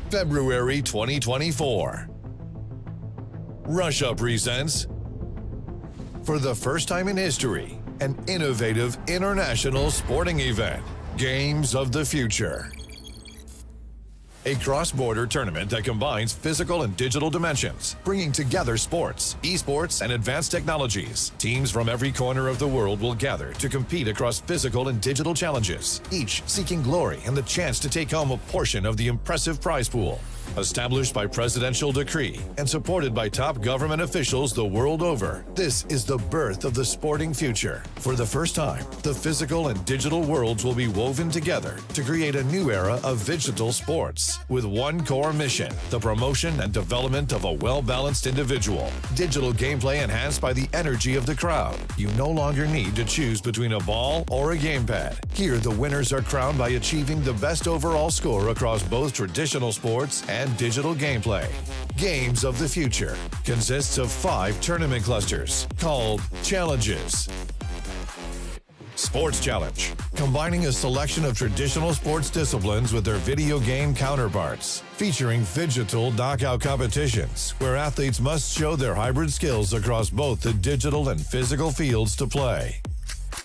February 2024. Russia presents, for the first time in history, an innovative international sporting event, Games of the Future. A cross-border tournament that combines physical and digital dimensions, bringing together sports, esports, and advanced technologies. Teams from every corner of the world will gather to compete across physical and digital challenges, each seeking glory and the chance to take home a portion of the impressive prize pool. Established by presidential decree and supported by top government officials the world over, this is the birth of the sporting future. For the first time, the physical and digital worlds will be woven together to create a new era of Phygital sports, with one core mission: the promotion and development of a well-balanced individual. Digital gameplay enhanced by the energy of the crowd. You no longer need to choose between a ball or a gamepad. Here, the winners are crowned by achieving the best overall score across both traditional sports and digital gameplay. Games of the Future consists of 5 tournament clusters called Challenges. Sports Challenge, combining a selection of traditional sports disciplines with their video game counterparts, featuring Phygital knockout competitions where athletes must show their hybrid skills across both the digital and physical fields to play.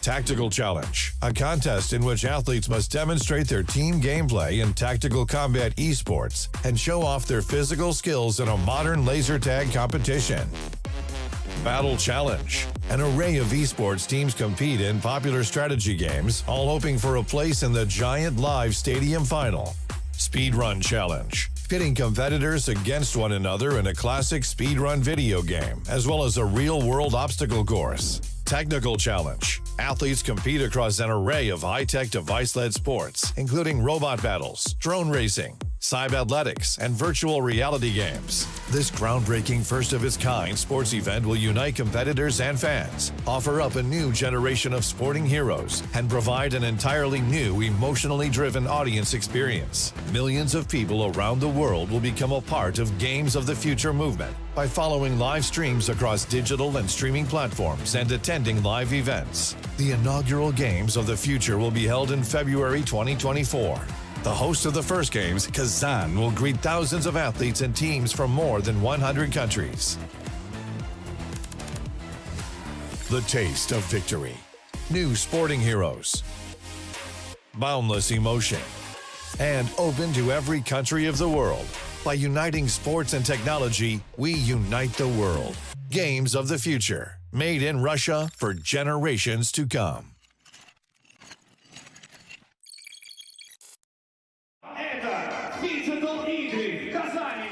Tactical Challenge, a contest in which athletes must demonstrate their team gameplay in tactical combat esports and show off their physical skills in a modern laser tag competition. Battle Challenge, an array of esports teams compete in popular strategy games, all hoping for a place in the giant live stadium final. Speedrun Challenge, pitting competitors against one another in a classic speedrun video game, as well as a real-world obstacle course. Technical Challenge, athletes compete across an array of high-tech device-led sports, including robot battles, drone racing, cyber-athletics, and virtual reality games. This groundbreaking first-of-its-kind sports event will unite competitors and fans, offer up a new generation of sporting heroes, and provide an entirely new, emotionally driven audience experience. Millions of people around the world will become a part of Games of the Future movement by following live streams across digital and streaming platforms and attending live events. The inaugural Games of the Future will be held in February 2024. The host of the first games, Kazan, will greet thousands of athletes and teams from more than 100 countries. The taste of victory. New sporting heroes. Boundless emotion. And open to every country of the world. By uniting sports and technology, we unite the world. Games of the Future. Made in Russia for generations to come. Phygital игры в Казани.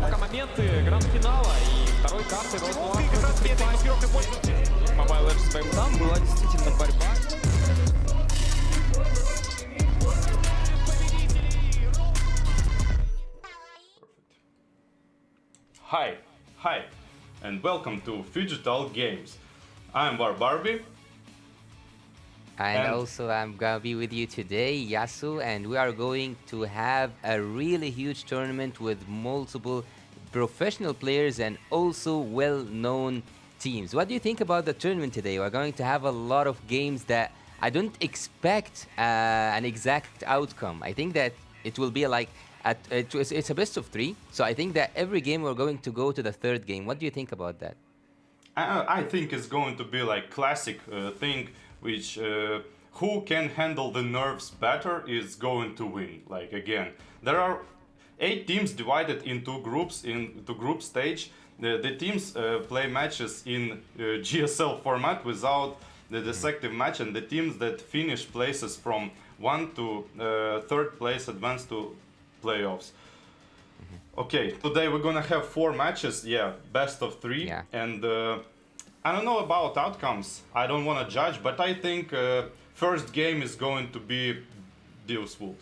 Пока моменты гранд-финала и второй карты Mobile Legends своим там была действительно борьба. Hi, and welcome to Phygital Games. I'm WarBarbie. And also I'm gonna be with you today, Yasu, and we are going to have a really huge tournament with multiple professional players and also well-known teams. What do you think about the tournament today? We're going to have a lot of games that I don't expect an exact outcome. I think that it will be like it's a best of 3, so I think that every game we're going to go to the 3rd game. What do you think about that? I think it's going to be like classic thing, which who can handle the nerves better is going to win. Like again, there are 8 teams divided into groups into group stage. The teams play matches in GSL format without the deceptive match, and the teams that finish places from 1 to 3rd place advance to playoffs. Okay, today we're gonna have 4 matches, best of 3, and I don't know about outcomes, I don't want to judge, but I think first game is going to be Deus Vult.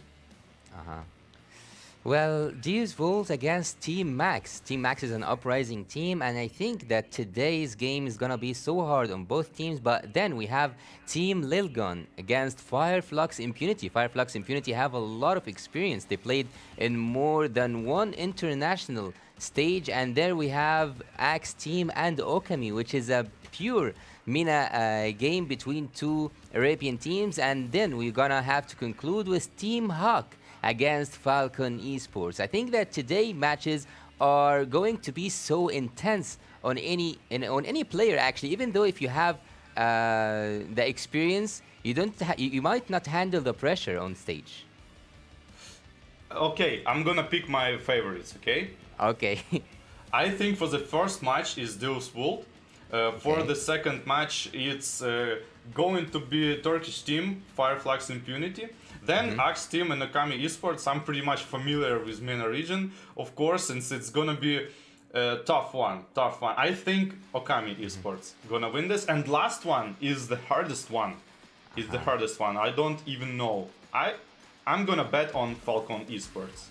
Well, Deus Vult against Team Max. Team Max is an uprising team, and I think that today's game is gonna be so hard on both teams. But then we have Team Lilgun against Flux Impunity. Flux Impunity have a lot of experience. They played in more than one international stage. And there we have Axe Team and Okami, which is a pure MENA game between two Arabian teams. And then we're gonna have to conclude with Team Hawk against Falcon Esports. I think that today matches are going to be so intense on any player, actually. Even though if you have the experience, you might not handle the pressure on stage. Okay, I'm gonna pick my favorites. Okay. Okay. I think for the first match is Deus Vult. For Okay. the second match, it's going to be Turkish team, Flux Impunity. Then Axe Team and Okami Esports. I'm pretty much familiar with MENA region, of course, since it's gonna be a tough one. I think Okami Esports gonna win this. And last one is the hardest one. I don't even know. I'm gonna bet on Falcon Esports.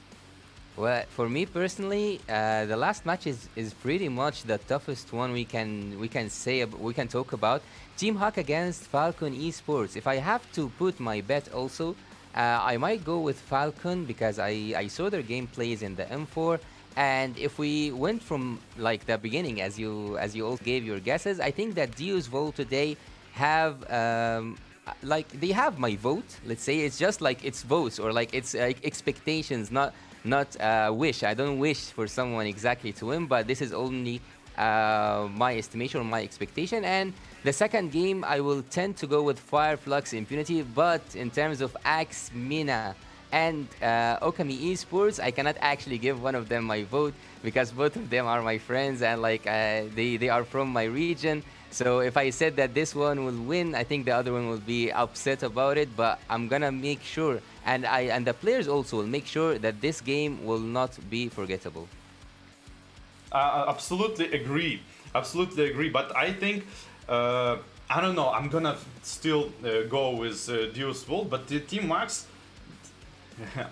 Well, for me personally, the last match is pretty much the toughest one we can talk about. Team Hawk against Falcon Esports. If I have to put my bet also, I might go with Falcon because I saw their gameplays in the M4, and if we went from like the beginning, as you all gave your guesses, I think that Deus Vult today have like they have my vote. Let's say it's just like it's votes or like it's expectations, not wish. I don't wish for someone exactly to win, but this is only my estimation or my expectation. And the second game, I will tend to go with Flux Impunity, but in terms of Axe MENA and Okami Esports, I cannot actually give one of them my vote because both of them are my friends and like they are from my region. So if I said that this one will win, I think the other one will be upset about it. But I'm gonna make sure, and the players also will make sure that this game will not be forgettable. Absolutely agree. But I think I don't know. I'm gonna still go with Deus Vult, but the Team Max,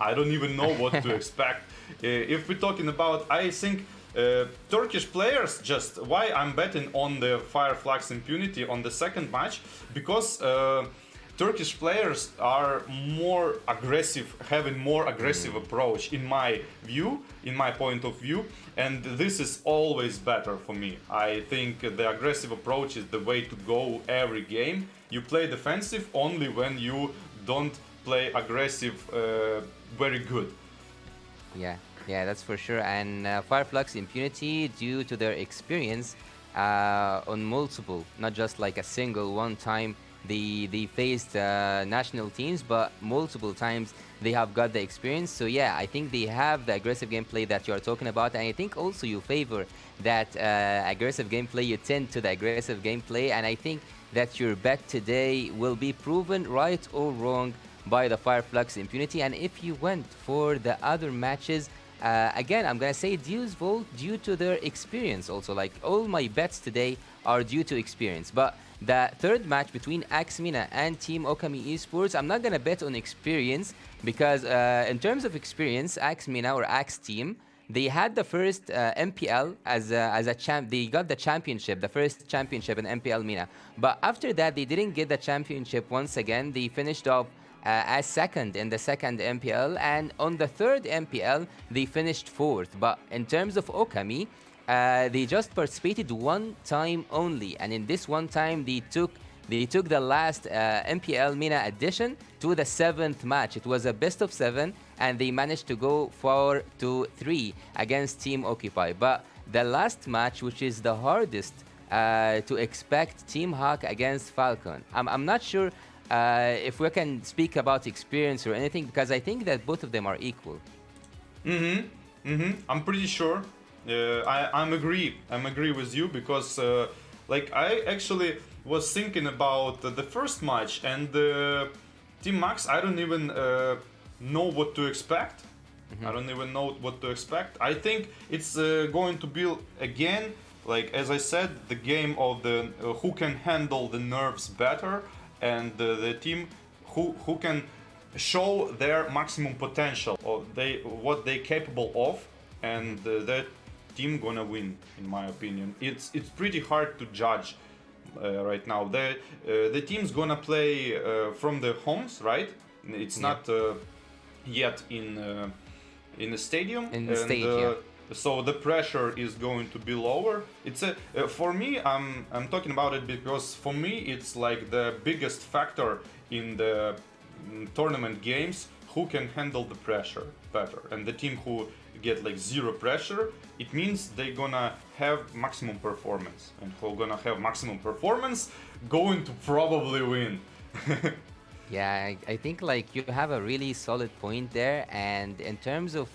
I don't even know what to expect. If we're talking about, I think Turkish players, just why I'm betting on the Flux Impunity on the second match, because Turkish players are more aggressive, having more aggressive approach in my view, in my point of view, and this is always better for me. I think the aggressive approach is the way to go every game. You play defensive only when you don't play aggressive very good. Yeah, that's for sure. And Flux Impunity, due to their experience on multiple, not just like a single one time, they faced national teams, but multiple times they have got the experience. So yeah, I think they have the aggressive gameplay that you are talking about, and I think also you favor that aggressive gameplay. You tend to the aggressive gameplay, and I think that your bet today will be proven right or wrong by the Flux Impunity. And if you went for the other matches, again, I'm gonna say Deus Vult due to their experience also. Like all my bets today are due to experience. But the third match between Axe MENA and Team Okami Esports, I'm not gonna bet on experience because in terms of experience, Axe MENA or Axe Team, they had the first MPL as a champ. They got the championship, the first championship in MPL MENA. But after that, they didn't get the championship once again. They finished off as second in the second MPL, and on the third MPL they finished fourth. But in terms of Okami, they just participated one time only, and in this one time they took the last MPL MENA edition to the seventh match. It was a best of 7, and they managed to go 4-3 against Team Occupy. But the last match, which is the hardest to expect, Team Hawk against Falcon, I'm not sure if we can speak about experience or anything, because I think that both of them are equal. I'm pretty sure. I'm agree with you, because like I actually was thinking about the first match, and Team Max, I don't even know what to expect. I think it's going to be again, like as I said, the game of the who can handle the nerves better, and the team who can show their maximum potential, or what they capable of, and that team gonna win, in my opinion. It's pretty hard to judge right now. The team's gonna play from the homes, right? It's not yet in the stadium. In the stage, yeah. so the pressure is going to be lower. It's a for me, I'm talking about it because for me it's like the biggest factor in the tournament games, who can handle the pressure better. And the team who get like zero pressure, it means they're gonna have maximum performance, and who gonna have maximum performance going to probably win. Yeah, I think like you have a really solid point there, and in terms of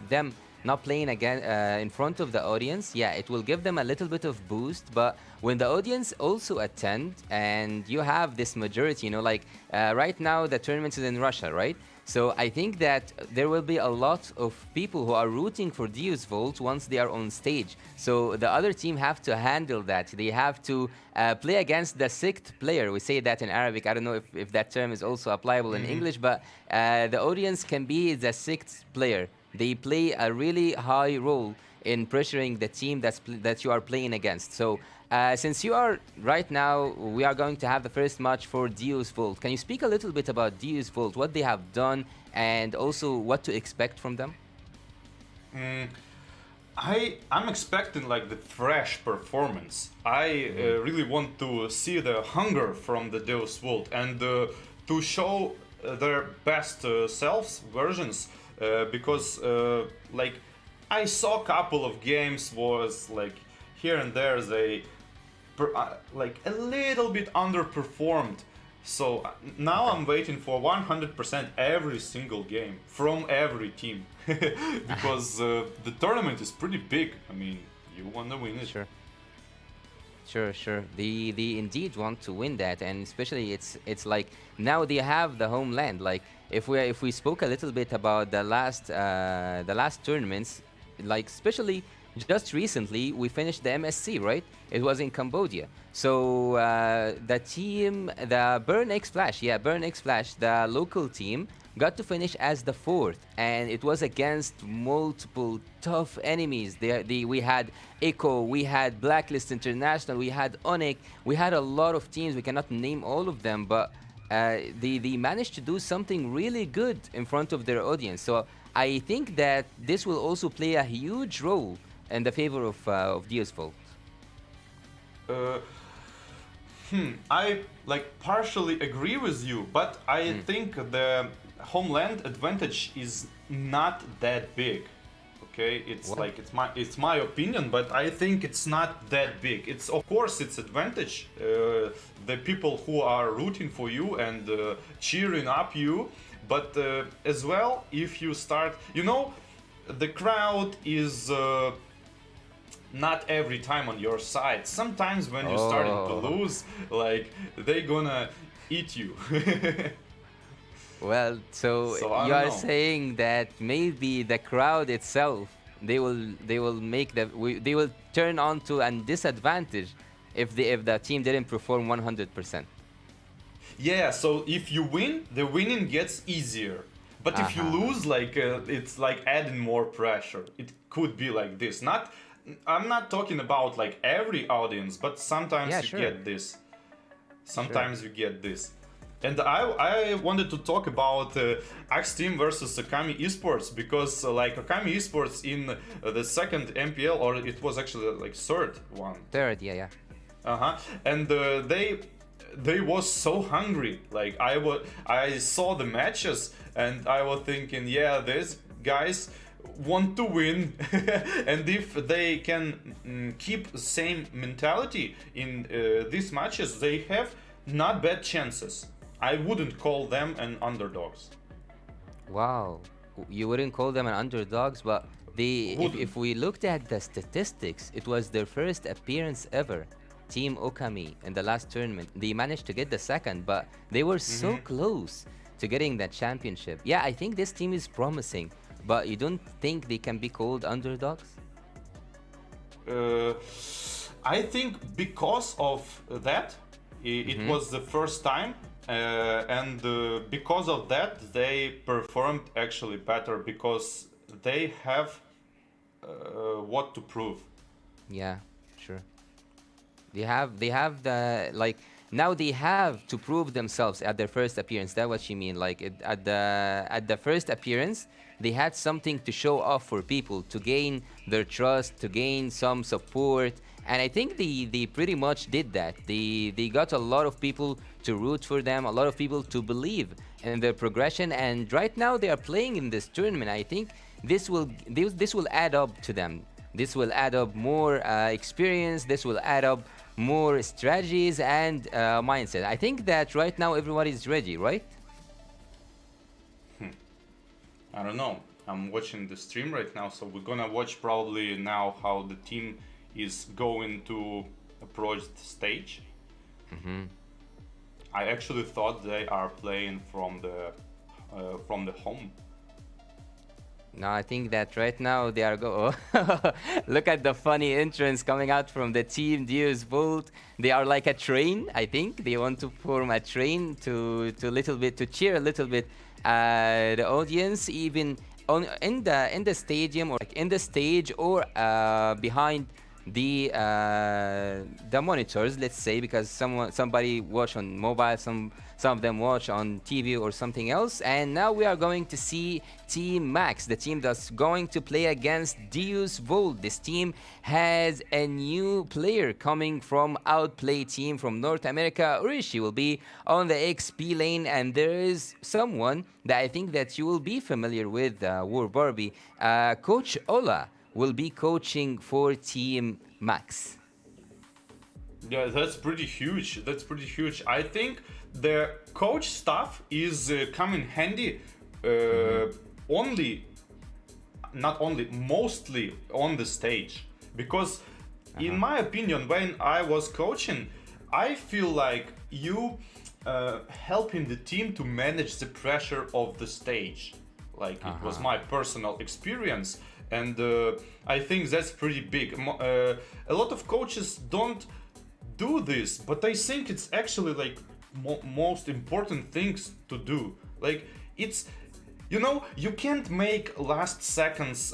them not playing again in front of the audience, yeah, it will give them a little bit of boost. But when the audience also attend, and you have this majority, you know, like right now the tournament is in Russia, right? So I think that there will be a lot of people who are rooting for Deus Vult once they are on stage. So the other team have to handle that. They have to play against the sixth player. We say that in Arabic. I don't know if that term is also applicable in English, but the audience can be the sixth player. They play a really high role in pressuring the team that you are playing against. So since you are right now, we are going to have the first match for Deus Vult. Can you speak a little bit about Deus Vult, what they have done, and also what to expect from them? I'm expecting like the fresh performance. I really want to see the hunger from the Deus Vult and to show their best selves versions, because like I saw a couple of games was like here and there they like a little bit underperformed. So now I'm waiting for 100% every single game from every team because the tournament is pretty big. I mean, you want to win it. Sure. They indeed want to win that, and especially it's like now they have the homeland. Like if we spoke a little bit about the last tournaments, like especially just recently we finished the MSC, right? It was in Cambodia. So the team, the Burn X Flash, the local team, got to finish as the fourth, and it was against multiple tough enemies. We had Echo, we had Blacklist International, we had Onyx, we had a lot of teams. We cannot name all of them, but they managed to do something really good in front of their audience. So I think that this will also play a huge role in the favor of Deus Vult. I like partially agree with you, but I think the homeland advantage is not that big. Okay, it's What? like it's my opinion, but I think it's not that big. It's of course it's advantage. The people who are rooting for you and cheering up you, but as well if you start, you know, the crowd is. Not every time on your side. Sometimes when you're starting to lose, like they gonna eat you. Well, so I you don't are know. saying that maybe the crowd itself, they will make they will turn on to a disadvantage if the team didn't perform 100%. Yeah, so if you win, the winning gets easier. But if you lose, like it's like adding more pressure. It could be like this. I'm not talking about like every audience, but sometimes you get this. Sometimes you get this. And I wanted to talk about Axe Team versus Okami Esports, because like Okami Esports in the second MPL, or it was actually like third one. Third, yeah. And they was so hungry. Like I saw the matches and I was thinking, yeah, these guys want to win. And if they can keep the same mentality in these matches, they have not bad chances. I wouldn't call them an underdogs. Wow, you wouldn't call them an underdogs, but if we looked at the statistics, it was their first appearance ever. Team Okami in the last tournament, they managed to get the second, but they were so close to getting that championship. Yeah, I think this team is promising, but you don't think they can be called underdogs? I think because of that, it was the first time, and because of that, they performed actually better because they have what to prove. Yeah, sure. They have the like now they have to prove themselves at their first appearance. That's what you mean. Like at the first appearance, they had something to show off for people, to gain their trust, to gain some support. And I think they pretty much did that. They got a lot of people to root for them, a lot of people to believe in their progression. And right now they are playing in this tournament. I think this will add up to them. This will add up more experience. This will add up more strategies and mindset. I think that right now everyone is ready, right? I don't know. I'm watching the stream right now, so we're gonna watch probably now how the team is going to approach the stage. I actually thought they are playing from the home. No, I think that right now they are look at the funny entrance coming out from the team Deus Vult. They are like a train. I think they want to form a train to little bit to cheer a little bit the audience, even in the stadium or like in the stage or behind the monitors, let's say, because somebody watch on mobile, some of them watch on TV or something else. And now we are going to see Team Max, the team that's going to play against Deus Vult. This team has a new player coming from Outplay team from North America. Urishi will be on the XP lane, and there is someone that I think that you will be familiar with, WarBarbie. Coach Ola will be coaching for Team Max. Yeah, that's pretty huge. That's pretty huge. I think the coach staff is coming handy mostly on the stage. Because in my opinion, when I was coaching, I feel like you helping the team to manage the pressure of the stage. Like it was my personal experience. And I think that's pretty big. A lot of coaches don't do this, but I think it's actually like most important things to do. Like it's, you know, you can't make last seconds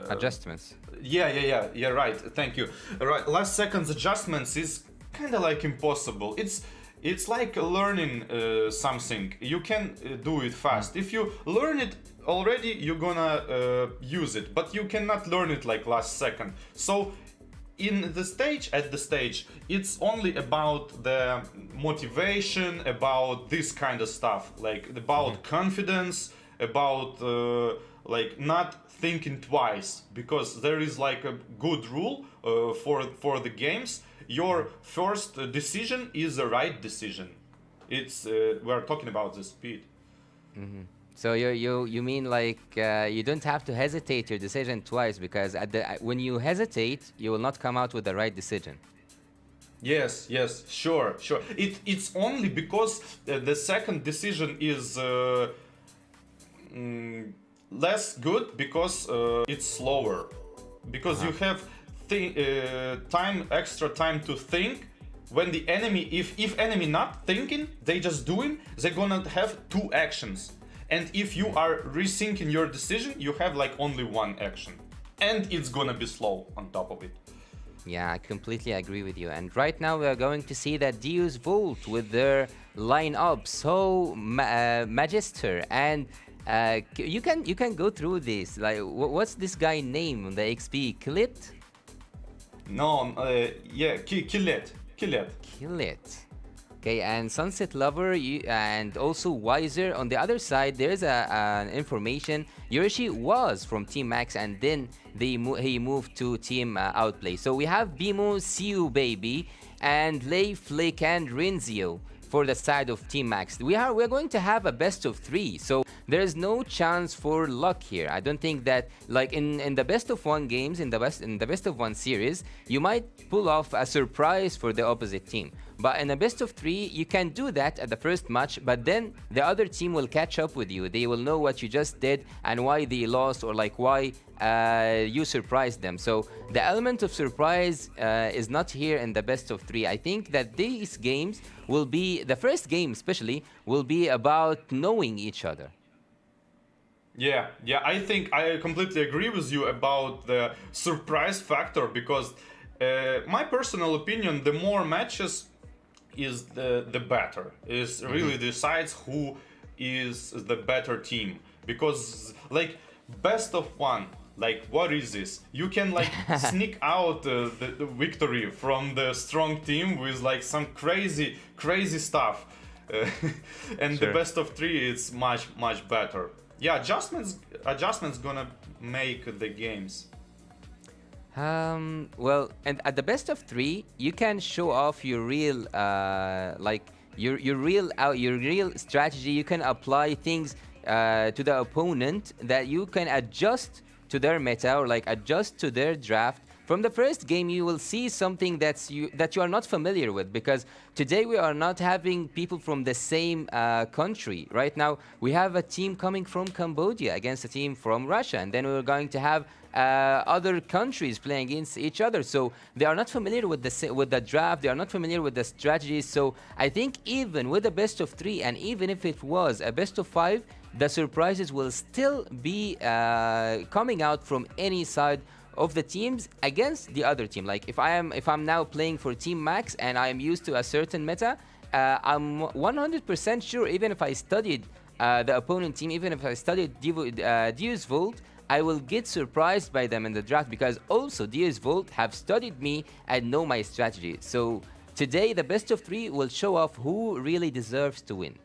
adjustments. Yeah, right. Thank you. Right, last seconds adjustments is kind of like impossible. It's like learning something. You can do it fast. If you learn it already, you're gonna use it, but you cannot learn it like last second. So at the stage, it's only about the motivation, about this kind of stuff, like about confidence, about like not thinking twice, because there is like a good rule for the games. Your first decision is the right decision. It's we're talking about the speed. So you mean like you don't have to hesitate your decision twice, because when you hesitate, you will not come out with the right decision. Yes, sure. It's only because the second decision is less good, because it's slower, because you have extra time to think. When the enemy, if enemy not thinking, they just doing, they're gonna have two actions. And if you are rethinking your decision, you have like only one action, and it's gonna be slow on top of it. Yeah, I completely agree with you. And right now we are going to see that Deus Vult with their lineup, so Magister, and you can go through this. Like, what's this guy name on the XP? Khaled? No, yeah, Khaled. Khaled. Okay, and Sunset Lover and also Wiser. On the other side, there's an information. Yorishi was from Team Max, and then he moved to Team Outplay. So we have Bimo, Siu Baby, and Lei, Flick, and Rinzio for the side of Team Max. We're going to have a best of 3, so there's no chance for luck here. I don't think that, like in the best of 1 games, in the best of 1 series, you might pull off a surprise for the opposite team. But in a best of 3, you can do that at the first match, but then the other team will catch up with you. They will know what you just did and why they lost, or like why you surprised them. So the element of surprise is not here in the best of 3. I think that these games will be, the first game especially, will be about knowing each other. Yeah, I think I completely agree with you about the surprise factor, because my personal opinion, the more matches is the better. Is really decides who is the better team, because like best of one. Like, what is this? You can like sneak out the victory from the strong team with like some crazy stuff, and the best of three is much better. Yeah, adjustments gonna make the games. Well, and at the best of three, you can show off your real, like your real strategy. You can apply things to the opponent that you can adjust to their meta or like adjust to their draft. From the first game, you will see something that you are not familiar with, because today we are not having people from the same country. Right now, we have a team coming from Cambodia against a team from Russia, and then we're going to have other countries playing against each other. So they are not familiar with the draft. They are not familiar with the strategies. So I think even with a best of three, and even if it was a best of five, the surprises will still be coming out from any side of the teams against the other team. Like if I'm now playing for Team Max and I am used to a certain meta, I'm 100% sure, even if I studied the opponent team, even if I studied Deus Vult, I will get surprised by them in the draft, because also Deus Vult have studied me and know my strategy. So today the best of three will show off who really deserves to win.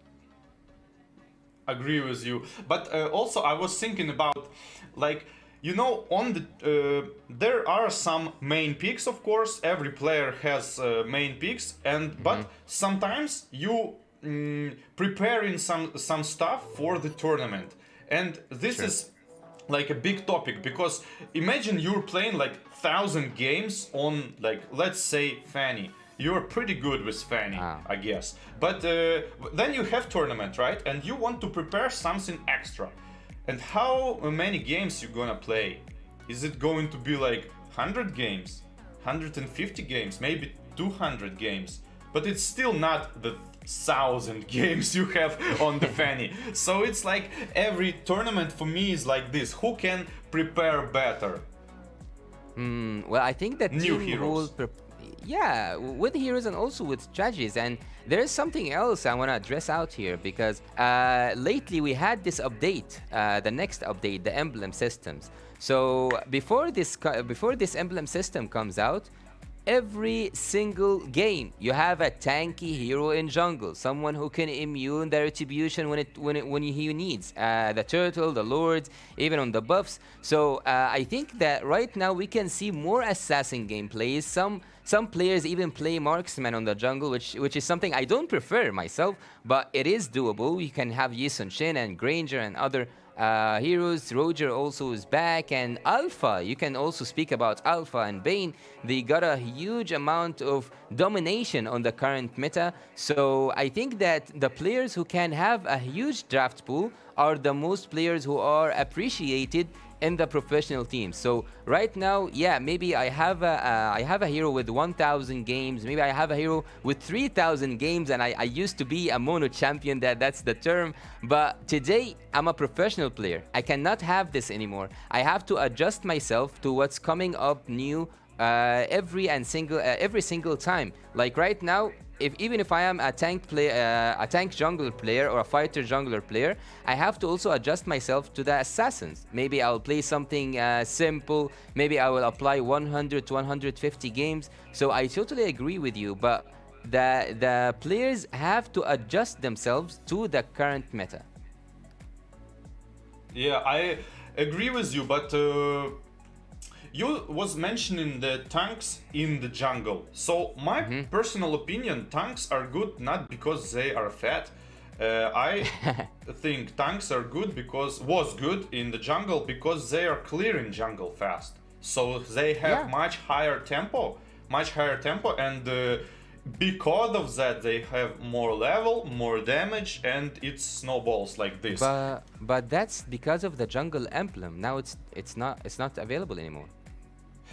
Agree with you, but also I was thinking about, like, you know, on the there are some main picks. Of course, every player has main picks, and but sometimes you preparing some stuff for the tournament, and this is like a big topic, because imagine you're playing like 1,000 games on, like, let's say Fanny. You're pretty good with Fanny, I guess. But then you have tournament, right? And you want to prepare something extra. And how many games you gonna play? Is it going to be like 100 games, 150 games, maybe 200 games? But it's still not the 1,000 games you have on the Fanny. So it's like every tournament for me is like this. Who can prepare better? Well, I think that New team heroes. Yeah, with heroes and also with strategies. And there is something else I want to address out here, because lately we had this update, the next update, the emblem systems. So before this emblem system comes out, every single game you have a tanky hero in jungle, someone who can immune the retribution when he needs, the turtle, the lords, even on the buffs. So I think that right now we can see more assassin gameplays. Some players even play marksman on the jungle, which is something I don't prefer myself, but it is doable. You can have Yisun Shin and Granger and other heroes. Roger also is back, and Alpha. You can also speak about Alpha and Bane. They got a huge amount of domination on the current meta. So I think that the players who can have a huge draft pool are the most players who are appreciated in the professional team. So right now, yeah, maybe I have a hero with 1,000 games. Maybe I have a hero with 3,000 games, and I used to be a mono champion. That's the term. But today I'm a professional player. I cannot have this anymore. I have to adjust myself to what's coming up new every single time. Like right now, even if I am a tank jungler player or a fighter jungler player, I have to also adjust myself to the assassins. Maybe I'll play something simple. Maybe I will apply 100 to 150 games. So I totally agree with you, but the players have to adjust themselves to the current meta. Yeah, I agree with you, but you was mentioning the tanks in the jungle. So my personal opinion, tanks are good not because they are fat. I think tanks are good was good in the jungle because they are clearing jungle fast. So they have much higher tempo, and because of that they have more level, more damage, and it snowballs like this. But that's because of the jungle emblem. Now it's not available anymore.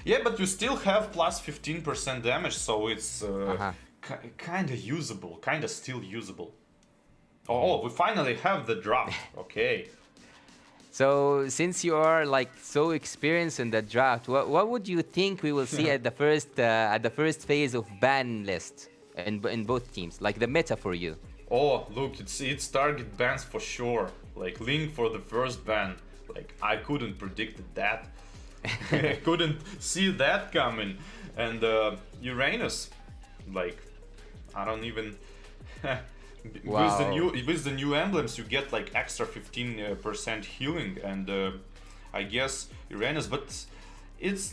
Yeah, but you still have plus 15% damage, so it's kind of usable, kind of still usable. Oh, we finally have the draft. Okay. So since you are like so experienced in the draft, what would you think we will see at the first phase of ban list in both teams, like the meta for you? Oh, look, it's target bans for sure. Like Link for the first ban. Like I couldn't predict that. I couldn't see that coming. And Uranus, like I don't even. Wow. With the new emblems, you get like extra 15% healing, and I guess Uranus. But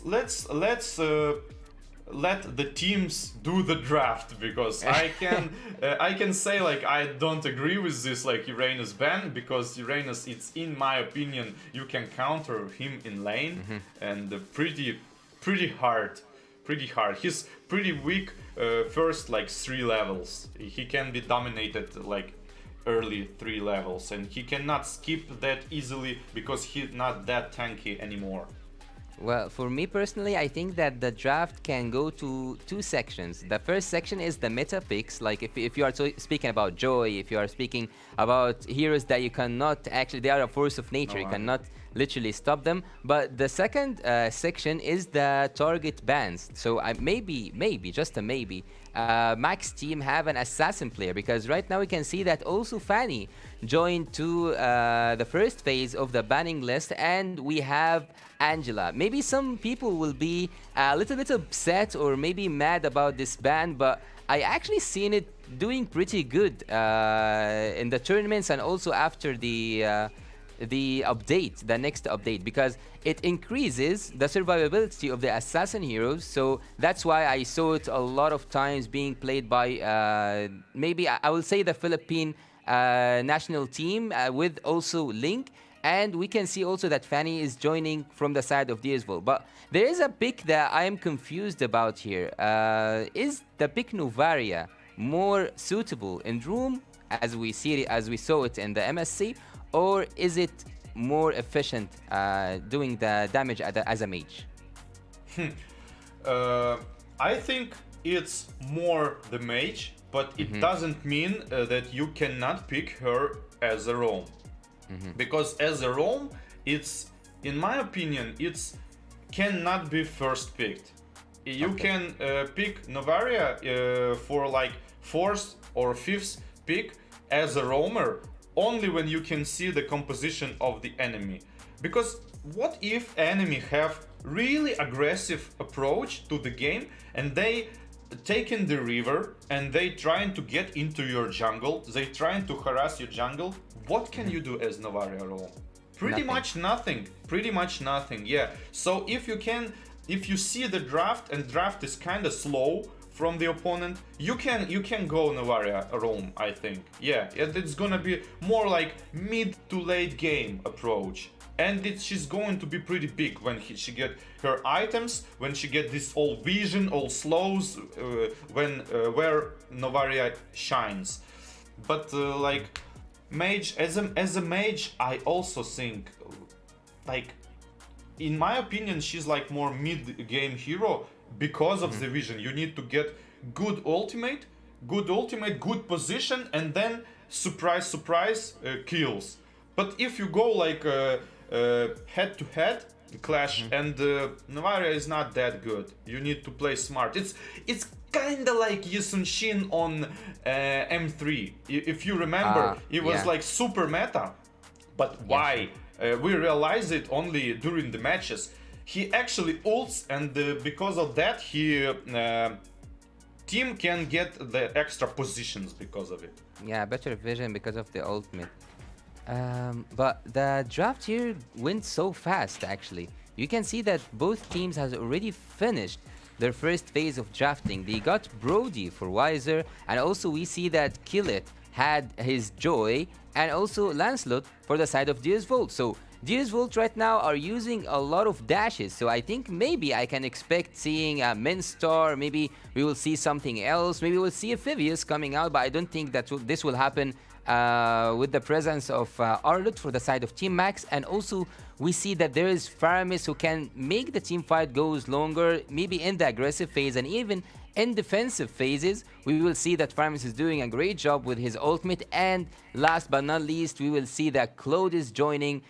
let's let the teams do the draft, because I can say like I don't agree with this like Uranus ban, because Uranus, it's in my opinion, you can counter him in lane and pretty hard. He's pretty weak first like 3 levels. He can be dominated like early 3 levels, and he cannot skip that easily because he's not that tanky anymore. Well, for me personally, I think that the draft can go to 2 sections. The first section is the meta picks, like if you are speaking about Joy, if you are speaking about heroes that you cannot actually, they are a force of nature, you cannot literally stop them. But the second section is the target bans. So maybe, just a maybe, Max team have an assassin player, because right now we can see that also Fanny joined to the first phase of the banning list, and we have Angela. Maybe some people will be a little bit upset or maybe mad about this ban, but I actually seen it doing pretty good in the tournaments and also after the update, the next update, because it increases the survivability of the assassin heroes. So that's why I saw it a lot of times being played by maybe I will say the Philippine national team with also Link. And we can see also that Fanny is joining from the side of Deus. But there is a pick that I am confused about here. Is the pick Novaria more suitable in Room as we saw it in the MSC, or is it more efficient doing the damage as a mage? I think it's more the mage, but it doesn't mean that you cannot pick her as a roam. Because as a roam, it's, in my opinion, it's cannot be first picked. You can pick Novaria for like 4th or 5th pick as a roamer only when you can see the composition of the enemy. Because what if enemy have really aggressive approach to the game and they taking the river and they trying to get into your jungle, they trying to harass your jungle? What can you do as Novaria roam? Pretty much nothing, yeah. So if you see the draft and draft is kind of slow from the opponent, you can go Novaria roam, I think. Yeah, it's gonna be more like mid to late game approach. And she's going to be pretty big when she get her items, when she get this all vision, all slows, where Novaria shines. But like mage, as a mage, I also think, like, in my opinion, she's like more mid-game hero because of the vision. You need to get good ultimate, good position, and then surprise, kills. But if you go like head-to-head clash, and Novaria is not that good, you need to play smart. It's kind of like Yusunshin on M3. If you remember, it was like super meta. But why? We realized it only during the matches. He actually ults, and because of that, team can get the extra positions because of it. Yeah, better vision because of the ultimate. But the draft here went so fast, actually. You can see that both teams has already finished their first phase of drafting. They got Brody for Wiser, and also we see that Khaled had his Joy, and also Lancelot for the side of Deus Vult. So Deus Vult right now are using a lot of dashes, so I think maybe I can expect seeing a Minstar, maybe we will see something else, maybe we'll see a Phivius coming out, but I don't think that this will happen with the presence of Arlut for the side of Team Max. And also we see that there is Faramis who can make the team fight goes longer, maybe in the aggressive phase and even in defensive phases. We will see that Faramis is doing a great job with his ultimate. And last but not least, we will see that Claude is joining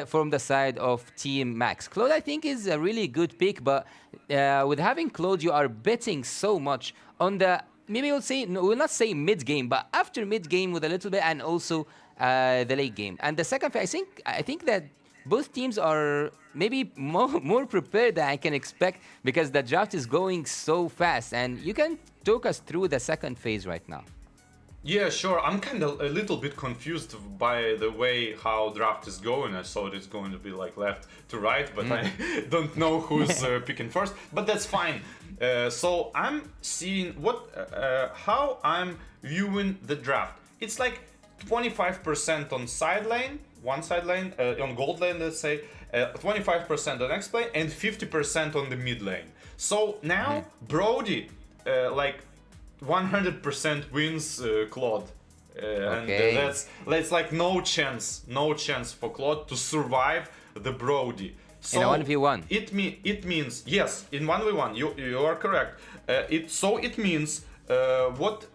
from the side of Team Max. Claude, I think, is a really good pick, but with having Claude, you are betting so much on the maybe we'll say, no, we'll not say mid-game, but after mid-game with a little bit, and also the late game. And the second phase, I think that both teams are maybe more prepared than I can expect, because the draft is going so fast. And you can talk us through the second phase right now. Yeah, sure. I'm kind of a little bit confused by the way how draft is going. I thought it's going to be like left to right, but I don't know who's picking first. But that's fine. So I'm seeing how I'm viewing the draft. It's like 25% on side lane, one side lane, on gold lane, let's say, 25% on X lane, and 50% on the mid lane. So now Brody, like 100% wins Claude. Okay. And that's like no chance for Claude to survive the Brody. So in a 1v1. It means, yes, in 1v1, you are correct. It means what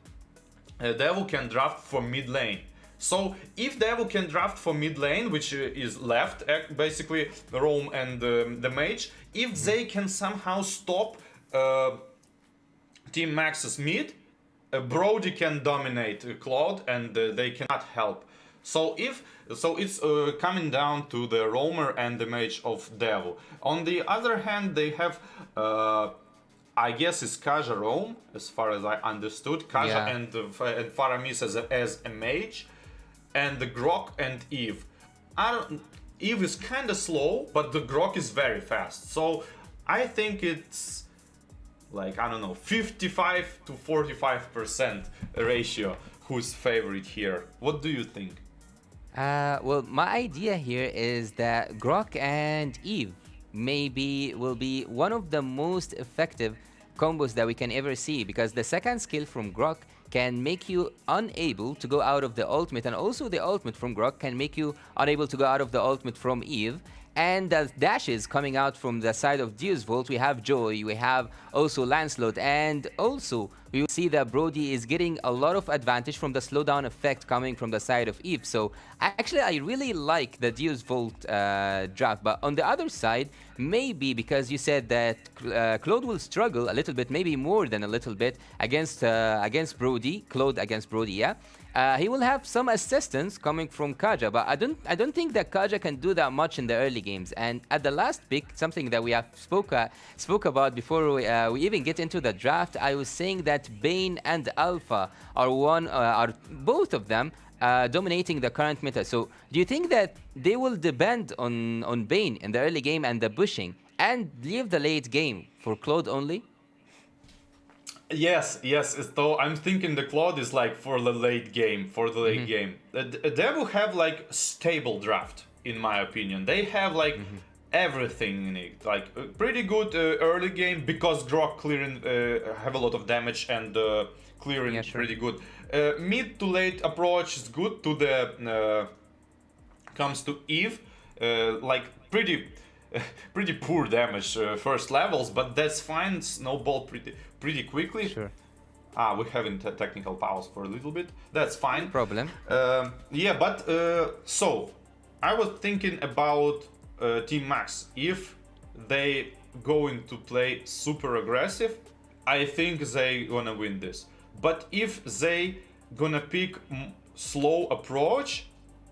Devil can draft for mid lane. So if Devil can draft for mid lane, which is left, basically Rome and the mage, if they can somehow stop Team Max's mid, Brody can dominate Claude, and they cannot help. So it's coming down to the roamer and the mage of Devil. On the other hand, they have I guess it's Kaja Rome, as far as I understood. Kaja and Faramis as a mage, and the Grok and Eve. Eve is kind of slow, but the Grok is very fast. So I think it's like, I don't know, 55 to 45% ratio who's favorite here. What do you think? Well, my idea here is that Grok and Eve maybe will be one of the most effective combos that we can ever see, because the second skill from Grok can make you unable to go out of the ultimate, and also the ultimate from Grok can make you unable to go out of the ultimate from Eve. And the dashes coming out from the side of Deus Vult, we have Joy, we have also Lancelot, and also we will see that Brody is getting a lot of advantage from the slowdown effect coming from the side of Eve. So actually I really like the Deus Vult draft, but on the other side, maybe because you said that Claude will struggle a little bit, maybe more than a little bit, against Brody, Claude against Brody, yeah? He will have some assistance coming from Kaja, but I don't think that Kaja can do that much in the early games. And at the last pick, something that we have spoke about before we even get into the draft, I was saying that Bane and Alpha are both of them dominating the current meta. So do you think that they will depend on Bane in the early game and the bushing, and leave the late game for Claude only? Yes. So I'm thinking the Claude is like for the late game. They will have like stable draft, in my opinion. They have like everything in it, like pretty good early game, because Grok clearing have a lot of damage, and clearing pretty good. Mid to late approach is good. To the comes to Eve, like pretty poor damage first levels, but that's fine. Snowball pretty quickly. Sure. We're having technical pause for a little bit. That's fine. No problem. Yeah, but so I was thinking about Team Max. If they going to play super aggressive, I think they gonna win this. But if they gonna pick slow approach,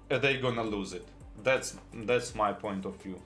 they gonna lose it. That's my point of view.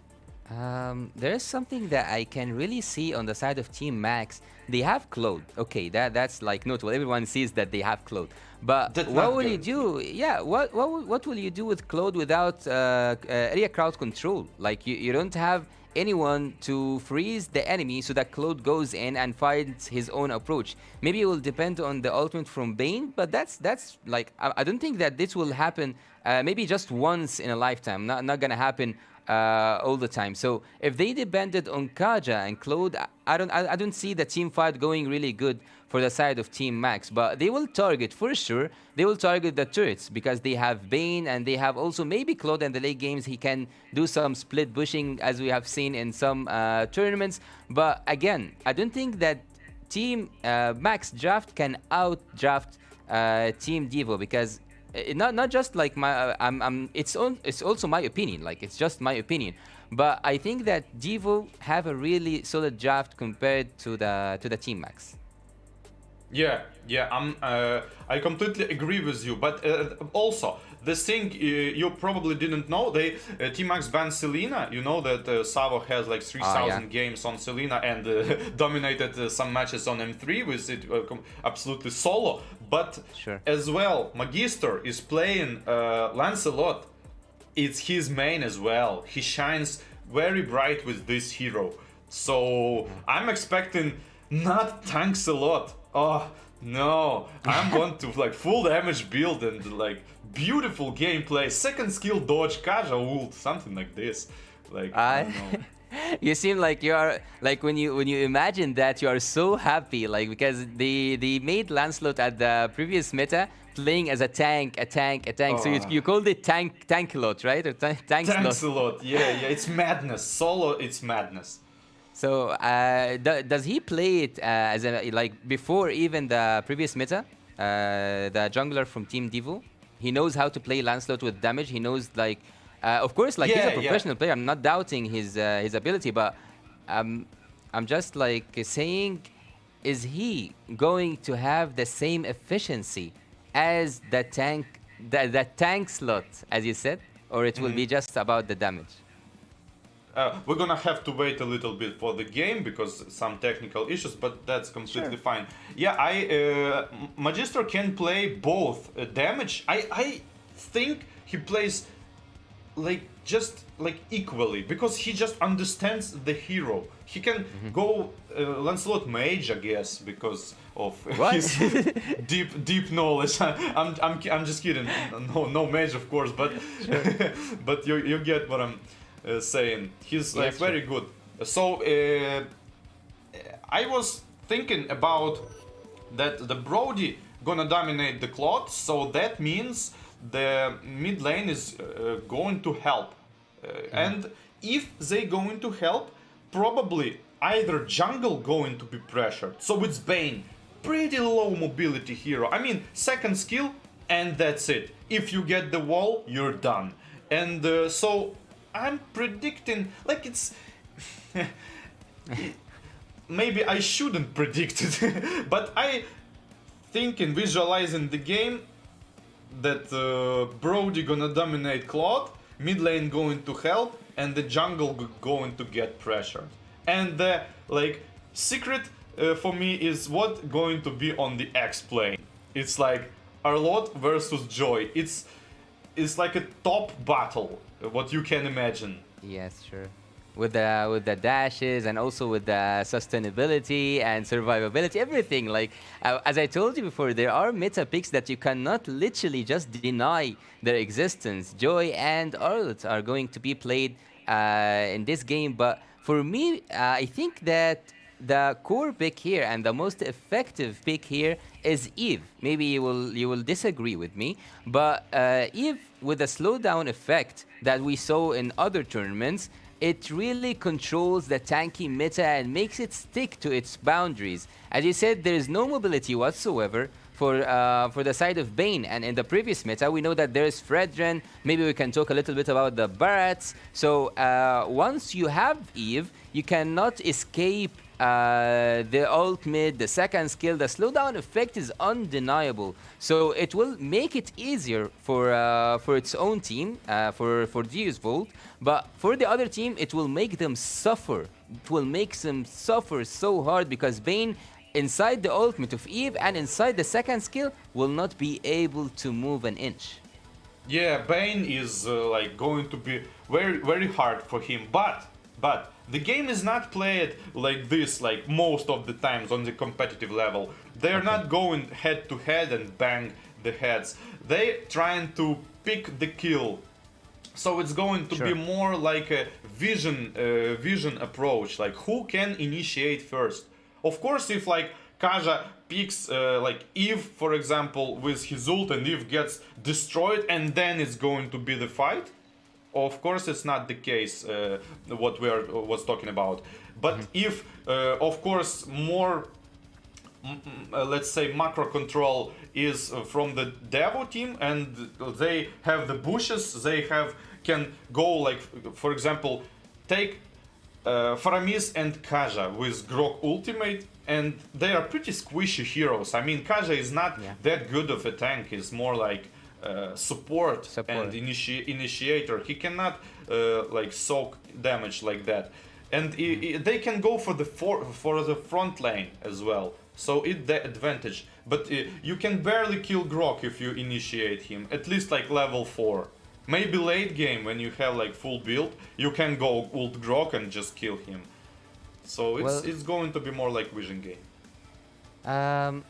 There is something that I can really see on the side of Team Max. They have Claude. Okay, that's like notable. Everyone sees that they have Claude. But That's what not will good. you do? Yeah, what will you do with Claude without area crowd control? Like you don't have anyone to freeze the enemy so that Claude goes in and finds his own approach. Maybe it will depend on the ultimate from Bane, but that's like, I don't think that this will happen maybe just once in a lifetime. Not gonna happen all the time. So if they depended on Kaja and Claude, I don't see the team fight going really good for the side of Team Max. But they will target, for sure, they will target the turrets, because they have Bane, and they have also maybe Claude in the late games. He can do some split bushing, as we have seen in some tournaments. But again, I don't think that Team Max draft can out-draft Team Devo, because not just like my it's also my opinion, like it's just my opinion, but I think that Devo have a really solid draft compared to the Team Max. Yeah, I completely agree with you. But also, the thing you probably didn't know, they T-Max banned Selena. You know that Savo has like 3,000 games on Selena and dominated some matches on M3 with it absolutely solo. But as well, Magister is playing Lancelot. It's his main as well. He shines very bright with this hero. So I'm expecting not tanks a lot. Oh no, I'm going to like full damage build and like beautiful gameplay. Second skill dodge, Kaja ult, something like this. Like I don't know. You seem like you are like when you imagine that you are so happy, like because they made Lancelot at the previous meta playing as a tank. Oh. So you called it tank-a-lot, right? Or Tanks-a-lot. Yeah, it's madness. Solo, it's madness. So does he play it as a, like before even the previous meta? The jungler from Team Devo, he knows how to play Lancelot with damage. He knows like, of course, like he's a professional player. I'm not doubting his ability, but I'm just like saying, is he going to have the same efficiency as the tank slot, as you said, or it will be just about the damage? We're gonna have to wait a little bit for the game because some technical issues, but that's completely fine. Yeah, Magister can play both damage. I think he plays like just like equally because he just understands the hero. He can go Lancelot mage, I guess, because of his deep knowledge. I'm just kidding. No mage, of course, but but you get what I'm saying. He's like very good. So I was thinking about that the Brody gonna dominate the Claude, so that means the mid lane is going to help. And if they going to help, probably either jungle going to be pressured. So it's Bane, pretty low mobility hero. I mean, second skill and that's it. If you get the wall, you're done. And so I'm predicting, like it's... maybe I shouldn't predict it, but I think in visualizing the game that Brody gonna dominate Claude, mid lane going to help, and the jungle going to get pressured. And the like secret for me is what going to be on the X plane. It's like Arlott versus Joy. It's like a top battle, what you can imagine. Yes, sure. With the dashes and also with the sustainability and survivability, everything. Like as I told you before, there are meta picks that you cannot literally just deny their existence. Joy and Arlott are going to be played in this game, but for me, I think that the core pick here and the most effective pick here is Eve. Maybe you will disagree with me, but Eve with the slowdown effect that we saw in other tournaments, it really controls the tanky meta and makes it stick to its boundaries. As you said, there is no mobility whatsoever for the side of Bane, and in the previous meta we know that there is Fredren. Maybe we can talk a little bit about the Barats. So once you have Eve, you cannot escape the ult mid, the second skill. The slowdown effect is undeniable, so it will make it easier for its own team, for Deus Vult, but for the other team it will make them suffer. It will make them suffer so hard because Bane inside the ultimate of Eve and inside the second skill will not be able to move an inch. Yeah, Bane is like going to be very hard for him, but the game is not played like this, like most of the times on the competitive level. They're not going head to head and bang the heads. They trying to pick the kill. So it's going to be more like a vision approach, like who can initiate first. Of course, if like Kaja picks like Eve, for example, with his ult and Eve gets destroyed and then it's going to be the fight. Of course, it's not the case, what we was talking about. But if, of course, more, let's say, macro control is from the Devo team, and they have the bushes, they can go, like, for example, take Faramis and Kaja with Grok ultimate, and they are pretty squishy heroes. I mean, Kaja is not that good of a tank, he's more like support and initiator. He cannot like soak damage like that. And they can go for the front lane as well, so it's the advantage. But you can barely kill Grok if you initiate him, at least like level 4. Maybe late game when you have like full build, you can go ult Grok and just kill him. So it's going to be more like vision game.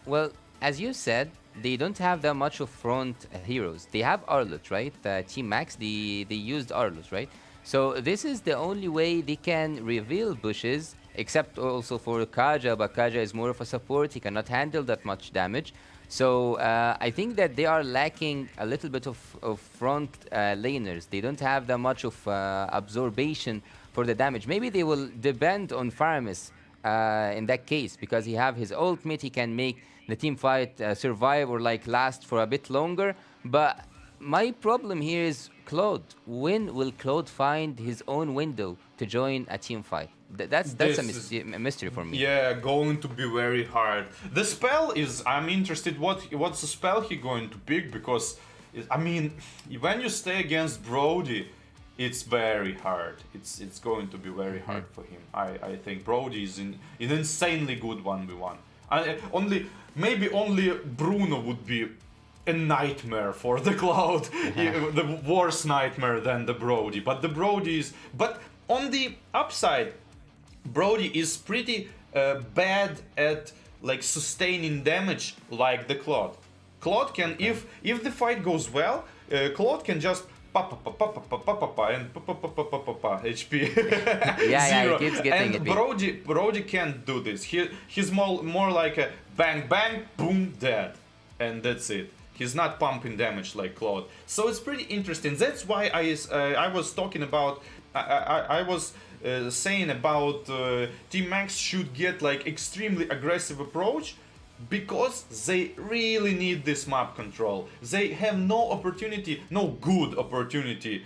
Well, as you said, they don't have that much of front heroes. They have Arlut, right? Team Max, they used Arlut, right? So this is the only way they can reveal bushes, except also for Kaja, but Kaja is more of a support, he cannot handle that much damage. So I think that they are lacking a little bit of front laners. They don't have that much of absorption for the damage. Maybe they will depend on Faramis in that case, because he have his ultimate, he can make the team fight survive or like last for a bit longer. But my problem here is Claude. When will Claude find his own window to join a team fight? That's a mystery for me. Yeah, going to be very hard. The spell is, I'm interested what's the spell he going to pick, because I mean, when you stay against Brody, it's very hard. It's going to be very hard for him. I think Brody is an insanely good 1v1. Maybe only Bruno would be a nightmare for the Cloud, the worse nightmare than the Brody. But the Brody is, but on the upside, Brody is pretty bad at like sustaining damage like the Claude. Claude can, if the fight goes well, Claude can just and HP yeah, he keeps getting and it. Brody can't do this. He's more like a bang bang boom dead, and that's it. He's not pumping damage like Claude. So it's pretty interesting. That's why I was talking about. I was saying about Team Max should get like extremely aggressive approach, because they really need this map control. They have no good opportunity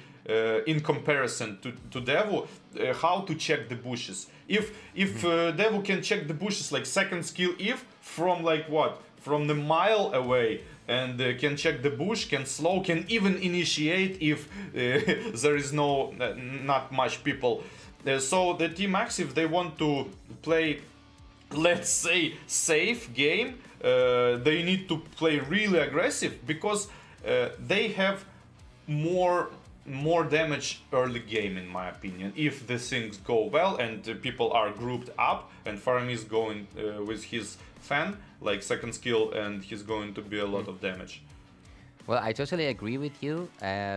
in comparison to Devu how to check the bushes. If Devu can check the bushes like second skill if from like what? From the mile away, and can check the bush, can slow, can even initiate if there is not much people. So the Team Max, if they want to play, let's say, safe game, they need to play really aggressive, because they have more damage early game, in my opinion, if the things go well and people are grouped up and Faramis is going with his fan like second skill, and he's going to be a lot of damage. Well, I totally agree with you,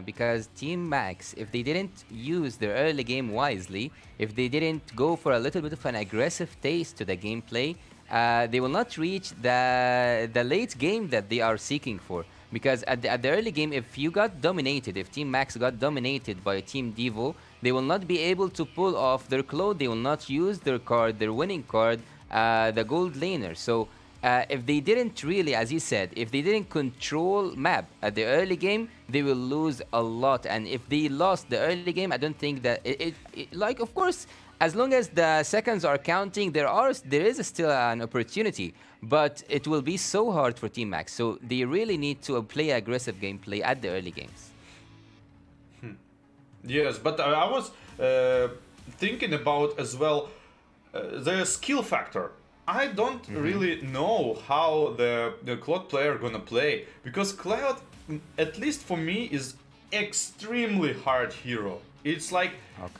because Team Max, if they didn't use their early game wisely, if they didn't go for a little bit of an aggressive taste to the gameplay, they will not reach the late game that they are seeking for. Because at the early game, if you got dominated, if Team Max got dominated by Team Devo, they will not be able to pull off their Claude, they will not use their card, their winning card, the gold laner. So if they didn't really, as you said, if they didn't control map at the early game, they will lose a lot. And if they lost the early game, I don't think that like, of course, as long as the seconds are counting, there is still an opportunity, but it will be so hard for Team Max. So they really need to play aggressive gameplay at the early games. Yes, but I was thinking about as well the skill factor. I don't really know how the Claude player gonna play, because Claude, at least for me, is extremely hard hero. It's like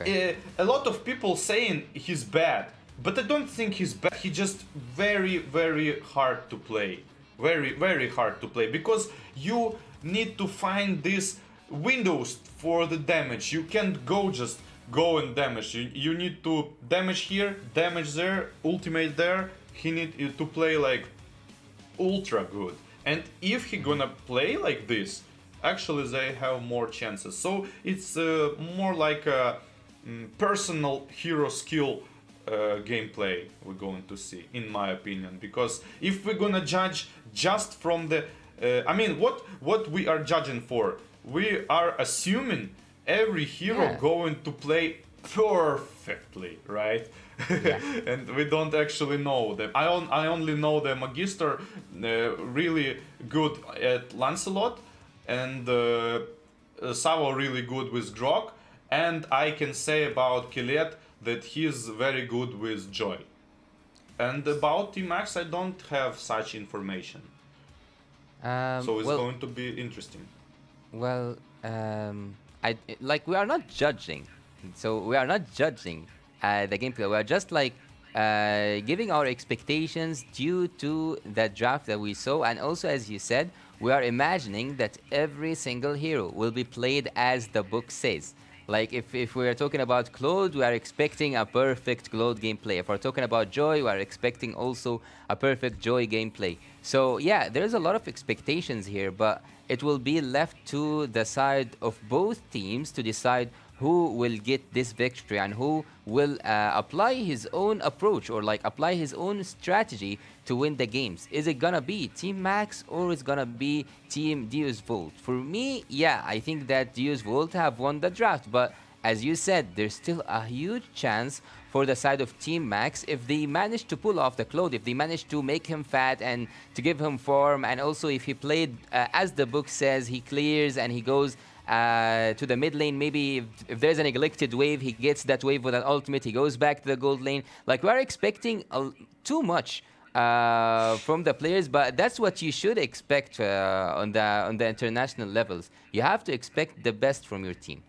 a lot of people saying he's bad, but I don't think he's bad. He's just very, very hard to play. Very, very hard to play, because you need to find these windows for the damage. You can't just go and damage. You need to damage here, damage there, ultimate there. He need to play like ultra good. And if he gonna play like this, actually they have more chances. So it's more like a personal hero skill gameplay we're going to see, in my opinion. Because if we're gonna judge just from the I mean, what we are judging for, we are assuming every hero going to play perfectly, right? Yeah. And we don't actually know them. I only know the Magister really good at Lancelot, and Savo really good with Grog, and I can say about Khaled that he's very good with Joy. And about Team Max, I don't have such information. So it's Well, going to be interesting. well, like we are not judging, so we are not judging the gameplay. We are just like giving our expectations due to the draft that we saw, and also as you said, we are imagining that every single hero will be played as the book says. Like if we are talking about Claude, we are expecting a perfect Claude gameplay. If we're talking about Joy, we are expecting also a perfect Joy gameplay. So yeah, there's a lot of expectations here, but it will be left to the side of both teams to decide who will get this victory and who will apply his own approach or like apply his own strategy to win the games. Is it gonna be Team Max or is gonna be Team Deus Vult? For me, yeah, I think that Deus Vult have won the draft, but as you said, there's still a huge chance for the side of Team Max if they manage to pull off the Claude, if they manage to make him fat and to give him form, and also if he played as the book says, he clears and he goes to the mid lane. Maybe if there's a neglected wave, he gets that wave with an ultimate, he goes back to the gold lane. Like, we are expecting too much from the players, but that's what you should expect on the international levels. You have to expect the best from your team.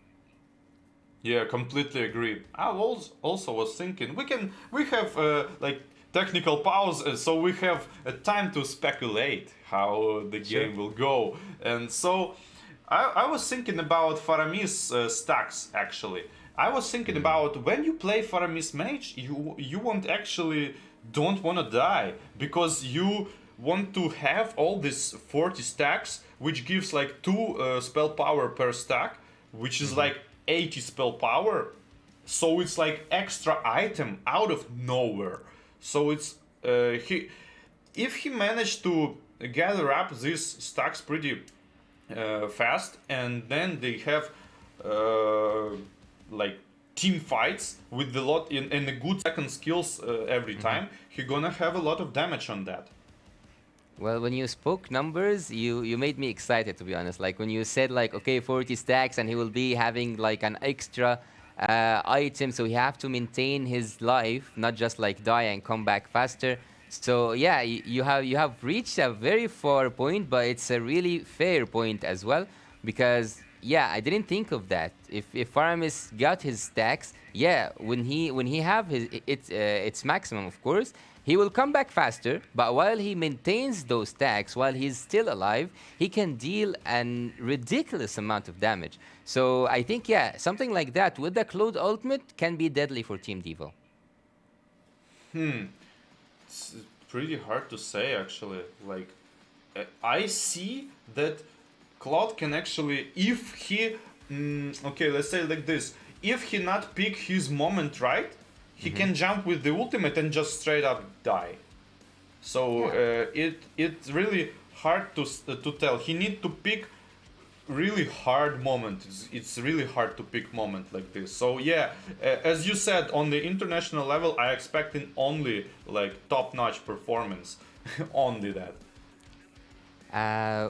Yeah, completely agree. I also was thinking we have like technical pause, so we have time to speculate how the game will go. And so I was thinking about Faramis stacks actually. I was thinking about when you play Faramis mage, you won't actually don't want to die because you want to have all these 40 stacks, which gives like 2 spell power per stack, which is like 80 spell power. So it's like extra item out of nowhere. So it's if he managed to gather up these stacks pretty fast, and then they have like team fights with a lot and a good second skills every time, he gonna have a lot of damage on that. Well, when you spoke numbers, you made me excited, to be honest. Like when you said like, okay, 40 stacks and he will be having like an extra item, so he have to maintain his life, not just like die and come back faster. So yeah, you have reached a very far point, but it's a really fair point as well, because yeah, I didn't think of that. If Faramis got his stacks, yeah, when he have his its maximum, of course, he will come back faster, but while he maintains those stacks, while he's still alive, he can deal a ridiculous amount of damage. So I think, yeah, something like that with the Claude ultimate can be deadly for Team Devo. It's pretty hard to say actually. Like, I see that Claude can actually, if he, okay, let's say like this, if he not pick his moment right, he can jump with the ultimate and just straight up die. So it's really hard to tell. He need to pick really hard moment. It's really hard to pick moment like this. So yeah, as you said, on the international level, I expecting only like top-notch performance, only that.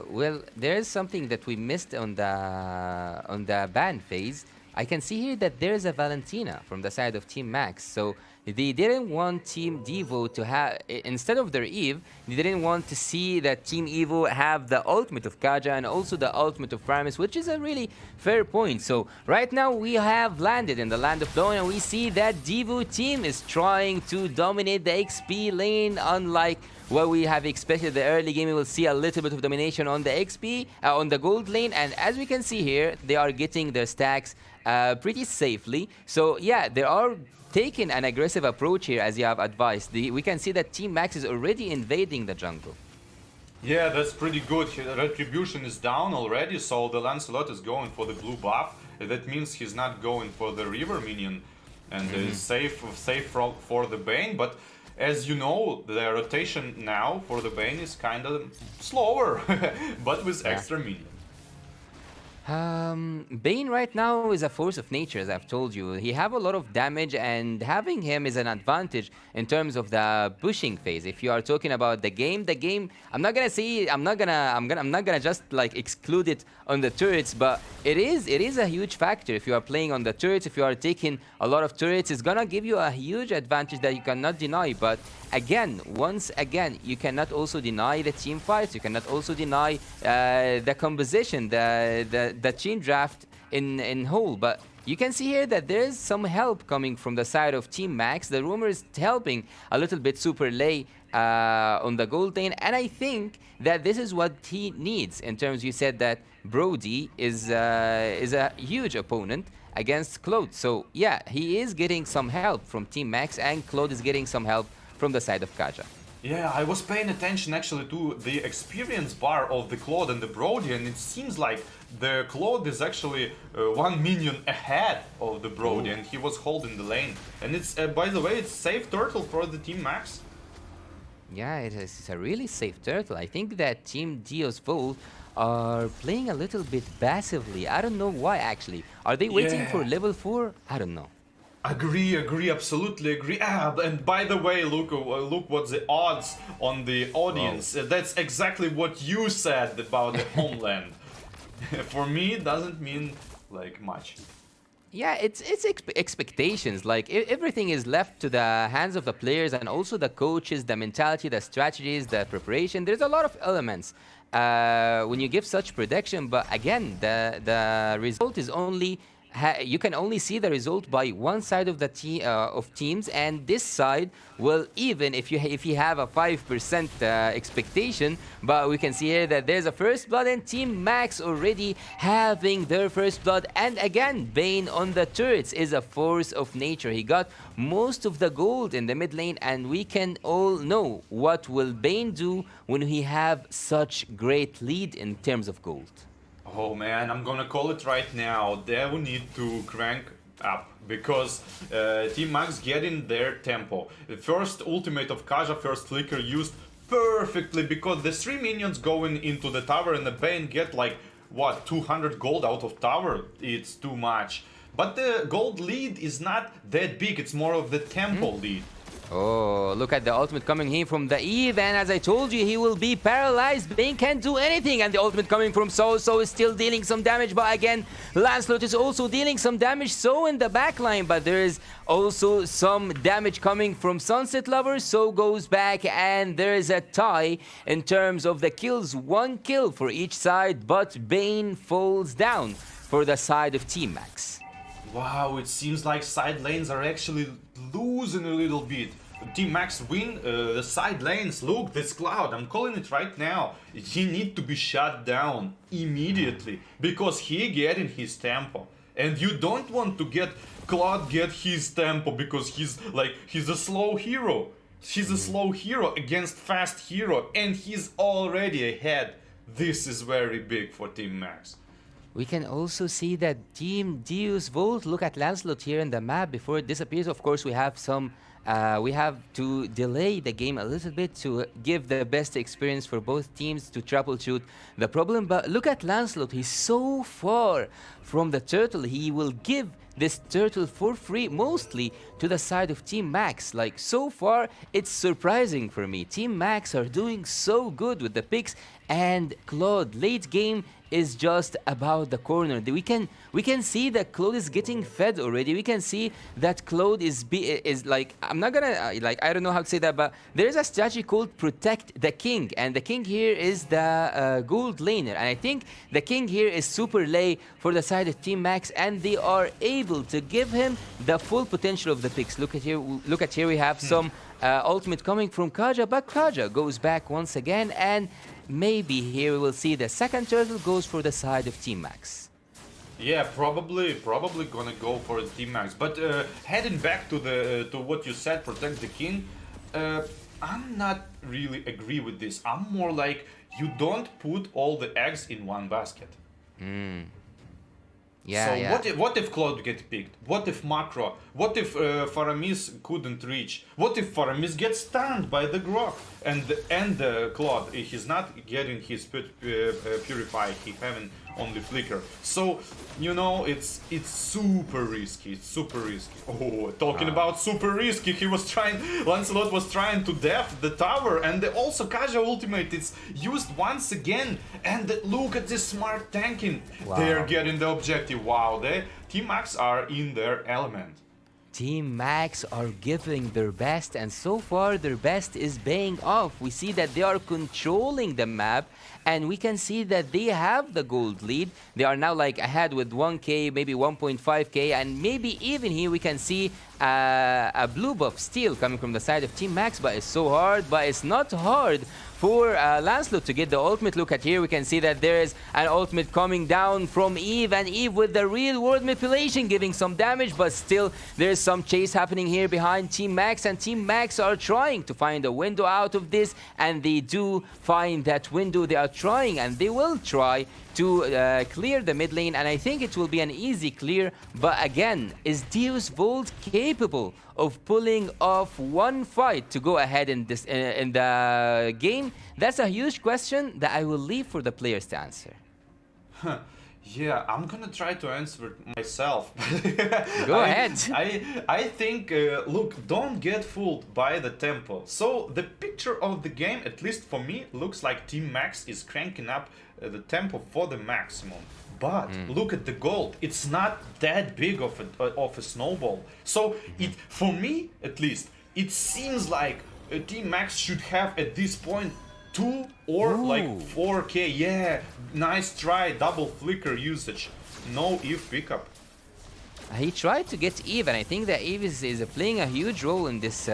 Well, there is something that we missed on the ban phase. I can see here that there is a Valentina from the side of Team Max. So they didn't want Team Devo to have, instead of their Eve, they didn't want to see that Team Evo have the ultimate of Kaja and also the ultimate of Faramis, which is a really fair point. So right now we have landed in the land of Dawn and we see that Devo team is trying to dominate the XP lane, unlike what we have expected. The early game, we will see a little bit of domination on the XP, on the gold lane, and as we can see here, they are getting their stacks pretty safely. So yeah, they are taking an aggressive approach here, as you have advised. We can see that Team Max is already invading the jungle. Yeah, that's pretty good. Retribution is down already, so the Lancelot is going for the blue buff. That means he's not going for the river minion, and is safe for the Bane, but as you know, the rotation now for the Bane is kind of slower, but with extra minion. Bane right now is a force of nature, as I've told you. He have a lot of damage, and having him is an advantage in terms of the pushing phase. If you are talking about the game, I'm not gonna just like exclude it on the turrets, but it is a huge factor. If you are playing on the turrets, if you are taking a lot of turrets, it's gonna give you a huge advantage that you cannot deny. But again, once again, you cannot also deny the team fights. You cannot also deny the composition, the team draft in whole. But you can see here that there is some help coming from the side of Team Max. The rumor is helping a little bit Super Lay on the gold lane, and I think that this is what he needs. In terms, you said that Brody is a huge opponent against Claude. So yeah, he is getting some help from Team Max, and Claude is getting some help from the side of Kaja. Yeah, I was paying attention actually to the experience bar of the Claude and the Brody, and it seems like the Claude is actually 1 minion ahead of the Brody. Ooh. And he was holding the lane. And it's, by the way, it's safe turtle for the Team Max. Yeah, it's a really safe turtle. I think that Team Deus Vult are playing a little bit passively. I don't know why, actually. Are they waiting for level 4? I don't know. Agree, absolutely agree. And by the way, look what's the odds on the audience. That's exactly what you said about the homeland. For me, it doesn't mean like much. Yeah, it's expectations. Like everything is left to the hands of the players and also the coaches, the mentality, the strategies, the preparation. There's a lot of elements when you give such prediction. But again, the result is only. You can only see the result by one side of the teams, and this side will even if you have a 5% expectation. But we can see here that there's a first blood, and Team Max already having their first blood. And again, Bane on the turrets is a force of nature. He got most of the gold in the mid lane, and we can all know what will Bane do when he have such great lead in terms of gold. Oh man, I'm gonna call it right now. They will need to crank up because Team Max getting their tempo. The first ultimate of Kaja, first flicker used perfectly because the 3 minions going into the tower and the Bane get like, what, 200 gold out of tower? It's too much. But the gold lead is not that big, it's more of the tempo lead. Oh, look at the ultimate coming here from the Eve, and as I told you, he will be paralyzed. Bane can't do anything, and the ultimate coming from So is still dealing some damage, but again, Lancelot is also dealing some damage, So in the backline, but there is also some damage coming from Sunset Lover. So goes back, and there is a tie in terms of the kills, 1 kill for each side, but Bane falls down for the side of Team Max. Wow, it seems like side lanes are actually losing a little bit. Team Max win the side lanes. Look, this Cloud, I'm calling it right now. He need to be shut down immediately because he getting his tempo. And you don't want to get Cloud get his tempo because he's a slow hero. He's a slow hero against fast hero, and he's already ahead. This is very big for Team Max. We can also see that Team Deus Vult. Look at Lancelot here in the map before it disappears. Of course, we have some. We have to delay the game a little bit to give the best experience for both teams to troubleshoot the problem. But look at Lancelot. He's so far from the turtle. He will give this turtle for free, mostly to the side of Team Max. Like, so far, it's surprising for me. Team Max are doing so good with the picks, and Claude, late game, is just about the corner. We can see that Claude is getting fed already. We can see that Claude is like, I'm not gonna I don't know how to say that, but there is a strategy called Protect the King, and the King here is the gold laner, and I think the King here is Super Lay for the side of Team Max, and they are able to give him the full potential of the picks. Look at here, we have some ultimate coming from Kaja, but Kaja goes back once again, and maybe here we will see the second turtle goes for the side of Team Max. Yeah, probably gonna go for Team Max. But heading back to what you said, protect the king. I'm not really agree with this. I'm more like, you don't put all the eggs in one basket. Yeah, So yeah. what if Claude gets picked? What if Macro? What if Faramis couldn't reach? What if Faramis gets stunned by the Grok? And Claude, he's not getting his Purify, he having only Flicker. So, you know, it's super risky. It's super risky. Oh, talking about super risky, Lancelot was trying to def the tower, and also Kaja ultimate is used once again. And look at this smart tanking. Wow. They're getting the objective. Wow, Team Max are in their element. Team Max are giving their best, and so far their best is paying off. We see that they are controlling the map, and we can see that they have the gold lead. They are now like ahead with 1k, maybe 1.5k, and maybe even here we can see a blue buff steal coming from the side of Team Max, but it's so hard, but it's not hard for Lancelot to get the ultimate. Look at here, we can see that there is an ultimate coming down from Eve, and Eve with the real world manipulation giving some damage, but still there's some chase happening here behind Team Max, and Team Max are trying to find a window out of this, and they do find that window. They are trying, and they will try to clear the mid lane, and I think it will be an easy clear. But again, is Deus Vult capable of pulling off one fight to go ahead in this in the game? That's a huge question that I will leave for the players to answer. Yeah, I'm gonna try to answer it myself. Go ahead. I think, look, don't get fooled by the tempo. So the picture of the game, at least for me, looks like Team Max is cranking up the tempo for the maximum. But look at the gold. It's not that big of a snowball. So for me, at least, it seems like Team Max should have at this point 2 or like 4k. Yeah, nice try, double flicker usage. No Eve pickup. He tried to get Eve, and I think that Eve is playing a huge role in this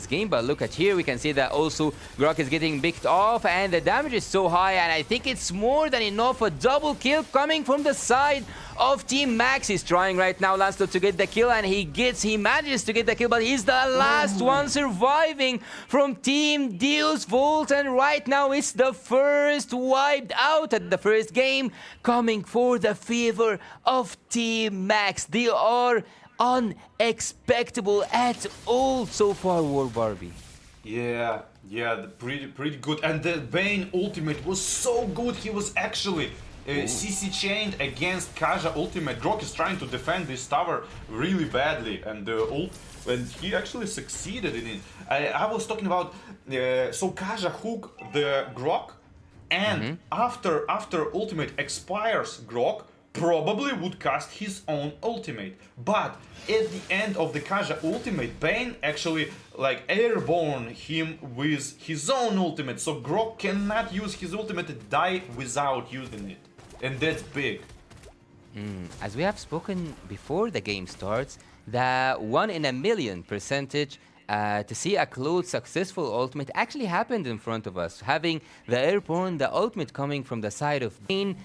game. But look at here, we can see that also Grok is getting picked off, and the damage is so high, and I think it's more than enough. A double kill coming from the side of Team Max. He's trying right now, Lancelot, to get the kill, and he manages to get the kill, but he's the last one surviving from Team Deus Vult, and right now it's the first wiped out at the first game, coming for the favor of Team Max. They are unexpectable at all so far, WarBarbie. Yeah, pretty good. And the Bane ultimate was so good. He was actually CC chained against Kaja ultimate. Grok is trying to defend this tower really badly, and he actually succeeded in it. I was talking about so Kaja hook the Grok, and after ultimate expires, Grok probably would cast his own ultimate. But at the end of the Kaja ultimate, Bane actually like airborne him with his own ultimate, so Grok cannot use his ultimate to die without using it. And that's big. As we have spoken before the game starts, the 1 in a million percentage to see a Claude successful ultimate actually happened in front of us. Having the airborne, the ultimate coming from the side of Bane,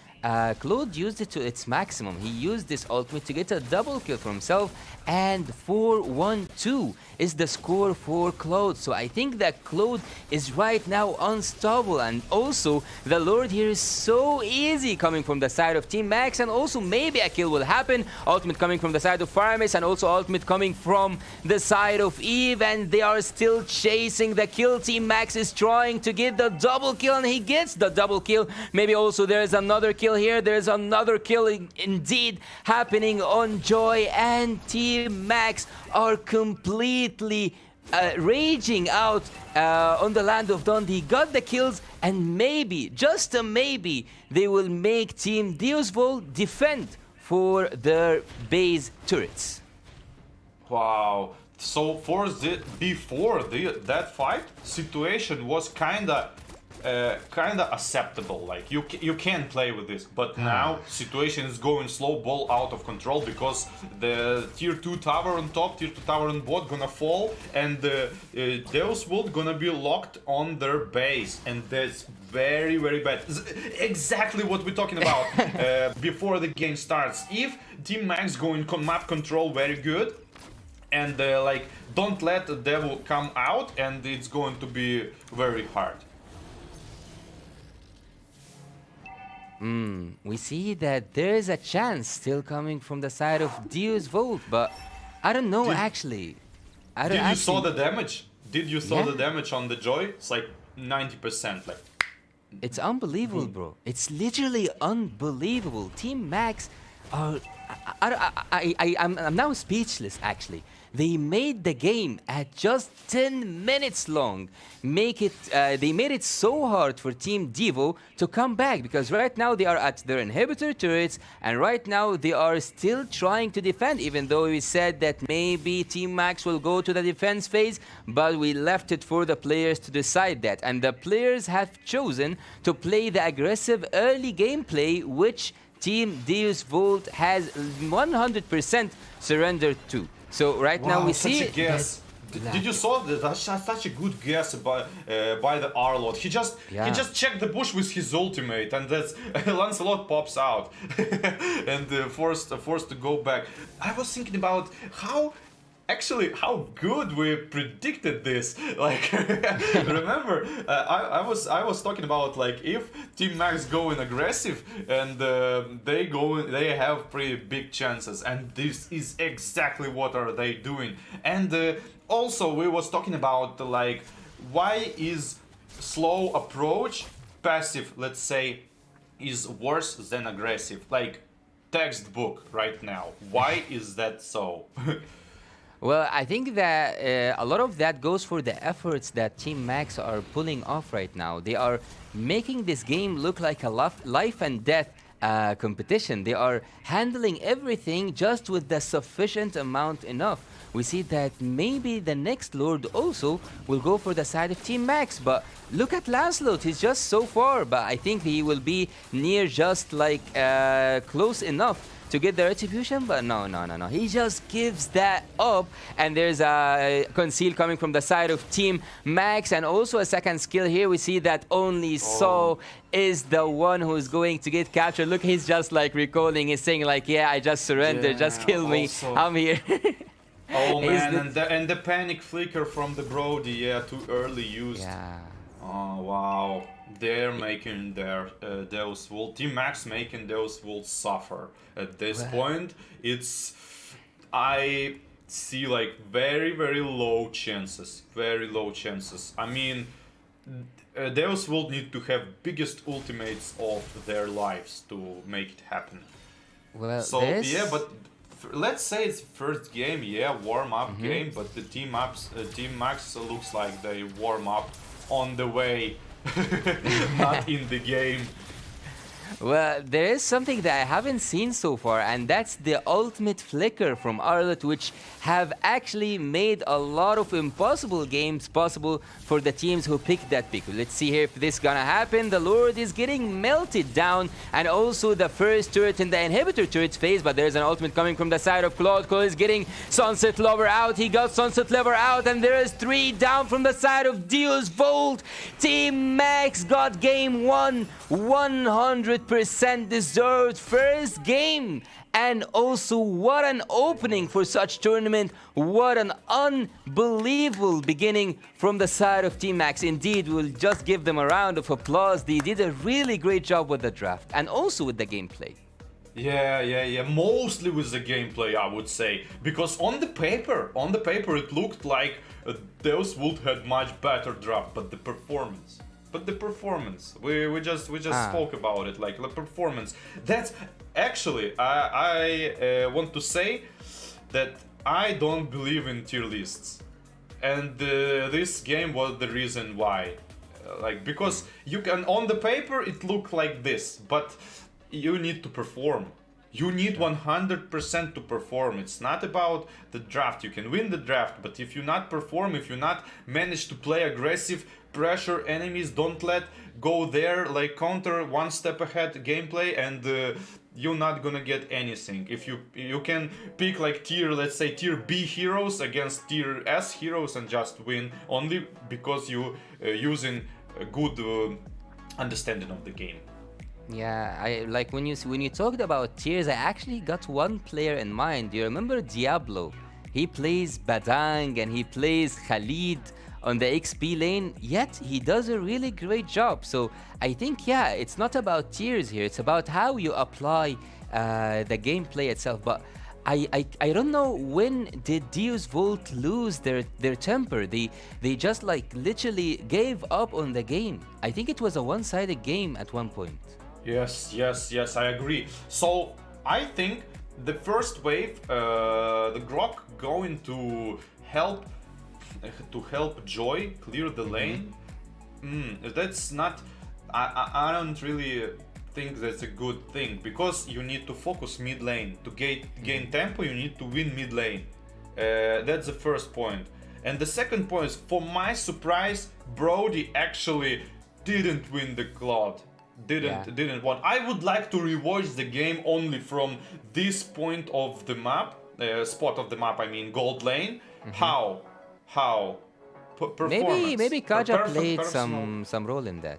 Claude used it to its maximum. He used this ultimate to get a double kill for himself, and 4-1-2 is the score for Claude. So I think that Claude is right now unstoppable, and also the Lord here is so easy coming from the side of Team Max, and also maybe a kill will happen. Ultimate coming from the side of Faramis, and also ultimate coming from the side of Eve, and they are still chasing the kill. Team Max is trying to get the double kill, and he gets the double kill. Maybe also there is another kill here. There's another kill indeed happening on Joy, and Team Max are completely raging out on the land of Dundee. Got the kills, and maybe, just a maybe, they will make Team Deus Vult defend for their base turrets. Wow. So before that fight, situation was kinda acceptable. Like you can play with this, but now situation is going slow ball out of control because the tier 2 tower on top, tier 2 tower on bot gonna fall, and Deus Vult gonna be locked on their base, and that's very, very bad. Exactly what we're talking about before the game starts. If Team Max going map control very good, and like don't let the devil come out, and it's going to be very hard. We see that there is a chance still coming from the side of Deus Vult, but I don't know actually. I don't Did you saw actually. the damage? Did you saw Yeah. the damage on the Joy? It's like 90%. Like It's unbelievable, bro. It's literally unbelievable. Team Max are. I'm now speechless, actually. They made the game at just 10 minutes long. They made it so hard for Team Devo to come back because right now they are at their inhibitor turrets and right now they are still trying to defend, even though we said that maybe Team Max will go to the defense phase, but we left it for the players to decide that. And the players have chosen to play the aggressive early gameplay, which Team Deus Vult has 100% surrendered to. So right now wow, we such see a guess. Did you saw that? That's such a good guess by the Arlot. He just checked the bush with his ultimate, and that's Lancelot pops out and forced to go back. I was thinking about how good we predicted this. Like remember, I was talking about like if Team Max going aggressive and they have pretty big chances, and this is exactly what are they doing. And also we was talking about like why is slow approach passive, let's say, is worse than aggressive, like textbook right now. Why is that so? Well, I think that a lot of that goes for the efforts that Team Max are pulling off right now. They are making this game look like a life and death competition. They are handling everything just with the sufficient amount enough. We see that maybe the next Lord also will go for the side of Team Max, but look at Lancelot, he's just so far, but I think he will be near just like close enough to get the retribution, but no. He just gives that up, and there's a conceal coming from the side of Team Max, and also a second skill here. We see that only Saul is the one who's going to get captured. Look, he's just like recalling. He's saying like, yeah, I just surrendered. Just kill me. I'm here. Oh man, and the panic flicker from the Brody, yeah, too early used. Yeah. Oh wow, they're making their Deus Vult, Team Max making Deus Vult suffer. At this point, I see like very low chances, I mean, Deus Vult need to have biggest ultimates of their lives to make it happen. Well, So yeah, but let's say it's first game, yeah, warm-up game, but the Team Max looks like they warm up on the way, not in the game. Well, there is something that I haven't seen so far, and that's the ultimate flicker from Arlot, which have actually made a lot of impossible games possible for the teams who picked that pick. Let's see here if this is gonna happen. The Lord is getting melted down, and also the first turret in the inhibitor turret phase, but there's an ultimate coming from the side of Claude. Claude is getting Sunset Lover out. He got Sunset Lover out, and there is 3 down from the side of Deus Vult. Team Max got game 1, 100% deserved first game. And also, what an opening for such tournament. What an unbelievable beginning from the side of Team Max. Indeed, we'll just give them a round of applause. They did a really great job with the draft and also with the gameplay. Yeah. Mostly with the gameplay, I would say, because on the paper, it looked like Deus Vult had much better draft, but the performance. We just spoke about it, like the performance. That's actually I want to say that I don't believe in tier lists, and this game was the reason why. Like because you can on the paper it looked like this, but you need to perform. You need 100% to perform. It's not about the draft. You can win the draft, but if you not perform, if you not manage to play aggressive, pressure enemies, don't let go there, like counter one step ahead gameplay, and you're not gonna get anything. If you can pick like let's say tier B heroes against tier S heroes and just win only because you using a good understanding of the game. Yeah, I like when you talked about tiers, I actually got one player in mind. Do you remember Diablo? He plays Badang and he plays Khaled on the XP lane, yet he does a really great job. So I think, yeah, it's not about tiers here. It's about how you apply the gameplay itself. But I don't know, when did Deus Vult lose their temper? They just like literally gave up on the game. I think it was a one-sided game at one point. Yes, I agree. So I think the first wave, the Grok going to help Joy clear the lane. That's not. I don't really think that's a good thing, because you need to focus mid lane to gain tempo. You need to win mid lane. That's the first point. And the second point is, for my surprise, Brody actually didn't win the Cloud. Didn't want. I would like to rewatch the game only from this point of the map, spot of the map. I mean, gold lane. How? Performance. Maybe Kaja played some role in that.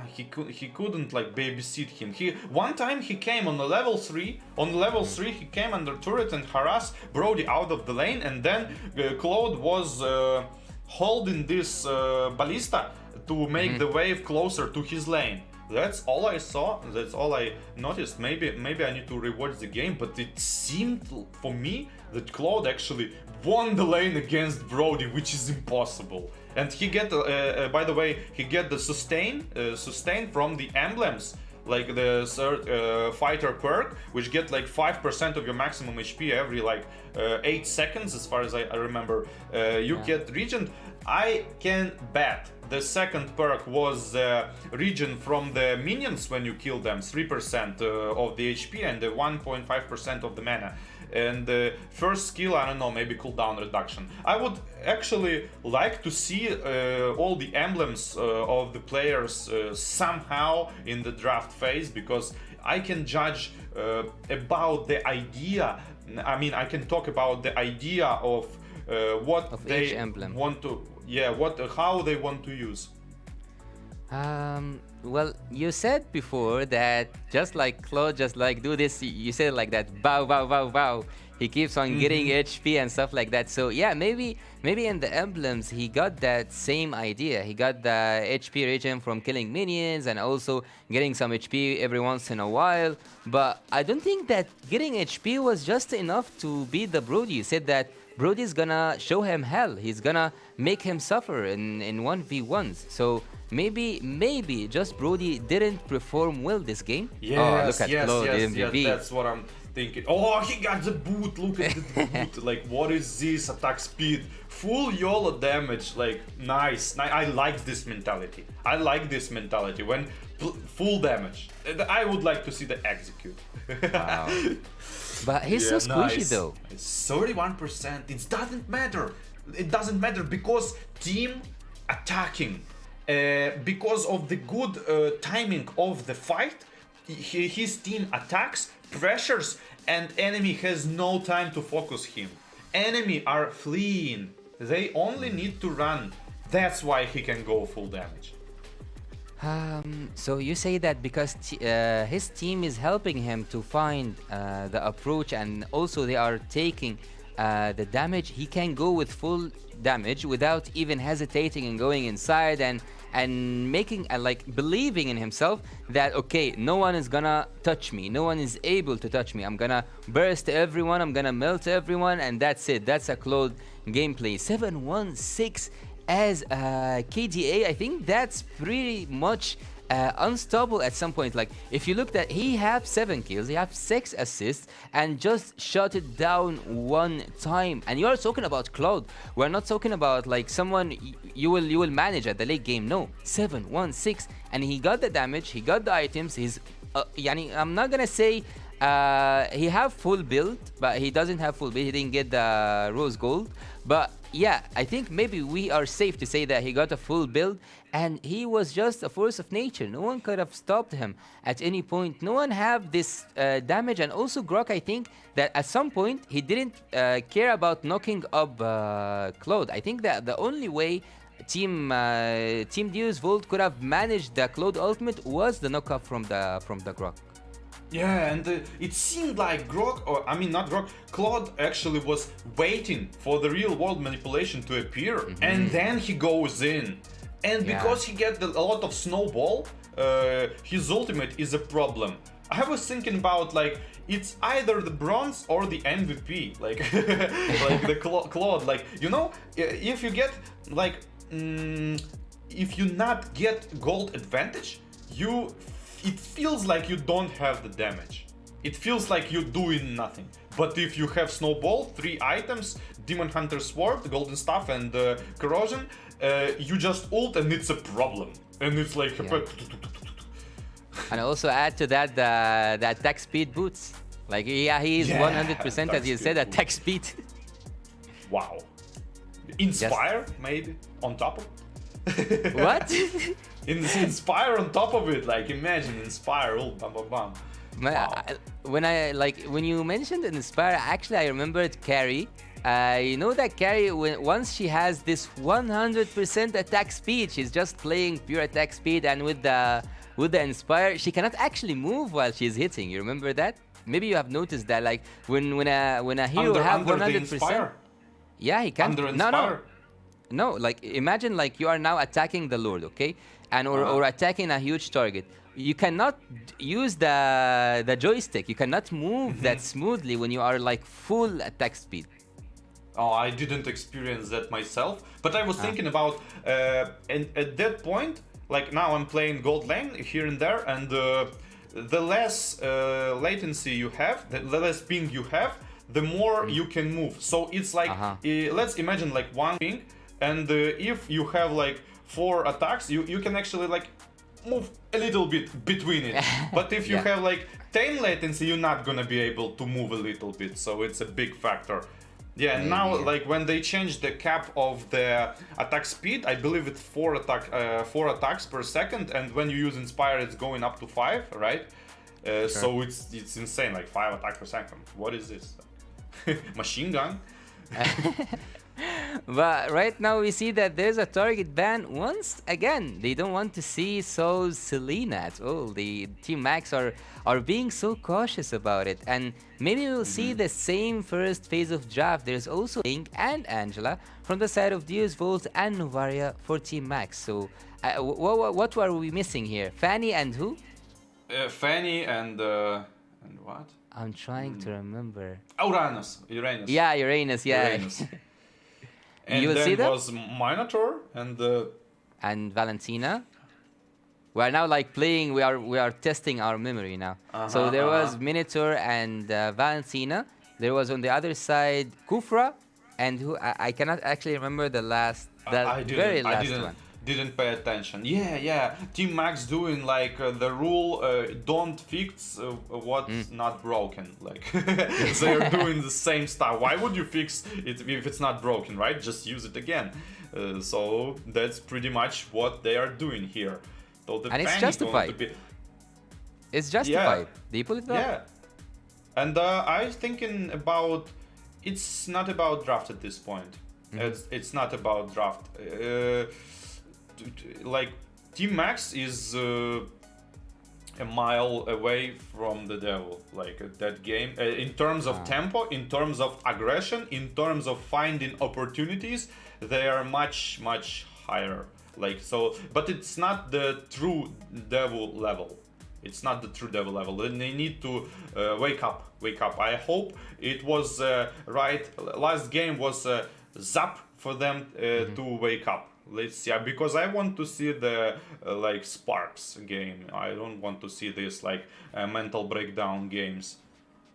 He couldn't like babysit him. One time he came on the level 3. On level 3 he came under turret and harassed Brody out of the lane, and then Claude was holding this ballista to make the wave closer to his lane. That's all I saw. That's all I noticed. Maybe I need to rewatch the game, but it seemed for me that Claude actually won the lane against Brody, which is impossible. And he get, by the way, he get the sustain from the emblems, like the third fighter perk, which get like 5% of your maximum HP every like 8 seconds, as far as I remember. You get regen. I can bet the second perk was regen from the minions when you kill them, 3% of the HP and the 1.5% of the mana. And the first skill, I don't know, maybe cooldown reduction. I would actually like to see all the emblems of the players somehow in the draft phase, because I can judge about the idea. I mean, I can talk about the idea of what of they each emblem. want to, how they want to use. Well, you said before that just like Claude, just like do this, you said like that, bow, bow, bow, bow. He keeps on getting HP and stuff like that. So yeah, maybe in the emblems he got that same idea. He got the HP regen from killing minions and also getting some HP every once in a while. But I don't think that getting HP was just enough to beat the Brody. You said that Brody's gonna show him hell. He's gonna make him suffer in 1v1s. So maybe just Brody didn't perform well this game. Yes, look at Claude, MLBB. That's what I'm thinking. Oh, he got the boot. Look at the boot. Like, what is this attack speed? Full YOLO damage. Like, nice. I like this mentality. When full damage. I would like to see the execute. Wow. But he's so squishy nice. though. It's 31%. It doesn't matter. It doesn't matter because team attacking. Because of the good timing of the fight, his team attacks, pressures, and enemy has no time to focus him. Enemy are fleeing. They only need to run. That's why he can go full damage. So you say that because his team is helping him to find the approach, and also they are taking the damage, he can go with full damage without even hesitating and going inside and making like believing in himself that okay, no one is gonna touch me, no one is able to touch me, I'm gonna burst everyone, I'm gonna melt everyone, and that's it. That's a Claude gameplay. 7-1-6 as KDA, I think that's pretty much unstoppable at some point. Like if you look at, he have 7 kills, he have 6 assists and just shut it down one time. And you are talking about Claude. We're not talking about like someone you will manage at the late game. No, 7-1-6, and he got the damage, he got the items. He's I'm not gonna say he have full build, but he doesn't have full build. He didn't get the rose gold, but yeah, I think maybe we are safe to say that he got a full build and he was just a force of nature. No one could have stopped him at any point. No one have this damage. And also Grok, I think that at some point he didn't care about knocking up Claude. I think that the only way Team Deus Vult could have managed the Claude ultimate was the knockup from the Grok. Yeah, and it seemed like not Grok, Claude actually was waiting for the real world manipulation to appear, and then he goes in. And because he gets a lot of snowball, his ultimate is a problem. I was thinking about like it's either the bronze or the MVP, like like the Claude, like you know, if you get like if you not get gold advantage, it feels like you don't have the damage. It feels like you're doing nothing. But if you have snowball, 3 items, Demon Hunter Sword, Golden Staff, and Corrosion, you just ult and it's a problem. And it's like. And also add to that the attack speed boots. Like he's 100% as you said attack speed. Wow. Inspire maybe on top of it. What? Inspire on top of it. Like imagine Inspire, ult, bam bam bam. Wow. When you mentioned Inspire, actually I remembered Carrie. You know that Carrie, once she has this 100% attack speed, she's just playing pure attack speed, and with the Inspire, she cannot actually move while she's hitting. You remember that? Maybe you have noticed that, like when a hero have 100%. Yeah, he can't. Under Inspire? No, like imagine like you are now attacking the Lord, okay, and or attacking a huge target. You cannot use the joystick. You cannot move that smoothly when you are like full attack speed. Oh, I didn't experience that myself, but I was thinking about, and at that point, like now I'm playing gold lane here and there, and the less latency you have, the less ping you have, the more you can move. So it's like, let's imagine like one ping, and if you have like 4 attacks, you can actually like move a little bit between it. But if you have like 10 latency, you're not gonna be able to move a little bit. So it's a big factor. Yeah, and now like when they changed the cap of the attack speed, I believe it's 4 attacks per second, and when you use Inspire, it's going up to 5, right? Sure. So it's insane, like 5 attacks per second. What is this? Machine gun? But right now we see that there's a target ban once again. They don't want to see Soul's Selena at all. The Team Max are being so cautious about it, and maybe we'll see the same first phase of draft. There's also Link and Angela from the side of Deus, Vult, and Novaria for Team Max. So what were we missing here? Fanny and who? Fanny and what? I'm trying to remember. Uranus. Yeah, Uranus. Yeah. Uranus. And you will then see that? was Minotaur and Valentina. We are now like playing. We are testing our memory now. So there was Minotaur and Valentina. There was on the other side Kufra, and who I cannot actually remember the last. The very last one. Didn't pay attention. Yeah. Team Max doing like the rule don't fix what's not broken. Like they are doing the same stuff. Why would you fix it if it's not broken, right? Just use it again. So that's pretty much what they are doing here. So the and it's justified. It's justified. They pull it off. Yeah. And I thinking about it's not about draft at this point. It's not about draft. Like Team Max is a mile away from the devil, like that game in terms of tempo, in terms of aggression, in terms of finding opportunities, they are much higher, like so. But it's not the true devil level. It's not the true devil level. They need to wake up. I hope it was right. Last game was zap for them to wake up. Let's see, because I want to see the like Sparks game. I don't want to see this like mental breakdown games.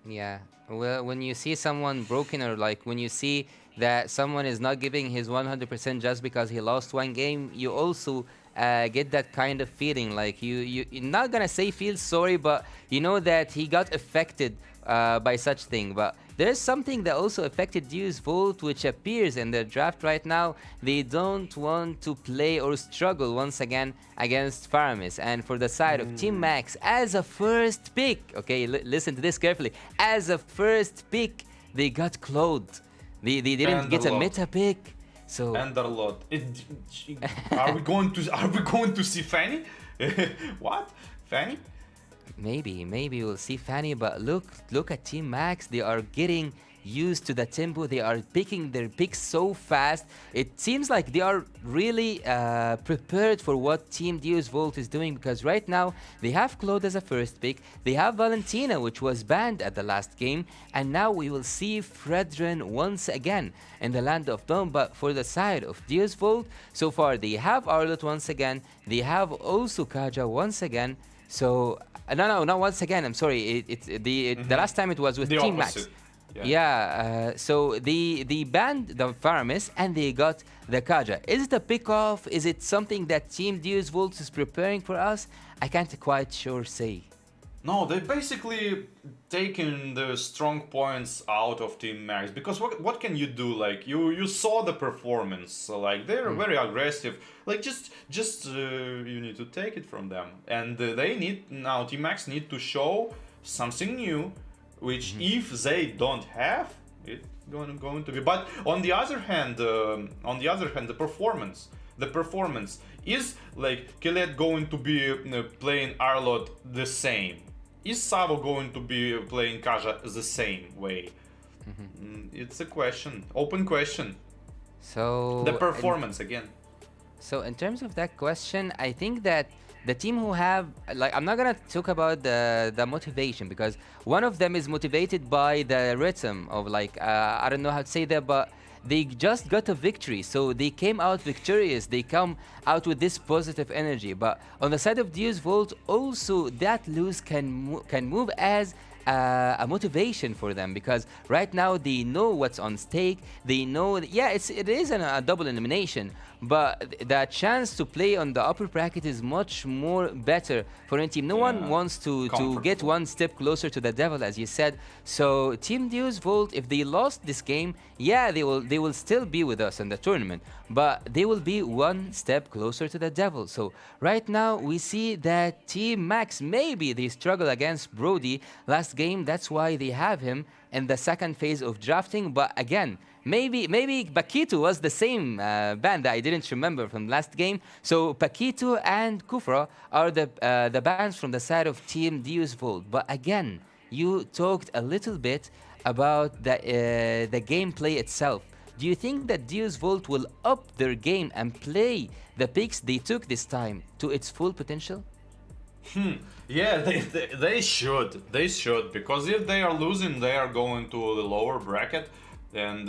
Yeah, well, when you see someone broken, or like when you see that someone is not giving his 100% just because he lost one game, you also get that kind of feeling. Like you're not gonna say feel sorry, but you know that he got affected by such thing. But there's something that also affected Deus Vult, which appears in their draft right now. They don't want to play or struggle once again against Faramis. And for the side of Team Max, as a first pick, okay, listen to this carefully. As a first pick, they got Claude. They didn't get a meta pick. So Enderlord. Are we going to see Fanny? What? Fanny? Maybe we'll see Fanny, but look at Team Max. They are getting used to the tempo. They are picking their picks so fast. It seems like they are really prepared for what Team Deus Vult is doing, because right now they have Claude as a first pick. They have Valentina, which was banned at the last game, and now we will see Fredrin once again in the Land of Dawn. But for the side of Deus Vult, so far they have Arlott once again. They have also Kaja once again. So no, not once again. I'm sorry. The last time it was with The Team opposite. Max. Yeah. So they banned the Faramis and they got the Kaja. Is it a pick-off? Is it something that Team Deus Vult is preparing for us? I can't quite sure say. No, they basically taken the strong points out of Team Max, because what can you do? Like you saw the performance, so like they're very aggressive. Like just you need to take it from them, and they need now. Team Max need to show something new, which if they don't have, it's going to be. But on the other hand, the performance is like Khaled going to be playing Arlott the same. Is Savo going to be playing Kaja the same way? It's a question, open question. So The performance again. So in terms of that question, I think that the team who have, like, I'm not gonna talk about the motivation, because one of them is motivated by the rhythm of, like, I don't know how to say that, but they just got a victory, so they came out victorious. They come out with this positive energy. But on the side of Deus Vult, also that lose can move as a motivation for them, because right now they know what's on stake. They know that, yeah, it is a double elimination, but the chance to play on the upper bracket is much more better for any team. No one wants to get one step closer to the devil, as you said. So Team Deus Vult, if they lost this game, yeah, they will still be with us in the tournament, but they will be one step closer to the devil. So right now we see that Team Max, maybe they struggle against Brody last game. That's why they have him in the second phase of drafting. But again, maybe Paquito was the same band that I didn't remember from last game. So Paquito and Kufra are the bands from the side of Team Deus Vult. But again, you talked a little bit about the gameplay itself. Do you think that Deus Vult will up their game and play the picks they took this time to its full potential? Yeah, they should, because if they are losing, they are going to the lower bracket. And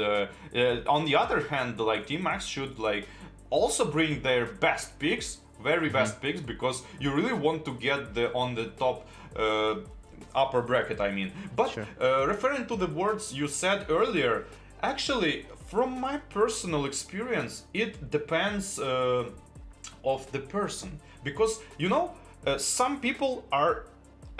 on the other hand, like, Team Max should, like, also bring their best picks, very best picks, because you really want to get on the top upper bracket, I mean. But Sure. Referring to the words you said earlier, actually, from my personal experience, it depends of the person, because, you know, some people are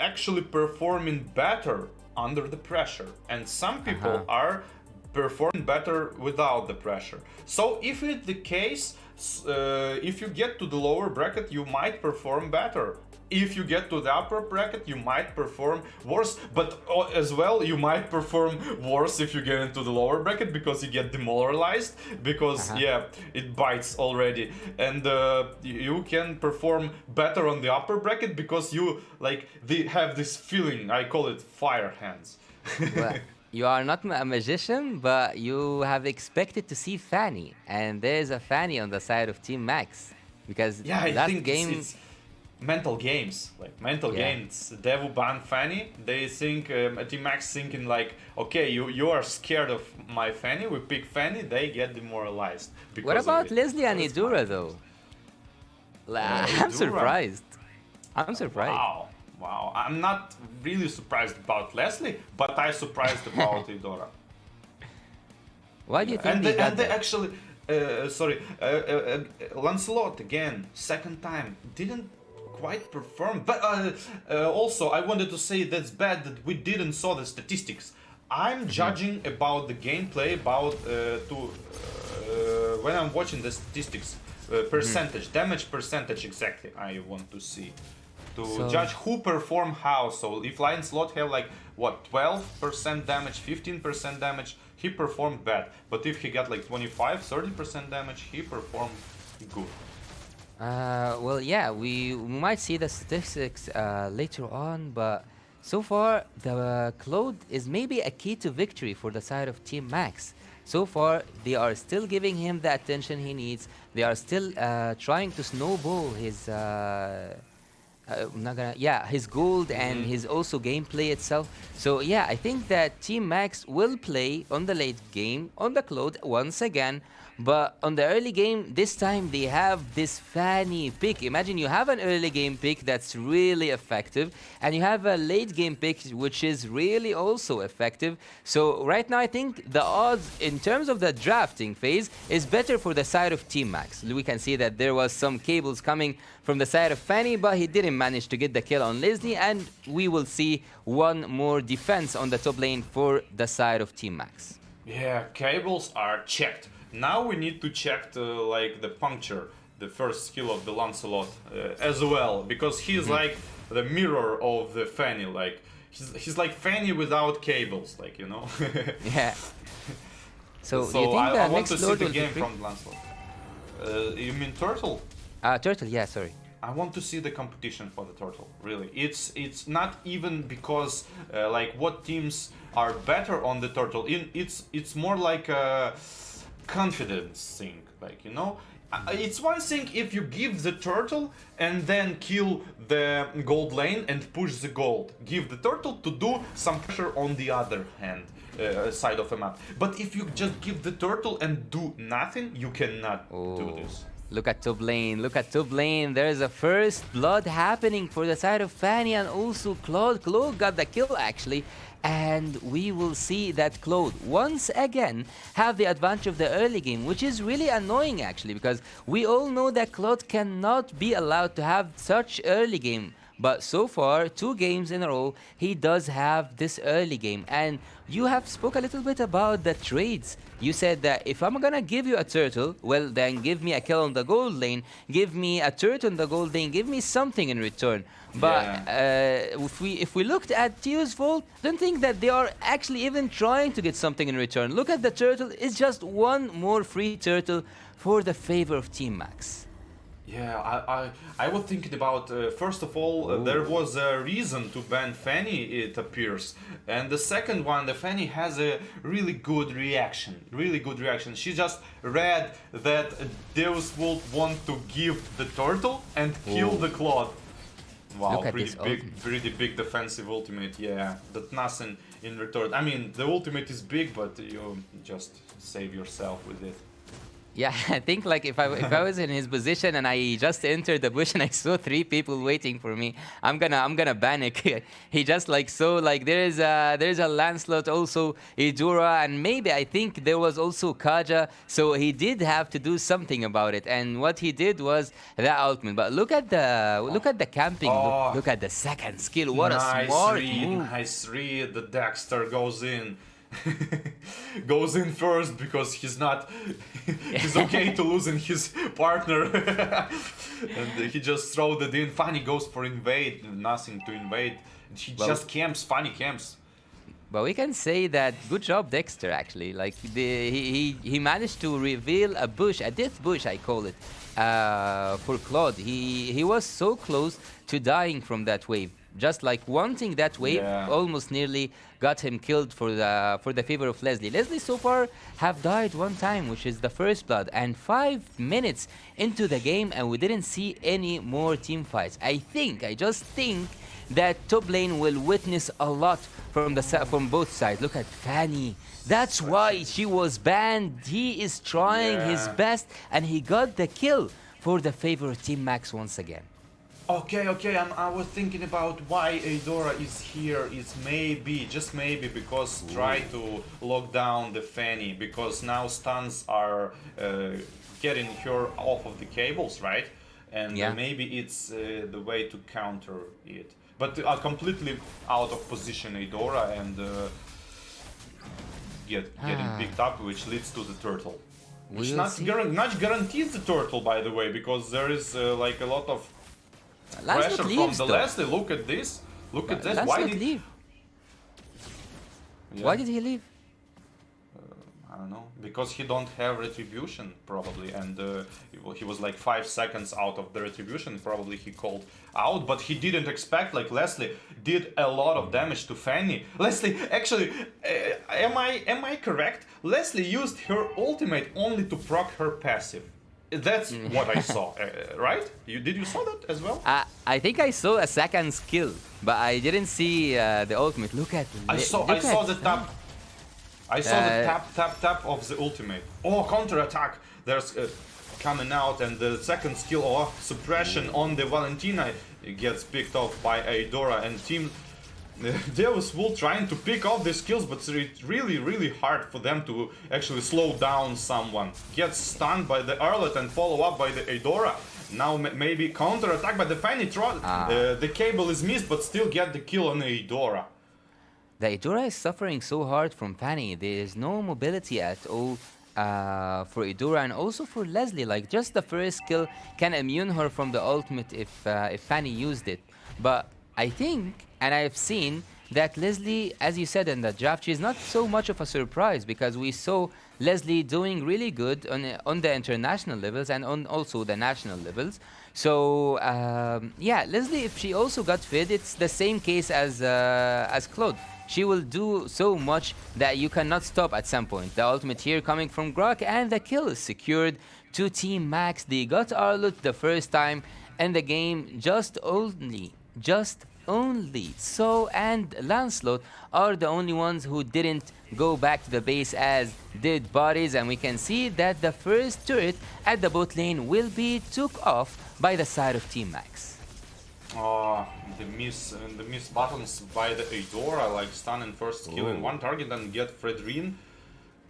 actually performing better under the pressure, and some people are performing better without the pressure. So if it's the case, if you get to the lower bracket, you might perform better. If you get to the upper bracket, you might perform worse, but as well, you might perform worse if you get into the lower bracket, because you get demoralized, because yeah, it bites already. And you can perform better on the upper bracket because you, like, they have this feeling, I call it fire hands. Well, you are not a magician, but you have expected to see Fanny, and there's a Fanny on the side of Team Max, because Yeah, I last think game. it's mental games, like mental games. Devu ban Fanny. They think Team Max thinking like, okay, you are scared of my Fanny. We pick Fanny. They get demoralized. What about Leslie and Idura though? I'm surprised. I'm surprised. Wow. I'm not really surprised about Leslie, but I'm surprised about Idora. Why do you think they got And they that? actually, Lancelot again, second time, didn't quite perform. But also, I wanted to say that's bad that we didn't saw the statistics. I'm judging about the gameplay, about when I'm watching the statistics, percentage, damage percentage exactly. I want to see. To judge who perform how. So if Lancelot have like what, 12% damage, 15% damage, he performed bad. But if he got like 25, 30% damage, he performed good. Well, yeah, we might see the statistics later on, but so far the Claude is maybe a key to victory for the side of Team Max. So far, they are still giving him the attention he needs. They are still trying to snowball his his gold and his also gameplay itself. So yeah, I think that Team Max will play on the late game on the Claude once again, but on the early game this time they have this Fanny pick. Imagine you have an early game pick that's really effective, and you have a late game pick which is really also effective. So right now I think the odds in terms of the drafting phase is better for the side of Team Max. We can see that there was some cables coming from the side of Fanny, but he didn't manage to get the kill on Leslie, and we will see one more defense on the top lane for the side of Team Max. Yeah, cables are checked. Now we need to check like the puncture, the first skill of the Lancelot as well, because he's like the mirror of the Fanny. Like he's like Fanny without cables, like, you know. Yeah. So So you think I want next to see Lord the will be game free? from Lancelot. You mean Turtle? Turtle, yeah, sorry. I want to see the competition for the Turtle. Really, it's not even because like what teams are better on the Turtle. It's more like a confidence thing. Like, you know, it's one thing if you give the Turtle and then kill the gold lane and push the gold. Give the Turtle to do some pressure on the other hand. Side of the map. But if you just give the Turtle and do nothing, you cannot do this. Look at top lane, look at top lane. There is a first blood happening for the side of Fanny and also Claude. Claude got the kill actually. And we will see that Claude once again have the advantage of the early game, which is really annoying actually, because we all know that Claude cannot be allowed to have such early game. But so far, 2 games in a row, he does have this early game. And you have spoke a little bit about the trades. You said that if I'm gonna give you a turtle, well then give me a kill on the gold lane, give me a turtle on the gold lane, give me something in return. But if we looked at Deus Vult, don't think that they are actually even trying to get something in return. Look at the turtle, it's just one more free turtle for the favor of Team Max. Yeah, I was thinking about, first of all, there was a reason to ban Fanny, it appears. And the second one, the Fanny has a really good reaction. She just read that Deus would want to give the turtle and kill the Claude. Wow, pretty big defensive ultimate, yeah. That nothing in return. I mean, the ultimate is big, but you just save yourself with it. Yeah, I think like if I was in his position and I just entered the bush and I saw 3 people waiting for me, I'm gonna panic. He just like saw like there's a Lancelot, also Idura, and maybe I think there was also Kaja, so he did have to do something about it. And what he did was the ultimate. But look at the camping. Look at the second skill. What a smart move. Nice read. The Dexter goes in. Goes in first because he's okay to losing his partner. And he just throws it in. Fanny goes for invade, nothing to invade. He just camps, Fanny camps. But we can say that good job Dexter actually. Like he managed to reveal a bush, a death bush I call it, for Claude. He was so close to dying from that wave. Just like wanting that wave, almost nearly got him killed for the favor of Leslie. Leslie so far have died 1 time, which is the first blood, and 5 minutes into the game, and we didn't see any more team fights. I just think that top lane will witness a lot from both sides. Look at Fanny. That's why she was banned. He is trying his best, and he got the kill for the favor of Team Max once again. Okay, I was thinking about why Eudora is here. It's just maybe, because try to lock down the Fanny, because now stuns are getting her off of the cables, right? And maybe it's the way to counter it. But completely out of position Eudora and getting picked up, which leads to the turtle. Which not guarantees the turtle, by the way, because there is like a lot of pressure from the Leslie. Look at this. Look at this. Why did he leave? Why did he leave? don't know, because he don't have retribution probably, and he was like 5 seconds out of the retribution. Probably he called out, but he didn't expect. Like Leslie did a lot of damage to Fanny. Leslie, actually, am I correct? Leslie used her ultimate only to proc her passive. That's what I saw, right? Did you saw that as well? I think I saw a second skill, but I didn't see the ultimate. Look at I saw the tap. I saw the tap of the ultimate. Oh, counter attack! There's coming out, and the second skill, oh, suppression on the Valentina gets picked off by Eidora, and team Deus Vult trying to pick off the skills, but it's really hard for them to actually slow down someone. Gets stunned by the Arlet and follow up by the Eidora. Now maybe counter attack by the Fanny Troll. The cable is missed, but still get the kill on Eidora. The Eidora is suffering so hard from Fanny. There is no mobility at all for Eidora, and also for Leslie. Like, just the first skill can immune her from the ultimate if Fanny used it. But I think, and I've seen, that Leslie, as you said in the draft, she's not so much of a surprise, because we saw Leslie doing really good on the international levels and on also the national levels. So yeah, Leslie, if she also got fed, it's the same case as Claude. She will do so much that you cannot stop at some point. The ultimate here coming from Grok, and the kill is secured to Team Max. They got Arlut the first time in the game, just only. So, and Lancelot are the only ones who didn't go back to the base as did Bodies, and we can see that the first turret at the bot lane will be took off by the side of Team Max. The miss buttons by the Eidora, like stun and first kill in one target and get Fredrin.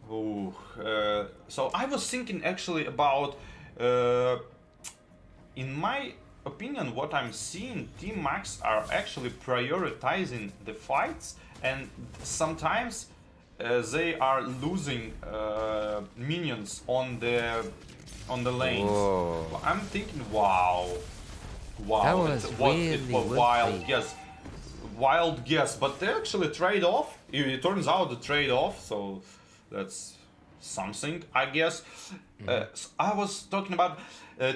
So I was thinking actually about, in my opinion, what I'm seeing, Team Max are actually prioritizing the fights, and sometimes they are losing minions on the lanes. Whoa. I'm thinking, wow, That was it was wild guess, but they actually trade off. It turns out the trade off, so that's something, I guess. So I was talking about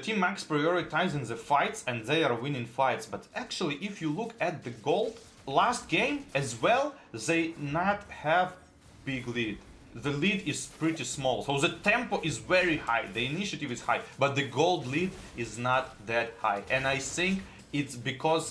Team Max prioritizing the fights, and they are winning fights. But actually, if you look at the gold last game as well, they not have big lead. The lead is pretty small, so the tempo is very high, the initiative is high, but the gold lead is not that high. And I think it's because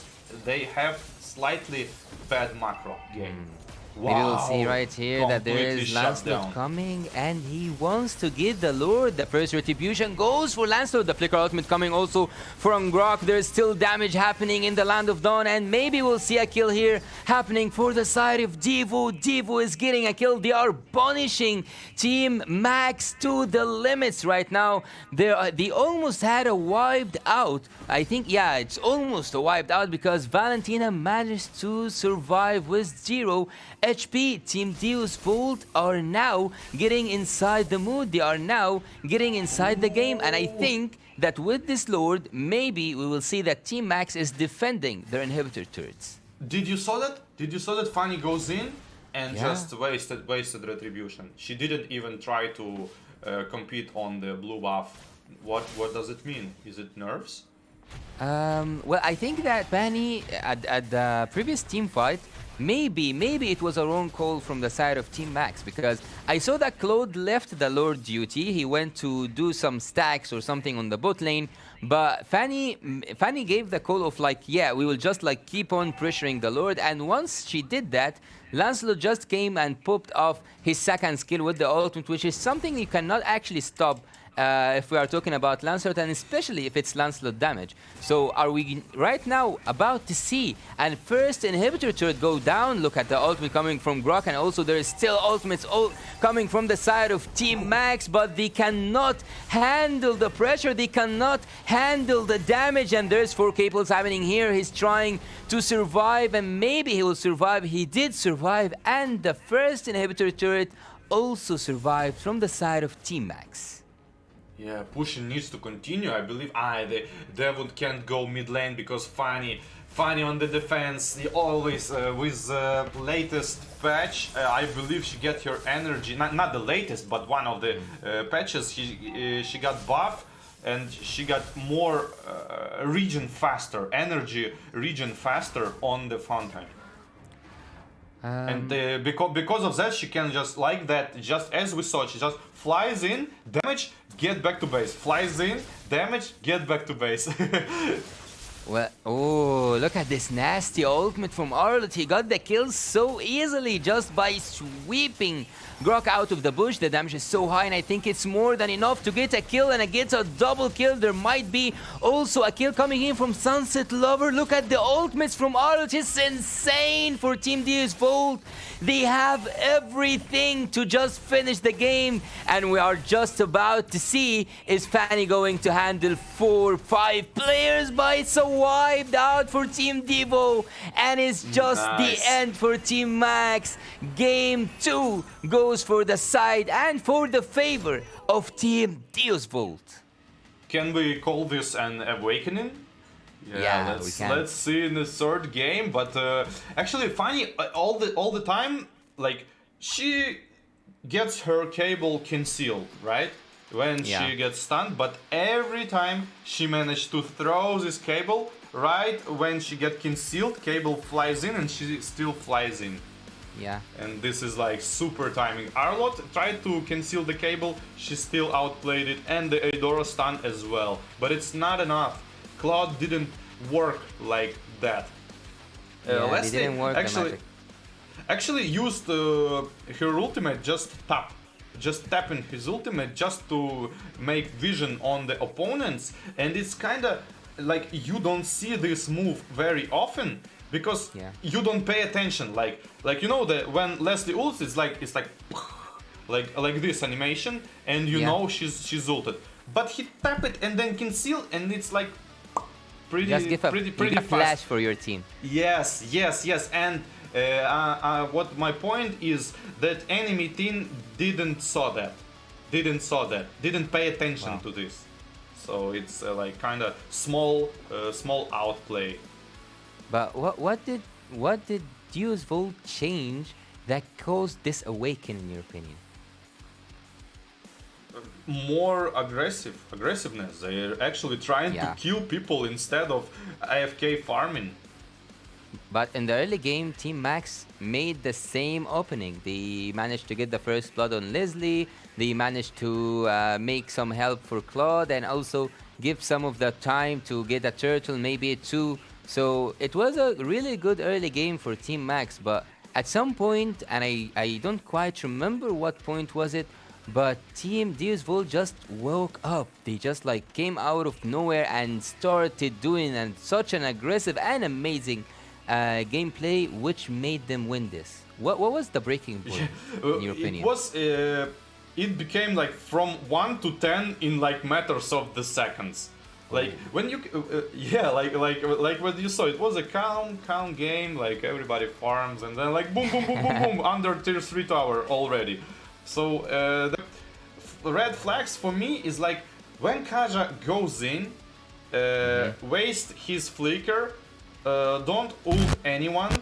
they have slightly bad macro game. Wow. We will see right here that there Completely is shut Lancelot down. coming, and he wants to get the Lord. The first retribution goes for Lancelot. The flicker ultimate coming also from Grok. There's still damage happening in the Land of Dawn, and maybe we'll see a kill here happening for the side of Devo. Devo is getting a kill. They are punishing Team Max to the limits right now. They almost had a wiped out. I think, yeah, it's almost a wiped out, because Valentina managed to survive with 0 HP. Team Deus Vult are now getting inside the mood. They are now getting inside the game, and I think that with this Lord, maybe we will see that Team Max is defending their inhibitor turrets. Did you saw that? Did you saw that Fanny goes in and just wasted retribution? She didn't even try to compete on the blue buff. What does it mean? Is it nerves? Well, I think that Fanny at the previous team fight, maybe it was a wrong call from the side of Team Max, because I saw that Claude left the Lord duty. He went to do some stacks or something on the bot lane, but Fanny gave the call of like, yeah, we will just like keep on pressuring the Lord. And once she did that, Lancelot just came and popped off his second skill with the ultimate, which is something you cannot actually stop if we are talking about Lancelot, and especially if it's Lancelot damage. So are we right now about to see and first inhibitor turret go down? Look at the ultimate coming from Grok, and also there is still ultimates coming from the side of Team Max, but they cannot handle the pressure, they cannot handle the damage, and there's 4 cables happening here. He's trying to survive, and maybe he will survive. He did survive, and the first inhibitor turret also survived from the side of Team Max. Yeah, pushing needs to continue. I believe the Devon can't go mid lane because Fanny funny on the defense. He always with latest patch, I believe she get her energy. Not the latest, but one of the patches. She got buff. And she got more energy regen faster on the fountain. And because of that, she can just like that, just as we saw, she just flies in, damage, get back to base. Flies in, damage, get back to base. Well, oh, look at this nasty ultimate from Arlott. He got the kill so easily just by sweeping Grok out of the bush. The damage is so high, and I think it's more than enough to get a kill, and it gets a double kill. There might be also a kill coming in from Sunset Lover. Look at the ultimates from Arlott. It's insane for Team Deus Vult. They have everything to just finish the game, and we are just about to see, is Fanny going to handle 4-5 players, but it's a wiped out for Team Devo, and it's just the end for Team Max. Game 2 goes for the side and for the favor of Team Deus Vult. Can we call this an awakening? Yeah, we can. Let's see in the third game. But actually, Fanny all the time, like, she gets her cable concealed, right? When she gets stunned, but every time she managed to throw this cable, right when she gets concealed, cable flies in and she still flies in. Yeah. And this is like super timing. Arlott tried to conceal the cable, she still outplayed it, and the Eudora stun as well. But it's not enough. Cloud didn't work like that. Yeah, it didn't work. Actually used her ultimate, just tapping his ultimate just to make vision on the opponents, and it's kind of like you don't see this move very often because you don't pay attention. Like you know that when Leslie ults, it's like this animation, and you know she's ulted. But he tap it and then conceal, and it's like pretty fast. Flash for your team. Yes, and what my point is that enemy team didn't pay attention to this, so it's like kind of small outplay. But what did Deus Vult change that caused this awakening, in your opinion? More aggressiveness. They're actually trying to kill people instead of AFK farming. But in the early game, Team Max made the same opening. They managed to get the first blood on Leslie. They managed to make some help for Claude and also give some of the time to get a turtle, maybe a 2. So it was a really good early game for Team Max. But at some point, and I don't quite remember what point was it, but Team Deus Vult just woke up. They just like came out of nowhere and started doing such an aggressive and amazing gameplay, which made them win this. What was the breaking point, in your opinion? It became like from 1 to 10 in like matters of the seconds. Like when you like what you saw, it was a calm game. Like everybody farms, and then like boom under tier 3 tower already. So the red flags for me is like when Kaja goes in, waste his flicker, don't ult anyone,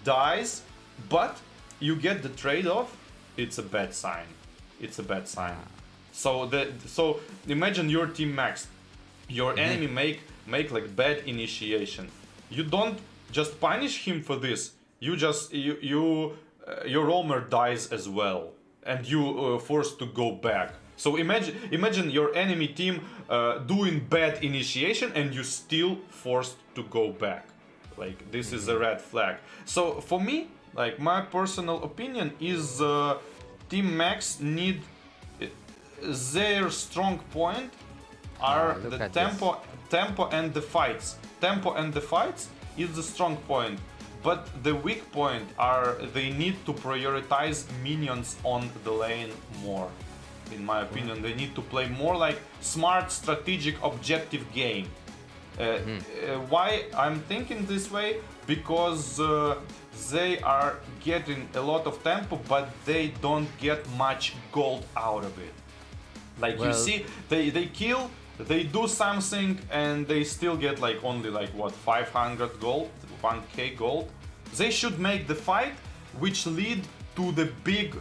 dies, but you get the trade-off. It's a bad sign. So imagine your team Max, your enemy make like bad initiation. You don't just punish him for this. Your roamer dies as well, and you forced to go back. So imagine your enemy team doing bad initiation and you still forced to go back. Like this is a red flag. So for me, like my personal opinion is Team Max need their strong point are the tempo and the fights. Tempo and the fights is the strong point. But the weak point are they need to prioritize minions on the lane more. In my opinion, they need to play more like smart, strategic, objective game. Why I'm thinking this way? Because they are getting a lot of tempo, but they don't get much gold out of it. Like you see, they kill they do something and they still get like only like what 500 gold, 1k gold. They should make the fight which lead to the big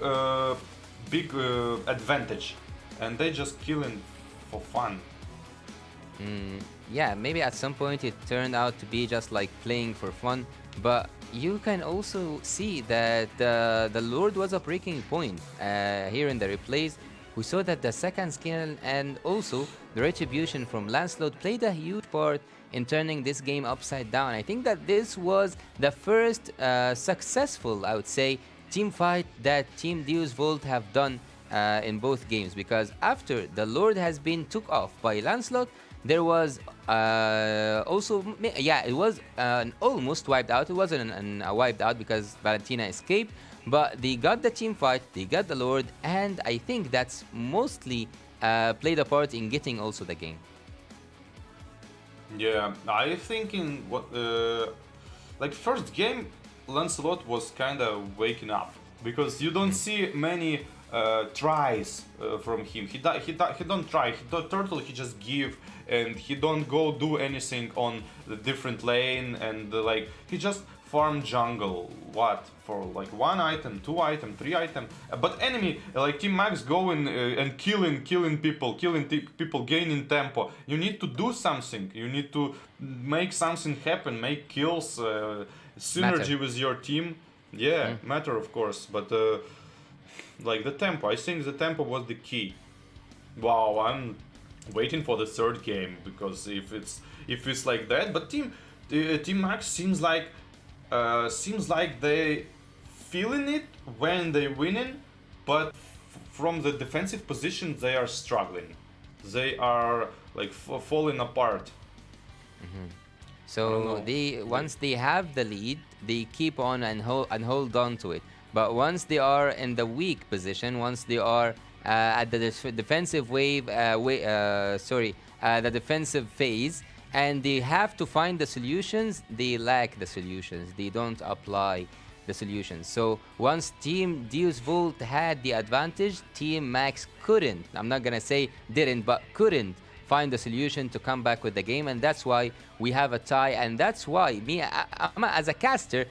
advantage, and they just killing for fun. Yeah, maybe at some point it turned out to be just like playing for fun, but you can also see that the Lord was a breaking point here in the replays. We saw that the second skill and also the retribution from Lancelot played a huge part in turning this game upside down. I think that this was the first successful, I would say, team fight that Team Deus Vult have done in both games, because after the Lord has been took off by Lancelot, there was also, yeah, it was an almost wiped out. It wasn't a wiped out because Valentina escaped, but they got the team fight, they got the Lord, and I think that's mostly played a part in getting also the game. Yeah, I think in what like first game, Lancelot was kind of waking up because you don't see many tries from him. He don't try. He don't turtle. He just give, and he don't go do anything on the different lane, and like he just farm jungle. What for like 1 item, 2 item, 3 item. But enemy like Team Max going and killing people, gaining tempo. You need to do something. You need to make something happen. Make kills. Synergy with your team. Yeah, matter of course, but. Like the tempo, I think the tempo was the key. Wow, I'm waiting for the third game because if it's like that, but Team Max seems like they feeling it when they winning, but from the defensive position they are struggling. They are like falling apart. So they once they have the lead, they keep on and hold on to it. But once they are in the weak position, once they are at the defensive the defensive phase, and they have to find the solutions, they lack the solutions. They don't apply the solutions. So once Team Deus Vult had the advantage, Team Max couldn't. I'm not gonna say didn't, but couldn't find the solution to come back with the game, and that's why we have a tie. And that's why me, as a caster,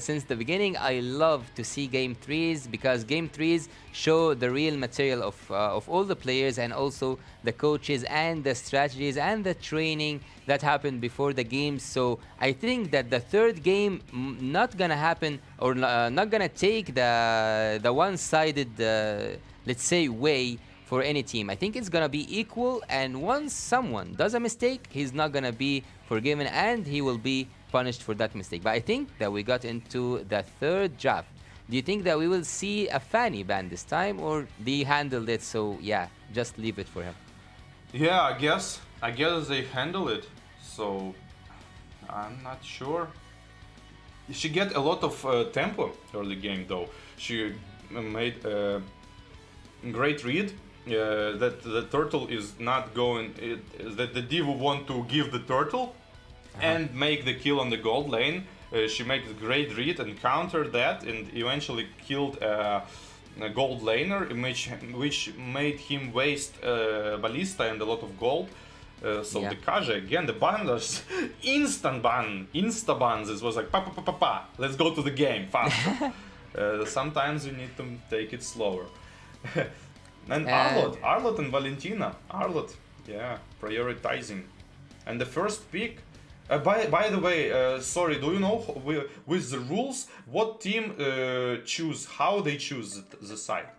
since the beginning, I love to see game 3s, because game 3s show the real material of all the players, and also the coaches and the strategies and the training that happened before the games. So I think that the third game not gonna happen, or not gonna take the one-sided, let's say, way for any team. I think it's gonna be equal, and once someone does a mistake, he's not gonna be forgiven and he will be punished for that mistake. But I think that we got into the third draft. Do you think that we will see a Fanny ban this time, or they handled it, so yeah, just leave it for him? Yeah, I guess they handle it, so I'm not sure. She get a lot of tempo early game though. She made a great read. That the turtle is not going, that the Divu want to give the turtle and make the kill on the gold lane. She made a great read and countered that, and eventually killed a gold laner, which made him waste ballista and a lot of gold. So the Kaja again, the banners, instant ban, insta bans. This was like pa. Let's go to the game faster. Sometimes you need to take it slower. And Arlott and Valentina. Arlott, yeah, prioritizing. And the first pick. By the way, sorry, do you know with the rules what team choose? How they choose the side?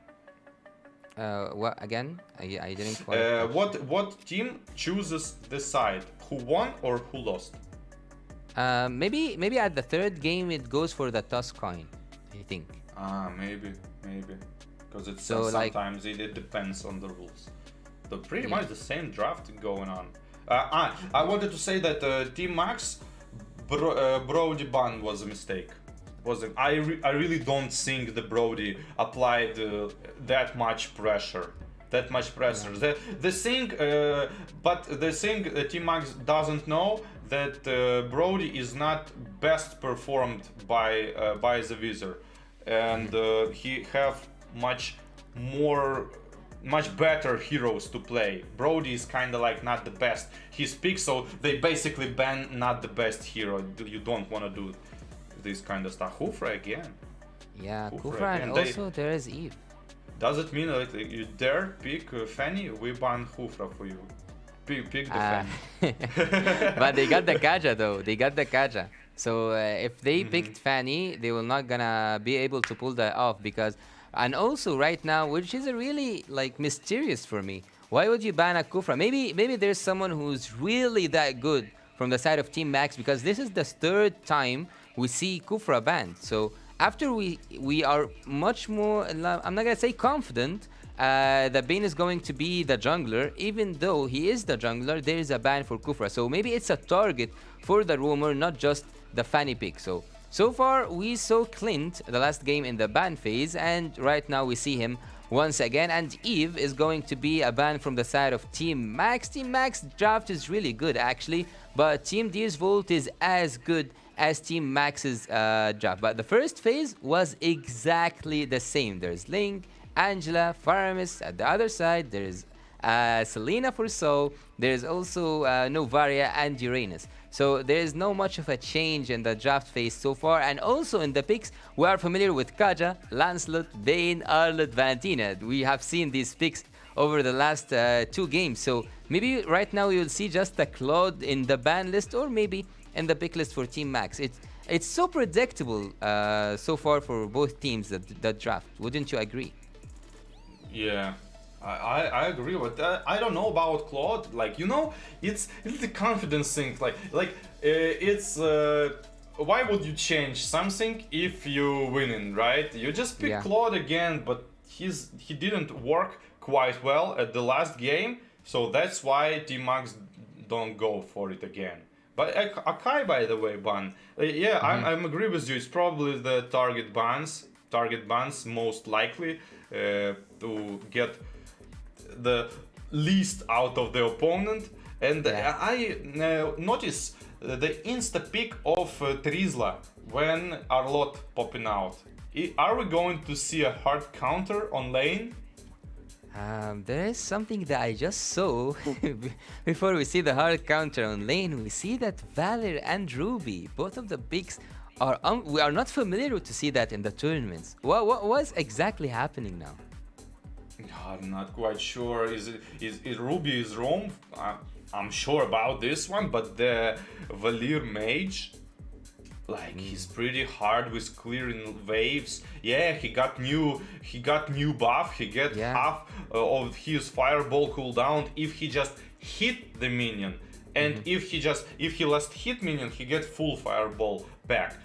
What again? I didn't quite. What team chooses the side? Who won or who lost? Maybe at the third game it goes for the toss coin, I think. Maybe. Because it's so sometimes it depends on the rules. So pretty much the same draft going on. I wanted to say that Team Max Brody ban was a mistake. I really don't think the Brody applied that much pressure. The thing, but the thing Team Max doesn't know that Brody is not best performed by the Wizard, and he have much more much better heroes to play. Brody is kind of like not the best. He's picked, so they basically ban not the best hero. You don't want to do this kind of stuff. Khufra again. Yeah, Khufra Khufra, and again. also there is Eve. Does it mean like you dare pick Fanny? We ban Khufra for you. Pick the Fanny. But they got the Kaja though. They got the Kaja. So if they picked Fanny, they will not gonna be able to pull that off because. And also right now, which is a really like mysterious for me. Why would you ban a Khufra? Maybe there's someone who's really that good from the side of Team Max because this is the third time we see Khufra banned. So after we are much more, I'm not gonna say confident, that Bane is going to be the jungler. Even though he is the jungler, there is a ban for Khufra. So maybe it's a target for the rumor, not just the Fanny pick. So far, we saw Clint the last game in the ban phase, and right now we see him once again. And Eve is going to be a ban from the side of Team Max. Team Max draft is really good actually, but Team Deus Vult is as good as Team Max's draft. But the first phase was exactly the same. There's Link, Angela, Faramis. At the other side, there's Selena for Soul. There's also Novaria and Uranus. So there is no much of a change in the draft phase so far. And also in the picks, we are familiar with Kaja, Lancelot, Bane, Arlott, Valentina. We have seen these picks over the last 2 games. So maybe right now you'll see just a Claude in the ban list, or maybe in the pick list for Team Max. It's so predictable so far for both teams, the draft. Wouldn't you agree? Yeah, I agree with that. I don't know about Claude. Like, you know, it's the confidence thing. Like it's why would you change something if you winning, right? You just pick Claude again, but he didn't work quite well at the last game, so that's why Team Max don't go for it again. But Akai, by the way, ban. I'm agree with you. It's probably the target bans most likely to get the least out of the opponent. And I notice the insta pick of Trizla when Arlott popping out. Are we going to see a hard counter on lane? There is something that I just saw before we see the hard counter on lane. We see that Valor and Ruby, both of the picks, we are not familiar to see that in the tournaments. What was exactly happening now? I'm not quite sure. Is Ruby is roam? I'm sure about this one, but the Valir mage, like he's pretty hard with clearing waves. Yeah, he got new buff. He get half of his fireball cooldown if he just hit the minion, and if he last hit minion, he get full fireball back.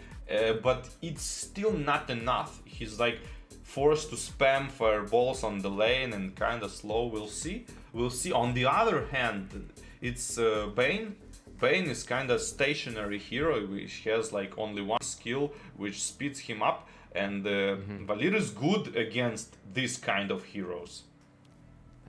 But it's still not enough. He's like forced to spam fireballs on the lane and kind of slow. We'll see. On the other hand, it's Bane. Bane is kind of stationary hero, which has like only one skill, which speeds him up, and Valir is good against this kind of heroes.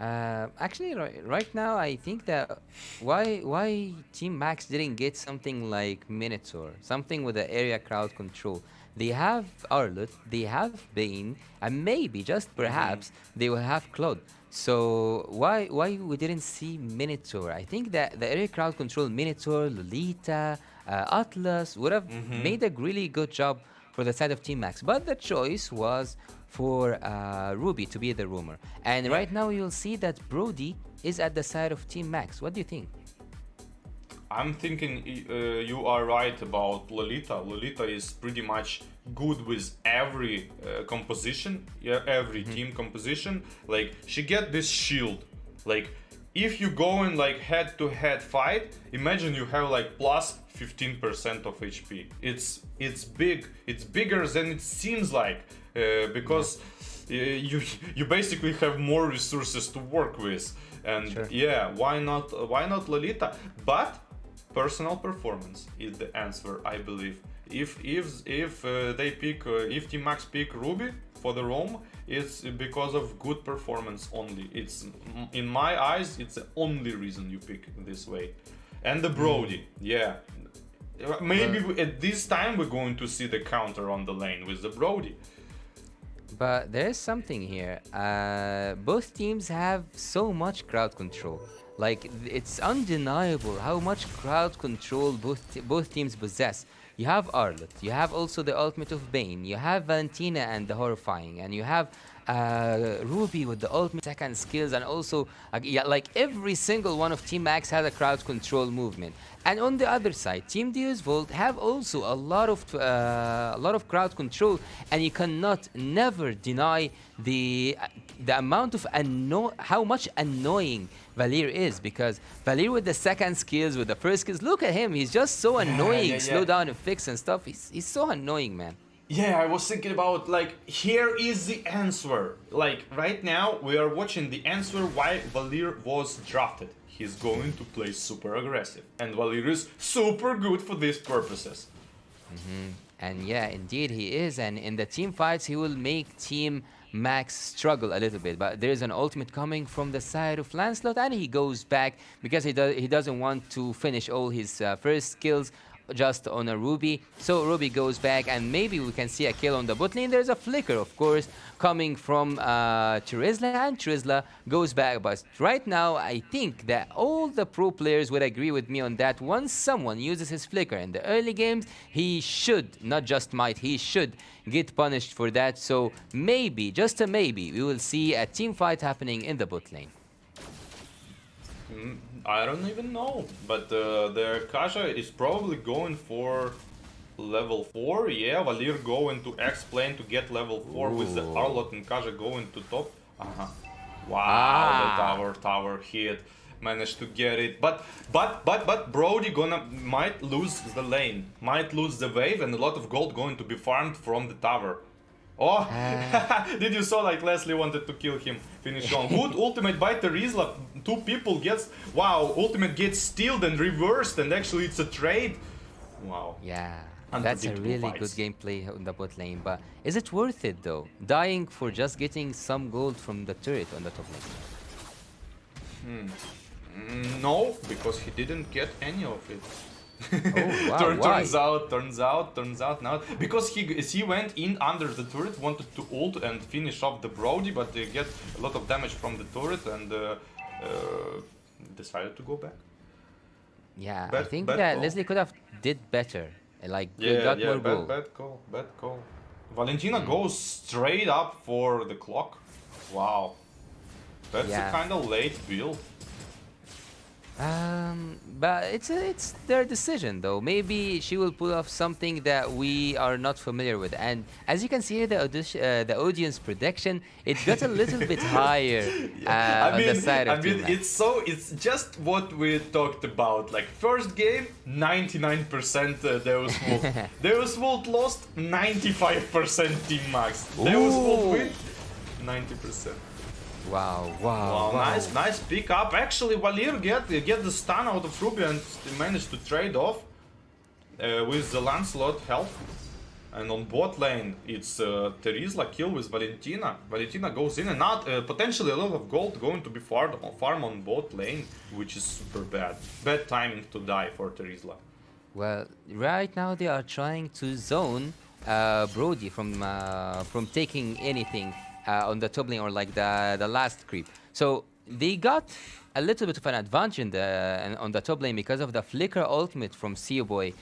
Actually, right now, I think that why Team Max didn't get something like Minotaur, something with the area crowd control. They have Arlott, they have Bane, and maybe, just perhaps, they will have Claude. So why we didn't see Minotaur? I think that the area crowd control Minotaur, Lolita, Atlas would have made a really good job for the side of Team Max. But the choice was for Ruby to be the rumor. And right now you'll see that Brody is at the side of Team Max. What do you think? I'm thinking you are right about Lolita. Lolita is pretty much good with every composition, every team composition. Like, she get this shield. Like, if you go in like head-to-head fight, imagine you have like plus 15% of HP. It's big. It's bigger than it seems like, because you basically have more resources to work with. And why not Lolita? But personal performance is the answer, I believe. If Team Max pick Ruby for the roam, it's because of good performance only. It's, in my eyes, it's the only reason you pick this way. And the Brody, maybe at this time we're going to see the counter on the lane with the Brody. But there is something here. Both teams have so much crowd control. Like, it's undeniable how much crowd control both teams possess. You have Arlet, you have also the ultimate of Bane, you have Valentina and the Horrifying, and you have Ruby with the ultimate second skills, and also yeah, like every single one of Team Max has a crowd control movement. And on the other side, Team Deus Vult have also a lot of crowd control, and you cannot never deny the amount of how much annoying Valir is, because Valir with the second skills, with the first skills, look at him, he's just so annoying. Slow down and fix and stuff. He's so annoying, man. Yeah, I was thinking about, like, here is the answer. Like, right now, we are watching the answer why Valir was drafted. He's going to play super aggressive. And Valir is super good for these purposes. And yeah, indeed he is. And in the team fights, he will make Team Max struggle a little bit. But there's an ultimate coming from the side of Lancelot, and he goes back because he doesn't want to finish all his first skills just on a Ruby. So Ruby goes back, and maybe we can see a kill on the bot lane. There's a flicker, of course, coming from Trizla, and Trizla goes back. But right now, I think that all the pro players would agree with me on that. Once someone uses his flicker in the early games, he should, not just might, he should get punished for that. So maybe, just a maybe, we will see a team fight happening in the bot lane. I don't even know, but the Kaja is probably going for level 4. Yeah, Valir going to X-Plane to get level 4 with the Arlot and Kaja going to top. Wow, the tower hit. Managed to get it, but Brody might lose the lane, might lose the wave, and a lot of gold going to be farmed from the tower. Oh, did you saw, like, Leslie wanted to kill him, finish on. Good ultimate by Terizla, 2 people gets, wow, ultimate gets stealed and reversed, and actually it's a trade. Wow. Yeah, that's a really good gameplay on the bot lane, but is it worth it though? Dying for just getting some gold from the turret on the top lane? No, because he didn't get any of it. Oh, wow, turns out now, because he went in under the turret, wanted to ult and finish off the Brody, but they get a lot of damage from the turret and decided to go back. Yeah, I think that Leslie could have did better, like got more gold. Bad call. Valentina goes straight up for the clock. Wow, that's a kind of late build. But it's their decision though. Maybe she will pull off something that we are not familiar with. And as you can see here, the audience prediction, it got a little bit higher on the side of Team Max. It's just what we talked about. Like, first game, 99% Deus Vult. Deus Vult lost, 95% Team Max. Deus Vult win, 90%. Wow. Nice pick up. Actually, Valir get the stun out of Ruby and managed to trade off with the Lancelot health. And on bot lane, it's Terizla kill with Valentina. Valentina goes in and out. Potentially a lot of gold going to be farmed on bot lane, which is super bad. Bad timing to die for Terizla. Well, right now they are trying to zone Brody from taking anything on the top lane, or like the last creep. So they got a little bit of an advantage on the top lane because of the flicker ultimate from Boy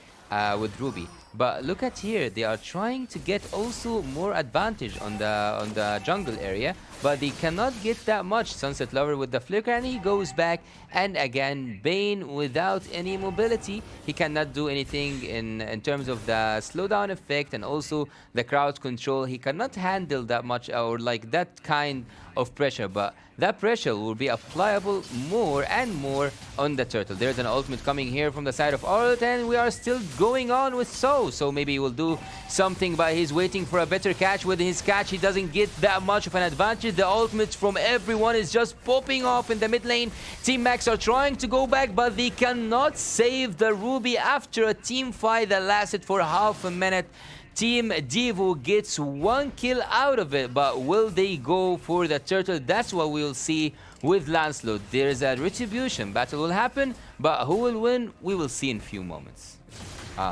with Ruby. But look at here, they are trying to get also more advantage on the jungle area, but they cannot get that much. Sunset Lover with the flicker, and he goes back, and again Bane without any mobility. He cannot do anything in terms of the slowdown effect and also the crowd control. He cannot handle that much, or like that kind of pressure, but that pressure will be applicable more and more on the turtle. There's an ultimate coming here from the side of Arlet, and we are still going on with So maybe he will do something, but he's waiting for a better catch. With his catch, he doesn't get that much of an advantage. The ultimate from everyone is just popping off in the mid lane. Team Max are trying to go back, but they cannot save the Ruby after a team fight that lasted for half a minute. Team Devo gets 1 kill out of it, but will they go for the turtle? That's what we'll see with Lancelot. There's a retribution battle will happen, but who will win, we will see in a few moments.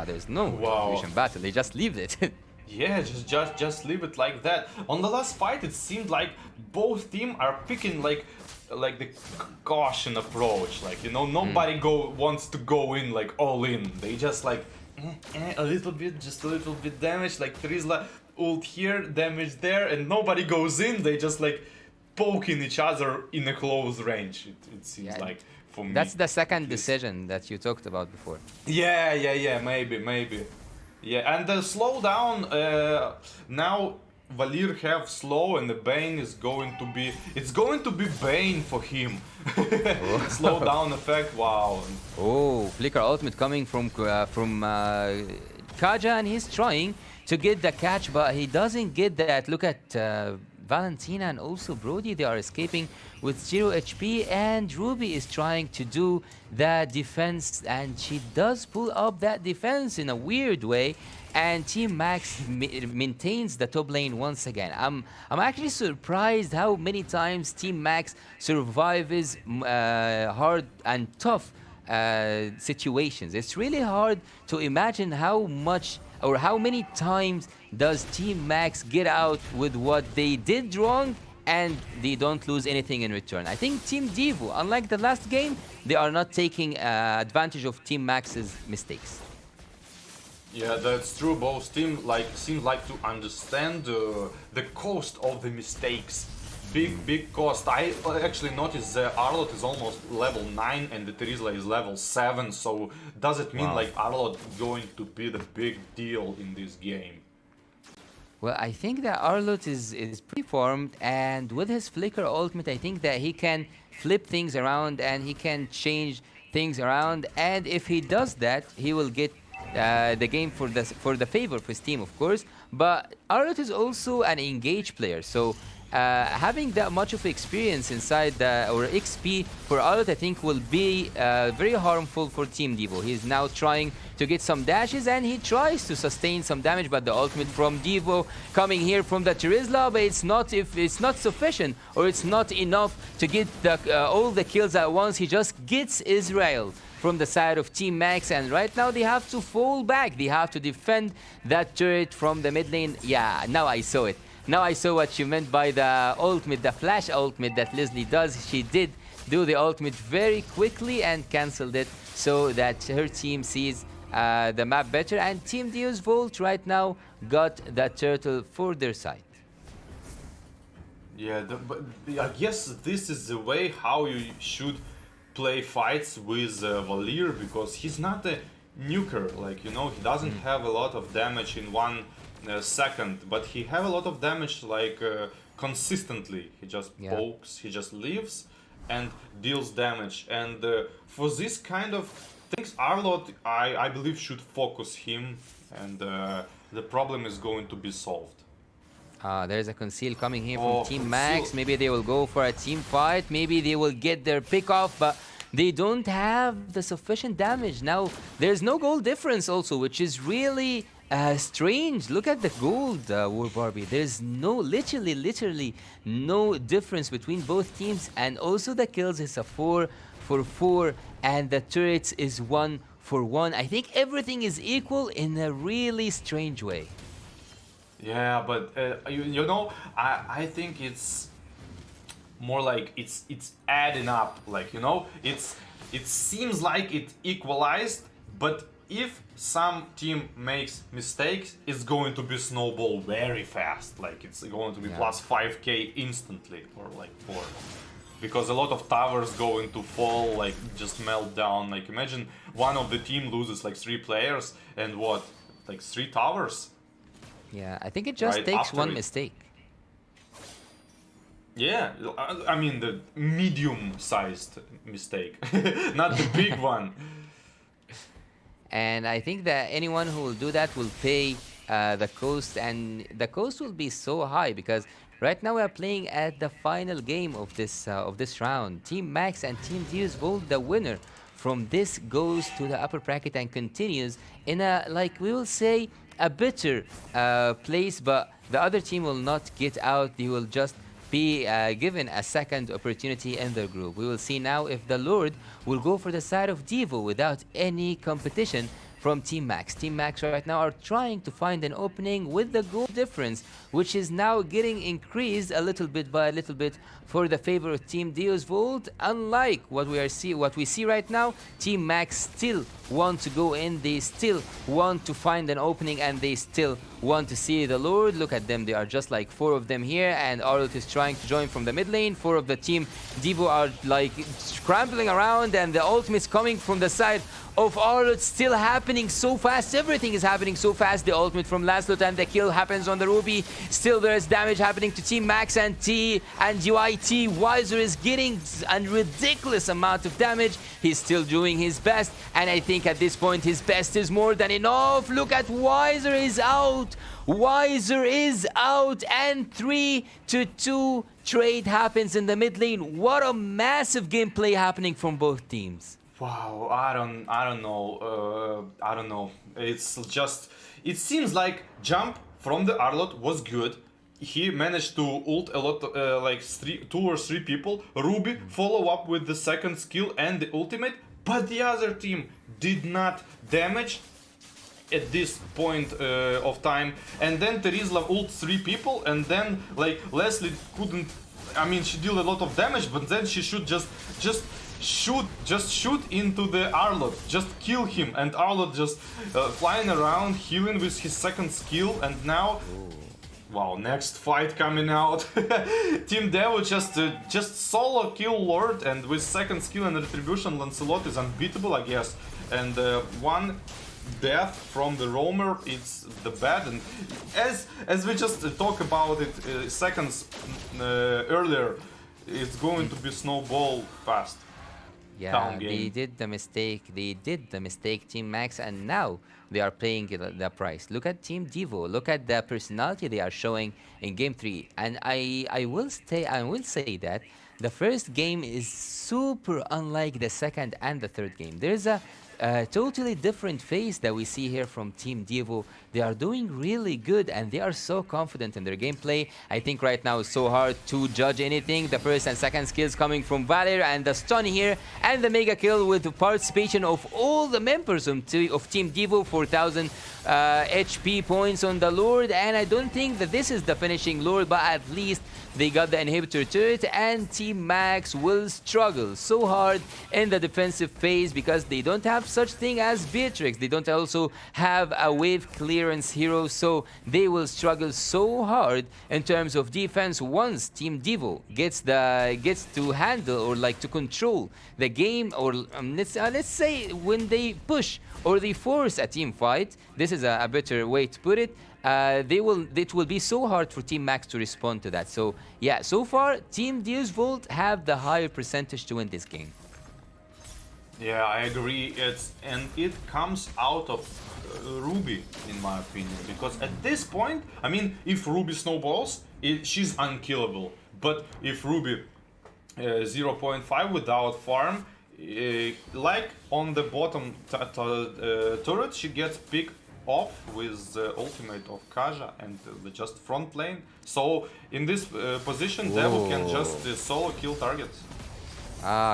There's no retribution battle, they just leave it. Yeah, just leave it like that. On the last fight, it seemed like both team are picking like the caution approach. Like, you know, nobody wants to go in like all in. They just like a little bit, just a little bit damage. Like Trizla ult here, damage there, and nobody goes in. They just like poking each other in a close range. It seems like for me. That's the second decision that you talked about before. Yeah, maybe. Yeah, and the slowdown, now Valir have slow and the Bane is going to be, it's going to be Bane for him. Slowdown effect, wow. Oh, Flicker ultimate coming from Kaja, and he's trying to get the catch, but he doesn't get that. Look at Valentina and also Brody, they are escaping with 0 HP, and Ruby is trying to do the defense, and she does pull up that defense in a weird way, and Team Max maintains the top lane once again. I'm actually surprised how many times Team Max survives hard and tough situations. It's really hard to imagine how much or how many times does Team Max get out with what they did wrong and they don't lose anything in return. I think Team Devo, unlike the last game, they are not taking advantage of Team Max's mistakes. Yeah, that's true. Both teams seem like to understand the cost of the mistakes. Big cost. I actually noticed that Arlott is almost level 9 and the Trizla is level 7, so does it mean like Arlott going to be the big deal in this game? Well, I think that Arlott is pretty formed, and with his Flicker ultimate, I think that he can flip things around and he can change things around, and if he does that, he will get the game for the favor of his team, of course. But Arlott is also an engaged player, so having that much of experience inside or XP for Arlott, I think will be very harmful for Team Devo. He's now trying to get some dashes and he tries to sustain some damage, but the ultimate from Devo coming here from the Trizla, but it's not sufficient or it's not enough to get all the kills at once. He just gets Israel from the side of Team Max, and right now they have to fall back. They have to defend that turret from the mid lane. Yeah, now I saw it. Now I saw what you meant by the ultimate, the flash ultimate that Leslie does. She did do the ultimate very quickly and cancelled it so that her team sees the map better. And Team Deus Vult right now got the turtle for their side. Yeah, but I guess this is the way how you should play fights with Valir, because he's not a nuker, like, you know, he doesn't have a lot of damage in 1 second, but he have a lot of damage like consistently. He just pokes, he just leaves and deals damage, and for this kind of things Arlott, I believe, should focus him, and the problem is going to be solved. There's a conceal coming here from Team Max. Maybe they will go for a team fight. Maybe they will get their pick off, but they don't have the sufficient damage. Now, there's no gold difference also, which is really strange. Look at the gold, WarBarbie. There's literally no difference between both teams. And also the kills is a 4 for 4, and the turrets is 1 for 1. I think everything is equal in a really strange way. Yeah, but you know, I think it's more like it's adding up. Like, you know, it seems like it equalized, but if some team makes mistakes, it's going to be snowball very fast. Like, it's going to be plus 5k instantly, or like 4. Because a lot of towers going to fall, like just melt down. Like, imagine one of the team loses like 3 players and what, like 3 towers? Yeah, I think it just takes one mistake. Yeah, I mean the medium-sized mistake, not the big one. And I think that anyone who will do that will pay the cost, and the cost will be so high because right now we are playing at the final game of this round. Team Max and Team Deus Vult, the winner from this, goes to the upper bracket and continues in a, like we will say, a better place, but the other team will not get out. They will just be given a second opportunity in their group. We will see now if the Lord will go for the side of Devo without any competition from Team Max. Team Max right now are trying to find an opening with the goal difference, which is now getting increased a little bit by a little bit for the favor of Team Deus Vult. Unlike what we see right now, Team Max still want to go in, they still want to find an opening, and they still want to see the Lord. Look at them, they are just like 4 of them here, and Arlut is trying to join from the mid lane. 4 of the team Devo are like scrambling around, and the ultimates coming from the side of Arlut still happening so fast. Everything is happening so fast. The ultimate from Lancelot and the kill happens on the Ruby. Still there is damage happening to Team Max and UIT. Wiser is getting a ridiculous amount of damage. He's still doing his best, and I think at this point his best is more than enough. Look at Wiser is out. Wiser is out, and 3-2 trade happens in the mid lane. What a massive gameplay happening from both teams. Wow, I don't know. It's just, it seems like jump from the Arlot was good. He managed to ult a lot, like 2 or 3 people. Ruby follow up with the second skill and the ultimate, but the other team did not damage at this point of time. And then Terizla ult 3 people, and then like Leslie couldn't. I mean, she dealt a lot of damage, but then she should just shoot into the Arlot, just kill him, and Arlot just flying around, healing with his second skill, and now, wow, next fight coming out. Team Devo just solo kill Lord, and with second skill and retribution, Lancelot is unbeatable, I guess, and one death from the roamer, it's the bad. And as we just talked about it seconds earlier, it's going to be snowball fast. Yeah, they did the mistake, Team Max, and now they are paying the price. Look at Team Devo, look at the personality they are showing in Game 3. And I will say that the first game is super unlike the second and the third game. There's a totally different phase that we see here from Team Devo. They are doing really good, and they are so confident in their gameplay. I think right now it's so hard to judge anything. The first and second skills coming from Valer, and the stun here, and the mega kill with the participation of all the members of Team Devo. 4,000 HP points on the Lord, and I don't think that this is the finishing Lord, but at least they got the inhibitor turret, and Team Max will struggle so hard in the defensive phase because they don't have such thing as Beatrix. They don't also have a wave clearance hero, so they will struggle so hard in terms of defense. Once Team Devo gets to handle or like to control the game, or let's say when they push or they force a team fight, this is a better way to put it. It will be so hard for Team Max to respond to that. So yeah, so far Team Deus Vult have the higher percentage to win this game. Yeah, I agree. It comes out of Ruby, in my opinion, because at this point, I mean, if Ruby snowballs, she's unkillable. But if Ruby 0.5 without farm, like on the bottom turret, she gets picked off with the ultimate of Kaja and just front lane. So in this position, Devo can just solo kill targets.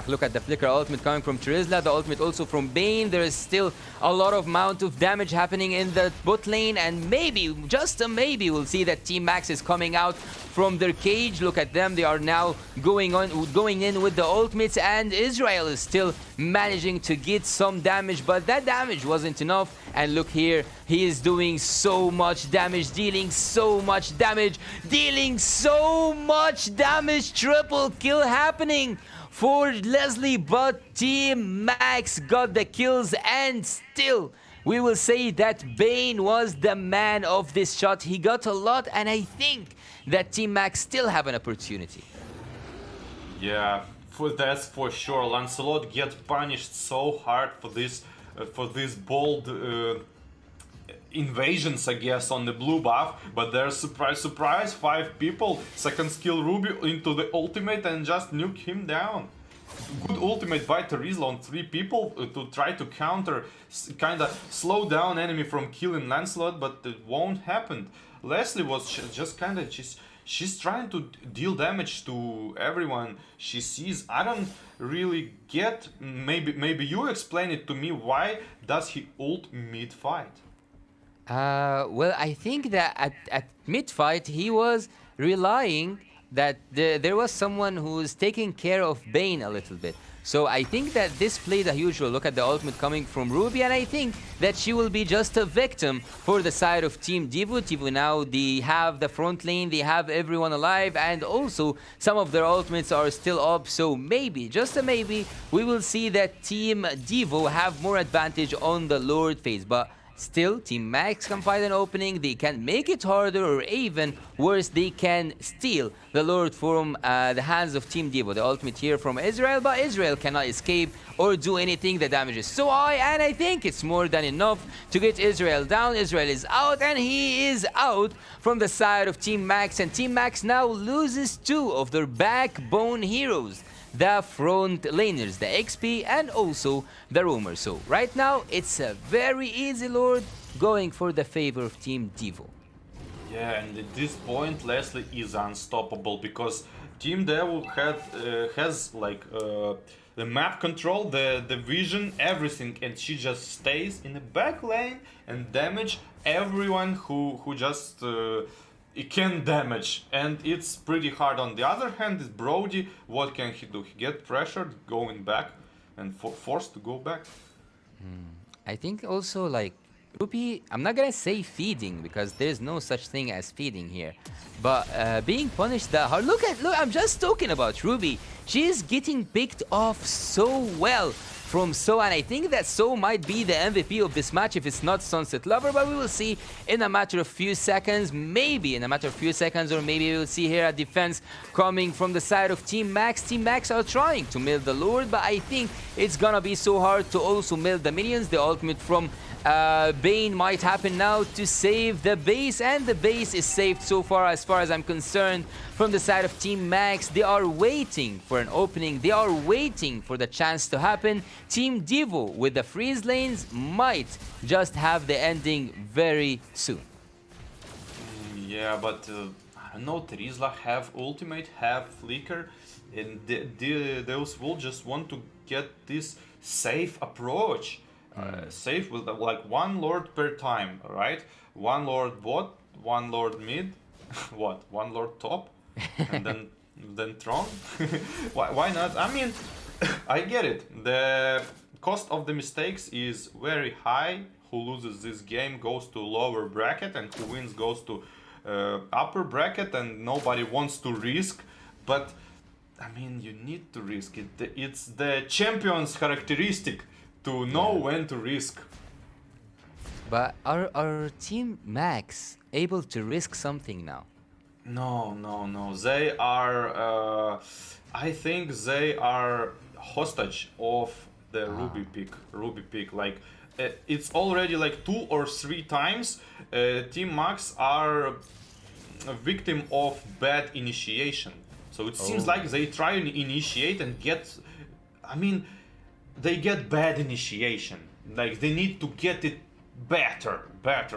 Look at the flicker ultimate coming from Terizla, the ultimate also from Bane. There is still a lot of amount of damage happening in the bot lane, and maybe, just a maybe, we'll see that Team Max is coming out from their cage. Look at them, they are now going in with the ultimates, and Israel is still managing to get some damage, but that damage wasn't enough. And look here, he is doing so much damage, dealing so much damage, triple kill happening for Leslie, but Team Max got the kills, and still we will say that Bane was the man of this shot. He got a lot, and I think that Team Max still have an opportunity. Yeah, that's for sure. Lancelot gets punished so hard for this bold invasions, I guess, on the blue buff, but there's surprise 5 people, second skill Ruby into the ultimate and just nuke him down. Good ultimate by Terizla on 3 people to try to counter, kinda slow down enemy from killing Lancelot, but it won't happen. Leslie was just kinda, she's trying to deal damage to everyone she sees. I don't really get. Maybe you explain it to me. Why does he ult mid-fight? Well, I think that at mid-fight he was relying that there was someone who's taking care of Bane a little bit. So I think that this played a huge role. Look at the ultimate coming from Ruby, and I think that she will be just a victim for the side of Team Devo. Devo now, they have the front lane, they have everyone alive, and also some of their ultimates are still up. So maybe, just a maybe, we will see that Team Devo have more advantage on the Lord phase. But still, Team Max can find an opening, they can make it harder, or even worse, they can steal the Lord from the hands of Team Devo. The ultimate here from Israel, but Israel cannot escape or do anything. The damage is so high, and I think it's more than enough to get Israel down. Israel is out, and he is out from the side of Team Max, and Team Max now loses two of their backbone heroes, the front laners, the XP and also the roamer. So right now it's a very easy Lord going for the favor of Team Devo. Yeah, and at this point Leslie is unstoppable because Team Devo has like the map control, the vision, everything, and she just stays in the back lane and damage everyone who just it can damage, and it's pretty hard. On the other hand, is Brody, what can he do? He get pressured going back and forced to go back. I think also like Ruby, I'm not gonna say feeding because there's no such thing as feeding here, but being punished that hard. Look, I'm just talking about Ruby. She's getting picked off so well from So, and I think that So might be the MVP of this match if it's not Sunset Lover, but we will see in a matter of few seconds, maybe in a matter of few seconds, or maybe we will see here a defense coming from the side of Team Max. Team Max are trying to mill the Lord, but I think it's gonna be so hard to also mill the minions. The ultimate from Bane might happen now to save the base, and the base is saved so far as I'm concerned. From the side of Team Max, they are waiting for an opening, they are waiting for the chance to happen. Team Devo with the freeze lanes might just have the ending very soon. Yeah, but I don't know, Terizla have ultimate, have flicker, and Deus will just want to get this safe approach. Safe with like one Lord per time, right? One Lord bot, one Lord mid, what? One Lord top, and then Tron. Why not? I mean, I get it. The cost of the mistakes is very high. Who loses this game goes to lower bracket, and who wins goes to upper bracket, and nobody wants to risk. But I mean, you need to risk it. It's the champion's characteristic to know when to risk. But are Team Max able to risk something now? No. They are. I think they are hostage of the Ruby pick. Like it's already like 2 or 3 times. Team Max are a victim of bad initiation. So it seems like they try to initiate and get. I mean, they get bad initiation. Like they need to get it better.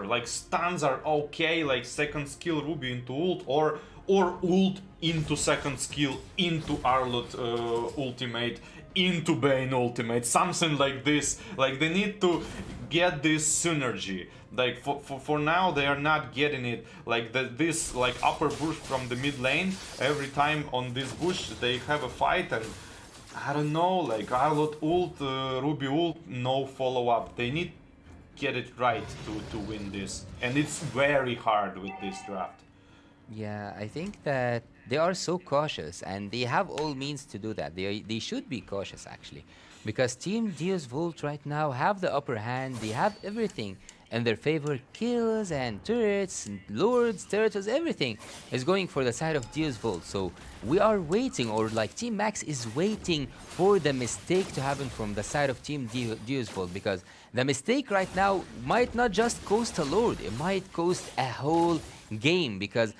Like stuns are okay, like second skill Ruby into ult, or ult into second skill into Arlott ultimate, into Bane ultimate, something like this. Like they need to get this synergy. Like for now they are not getting it. Like this like upper bush from the mid lane, every time on this bush they have a fight, and I don't know, like Arlott ult, Ruby ult, no follow up. They need get it right to win this, and it's very hard with this draft. Yeah, I think that they are so cautious, and they have all means to do that. They should be cautious actually, because Team Deus Vult right now have the upper hand. They have everything in their favor. Kills and turrets and lords, turtles, everything is going for the side of Deus Vult. So we are waiting, or like Team Max is waiting for the mistake to happen from the side of Team Deus Vult, because the mistake right now might not just cost a lord, it might cost a whole game, because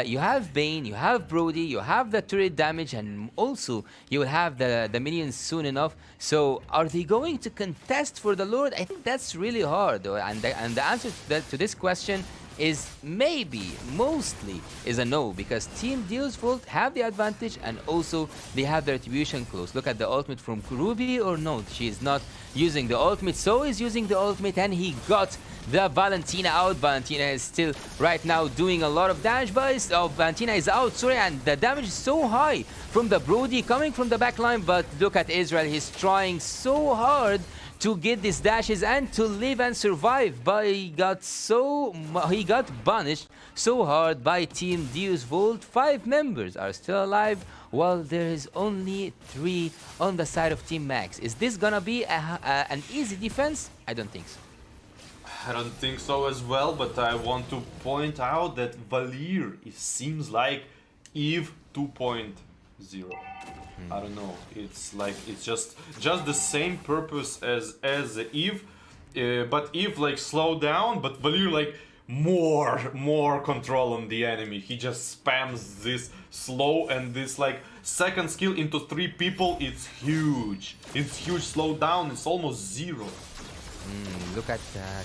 you have Bane, you have Brody, you have the turret damage, and also you will have the minions soon enough. So are they going to contest for the Lord? I think that's really hard. And the answer to this question is maybe, mostly, is a no, because Team Deus Vult have the advantage and also they have the retribution close. Look at the ultimate from Ruby, or no, she is not using the ultimate, so is using the ultimate, and he got the Valentina out. Valentina is still right now doing a lot of damage, but Valentina is out, sorry, and the damage is so high from the Brody coming from the back line. But look at Israel, he's trying so hard to get these dashes and to live and survive, but he got punished so hard by Team Deus Vult. 5 members are still alive, while there is only 3 on the side of Team Max. Is this gonna be an easy defense? I don't think so. I don't think so as well, but I want to point out that Valir, it seems like Eve 2.0. I don't know. It's like it's just the same purpose as Eve, but Eve like slow down, but Valir like more control on the enemy. He just spams this slow and this like second skill into 3 people. It's huge. It's huge. Slow down. It's almost 0. Look at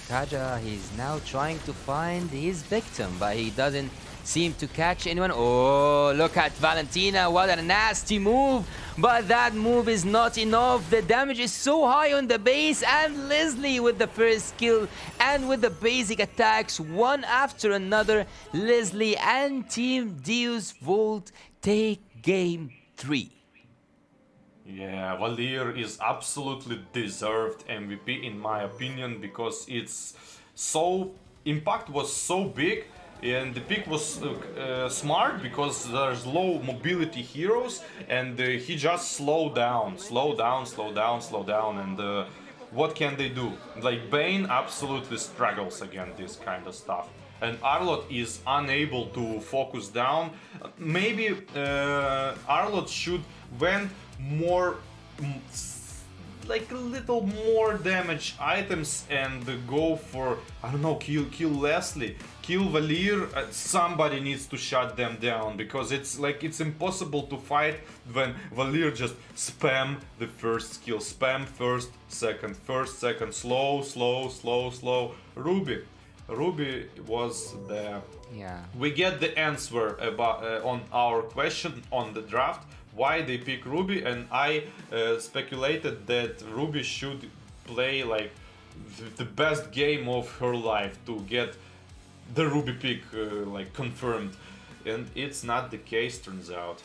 Kaja, he's now trying to find his victim, but he doesn't seem to catch anyone. Oh, look at Valentina, what a nasty move, but that move is not enough. The damage is so high on the base, and Leslie with the first skill and with the basic attacks, one after another. Leslie and Team Deus Vult take game 3. Yeah, Valir is absolutely deserved MVP in my opinion, because it's so impact was so big, and the pick was smart because there's low mobility heroes, and he just slow down, and what can they do? Like Bane absolutely struggles against this kind of stuff, and Arlott is unable to focus down. Maybe Arlott should went more like a little more damage items and go for, I don't know, kill Leslie, kill Valir. Somebody needs to shut them down, because it's like it's impossible to fight when Valir just spam the first skill, spam first, second, slow. Ruby was the we get the answer about on our question on the draft why they pick Ruby, and I speculated that Ruby should play like the best game of her life to get the Ruby pick like confirmed, and it's not the case, turns out.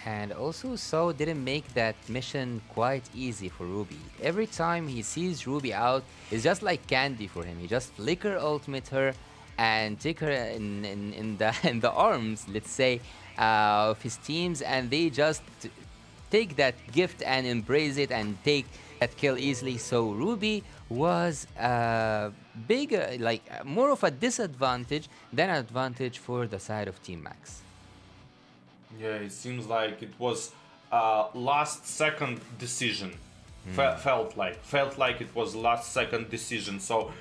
And also, So didn't make that mission quite easy for Ruby. Every time he sees Ruby out, it's just like candy for him. He just flicker ultimate her and take her in the arms, let's say, of his teams, and they just take that gift and embrace it and take that kill easily. So Ruby was bigger, like more of a disadvantage than an advantage for the side of Team Max. Yeah, it seems like it was a last second decision. Felt like it was last second decision. So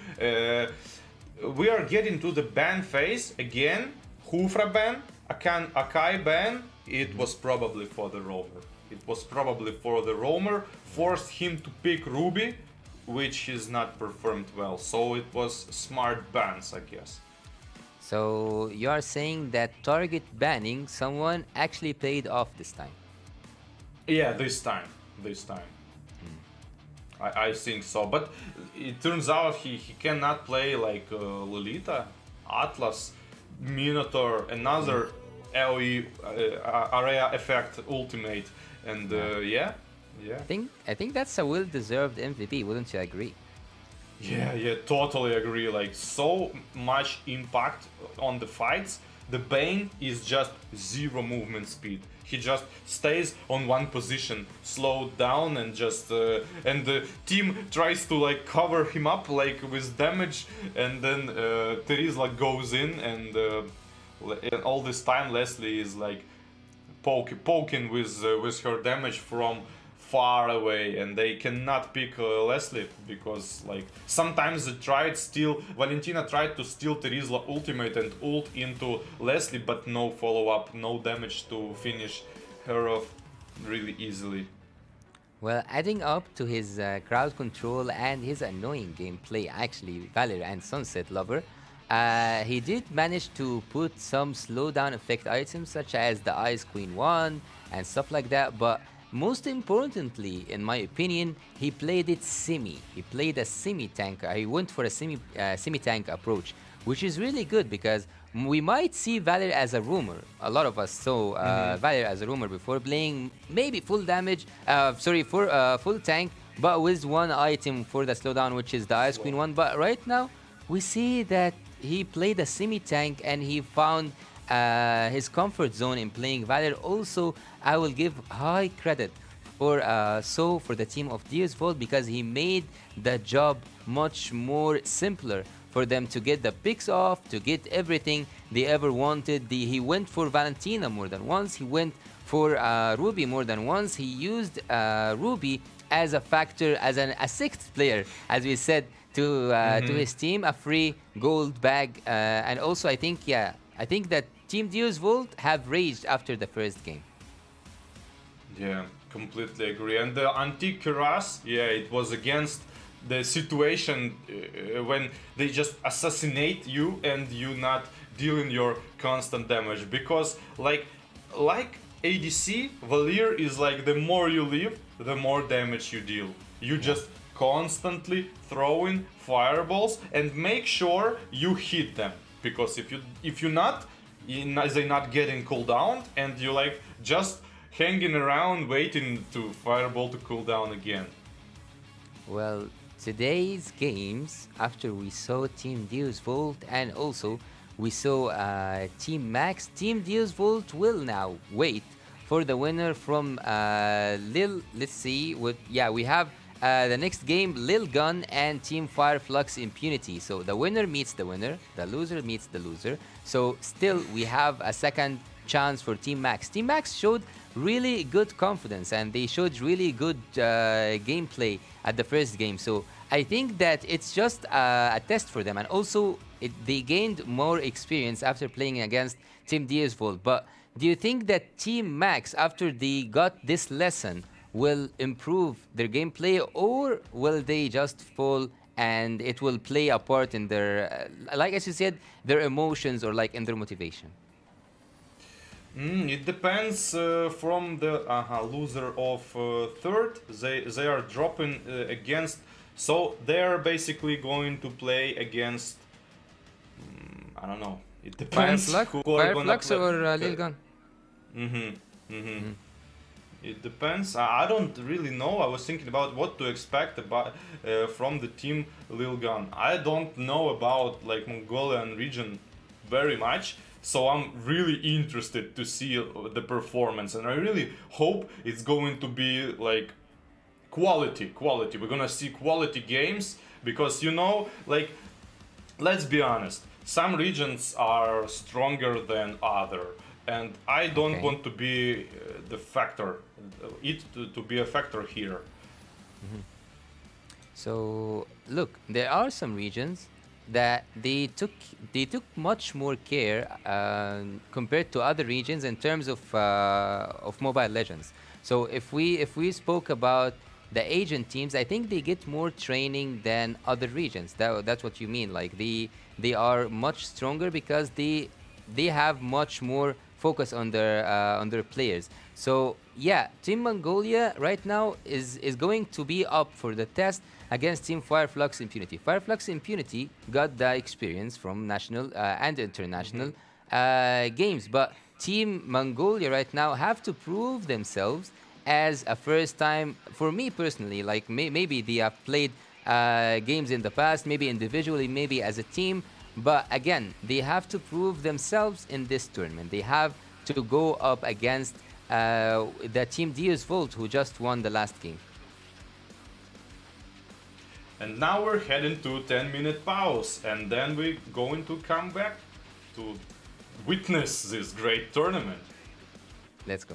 we are getting to the ban phase again. Hufra ban, Akai ban. It was probably for the roamer. Forced him to pick Ruby, which is not performed well. So it was smart bans, I guess. So you are saying that target banning someone actually paid off this time? Yeah, this time. I think so, but it turns out he cannot play like Lolita, Atlas, Minotaur, another AoE area effect ultimate, and yeah. I think that's a well-deserved MVP, wouldn't you agree? Yeah, totally agree. Like, so much impact on the fights. The Bane is just 0 movement speed. He just stays on one position, slowed down, and just and the team tries to like cover him up like with damage, and then Teresa goes in, and all this time Leslie is like poking with her damage from far away, and they cannot pick Leslie because like sometimes Valentina tried to steal Teresa ultimate and ult into Leslie, but no follow-up, no damage to finish her off really easily. Well, adding up to his crowd control and his annoying gameplay, actually, Valor and Sunset Lover, He did manage to put some slowdown effect items such as the Ice Queen 1 and stuff like that, but most importantly, in my opinion, he played it semi. He played a semi-tank. He went for a semi-tank approach, which is really good because we might see Valor as a rumor. A lot of us saw Valor as a rumor before, playing maybe full damage, full tank, but with one item for the slowdown, which is the Ice Queen 1. But right now, we see that he played a semi-tank and he found his comfort zone in playing Valor. Also, I will give high credit for for the team of Deus Vult because he made the job much more simpler for them to get the picks off, to get everything they ever wanted. He went for Valentina more than once. He went for Ruby more than once. He used Ruby as a factor, as a sixth player, as we said, to his team, a free gold bag. And also, I think that Team Deus Vult have raged after the first game. Yeah, completely agree. And the anti-Keras, it was against the situation when they just assassinate you and you not dealing your constant damage. Because like ADC, Valir is like the more you live, the more damage you deal. You just constantly throwing fireballs and make sure you hit them. Because if you're not, they're not getting cooldown and you like just hanging around waiting to fireball to cool down again. Well, today's games, after we saw Team Deus Vult and also we saw Team Max, Team Deus Vult will now wait for the winner from let's see what, we have the next game, Lilgun and Team Fire Flux Impunity. So the winner meets the winner, the loser meets the loser. So still we have a second chance for Team Max. Team Max showed really good confidence and they showed really good gameplay at the first game. So I think that it's just a test for them, and also they gained more experience after playing against Team Deus Vult. But do you think that Team Max, after they got this lesson, will improve their gameplay, or will they just fall and it will play a part in their, like as you said, their emotions or like in their motivation? It depends from the loser of third. They are dropping against, so they are basically going to play against. I don't know. It depends. Fire Flux or Lilgun? It depends. I don't really know. I was thinking about what to expect about from the team Lilgun. I don't know about like Mongolian region very much, so I'm really interested to see the performance, and I really hope it's going to be like quality. We're gonna see quality games because like, let's be honest, some regions are stronger than other. And I don't want to be the factor, to be a factor here. So look, there are some regions that they took much more care compared to other regions in terms of Mobile Legends. So if we spoke about the Asian teams, I think they get more training than other regions. That's what you mean. Like they are much stronger because they have much more focus on their players. So yeah, Team Mongolia right now is going to be up for the test against Team Fire Flux Impunity. Fire Flux Impunity got the experience from national and international games, but Team Mongolia right now have to prove themselves as a first time. For me personally, like maybe they have played games in the past, maybe individually, maybe as a team. But again, they have to prove themselves in this tournament. They have to go up against the Team Deus Vult, who just won the last game. And now we're heading to 10-minute pause, and then we're going to come back to witness this great tournament. Let's go.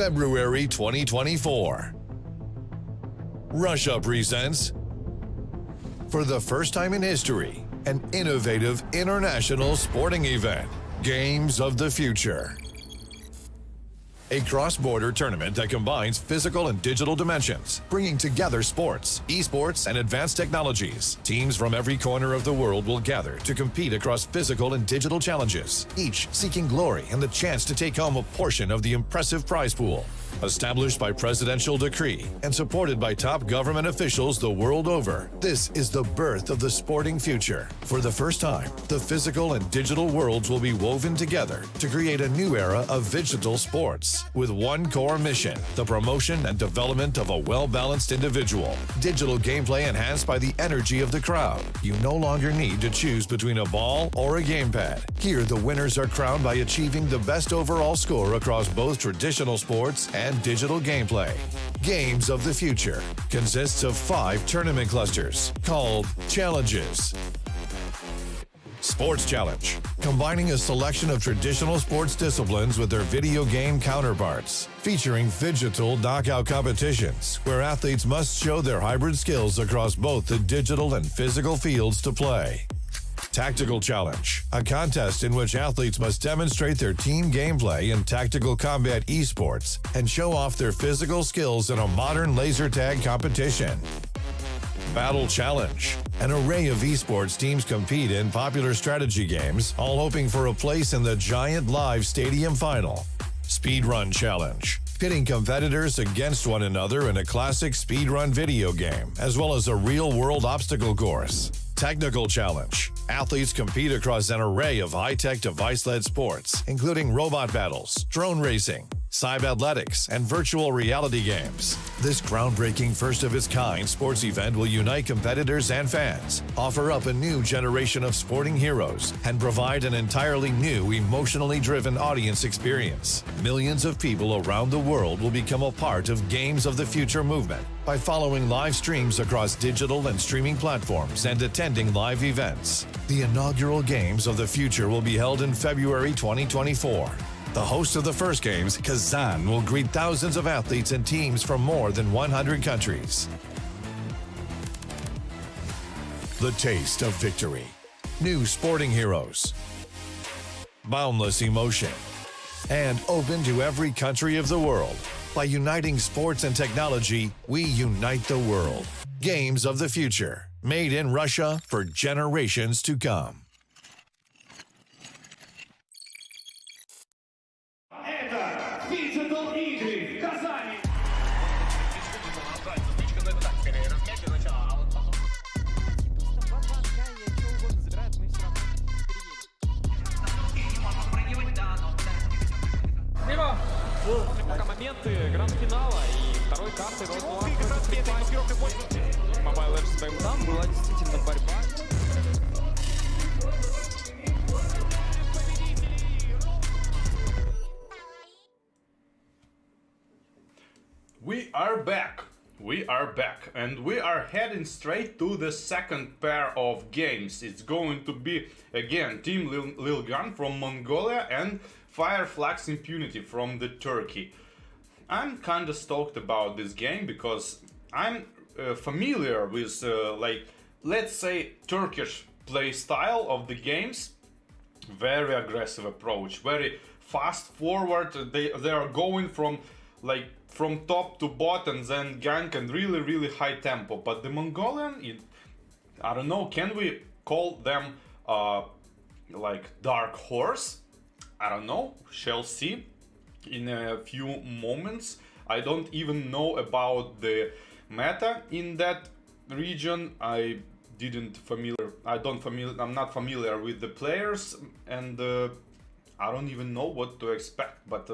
February 2024. Russia presents, for the first time in history, an innovative international sporting event, Games of the Future. A cross-border tournament that combines physical and digital dimensions, bringing together sports, esports, and advanced technologies. Teams from every corner of the world will gather to compete across physical and digital challenges, each seeking glory and the chance to take home a portion of the impressive prize pool. Established by presidential decree and supported by top government officials the world over, this is the birth of the sporting future. For the first time, the physical and digital worlds will be woven together to create a new era of Phygital sports, with one core mission: the promotion and development of a well-balanced individual. Digital gameplay enhanced by the energy of the crowd. You no longer need to choose between a ball or a gamepad. Here, the winners are crowned by achieving the best overall score across both traditional sports and digital gameplay. Games of the Future consists of 5 tournament clusters called Challenges. Sports Challenge, combining a selection of traditional sports disciplines with their video game counterparts, featuring Phygital knockout competitions where athletes must show their hybrid skills across both the digital and physical fields to play. Tactical Challenge, a contest in which athletes must demonstrate their team gameplay in tactical combat esports and show off their physical skills in a modern laser tag competition. Battle Challenge, an array of esports teams compete in popular strategy games, all hoping for a place in the giant live stadium final. Speedrun Challenge, pitting competitors against one another in a classic speedrun video game, as well as a real-world obstacle course. Technical Challenge, athletes compete across an array of high-tech device-led sports, including robot battles, drone racing, cyber-athletics, and virtual reality games. This groundbreaking first-of-its-kind sports event will unite competitors and fans, offer up a new generation of sporting heroes, and provide an entirely new, emotionally driven audience experience. Millions of people around the world will become a part of Games of the Future movement by following live streams across digital and streaming platforms and attending live events. The inaugural Games of the Future will be held in February 2024. The host of the first games, Kazan, will greet thousands of athletes and teams from more than 100 countries. The taste of victory. New sporting heroes. Boundless emotion. And open to every country of the world. By uniting sports and technology, we unite the world. Games of the Future. Made in Russia for generations to come. Это Phygital игры в Казани. Пока моменты гранд-финала и второй карты Mobile Legends BM там была действительно борьба. We are back. We are back, and we are heading straight to the second pair of games. It's going to be again Team Lilgun from Mongolia and Flux Impunity from the Turkey. I'm kinda stoked about this game because I'm familiar with like, let's say, Turkish play style of the games. Very aggressive approach, very fast forward. They are going from top to bottom, then gank, and really high tempo. But the Mongolian, I don't know, can we call them like dark horse? I don't know, shall see in a few moments. I don't even know about the meta in that region. I'm not familiar with the players, and I don't even know what to expect. But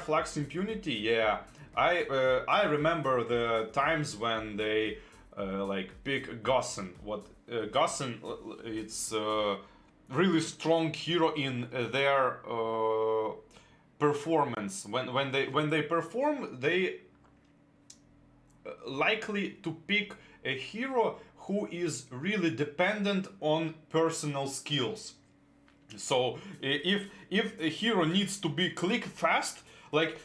Flux Impunity, yeah, I remember the times when they like pick Gossen. Gossen, it's really strong hero in their performance. When they perform, they likely to pick a hero who is really dependent on personal skills. So if a hero needs to be click fast, like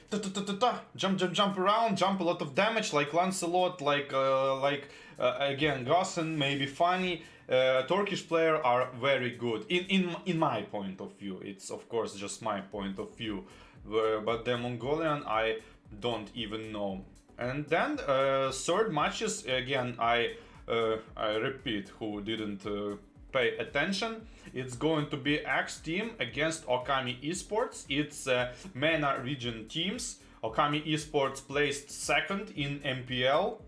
jump around, jump a lot of damage, like Lancelot, again Gossen, maybe funny. Turkish players are very good in my point of view. It's of course just my point of view, but the Mongolian I don't even know. And then third matches again I repeat who didn't pay attention. It's going to be X team against Okami Esports. It's MENA region teams. Okami Esports placed second in MPL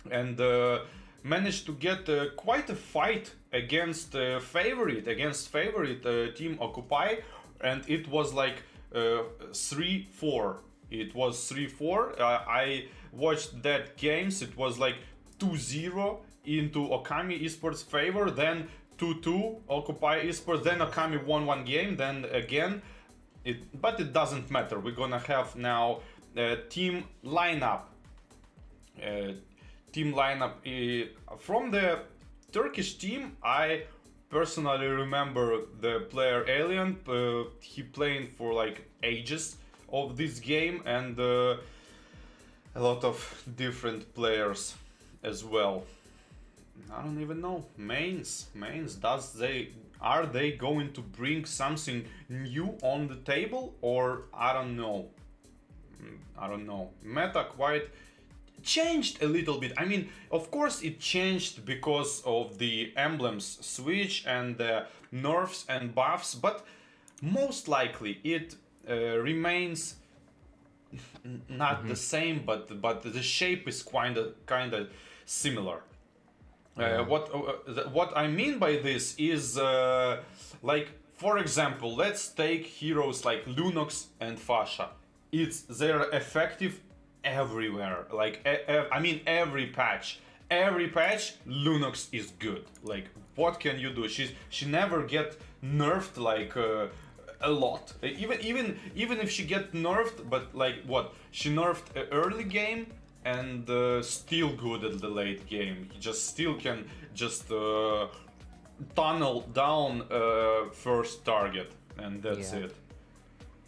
and managed to get quite a fight against favorite team Occupy, and it was like 3-4. It was 3-4. I watched that games. It was like 2-0 into Okami Esports favor, then 2-2 Occupy Esports, then Okami won one game, then again but it doesn't matter. We're gonna have now team lineup from the Turkish team. I personally remember the player Alien. He playing for like ages of this game, and a lot of different players as well. I don't even know. Mains. Are they going to bring something new on the table, or I don't know. Meta quite changed a little bit. I mean, of course it changed because of the emblems switch and the nerfs and buffs, but most likely it remains not the same, but the shape is kinda similar. What I mean by this is like, for example, let's take heroes like Lunox and Fasha. They're effective everywhere. Like I mean every patch Lunox is good. Like, what can you do? She never get nerfed like a lot. Even if she get nerfed, but like what? She nerfed early game and still good at the late game. He just still can just tunnel down first target, and that's it.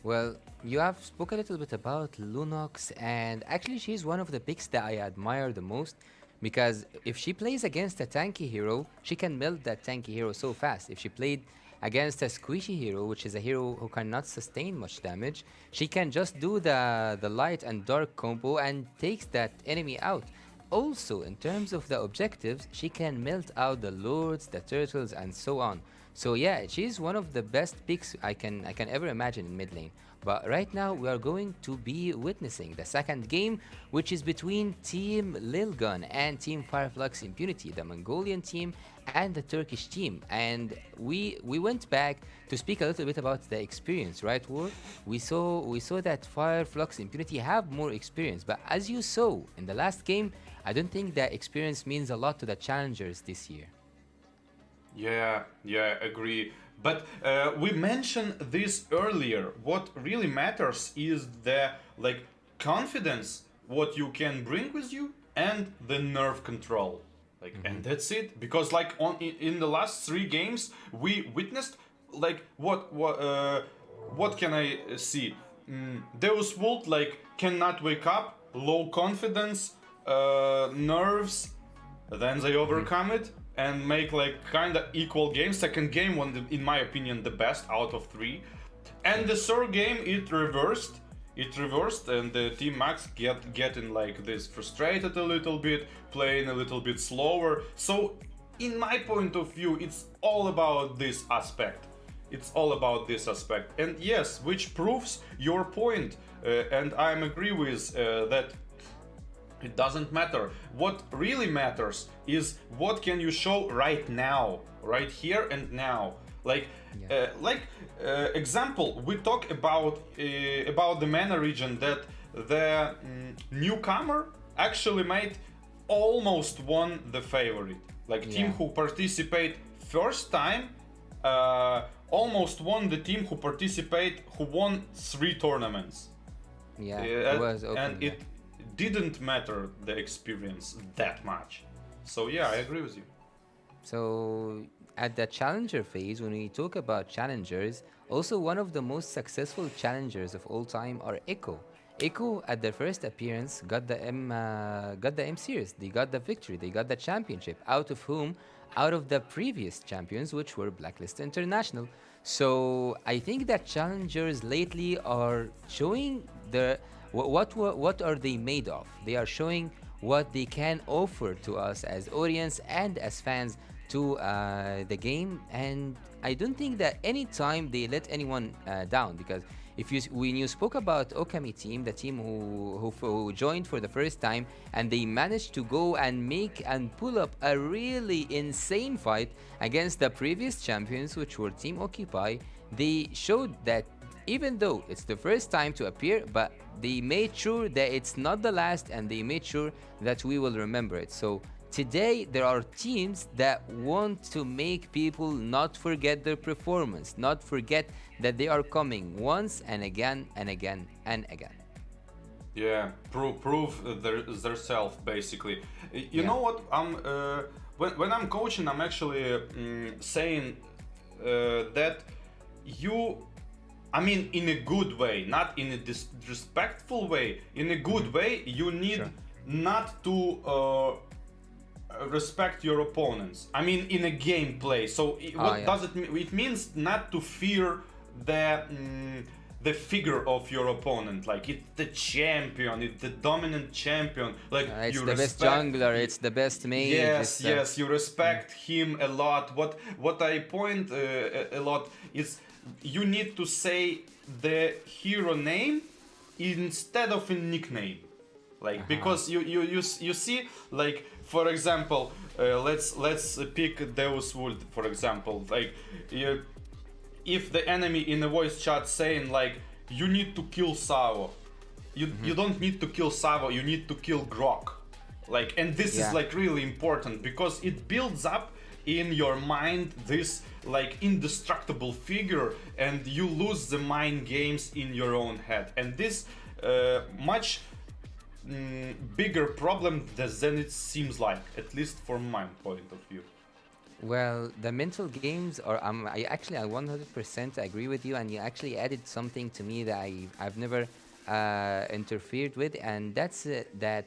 Well, you have spoke a little bit about Lunox, and actually she's one of the picks that I admire the most, because if she plays against a tanky hero, she can melt that tanky hero so fast. If she played against a squishy hero, which is a hero who cannot sustain much damage, she can just do the light and dark combo and takes that enemy out. Also, in terms of the objectives, she can melt out the lords, the turtles, and so on. So yeah, she's one of the best picks I can ever imagine in mid lane. But right now we are going to be witnessing the second game, which is between Team Lilgun and Team Flux Impunity, the Mongolian team and the Turkish team. And we went back to speak a little bit about the experience, right, War? We saw that Flux Impunity have more experience, but as you saw in the last game, I don't think that experience means a lot to the challengers this year. Yeah, agree. But we mentioned this earlier. What really matters is the confidence, what you can bring with you, and the nerve control. And that's it. Because in the last 3 games, we witnessed what can I see? Deus Vult cannot wake up, low confidence, nerves. Then they overcome it and make kinda equal games. Second game, in my opinion, the best out of 3. And the third game, it reversed, and the Team Max getting this frustrated a little bit, playing a little bit slower. So, in my point of view, it's all about this aspect. And yes, which proves your point. And I agree with that. It doesn't matter. What really matters is what can you show right now, right here and now. Example, we talk about the MENA region, that the newcomer actually made almost won the favorite. Team who participate first time almost won the team who won 3 tournaments. It was open, and it didn't matter the experience that much. So yeah, I agree with you. So at the challenger phase, when we talk about challengers, also one of the most successful challengers of all time are Echo. Echo at their first appearance got the M series. They got the victory. They got the championship. Out of whom? Out of the previous champions, which were Blacklist International. So I think that challengers lately are showing what are they made of. They are showing what they can offer to us as audience and as fans to the game, and I don't think that any time they let anyone down, because when you spoke about Okami team, the team who joined for the first time, and they managed to go and make and pull up a really insane fight against the previous champions, which were Team Occupy, they showed that even though it's the first time to appear, but they made sure that it's not the last, and they made sure that we will remember it. So today there are teams that want to make people not forget their performance, not forget that they are coming once and again and again and again. Yeah, prove their self basically. You know what? When I'm coaching, I'm actually saying that I mean, in a good way, not in a disrespectful way. In a good way, you need not to respect your opponents. I mean, in a gameplay. So what does it mean? It means not to fear the figure of your opponent. Like, it's the champion, it's the dominant champion. Like, it's the best jungler, it's the best mage. Yes, you respect him a lot. What I point a lot is, you need to say the hero name instead of a nickname, like because you see, like, for example, let's pick Deus Vult, for example. Like, if the enemy in a voice chat saying like, you need to kill Savo, you don't need to kill Savo, you need to kill Grok, like, and this is like really important, because it builds up in your mind this like indestructible figure, and you lose the mind games in your own head, and this much bigger problem than it seems like, at least from my point of view. Well, the mental games are, I 100% agree with you, and you actually added something to me that I've never interfered with, and that's that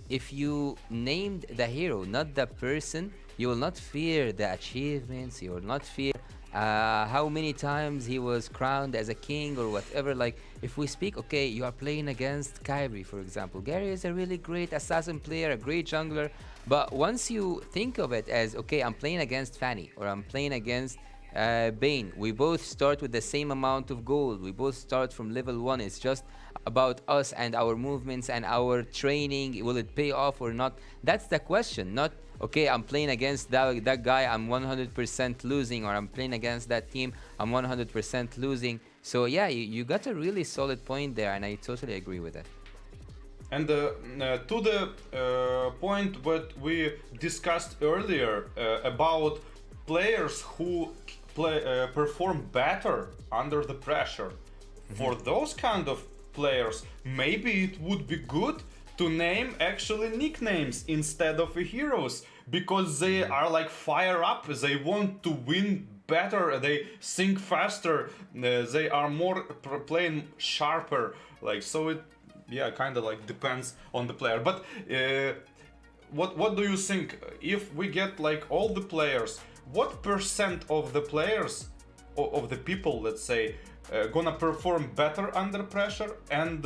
if you named the hero, not the person, you will not fear the achievements, you will not fear how many times he was crowned as a king or whatever. Like, if we speak, okay, you are playing against Kyrie, for example. Gary is a really great assassin player, a great jungler, but once you think of it as, okay, I'm playing against Fanny, or I'm playing against Bane, we both start with the same amount of gold, we both start from level 1, it's just about us and our movements and our training, will it pay off or not? That's the question, not, okay, I'm playing against that guy, I'm 100% losing, or I'm playing against that team, I'm 100% losing. So yeah, you got a really solid point there, and I totally agree with it. And to the point what we discussed earlier about players who perform better under the pressure. For those kind of players, maybe it would be good to name actually nicknames instead of heroes, because they are like fire up, they want to win better, they think faster, they are more playing sharper, like, so it kind of like depends on the player. But what do you think, if we get like all the players, what percent of the players, of the people, let's say, gonna perform better under pressure, and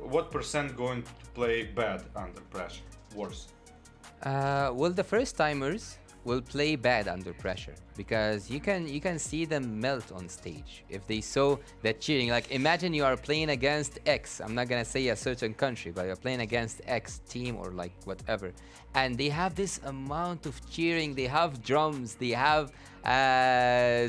what percent going to play bad under pressure, worse? Well, the first timers will play bad under pressure, because you can see them melt on stage if they saw that cheering. Like, imagine you are playing against X, I'm not gonna say a certain country, but you're playing against X team or like whatever, and they have this amount of cheering, they have drums, they have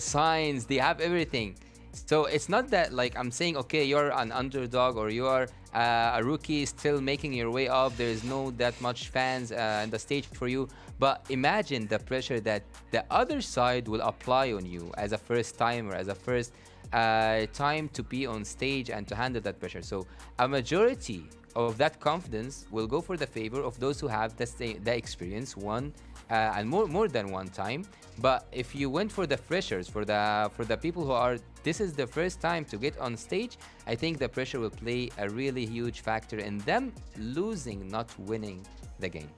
signs, they have everything. So it's not that, like, I'm saying, okay, you're an underdog, or you are a rookie still making your way up, there is no that much fans on the stage for you, but imagine the pressure that the other side will apply on you as a first timer, as a first time to be on stage and to handle that pressure. So a majority of that confidence will go for the favor of those who have the experience one and more than one time. But if you went for the freshers, for the people who are this is the first time to get on stage, I think the pressure will play a really huge factor in them losing, not winning the game.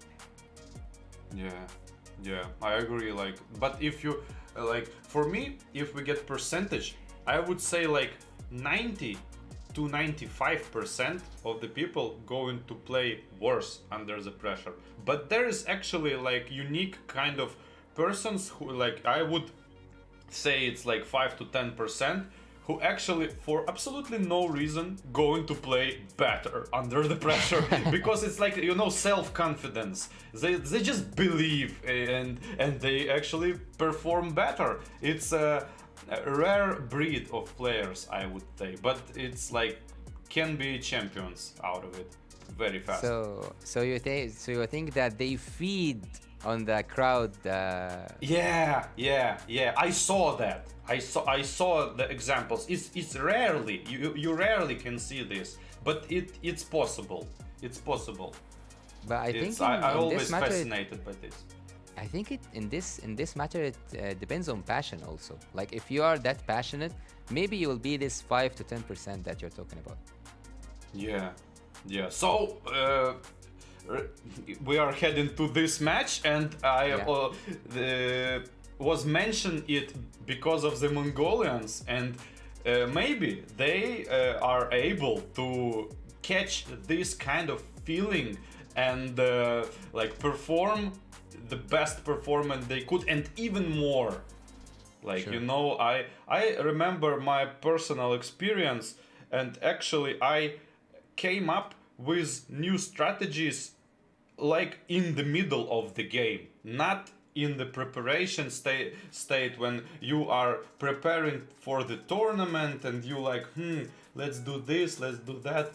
Yeah, I agree. Like, but if you like, for me, if we get percentage, I would say like 90 to 95% of the people going to play worse under the pressure. But there is actually like unique kind of persons who, like, I would say it's like 5 to 10% who actually for absolutely no reason going to play better under the pressure because it's like, you know, self-confidence. They just believe and they actually perform better. It's a rare breed of players, I would say, but it's like can be champions out of it very fast. So you think that they feed on the crowd? Yeah. I saw that. I saw the examples. It's rarely you rarely can see this, but it's possible. It's possible. But I think I in always this matter, fascinated by this. I think in this matter it depends on passion also. Like if you are that passionate, maybe you will be this 5 to 10% that you're talking about. Yeah. So we are heading to this match, and was mentioned it because of the Mongolians, and maybe they are able to catch this kind of feeling and like perform the best performance they could and even more. Like, sure. You know, I remember my personal experience, and actually I came up with new strategies like in the middle of the game, not in the preparation state when you are preparing for the tournament and you like, let's do this, let's do that.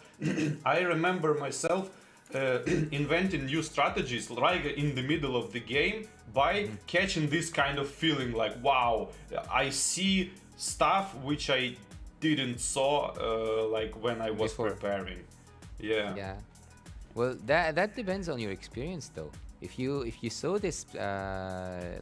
I remember myself inventing new strategies right in the middle of the game by catching this kind of feeling like, wow, I see stuff which I didn't saw like when I was before. preparing. Yeah. Well, that depends on your experience though. If you saw this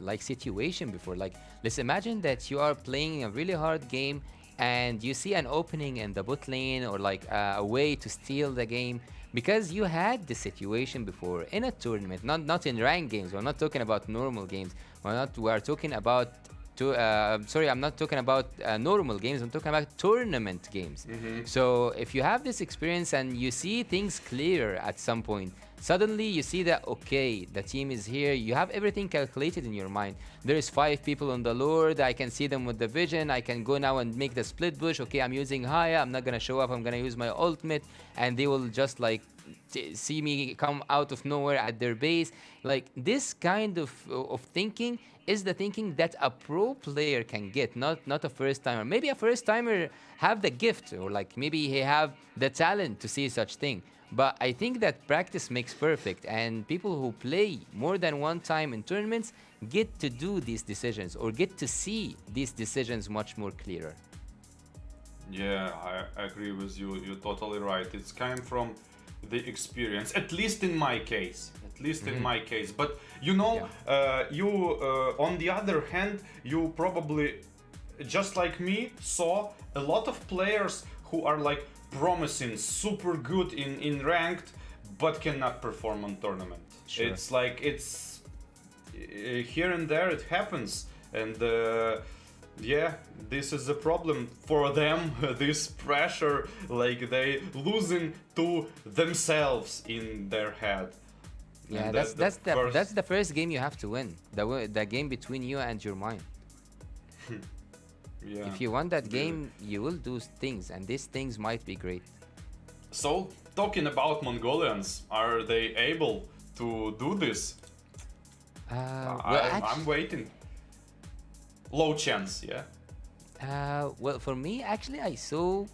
like situation before, like let's imagine that you are playing a really hard game and you see an opening in the bot lane or like a way to steal the game because you had this situation before in a tournament, not in ranked games. We're not talking about normal games. We are talking about sorry, I'm not talking about normal games. I'm talking about tournament games. So if you have this experience and you see things clear at some point, suddenly you see that, okay, the team is here. You have everything calculated in your mind. There is 5 people on the Lord. I can see them with the vision. I can go now and make the split push. Okay, I'm using Haya. I'm not going to show up. I'm going to use my ultimate. And they will just like see me come out of nowhere at their base. Like this kind of thinking is the thinking that a pro player can get, not a first timer. Maybe a first timer have the gift, or like maybe he have the talent to see such thing. But I think that practice makes perfect, and people who play more than one time in tournaments get to do these decisions or get to see these decisions much more clearer. Yeah, I agree with you. You're totally right. It's coming from the experience, at least in my case. In my case. But you know, you on the other hand, you probably, just like me, saw a lot of players who are like promising super good in ranked, but cannot perform on tournament. Sure. It's like it's here and there it happens, and yeah, this is a problem for them. This pressure, like they losing to themselves in their head. Yeah, And that's the first game you have to win. The game between you and your mind. Yeah. If you want that game, you will do things, and these things might be great. So, talking about Mongolians, are they able to do this? I'm waiting. Low chance, yeah. Well, for me, actually, I saw,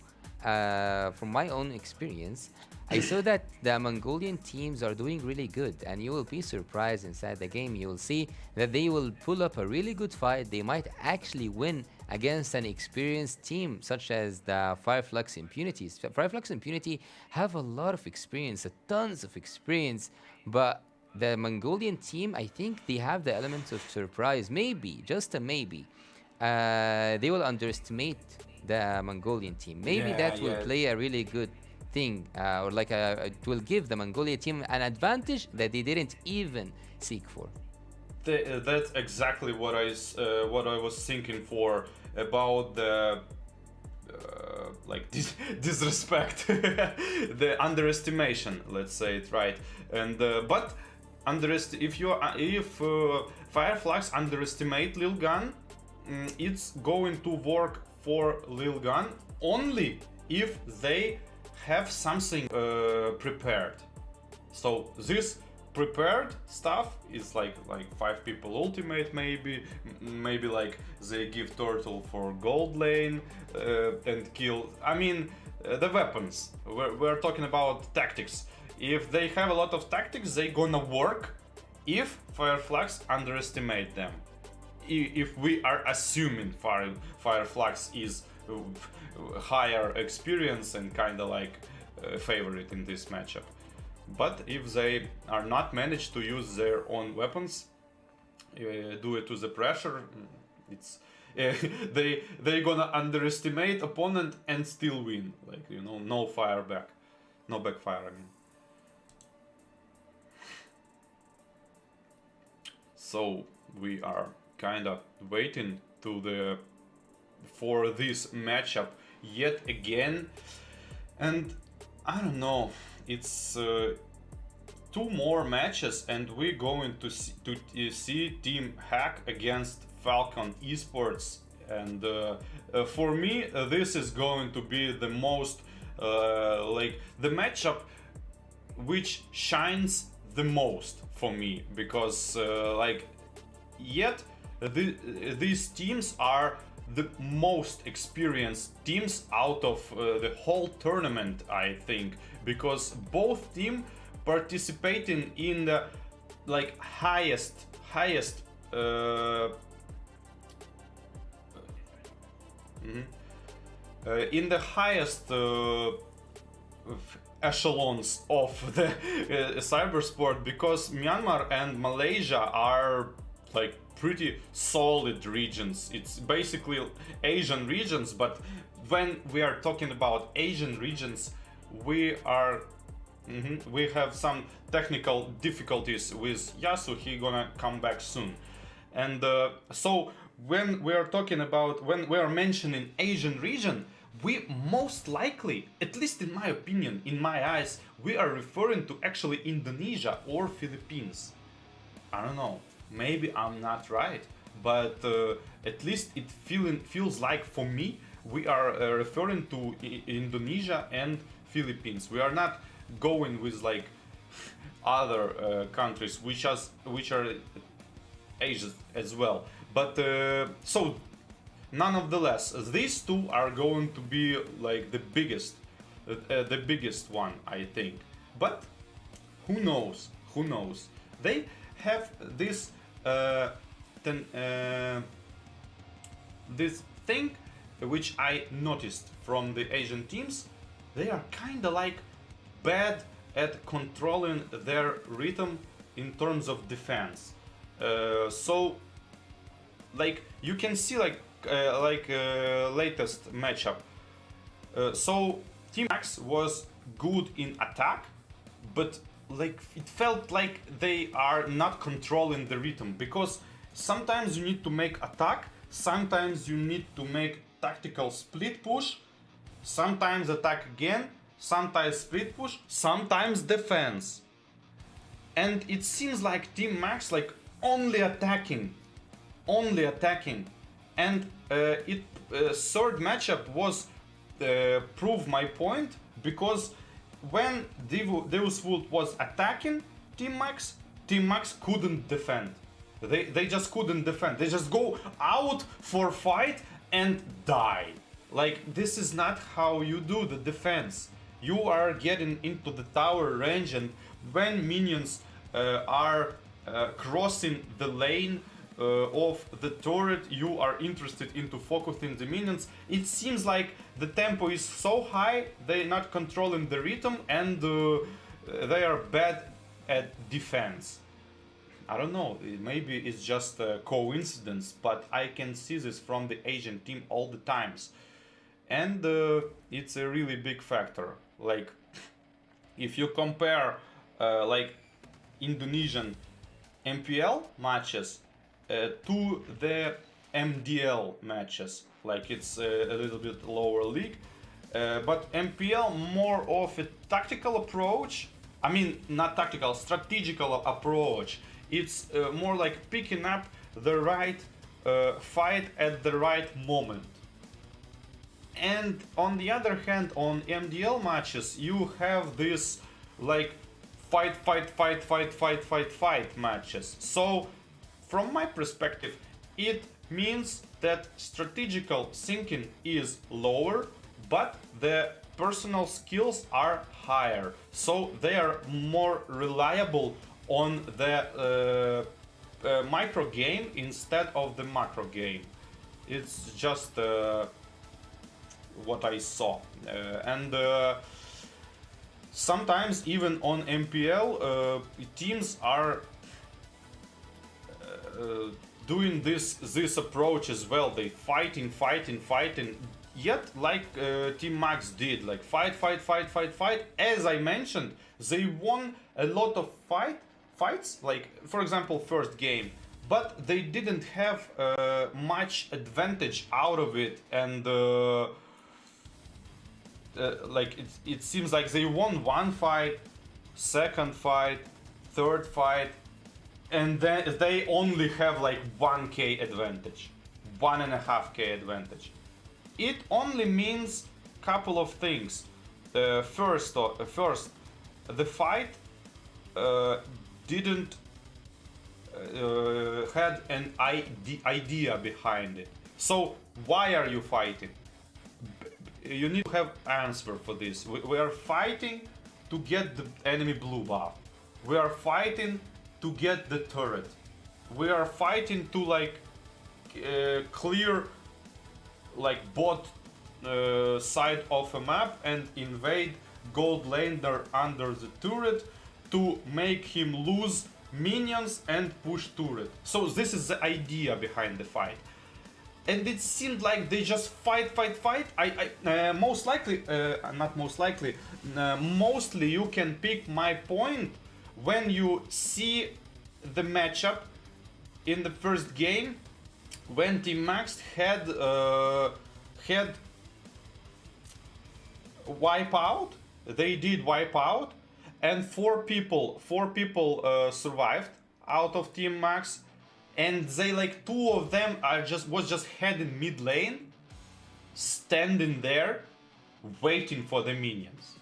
from my own experience, I saw that the Mongolian teams are doing really good, and you will be surprised inside the game. You will see that they will pull up a really good fight. They might actually win against an experienced team such as the Fireflux Impunities. Fireflux Impunity have a lot of experience, tons of experience, but the Mongolian team, I think they have the elements of surprise. Maybe, just a maybe, they will underestimate the Mongolian team. Maybe that will play a really good thing, or like it will give the Mongolian team an advantage that they didn't even seek for. That's exactly what I was thinking for about the like disrespect, the underestimation. Let's say it right. And but if Fireflux underestimate Lilgun, it's going to work for Lilgun only if they have something prepared. So this prepared stuff is like 5 people ultimate, maybe like they give turtle for gold lane and kill. I mean the weapons. We're talking about tactics. If they have a lot of tactics, they gonna work if Fireflux underestimate them. If we are assuming Fireflux is higher experience and kinda like favorite in this matchup. But if they are not managed to use their own weapons, due to the pressure, it's they gonna underestimate opponent and still win. Like, you know, no fire back, no backfire. I mean. So we are kinda waiting for this matchup yet again, and I don't know. It's 2 more matches, and we're going to see Team Hack against Falcon Esports. And for me, this is going to be the most like the matchup which shines the most for me, because like yet these teams are the most experienced teams out of the whole tournament, I think, because both teams participating in the like highest in the highest echelons of the cybersport, because Myanmar and Malaysia are like pretty solid regions. It's basically Asian regions, but when we are talking about Asian regions, we have some technical difficulties with Yasu. He gonna come back soon. And so when we are mentioning Asian region, we most likely, at least in my opinion, in my eyes, we are referring to actually Indonesia or Philippines. I don't know, maybe I'm not right, but at least it feels like for me we are referring to Indonesia and Philippines. We are not going with like other countries which are Asia as well. But so nonetheless, these 2 are going to be like the biggest one, I think. But who knows? They have this this thing which I noticed from the Asian teams. They are kinda like bad at controlling their rhythm in terms of defense. So like you can see like latest matchup. So Team Max was good in attack, but like it felt like they are not controlling the rhythm, because sometimes you need to make attack, sometimes you need to make tactical split push, sometimes attack again, sometimes split push, sometimes defense. And it seems like Team Max like only attacking. And third matchup was prove my point, because when Deus Vult was attacking Team Max couldn't defend. They just couldn't defend. They just go out for fight and die. Like, this is not how you do the defense. You are getting into the tower range, and when minions are crossing the lane, of the turret you are interested into focusing the minions. It seems like the tempo is so high, they're not controlling the rhythm, and they are bad at defense. I don't know, maybe it's just a coincidence, but I can see this from the Asian team all the times. And it's a really big factor. Like, if you compare like Indonesian MPL matches to the MDL matches, like it's a little bit lower league, but MPL more of a tactical approach. I mean, not tactical, strategical approach. It's more like picking up the right fight at the right moment. And on the other hand, on MDL matches, you have this like fight matches. So from my perspective, it means that strategical thinking is lower, but the personal skills are higher. So they are more reliable on the micro game instead of the macro game. It's just what I saw. And sometimes even on MPL, teams are doing this approach as well. They fighting, yet like Team Max did, like fight. As I mentioned, they won a lot of fights, like for example first game, but they didn't have much advantage out of it, and like it seems like they won one fight, second fight, third fight, and then they only have like 1k advantage, 1.5k advantage. It only means couple of things. First, the fight didn't had an idea behind it. So why are you fighting? You need to have answer for this. We are fighting to get the enemy blue buff. We are fighting to get the turret. We are fighting to like clear like bot side of a map and invade gold laner under the turret to make him lose minions and push turret. So this is the idea behind the fight. And it seemed like they just fight. Most likely, not most likely, mostly you can pick my point when you see the matchup in the first game when Team Max had wipe out. They did wipe out, and four people survived out of Team Max. And they like two of them was just heading mid lane, standing there, waiting for the minions.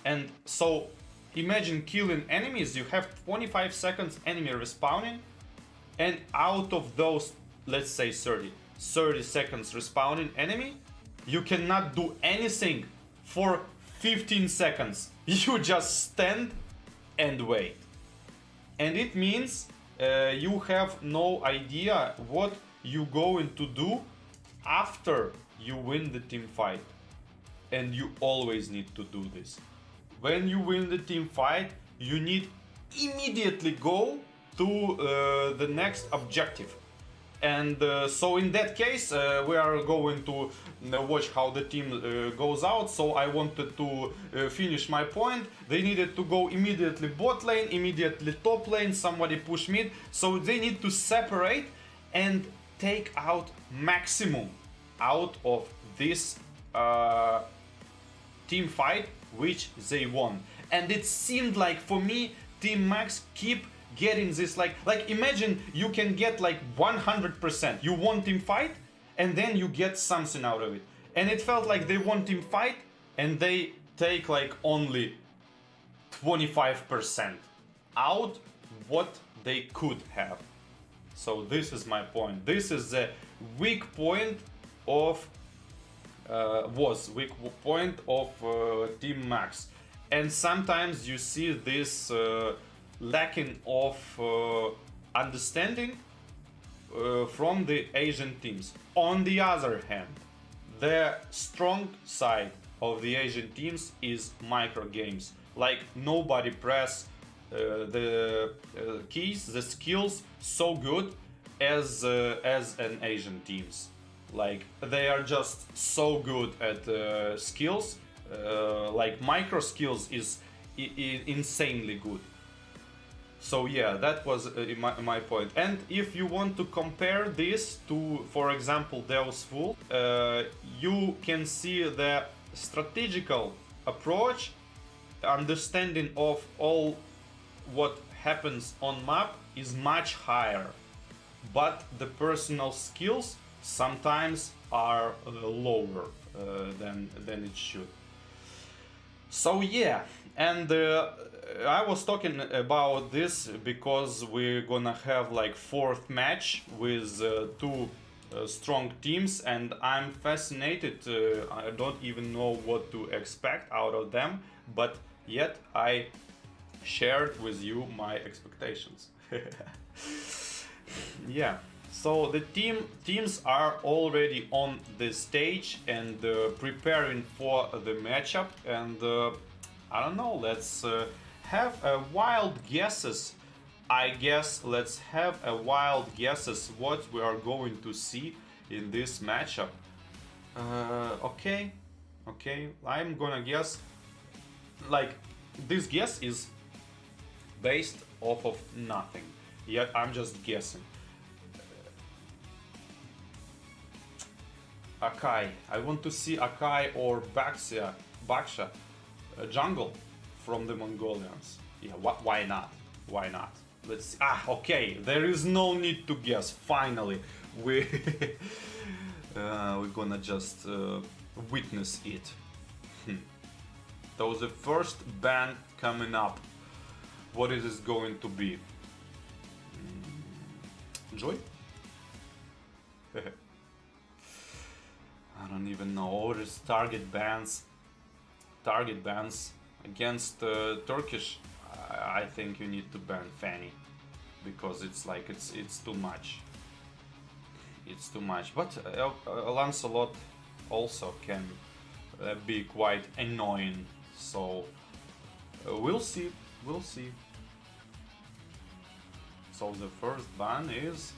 And so imagine killing enemies. You have 25 seconds enemy respawning, and out of those, let's say 30 seconds respawning enemy, you cannot do anything for 15 seconds. You just stand and wait, and it means you have no idea what you going to do after you win the team fight. And you always need to do this. When you win the team fight, you need immediately go to the next objective. And so in that case, we are going to watch how the team goes out. So I wanted to finish my point. They needed to go immediately bot lane, immediately top lane, somebody push mid. So they need to separate and take out maximum out of this team fight, which they won. And it seemed like, for me, Team Max keep getting this, like imagine you can get like 100%. You won team fight and then you get something out of it. And it felt like they won team fight and they take like only 25% out what they could have. So this is my point. This is the weak point of Team Max. And sometimes you see this lacking of understanding from the Asian teams. On the other hand, the strong side of the Asian teams is micro games. Like nobody press the keys, the skills so good as an Asian teams. Like they are just so good at skills. Like micro skills is insanely good. So yeah, that was my point. And if you want to compare this to, for example, Deus Vult, you can see the strategical approach, understanding of all what happens on map is much higher, but the personal skills sometimes are lower than it should. So yeah, and I was talking about this because we're gonna have like fourth match with two strong teams, and I'm fascinated. I don't even know what to expect out of them, but yet I shared with you my expectations. Yeah, so the teams are already on the stage and preparing for the matchup, and I don't know, let's have a wild guesses. I guess let's have a wild guesses what we are going to see in this matchup. Okay, I'm gonna guess, like, this guess is based off of nothing, yet I'm just guessing. Akai, I want to see Akai or Baksha jungle from the Mongolians. Yeah, why not? Why not? Let's see. Ah, okay, there is no need to guess. Finally, we're gonna just witness it. So the first ban coming up. What is this going to be? Joy? I don't even know. Or is target bans. Target bans against Turkish. I think you need to ban Fanny, because it's like it's too much. It's too much. But Lancelot also can be quite annoying. So we'll see. We'll see. So the first ban is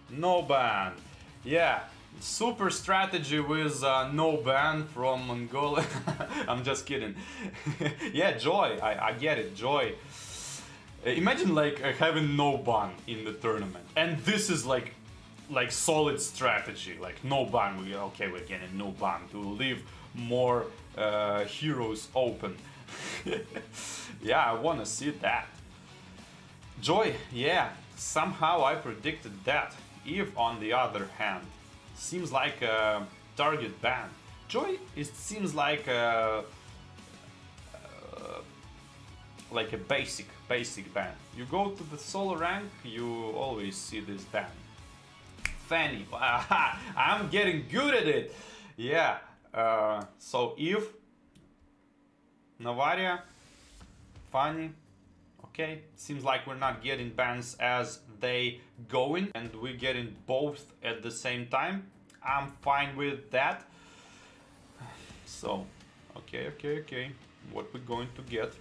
no ban. Yeah. Super strategy with no ban from Mongolia. I'm just kidding. Yeah, Joy, I get it, Joy. Imagine like having no ban in the tournament, and this is like solid strategy. Like no ban, we're getting no ban to leave more heroes open. Yeah, I wanna see that. Joy, yeah, somehow I predicted that. If on the other hand, seems like a target ban. Joy, it seems like a basic ban. You go to the solo rank, you always see this ban. Fanny, I'm getting good at it. Yeah. So if Navaria, Fanny, okay, seems like we're not getting bans as they going, and we're getting both at the same time. I'm fine with that. So, okay. What we're going to get?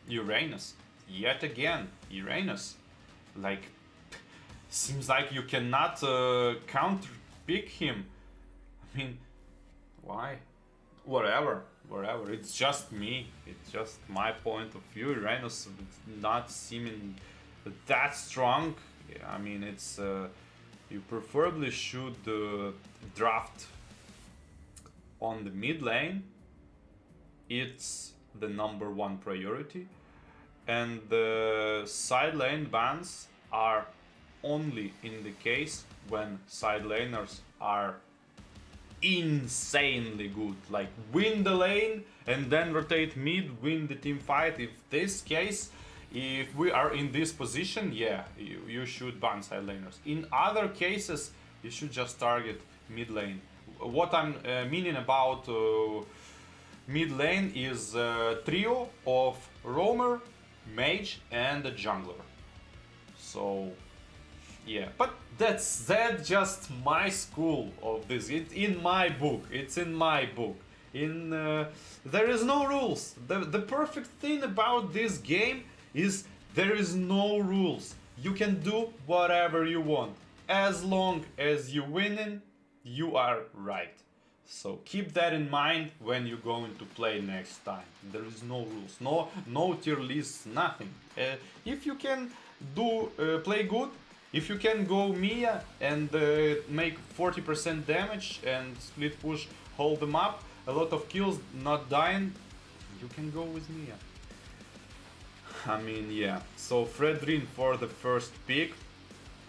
Uranus. Yet again, Uranus. Like, seems like you cannot counter pick him. I mean, why? Whatever. It's just me. It's just my point of view. Uranus not seeming that strong. I mean, it's you preferably should draft on the mid lane. It's the #1 priority, and the side lane bans are only in the case when side laners are insanely good, like win the lane and then rotate mid, win the team fight. If this case, if we are in this position, yeah, you should ban side laners. In other cases, you should just target mid lane. What I'm meaning about mid lane is a trio of roamer, mage and a jungler. So yeah, but that's just my school of this. It's in my book. It's in my book. There is no rules. The perfect thing about this game is there is no rules. You can do whatever you want. As long as you winning, you are right. So keep that in mind when you're going to play next time. There is no rules, no tier lists, nothing. If you can play good, if you can go Mia and make 40% damage and split push, hold them up, a lot of kills, not dying, you can go with Mia. I mean, yeah. So Fredrin for the first pick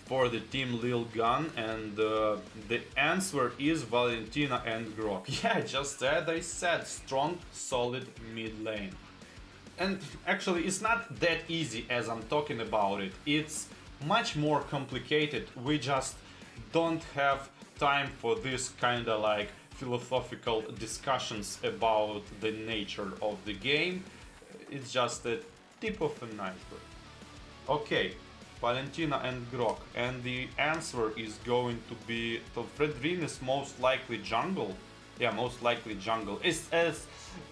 for the team Lilgun, and the answer is Valentina and Grok. Yeah, just as I said, strong, solid mid lane. And actually, it's not that easy as I'm talking about it. It's much more complicated. We just don't have time for this kind of like philosophical discussions about the nature of the game. It's just the tip of an iceberg. Okay, Valentina and Grok, and the answer is going to be, so Fredrin is most likely jungle. Yeah, most likely jungle.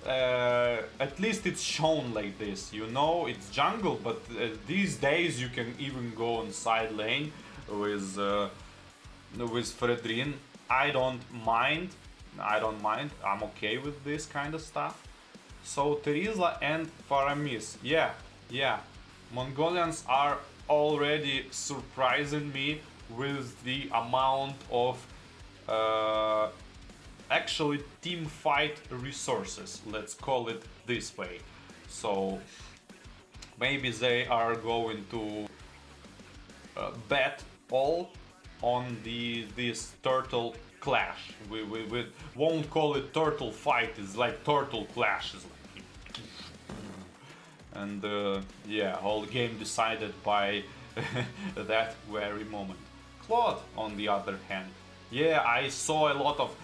At least it's shown like this, you know, it's jungle, but these days you can even go on side lane with Fredrin. I don't mind, I'm okay with this kind of stuff. So Terizla and Faramis, yeah, Mongolians are already surprising me with the amount of actually team fight resources, let's call it this way. So maybe they are going to bet all on this turtle clash. We won't call it turtle fight, it's like turtle clash. It's like, and yeah, whole game decided by that very moment. Claude, on the other hand, yeah, I saw a lot of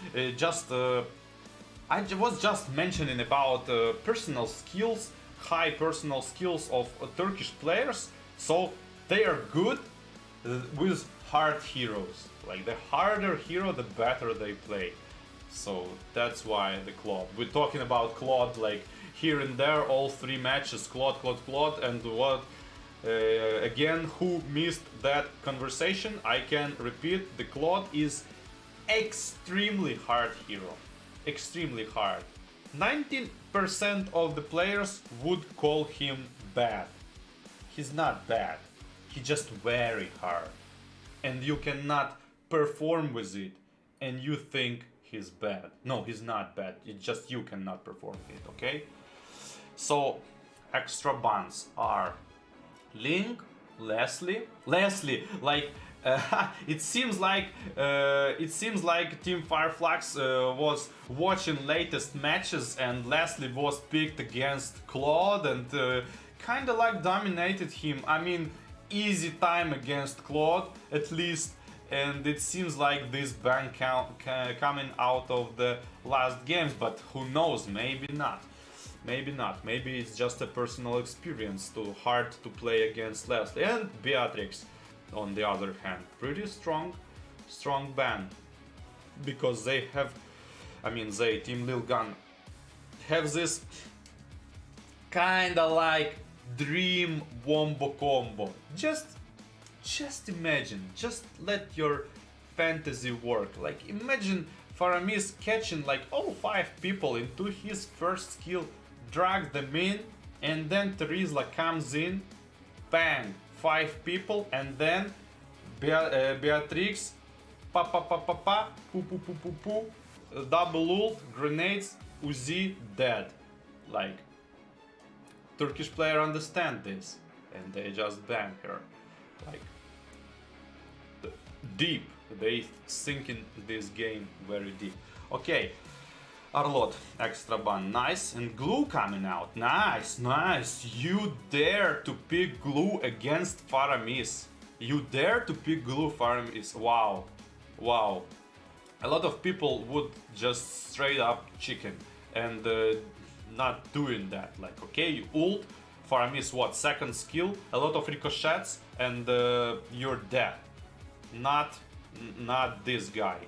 I was just mentioning about personal skills, high personal skills of Turkish players. So they are good with hard heroes. Like the harder hero, the better they play. So that's why the Claude. We're talking about Claude like here and there, all 3 matches, Claude, and what? Again, who missed that conversation, I can repeat, the Claude is extremely hard hero. Extremely hard. 19% of the players would call him bad. He's not bad. He's just very hard. And you cannot perform with it and you think he's bad. No, he's not bad. It's just you cannot perform it, okay? So, extra bans are Link, Leslie, like it seems like Team Fireflux was watching latest matches and Leslie was picked against Claude and kind of like dominated him. I mean, easy time against Claude at least, and it seems like this ban coming out of the last games, but who knows, maybe not. Maybe it's just a personal experience, too hard to play against Leslie. And Beatrix, on the other hand, pretty strong ban. Because they have, Team Lilgun, have this kinda like dream wombo combo. Just imagine, just let your fantasy work. Like imagine Faramis catching like all 5 people into his first skill, drag them in, and then Terizla comes in, bang, 5 people, and then Beatrix, poo, double ult, grenades, Uzi, dead. Like, Turkish player understand this, and they just ban her. Like, deep, they sink in this game very deep. Okay. Arlot, extra ban, nice, and Glue coming out, nice, you dare to pick Glue against Faramis, wow, a lot of people would just straight up chicken, and not doing that, like, okay, you ult, Faramis, what, second skill, a lot of ricochets, and you're dead. Not this guy.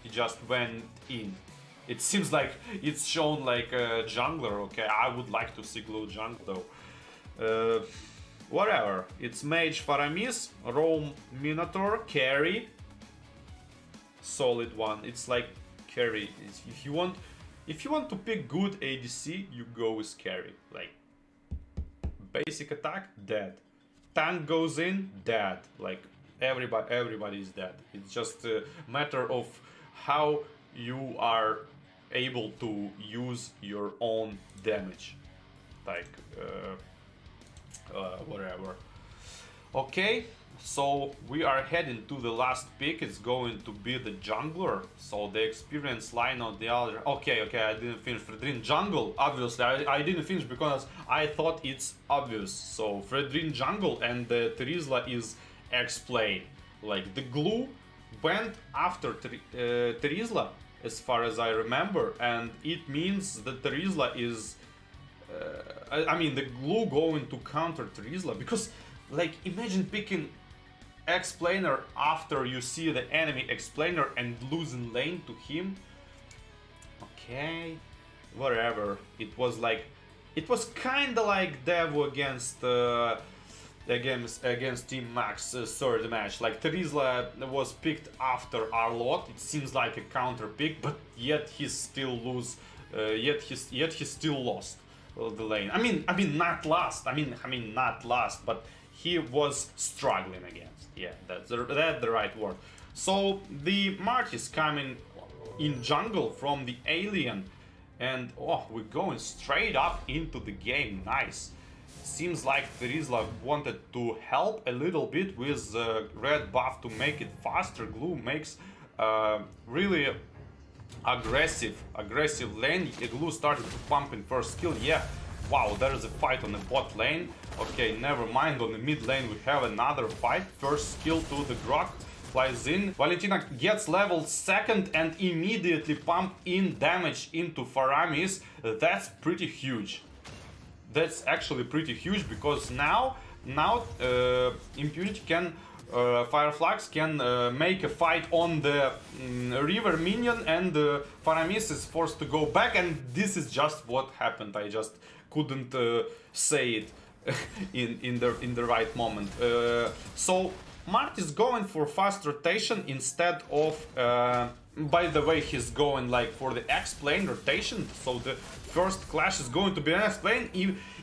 He just went in. It seems like it's shown like a jungler. Okay, I would like to see glue jungle though. Whatever. It's Mage Faramis, Roam Minotaur, carry. Solid one. It's like carry. If you want to pick good ADC, you go with carry. Like basic attack, dead. Tank goes in, dead. Like everybody is dead. It's just a matter of how you are able to use your own damage. Like whatever. Okay, so we are heading to the last pick. It's going to be the jungler. So the experienced line on the other. Okay, I didn't finish. Fredrin jungle. Obviously, I didn't finish because I thought it's obvious. So Fredrin jungle and the Terizla is explained. Like the glue went after Terizla, as far as I remember, and it means that Terizla is. I mean, the glue going to counter Terizla, because, like, imagine picking explainer after you see the enemy explainer and losing lane to him. Okay, whatever. It was kind of like Devu against Team Max third match. Like Terizla was picked after Arlott. It seems like a counter pick, but yet he still lose. Yet he still lost the lane. I mean not lost. I mean not lost, but he was struggling against. Yeah, that's the right word. So the Marty's coming in jungle from the alien, and oh, we're going straight up into the game. Nice. Seems like Terizla wanted to help a little bit with red buff to make it faster. Glue makes really aggressive lane. Glue started to pump in first skill. Yeah, wow, there is a fight on the bot lane. Okay, never mind. On the mid lane we have another fight. First skill to the Grok flies in. Valentina gets level second and immediately pump in damage into Faramis. That's pretty huge. That's actually pretty huge, because now Impunity can Flux can make a fight on the river minion, and Faramis is forced to go back, and this is just what happened. I just couldn't say it in the right moment. So Mart is going for fast rotation instead of by the way, he's going like for the X-plane rotation, so the first clash is going to be an X-plane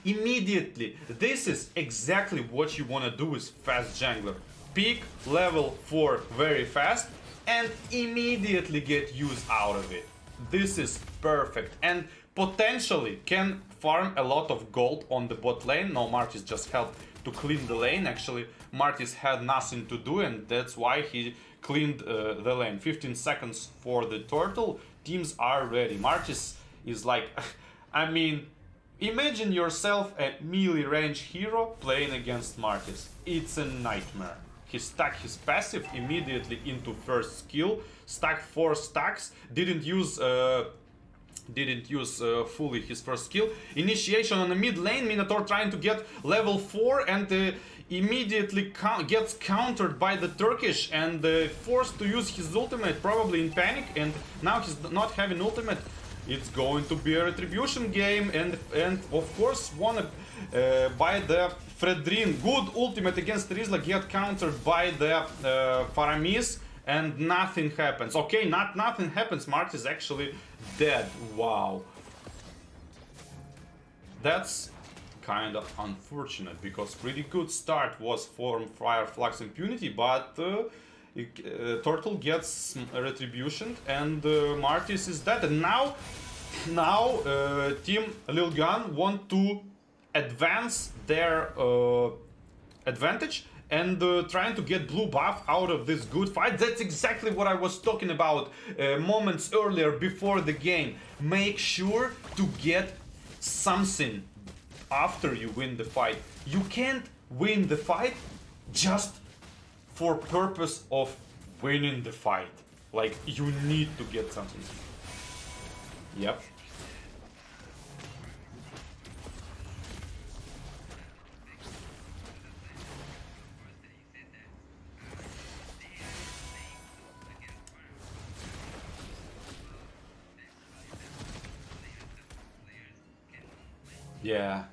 immediately. This is exactly what you want to do with fast jungler. Pick level 4 very fast and immediately get use out of it. This is perfect, and potentially can farm a lot of gold on the bot lane. No, Martis just helped to clean the lane. Actually, Martis had nothing to do, and that's why he cleaned the lane. 15 seconds for the turtle. Teams are ready. Martis is like, I mean, imagine yourself a melee range hero playing against Martis. It's a nightmare. He stacked his passive immediately into first skill, stacked 4 stacks, didn't use fully his first skill. Initiation on the mid lane, Minotaur trying to get level 4 and immediately gets countered by the Turkish and forced to use his ultimate, probably in panic, and now he's not having ultimate. It's going to be a retribution game, and of course won by the Fredrin. Good ultimate against Terizla, get countered by the Faramis, and nothing happens. Okay, nothing happens. Mart is actually dead. Wow. That's kind of unfortunate, because pretty good start was for Flux Impunity, but Turtle gets retribution and Martis is dead. And now Team Lilgun want to advance their advantage and trying to get blue buff out of this good fight. That's exactly what I was talking about moments earlier before the game. Make sure to get something after you win the fight. You can't win the fight just for purpose of winning the fight. Like, you need to get something. Yep. Yeah.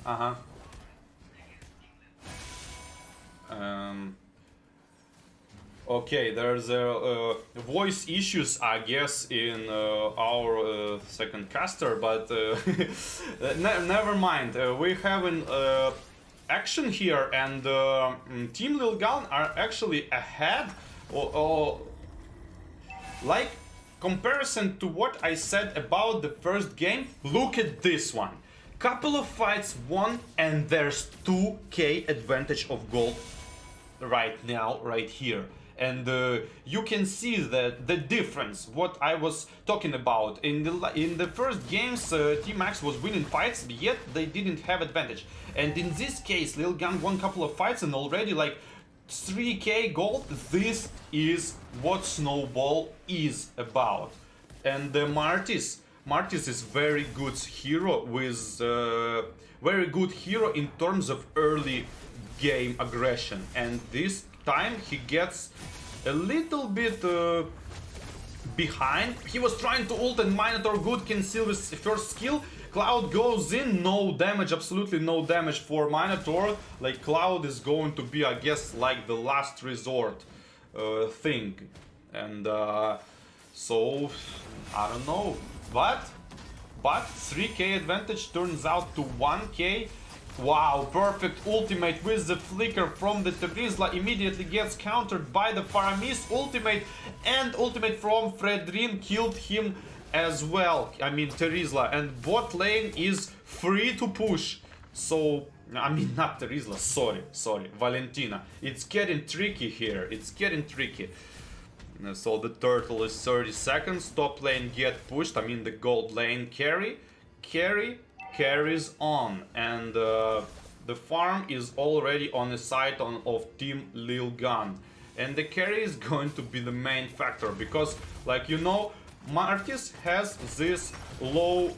Uh-huh. Okay, there's voice issues, I guess, in our second caster, but never mind. We have an action here, and Team Lilgun are actually ahead. Like, comparison to what I said about the first game, look at this one. Couple of fights won, and there's 2k advantage of gold right now, right here. And you can see that the difference, what I was talking about. In the first games, Team Max was winning fights, yet they didn't have advantage. And in this case, Lilgun won a couple of fights and already like 3k gold. This is what Snowball is about. And Martis is very good hero with very good hero in terms of early game aggression, and this time he gets a little bit behind. He was trying to ult and Minotaur good can seal his first skill. Cloud goes in, no damage, absolutely no damage for Minotaur. Like Cloud is going to be, I guess, like the last resort thing, and so I don't know. But 3k advantage turns out to 1k. Wow, perfect ultimate with the flicker from the Terizla, immediately gets countered by the Faramis ultimate, and ultimate from Fredrin killed him as well. I mean Terizla, and bot lane is free to push. So, I mean not Terizla, sorry, Valentina. It's getting tricky here, it's getting tricky. So the turtle is 30 seconds, top lane get pushed, I mean the gold lane carries on, and the farm is already on the side of Team Lilgun, and the carry is going to be the main factor, because like you know, Martis has this low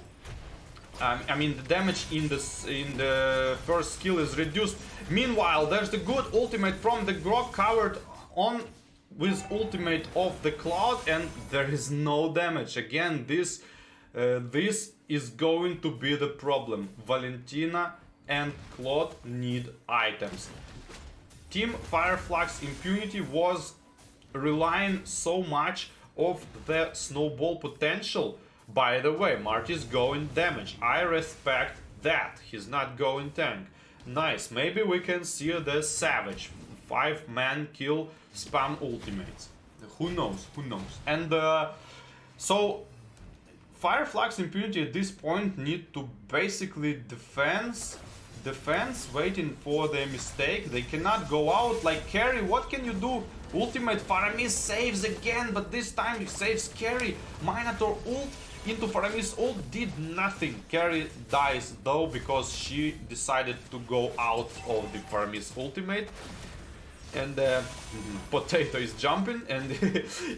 I mean the damage in the first skill is reduced. Meanwhile there's the good ultimate from the Grok covered on with ultimate of the Cloud, and there is no damage. Again, this is going to be the problem. Valentina and Claude need items. Team Flux Impunity was relying so much of the snowball potential. By the way, Marty's going damage. I respect that. He's not going tank. Nice. Maybe we can see the Savage 5-man kill spam ultimates. Who knows? Who knows? And so Flux Impunity at this point need to basically defense, waiting for their mistake. They cannot go out like carry. What can you do? Ultimate Faramis saves again, but this time he saves carry. Minotaur ult into Faramis ult did nothing. Carry dies though because she decided to go out of the Faramis ultimate. And Potato is jumping, and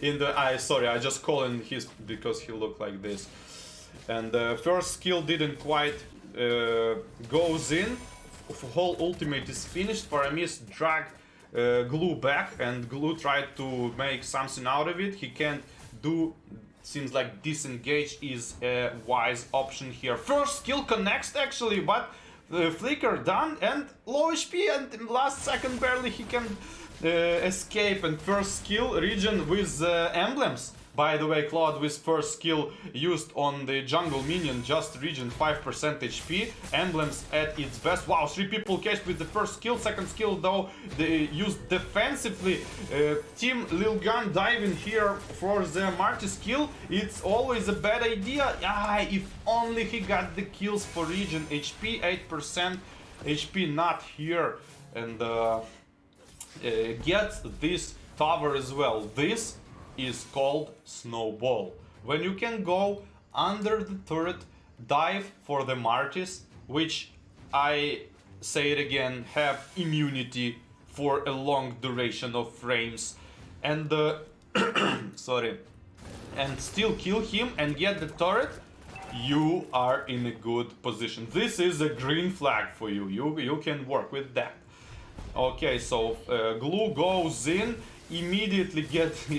in the I just call him his because he looked like this. And the first skill didn't quite goes in. Whole ultimate is finished. Faramis dragged Glue back, and Glue tried to make something out of it. He can't do. Seems like disengage is a wise option here. First skill connects actually, but the flicker done and low HP, and in last second barely he can escape. And first skill region with emblems. By the way, Claude with first skill used on the jungle minion, just region 5% HP. Emblems at its best. Wow, 3 people cashed with the first skill. Second skill though, they used defensively. Team Lilgun diving here for the Marty skill. It's always a bad idea. If only he got the kills for region HP 8%. HP not here, and gets this tower as well. This is called snowball. When you can go under the turret, dive for the Martis, which I say it again, have immunity for a long duration of frames, and sorry, and still kill him and get the turret, you are in a good position. This is a green flag for you. You can work with that. Okay, so Glue goes in, immediately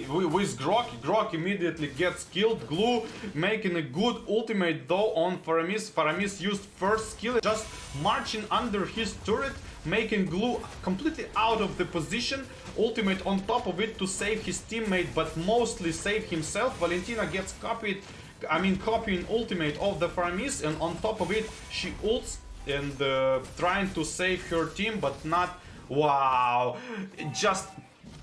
with Grok immediately gets killed. Glue making a good ultimate though on Faramis. Faramis used first skill, just marching under his turret, making Glue completely out of the position. Ultimate on top of it to save his teammate, but mostly save himself. Valentina gets copying ultimate of the Faramis, and on top of it she ults and trying to save her team, but not. Wow, just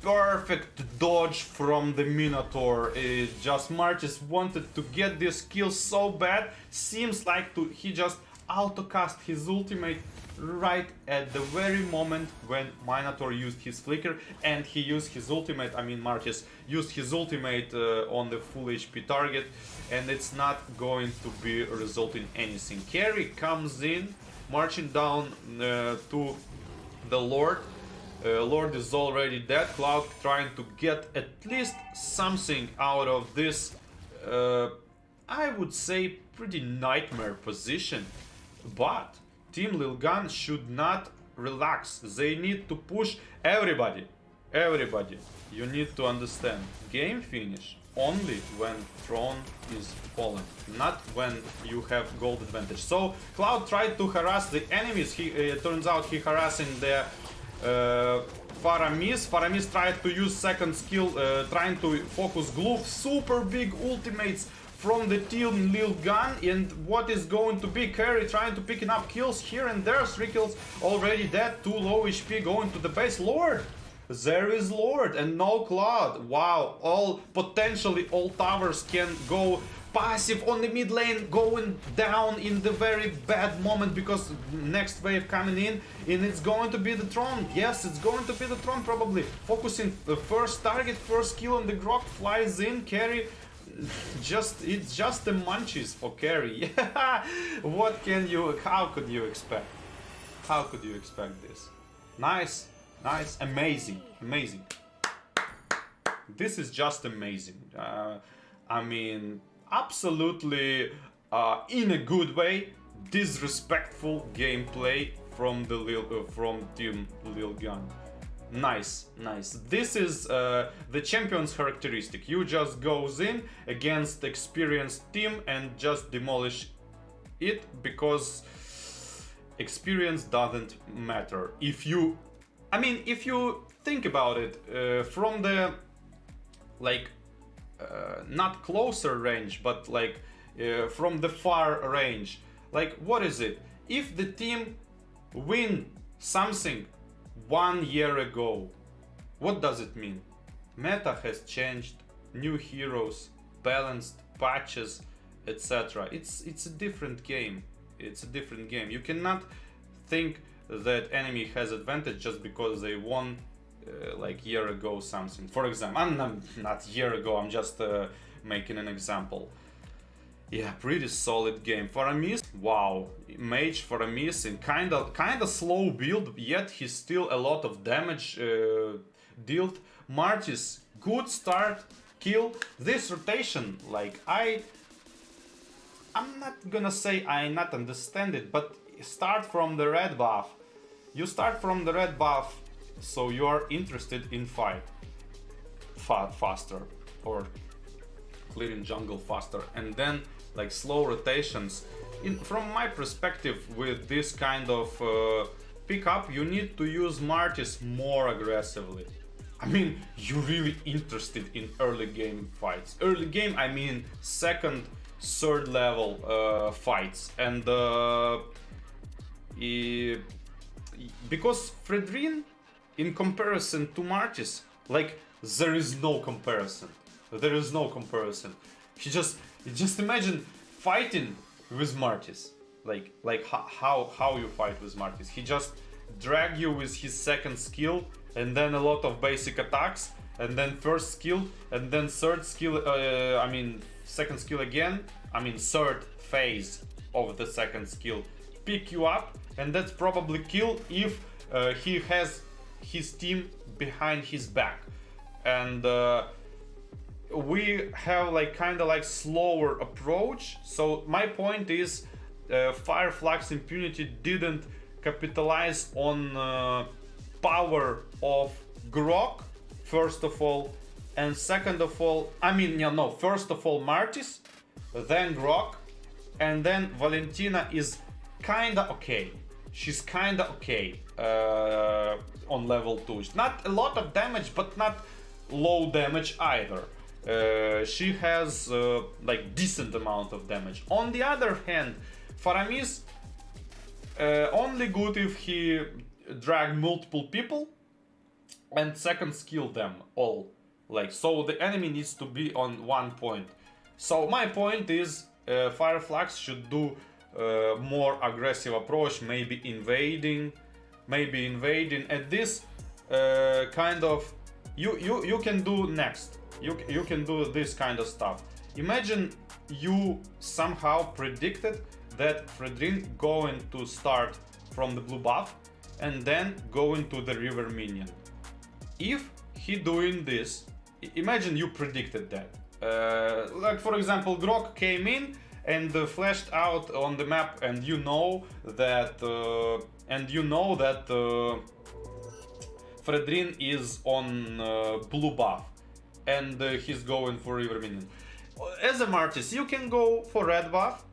perfect dodge from the Minotaur. Just Martis wanted to get this kill so bad. Seems like he just auto-cast his ultimate right at the very moment when Minotaur used his flicker, and he used his ultimate, Martis used his ultimate on the full HP target, and it's not going to be resulting anything. Carry comes in, marching down to the Lord. Lord is already dead. Cloud trying to get at least something out of this, I would say, pretty nightmare position. But Team Lilgun should not relax. They need to push everybody. Everybody. You need to understand. Game finish only when throne is fallen, not when you have gold advantage. So Cloud tried to harass the enemies. Turns out he harassing the Faramis. Faramis tried to use second skill, trying to focus Glue. Super big ultimates from the team Lilgun, and what is going to be Carry trying to picking up kills here and there. 3 kills already dead, 2 low HP going to the base. Lord! There is Lord and no Cloud. Wow, potentially all towers can go passive on the mid lane, going down in the very bad moment because next wave coming in, and it's going to be the Tron. Yes, it's going to be the Tron probably. Focusing the first target, first kill on the Grok, flies in. Carry it's just the munchies for Carry. What can you, how could you expect? How could you expect this? Nice, amazing. This is just amazing. Absolutely in a good way, disrespectful gameplay from Team Lilgun. Nice. This is the champion's characteristic. You just goes in against experienced team and just demolish it, because experience doesn't matter. If you think about it from the not closer range, but from the far range, what is it? If the team win something 1 year ago, what does it mean? Meta has changed, new heroes, balanced patches, etc. It's a different game. You cannot think that enemy has advantage just because they won year ago something. For example, not year ago, I'm just making an example. Yeah, pretty solid game. Faramis, wow, mage Faramis in kinda slow build, yet he's still a lot of damage dealt. Martis, good start, kill. This rotation, I'm not gonna say I not understand it, but start from the red buff. You start from the red buff, so you are interested in fight faster, or clearing jungle faster, and then slow rotations. From my perspective, with this kind of pickup, you need to use Martis more aggressively. You're really interested in early game fights. Early game, second, third level fights, and because Fredrin, in comparison to Martis, there is no comparison. Just imagine fighting with Martis. how you fight with Martis. He just drag you with his second skill, and then a lot of basic attacks, and then first skill, and then third skill, second skill again, third phase of the second skill, pick you up, and that's probably kill if he has his team behind his back. And we have kind of slower approach. So my point is, Flux Impunity didn't capitalize on power of Grok, first of all, and second of all, first of all Martis, then Grok, and then Valentina is kinda okay. She's kinda okay on level 2. It's not a lot of damage, but not low damage either. She has decent amount of damage. On the other hand, Faramis only good if he drag multiple people and second skill them all. So the enemy needs to be on one point. So my point is, Flux should do more aggressive approach, maybe invading. And this kind of you can do next. You can do this kind of stuff. Imagine you somehow predicted that Fredrin going to start from the blue buff and then go into the river minion. If he doing this, imagine you predicted that. For example, Grok came in and flashed out on the map, and you know that Fredrin is on blue buff, and he's going for river minion. As a Martis, you can go for red buff,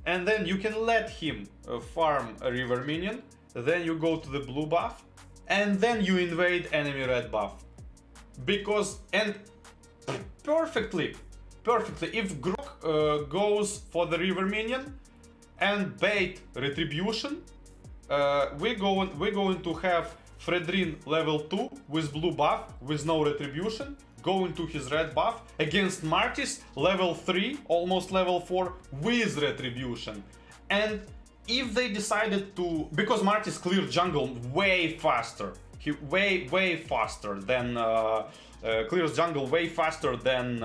and then you can let him farm a river minion. Then you go to the blue buff, and then you invade enemy red buff. Perfectly. If Grok goes for the river minion and bait retribution, we're going to have Fredrin level 2 with blue buff with no retribution, going to his red buff against Martis level 3, almost level 4 with retribution. And if they decided to, because Martis cleared jungle way faster, he way faster than clears jungle way faster than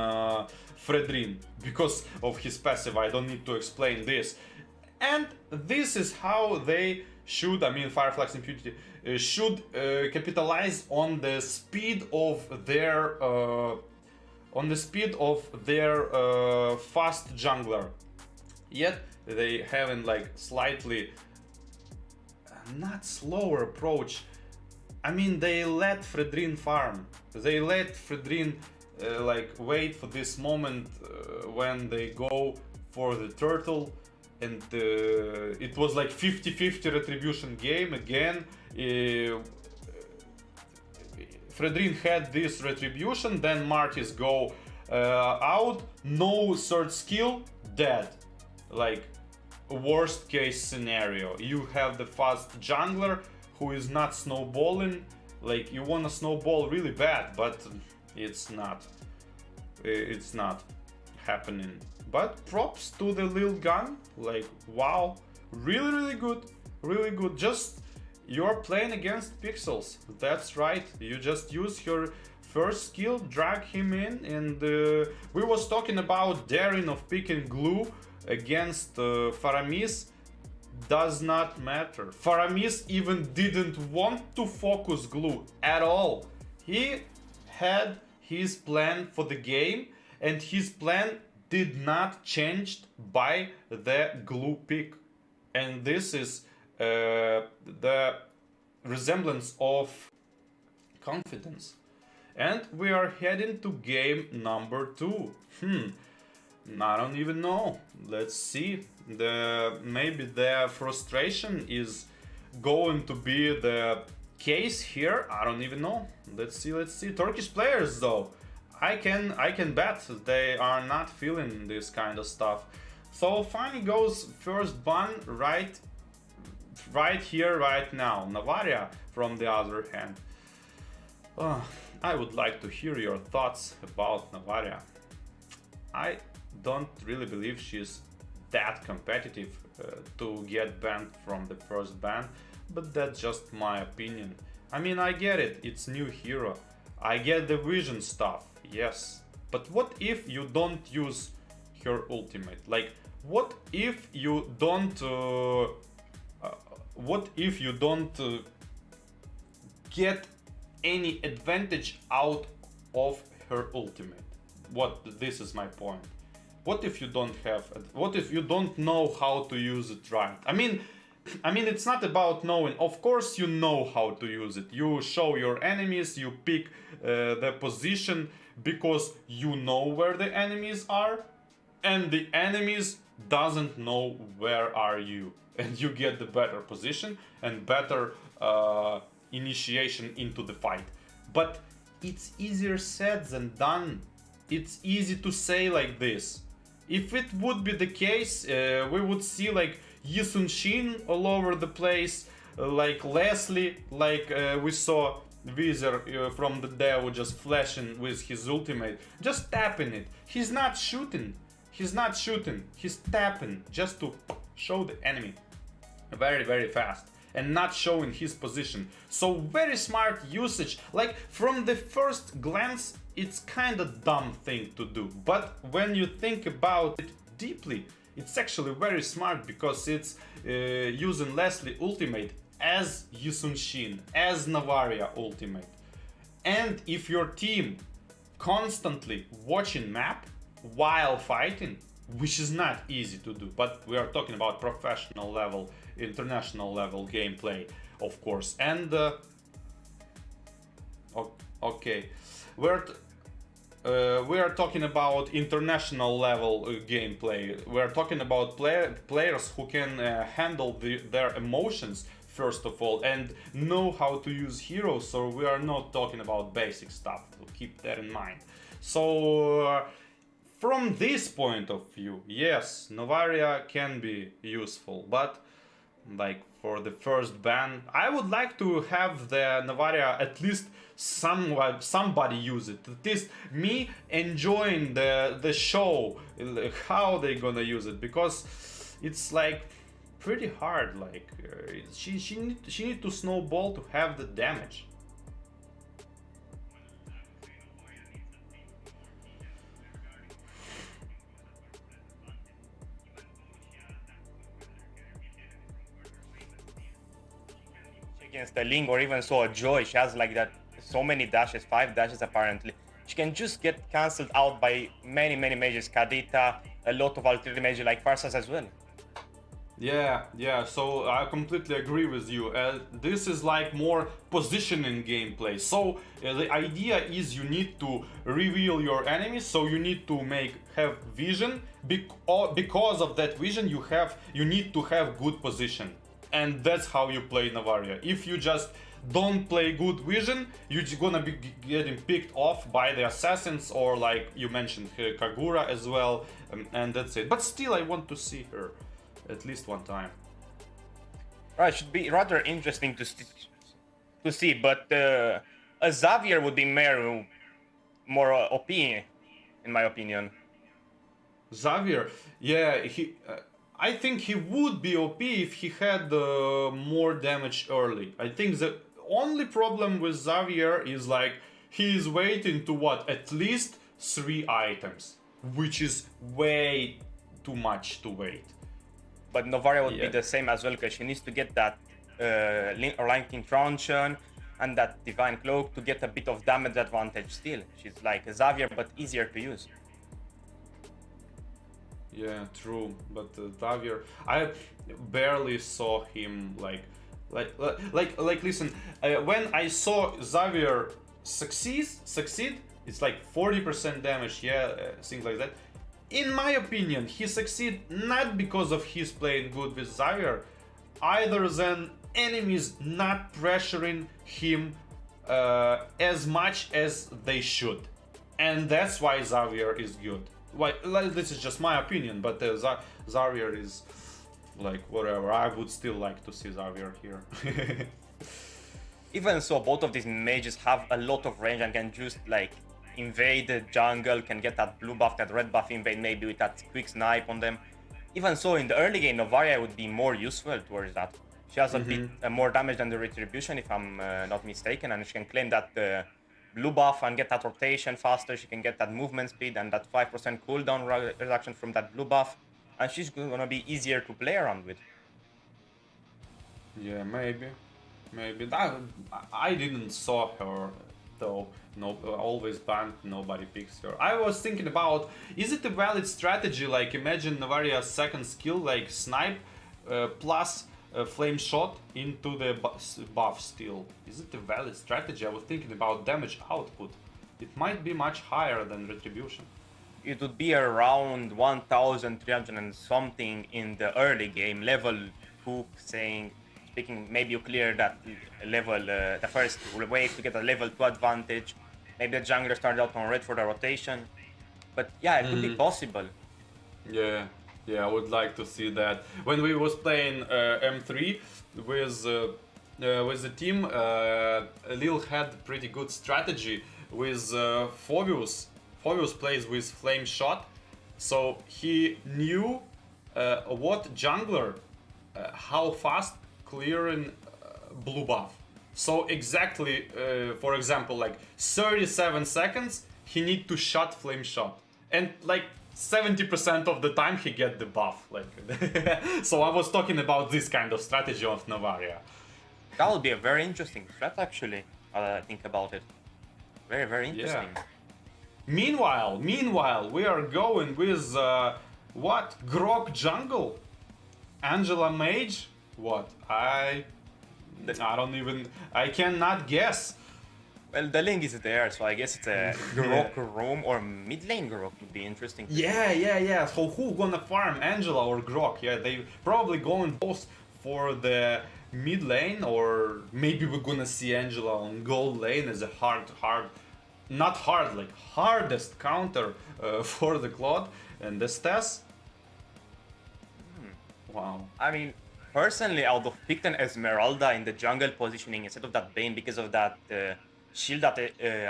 Fredrin because of his passive. I don't need to explain this. And this is how they should, Flux Impunity should capitalize on the speed of their fast jungler. Yet they haven't slightly not slower approach. They let Fredrin farm. They let Fredrin wait for this moment when they go for the turtle, and it was 50-50 retribution game again. Fredrin had this retribution, then Martis go out, no third skill, dead. Worst case scenario. You have the fast jungler who is not snowballing. You wanna snowball really bad, but it's not happening. But props to the Lilgun, wow, really good. Just you're playing against pixels, that's right. You just use your first skill, drag him in, and we was talking about daring of pick and glue against Faramis. Does not matter. Faramis even didn't want to focus glue at all. He had his plan for the game, and his plan did not change by the glue pick. And this is the resemblance of confidence. And we are heading to game number 2. I don't even know. Let's see. Maybe the frustration is going to be the case here. I don't even know. Let's see. Turkish players though, I can bet they are not feeling this kind of stuff. So Fanny goes first ban right here, right now. Navaria, from the other hand. I would like to hear your thoughts about Navaria. I don't really believe she's that competitive to get banned from the first ban, but that's just my opinion. I mean, I get it, it's new hero, I get the vision stuff, yes, but what if you don't use her ultimate? Like, what if you don't get any advantage out of her ultimate? This is my point. What if you don't know how to use it right? I mean, it's not about knowing. Of course you know how to use it. You show your enemies, you pick the position because you know where the enemies are, and the enemies doesn't know where are you, and you get the better position and better initiation into the fight. But it's easier said than done. It's easy to say like this. If it would be the case, we would see like Yisun Shin all over the place, like Leslie, like we saw Wizard from the Deus just flashing with his ultimate, just tapping it. He's not shooting, he's tapping just to show the enemy very, very fast and not showing his position. So very smart usage. Like, from the first glance, it's kind of dumb thing to do, but when you think about it deeply, it's actually very smart, because it's using Leslie ultimate as Yisun Shin, as Navaria ultimate. And if your team constantly watching map while fighting, which is not easy to do, but we are talking about professional level, international level gameplay, of course. And okay, we are talking about international level gameplay. We are talking about players who can handle their emotions first of all and know how to use heroes. So we are not talking about basic stuff, so keep that in mind. So from this point of view, yes, Novaria can be useful, but like for the first ban, I would like to have the Novaria at least somebody use it. At least me enjoying the show, how they gonna use it, because it's like pretty hard. Like she need to snowball to have the damage. Against the Ling or even so a Joy, she has like that so many dashes, 5 dashes apparently. She can just get cancelled out by many mages, Kadita, a lot of alternative mages like Farsas as well. Yeah, so I completely agree with you. This is like more positioning gameplay. So the idea is you need to reveal your enemies, so you need to have vision. Because of that vision, you need to have good position. And that's how you play Novaria. If you just don't play good vision, you're gonna be getting picked off by the assassins, or like you mentioned Kagura as well, and that's it. But still, I want to see her at least one time. Right, should be rather interesting to see, but a Xavier would be more OP, in my opinion. Xavier, yeah, I think he would be OP if he had more damage early. I think the only problem with Xavier is like he is waiting to at least 3 items, which is way too much to wait. But Novaria would be the same as well, because she needs to get that Linking Truncheon and that Divine Cloak to get a bit of damage advantage still. She's like a Xavier, but easier to use. Yeah, true, but Xavier, I barely saw him like listen, when I saw Xavier succeed, it's like 40% damage, things like that. In my opinion, he succeed not because of his playing good with Xavier, either than enemies not pressuring him as much as they should, and that's why Xavier is good. This is just my opinion, but Xavier is like whatever. I would still like to see Xavier here. Even so, both of these mages have a lot of range and can just like invade the jungle, can get that blue buff, that red buff invade maybe with that quick snipe on them. Even so, in the early game, Novaria would be more useful towards that. She has a bit more damage than the Retribution, if I'm not mistaken, and she can claim that blue buff and get that rotation faster. She can get that movement speed and that 5% cooldown reduction from that blue buff, and she's gonna be easier to play around with. Yeah, maybe. I didn't saw her though. No, always banned. Nobody picks her. I was thinking about, is it a valid strategy? Like, imagine Novaria's second skill, like snipe plus flame shot into the buff still. Is it a valid strategy? I was thinking about damage output. It might be much higher than retribution. It would be around 1,300 and something in the early game. Level 2 speaking, maybe you clear that level, the first wave to get a level 2 advantage. Maybe the jungler started out on red for the rotation. But yeah, it could be possible. Yeah, I would like to see that. When we was playing M3 with the team, Lil had pretty good strategy with Phobius. Phobius plays with Flame Shot, so he knew what jungler, how fast clearing blue buff. So exactly, for example, like 37 seconds, he need to shot Flame Shot, and like 70% of the time he get the buff. Like, so I was talking about this kind of strategy of Novaria. That would be a very interesting strat, actually. I think about it. Very, very interesting. Yeah. Meanwhile, we are going with what? Grok jungle, Angela mage. What? I don't even. I cannot guess. Well, the link is there, so I guess it's a Grok roam or mid lane Grok would be interesting. Yeah. So who gonna farm, Angela or Grok? Yeah, they probably going both for the mid lane, or maybe we're gonna see Angela on gold lane as a hardest counter for the Claude and the Stas. Wow. I mean, personally, I would have picked an Esmeralda in the jungle positioning instead of that Bane because of that shield that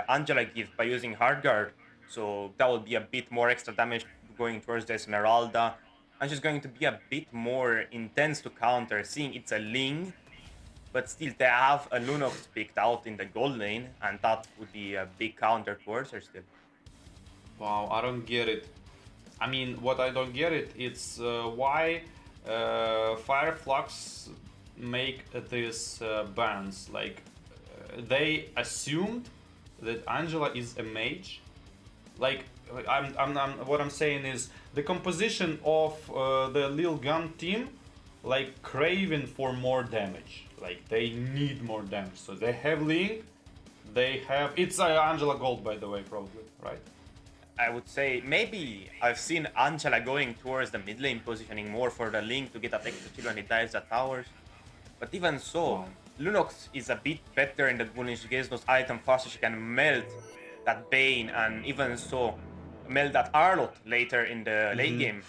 Angela gives by using hard guard. So that would be a bit more extra damage going towards the Esmeralda. And she's going to be a bit more intense to counter, seeing it's a Ling. But still, they have a Lunox picked out in the gold lane, and that would be a big counter towards her still. Wow, I don't get it. I mean, what I don't get it's why Flux make these bans. Like, they assumed that Angela is a mage. Like, what I'm saying is the composition of the Lilgun team, like, craving for more damage. Like, they need more damage. So they have Link, they have... It's Angela Gold, by the way, probably, right? I would say maybe I've seen Angela going towards the mid lane positioning more for the Link to get that extra kill when he dives at towers. But even so, Lunox is a bit better in the when she gets those items faster. She can melt that Bane and even so melt that Arlot later in the late game.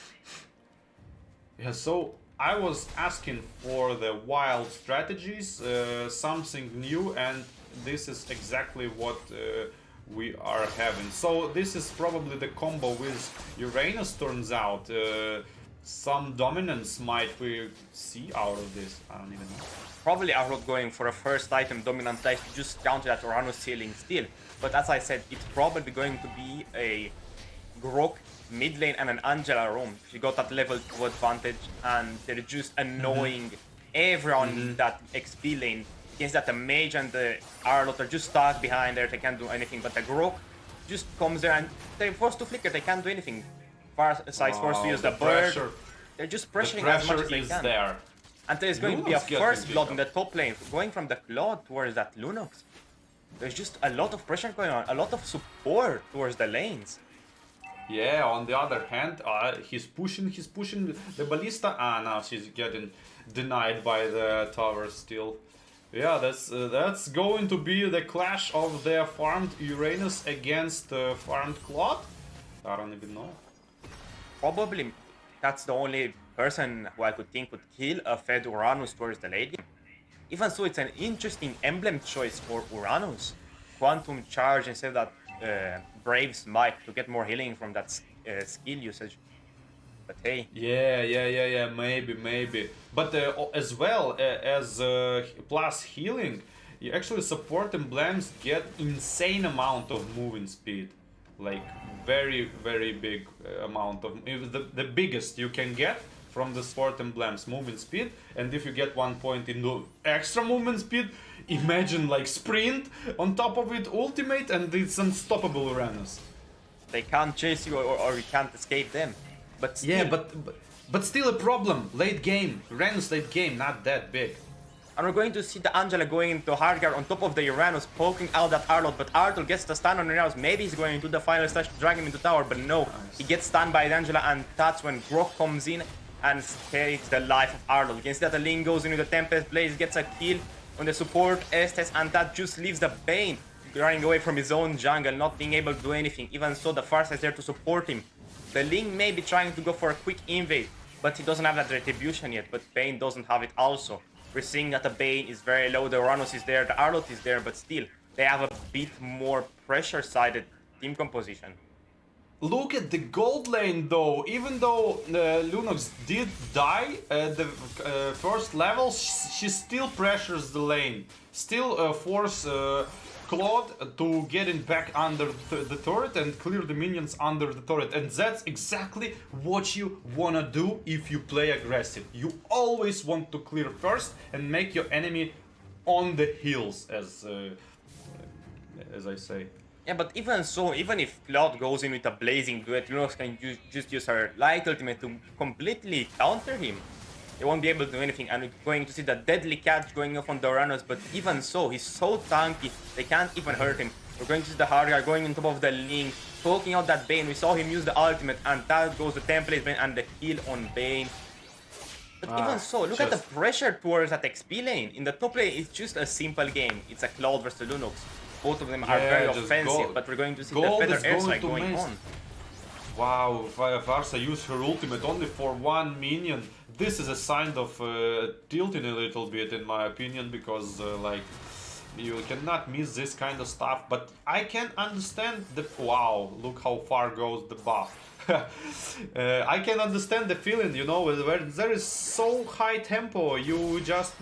Yeah, so I was asking for the wild strategies, something new, and this is exactly what we are having. So this is probably the combo with Uranus, turns out. Some dominance might we see out of this, I don't even know. Probably Arlot going for a first item dominant dice to just counter that Uranus ceiling still. But as I said, it's probably going to be a Grok mid lane and an Angela roam. She got that level 2 advantage, and they're just annoying everyone in that XP lane. Against that, the mage and the Arlot are just stuck behind there. They can't do anything. But the Grok just comes there and they're forced to flicker. They can't do anything. Farsight's forced to use the bird. They're just pressuring as much as they can. There. And there's going to be a first blood in the top lane, going from the Claude towards that Lunox. There's just a lot of pressure going on, a lot of support towards the lanes. Yeah, on the other hand, he's pushing the ballista. Now she's getting denied by the tower still. Yeah, that's going to be the clash of the farmed Uranus against farmed Claude. I don't even know. Probably that's the only person who I could think would kill a fed Uranus towards the late game. Even so, it's an interesting emblem choice for Uranus. Quantum Charge instead of that Brave Smite to get more healing from that skill usage. But hey, Yeah, maybe. But as well as plus healing, you actually support emblems get insane amount of moving speed, like very big amount of the biggest you can get from the support emblems movement speed. And if you get 1 point in the extra movement speed, imagine like sprint on top of it, ultimate, and it's unstoppable Uranus. they can't chase you or you can't escape them. But still, Yeah, but still a problem. Late game, Uranus late game, not that big. and we're going to see the Angela going into hard guard on top of the Uranus, poking out that Arlott, but Arlott gets the stun on Uranus. Maybe he's going to do the final slash to drag him into tower, but no. He gets stunned by the Angela, and that's when Grok comes in and takes the life of Arlott. You can see that the Ling goes into the Tempest Blaze, gets a kill on the support Estes, and that just leaves the Bane running away from his own jungle, not being able to do anything. Even so, the Farsa is there to support him. The Ling may be trying to go for a quick invade, but he doesn't have that retribution yet, but Bane doesn't have it also. We're seeing that the Bane is very low, the Uranus is there, the Arlott is there, but still, they have a bit more pressure-sided team composition. Look at the gold lane though, even though Lunox did die at the first level, she still pressures the lane. Still force Claude to get in back under the turret and clear the minions under the turret. And that's exactly what you wanna do if you play aggressive. You always want to clear first and make your enemy on the heels, as I say. Yeah, but even so, even if Cloud goes in with a blazing duet, Lunox can just use her light ultimate to completely counter him. They won't be able to do anything, and we're going to see the deadly catch going off on the Uranus, but even so, he's so tanky, they can't even hurt him. We're going to see the Hardguard going on top of the Ling, poking out that Bane. We saw him use the ultimate, and that goes the template Bane and the kill on Bane. But even so, look at the pressure towards that XP lane. In the top lane, it's just a simple game. It's a Cloud versus Lunox. Both of them are very offensive, but we're going to see the better airside going on. Wow, Farsa used her ultimate only for one minion. This is a sign of tilting a little bit, in my opinion, because like you cannot miss this kind of stuff. But I can understand the wow. Look how far goes the buff. I can understand the feeling, you know, where there is so high tempo, you just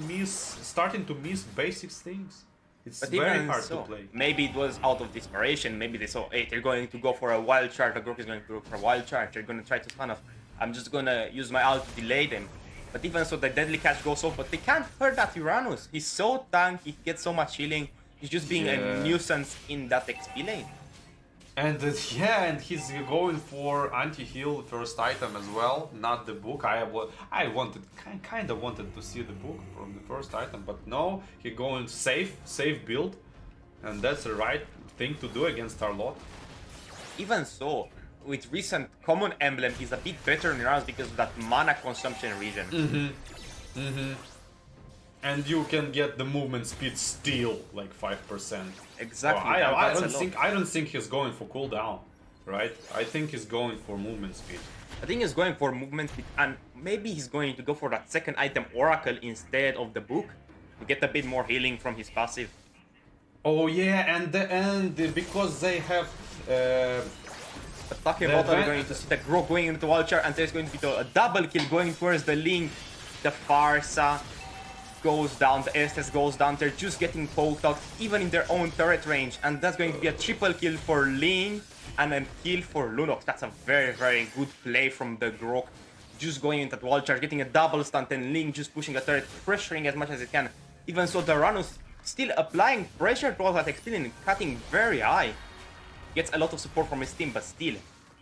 starting to miss basic things. It's very hard to play. Maybe it was out of desperation. Maybe they saw, hey, they're going to go for a wild charge. The Grok is going to go for a wild charge. They're going to try to stun off. I'm just going to use my ult to delay them. But even so, the deadly catch goes off. But they can't hurt that Uranus. He's so tanky. He gets so much healing. He's just being a nuisance in that XP lane. And yeah, and he's going for anti-heal first item as well, not the book. I kind of wanted to see the book from the first item, but no, he going safe build, and that's the right thing to do against our lot. Even so, with recent common emblem, he's a bit better in rounds because of that mana consumption region. And you can get the movement speed still like 5%. Exactly. Well, I don't think he's going for cooldown, right? I think he's going for movement speed. I think he's going for movement speed, and maybe he's going to go for that second item, Oracle, instead of the book, to get a bit more healing from his passive. Oh yeah, and because they have Talking about we're going to see the Grok going into Vulture, and there's going to be a double kill going towards the Ling. The Farsa goes down, the Estes goes down, they're just getting poked out, even in their own turret range, and that's going to be a triple kill for Ling, and a kill for Lunox. That's a very, very good play from the Grok. Just going into that wall charge, getting a double stunt, and Ling just pushing the turret, pressuring as much as it can. Even so, the Uranus still applying pressure towards that experience, cutting very high. Gets a lot of support from his team, but still,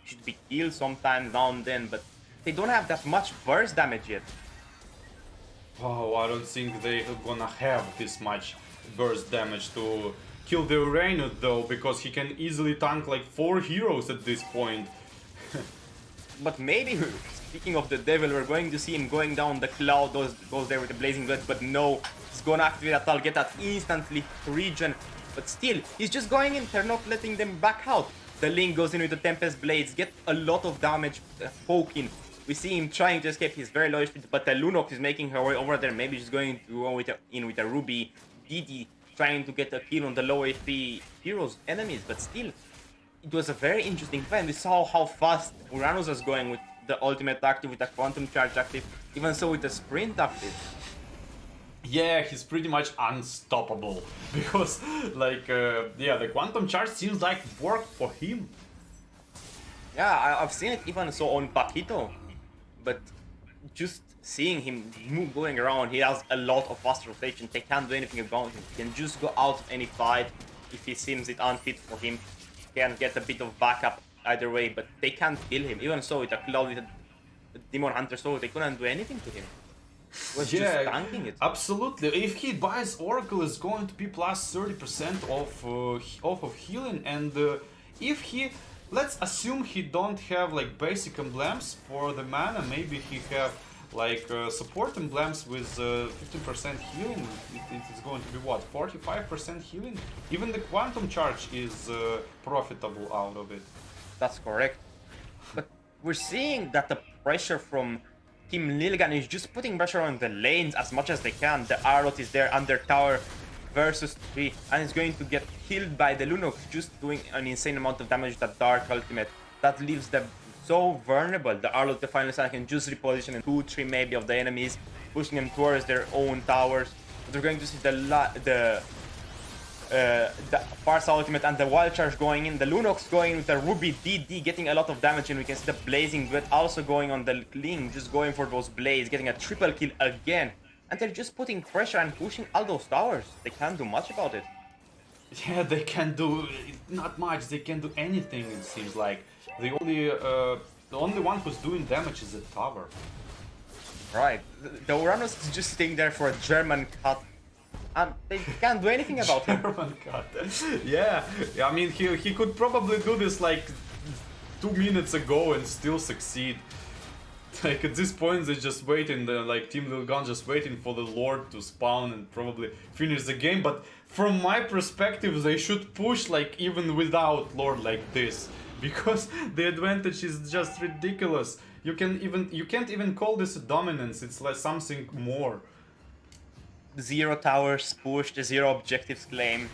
should be killed sometimes now and then, but they don't have that much burst damage yet. Oh, I don't think they're gonna have this much burst damage to kill the Uranus though, because he can easily tank like 4 heroes at this point. But maybe, speaking of the devil, we're going to see him going down the cloud, goes there with the blazing blood, but no, he's gonna activate that, I'll get that instantly regen. But still, he's just going in, they're not letting them back out. The Ling goes in with the Tempest Blades, get a lot of damage poking. We see him trying to escape, he's very low HP, but the Lunox is making her way over there. Maybe she's going to go in with a Ruby. Didi trying to get a kill on the low HP heroes, enemies, but still, it was a very interesting fight. We saw how fast Uranus was going with the ultimate active, with the quantum charge active, even so with the sprint active. Yeah, he's pretty much unstoppable because, like, yeah, the quantum charge seems like worked for him. Yeah, I've seen it even so on Paquito, but just seeing him going around, he has a lot of fast rotation. They can't do anything about him. He can just go out of any fight if he seems it unfit for him. He can get a bit of backup either way, but they can't kill him. Even so, with a Cloud, with a Demon Hunter Soul, they couldn't do anything to him. He was just tanking it. Absolutely. If he buys Oracle, it's going to be plus 30% off of healing, and if he, let's assume he don't have like basic emblems for the mana, maybe he have like support emblems with 15% healing, it is going to be what, 45% healing? Even the quantum charge is profitable out of it. That's correct. But we're seeing that the pressure from Team Lilgun is just putting pressure on the lanes as much as they can. The Arrot is there under tower versus 3, and it's going to get killed by the Lunox, just doing an insane amount of damage with that Dark Ultimate. That leaves them so vulnerable. The Arrot, the final side, can just reposition in 2-3 maybe of the enemies, pushing them towards their own towers. But we're going to see the Farsa ultimate and the Wild Charge going in. The Lunox going with the Ruby DD, getting a lot of damage, and we can see the Blazing Duet also going on the Ling, just going for those blades, getting a triple kill again. And they're just putting pressure and pushing all those towers. They can't do much about it. Yeah, they can do not much. They can do anything. It seems like the only one who's doing damage is the tower. Right. The Uranus is just sitting there for a German cut, and they can't do anything about him. German cut. Yeah, I mean he could probably do this like 2 minutes ago and still succeed. Like at this point they're just waiting, like Team Lilgun just waiting for the Lord to spawn and probably finish the game. But from my perspective, they should push like even without Lord like this, because the advantage is just ridiculous. You can't even call this a dominance. It's like something more. 0 towers pushed, 0 objectives claimed,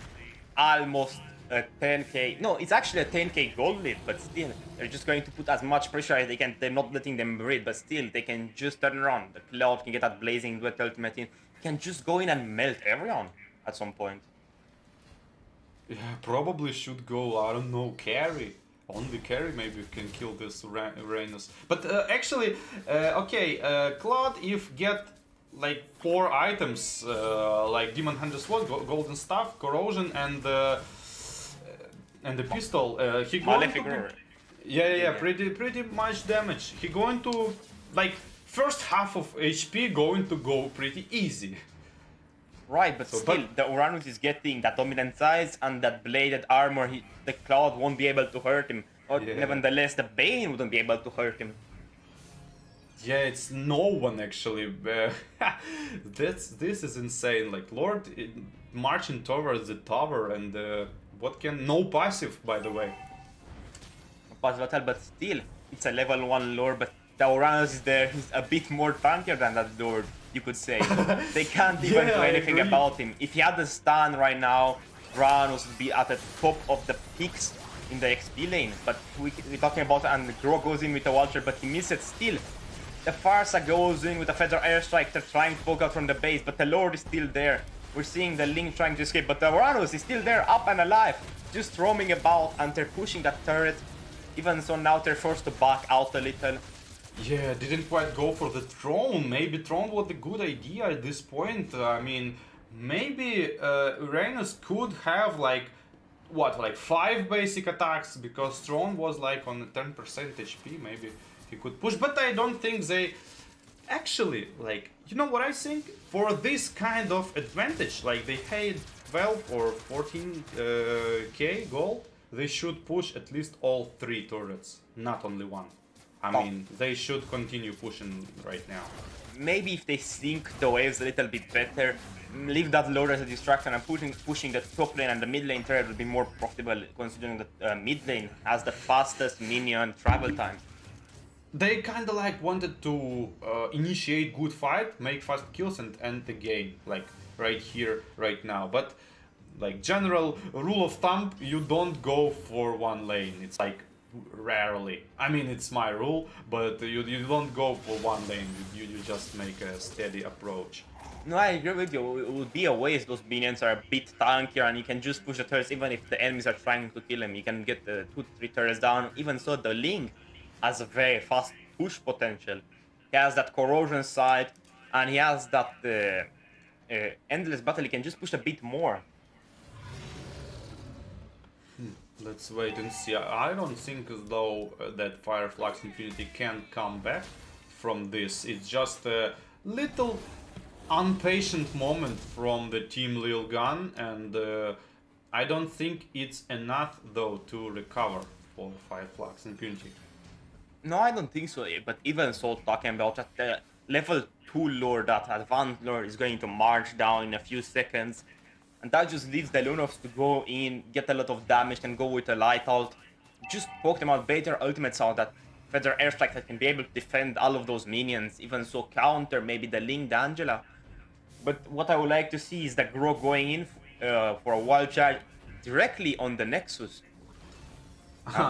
almost a 10k. No, it's actually a 10k gold lead, but still, they're just going to put as much pressure as they can. They're not letting them breathe, but still, they can just turn around. The Cloud can get that Blazing Duet ultimate in, can just go in and melt everyone at some point. Yeah, probably should go, I don't know, carry. Only carry maybe can kill this Uranus. But actually, okay, Cloud, if get like 4 items, like Demon Hunter Sword, Golden Staff, Corrosion, and the pistol, he going to do, yeah, pretty much damage. He going to, like, first half of HP going to go pretty easy. Right, but still, the Uranus is getting that dominant size and that bladed armor. The Cloud won't be able to hurt him. Or nevertheless, the Bane wouldn't be able to hurt him. Yeah, it's no one actually. This is insane. Like Lord marching towards the tower, and what can no passive, by the way. Passive at all, but still, it's a level 1 Lord. But the Uranus is there. He's a bit more tankier than that Lord, you could say. They can't even do anything about him. If he had the stun right now, Uranus would be at the top of the peaks in the XP lane. But we're talking about, and Gro goes in with the Vulture, but he misses it still. The Farsa goes in with a Feather Airstrike. They're trying to poke out from the base, but the Lord is still there. We're seeing the Link trying to escape, but the Uranus is still there, up and alive, just roaming about, and they're pushing that turret. Even so, now they're forced to back out a little. Yeah, didn't quite go for the Throne. Maybe Throne was a good idea at this point. I mean, maybe Uranus could have like, what, like 5 basic attacks, because Throne was like on 10% HP, maybe he could push, but I don't think they actually, like, you know what I think? For this kind of advantage, like they paid 12 or 14k gold, they should push at least all 3 turrets, not only 1. I mean, they should continue pushing right now. Maybe if they sync the waves a little bit better, leave that Lord as a distraction, and pushing the top lane and the mid lane turret would be more profitable, considering that mid lane has the fastest minion travel time. They kinda like wanted to initiate good fight, make fast kills, and end the game, like right here, right now. But like general rule of thumb, you don't go for 1 lane. It's like rarely. I mean, it's my rule, but you don't go for one lane. You just make a steady approach. No, I agree with you. It would be a waste. Those minions are a bit tankier, and you can just push the turrets even if the enemies are trying to kill him. You can get the 2-3 turrets down. Even so, the Ling has a very fast push potential. He has that corrosion side, and he has that endless battle. He can just push a bit more. Let's wait and see. I don't think as though that Flux Impunity can come back from this. It's just a little impatient moment from the team Lilgun, and I don't think it's enough though to recover for Flux Impunity. No, I don't think so. But even so, talking about that, the level 2 lore, that advanced lore, is going to march down in a few seconds. And that just leaves the Lunox to go in, get a lot of damage, and go with a light ult. Just poke them out, bait their ultimates out, that Feather Airstrike that can be able to defend all of those minions. Even so, counter maybe the Ling, the Angela. But what I would like to see is the Grok going in for a wild charge directly on the Nexus.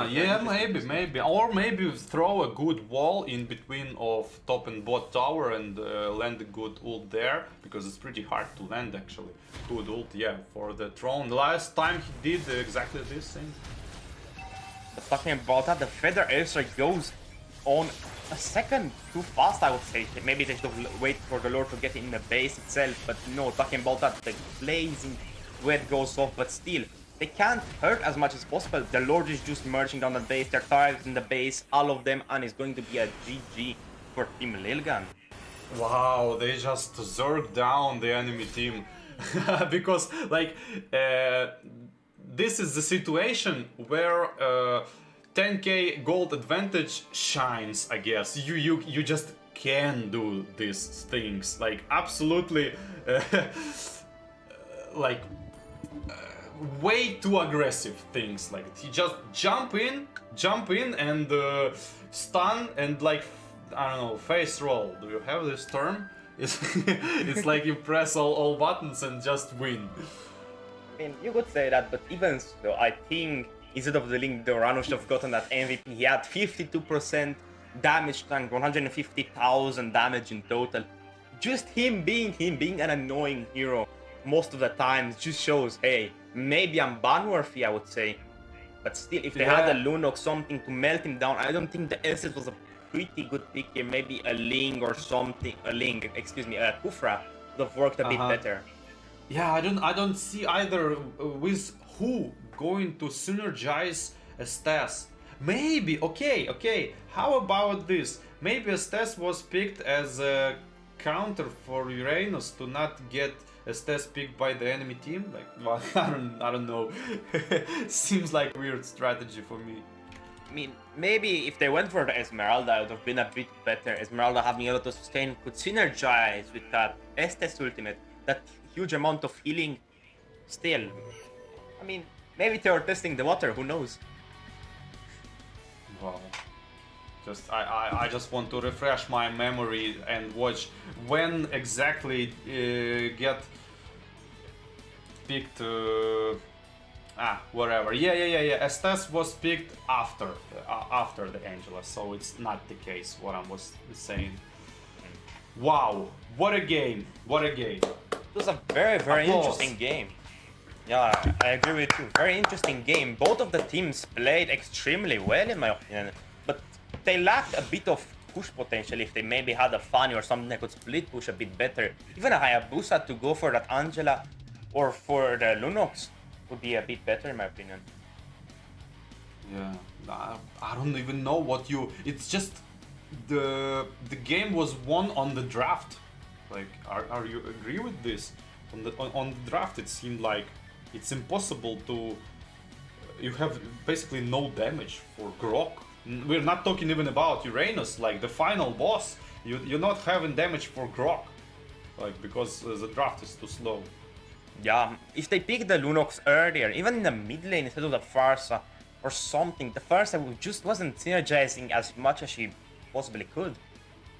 Yeah, maybe. Or maybe throw a good wall in between of top and bot tower and land a good ult there, because it's pretty hard to land actually. Good ult, yeah, for the throne. Last time he did exactly this thing. But talking about that, the Feather Airstrike goes on a second too fast, I would say. Maybe they should have waited for the Lord to get in the base itself, but no, talking about that, the blazing wet goes off, but still. They can't hurt as much as possible. The Lord is just merging down the base, they're targeting the base, all of them, and it's going to be a GG for Team Lilgun. Wow, they just zerg down the enemy team. Because, like, this is the situation where 10k gold advantage shines, I guess. You just can do these things. Like, absolutely, like, way too aggressive things. Like, you just jump in and stun and, like, I don't know, face roll. Do you have this term? It's like you press all buttons and just win. I mean, you could say that, but even so, I think instead of the Link, the Rano should have gotten that MVP. He had 52% damage tank, 150,000 damage in total. Just him being an annoying hero most of the time just shows, hey, maybe I'm ban-worthy, I would say. But still, if they had a Lunox, something to melt him down, I don't think the Essence was a pretty good pick here. Maybe a Ling or something, a Kufra would have worked a bit better. Yeah, I don't see either with who going to synergize Estes. Maybe, okay, how about this? Maybe Estes was picked as a counter for Uranus to not get Estes picked by the enemy team. Like, well, I don't know. Seems like a weird strategy for me. I mean, maybe if they went for the Esmeralda, it would have been a bit better. Esmeralda having a lot of sustain could synergize with that Estes ultimate, that huge amount of healing. Still, I mean, maybe they were testing the water, who knows? Wow. I just want to refresh my memory and watch when exactly get picked. Whatever. Yeah. Estes was picked after the Angela, so it's not the case what I was saying. Wow, what a game! What a game! It was a very interesting game. Yeah, I agree with you. Very interesting game. Both of the teams played extremely well, in my opinion, but they lacked a bit of push potential. If they maybe had a Fanny or something that could split push a bit better, even a Hayabusa to go for that Angela or for the Lunox would be a bit better, in my opinion. Yeah, I don't even know what you. It's just the game was won on the draft. Like, are you agree with this? On the draft, it seemed like it's impossible to. You have basically no damage for Grok. We're not talking even about Uranus, like the final boss. You're not having damage for Grok, like, because the draft is too slow. Yeah, if they picked the Lunox earlier, even in the mid lane instead of the Farsa or something, the Farsa just wasn't synergizing as much as she possibly could.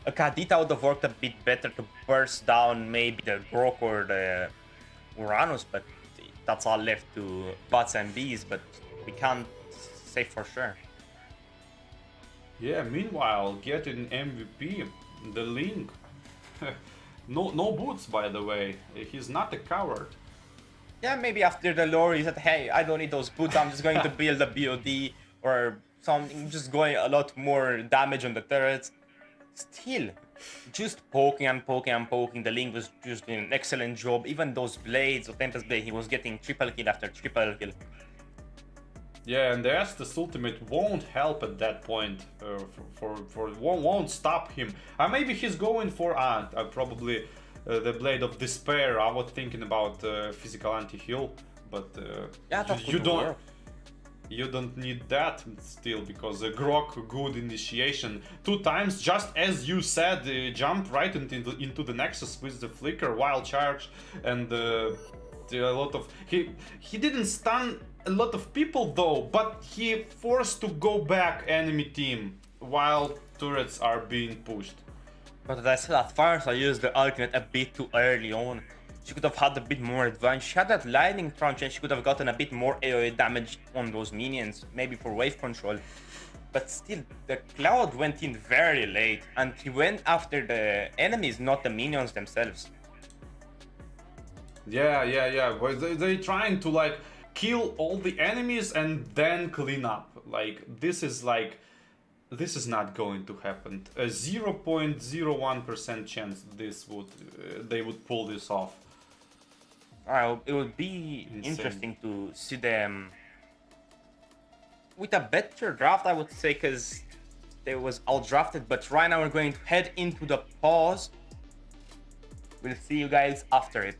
A Kadita would have worked a bit better to burst down maybe the Grok or the Uranus, but that's all left to bots and bees, but we can't say for sure. Yeah, meanwhile, getting MVP, the Link. No boots, by the way. He's not a coward. Yeah, maybe after the lore he said, hey, I don't need those boots, I'm just going to build a BOD or something, just going a lot more damage on the turrets. Still, just poking and poking and poking. The Link was just doing an excellent job. Even those blades, or Tempest Blade, he was getting triple kill after triple kill. Yeah, and the Estus ultimate won't help at that point. Won't stop him. Maybe he's going for probably the Blade of Despair. I was thinking about physical anti-heal, but Yeah, that you would don't. work. You don't need that still, because Grok good initiation 2 times, just as you said, jump right into the Nexus with the flicker, wild charge, and a lot of he didn't stun a lot of people though, but he forced to go back enemy team while turrets are being pushed. But as I said, at first I used the ultimate a bit too early on. She could have had a bit more advantage. She had that lightning crunch and she could have gotten a bit more AoE damage on those minions, maybe for wave control. But still, the Cloud went in very late and he went after the enemies, not the minions themselves. Yeah. But they trying to like kill all the enemies and then clean up. This is not going to happen. A 0.01% chance they would pull this off. It would be Insane. interesting to see them with a better draft, I would say, because they was outdrafted. But right now we're going to head into the pause. We'll see you guys after it.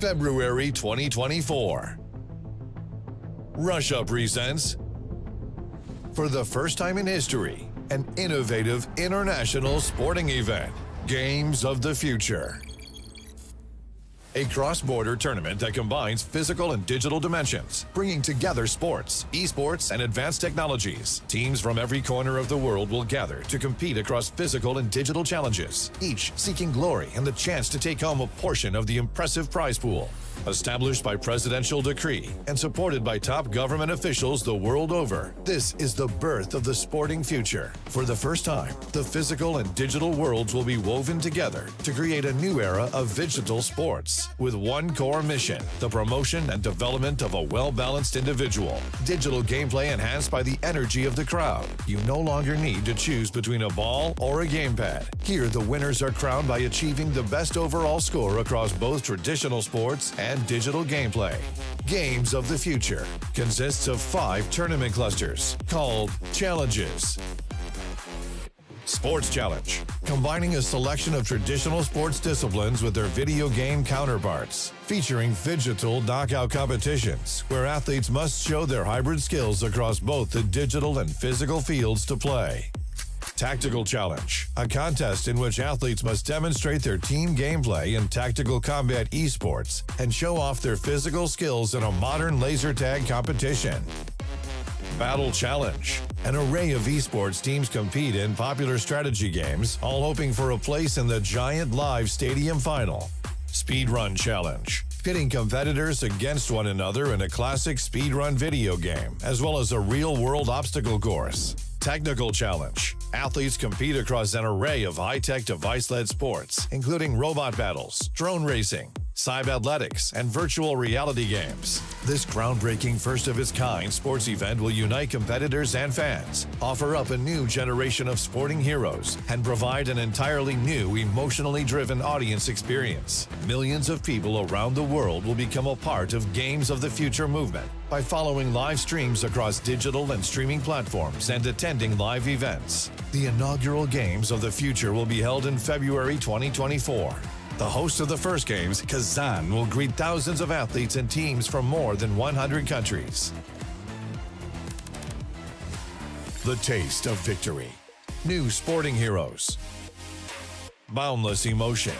February 2024. Russia presents, for the first time in history, an innovative international sporting event, Games of the Future. A cross-border tournament that combines physical and digital dimensions, bringing together sports, esports, and advanced technologies. Teams from every corner of the world will gather to compete across physical and digital challenges, each seeking glory and the chance to take home a portion of the impressive prize pool. Established by presidential decree and supported by top government officials the world over, this is the birth of the sporting future. For the first time, the physical and digital worlds will be woven together to create a new era of Phygital sports, with one core mission: the promotion and development of a well-balanced individual. Digital gameplay enhanced by the energy of the crowd. You no longer need to choose between a ball or a gamepad. Here, the winners are crowned by achieving the best overall score across both traditional sports and digital gameplay. Games of the Future consists of 5 tournament clusters called Challenges. Sports Challenge, combining a selection of traditional sports disciplines with their video game counterparts, featuring Phygital knockout competitions where athletes must show their hybrid skills across both the digital and physical fields to play. Tactical Challenge, a contest in which athletes must demonstrate their team gameplay in tactical combat esports and show off their physical skills in a modern laser tag competition. Battle Challenge, an array of esports teams compete in popular strategy games, all hoping for a place in the giant live stadium final. Speedrun Challenge, pitting competitors against one another in a classic speedrun video game, as well as a real-world obstacle course. Technical Challenge, athletes compete across an array of high-tech device-led sports, including robot battles, drone racing, cyber-athletics, and virtual reality games. This groundbreaking first-of-its-kind sports event will unite competitors and fans, offer up a new generation of sporting heroes, and provide an entirely new, emotionally driven audience experience. Millions of people around the world will become a part of Games of the Future movement by following live streams across digital and streaming platforms and attending live events. The inaugural Games of the Future will be held in February 2024. The host of the first games, Kazan, will greet thousands of athletes and teams from more than 100 countries. The taste of victory. New sporting heroes. Boundless emotion.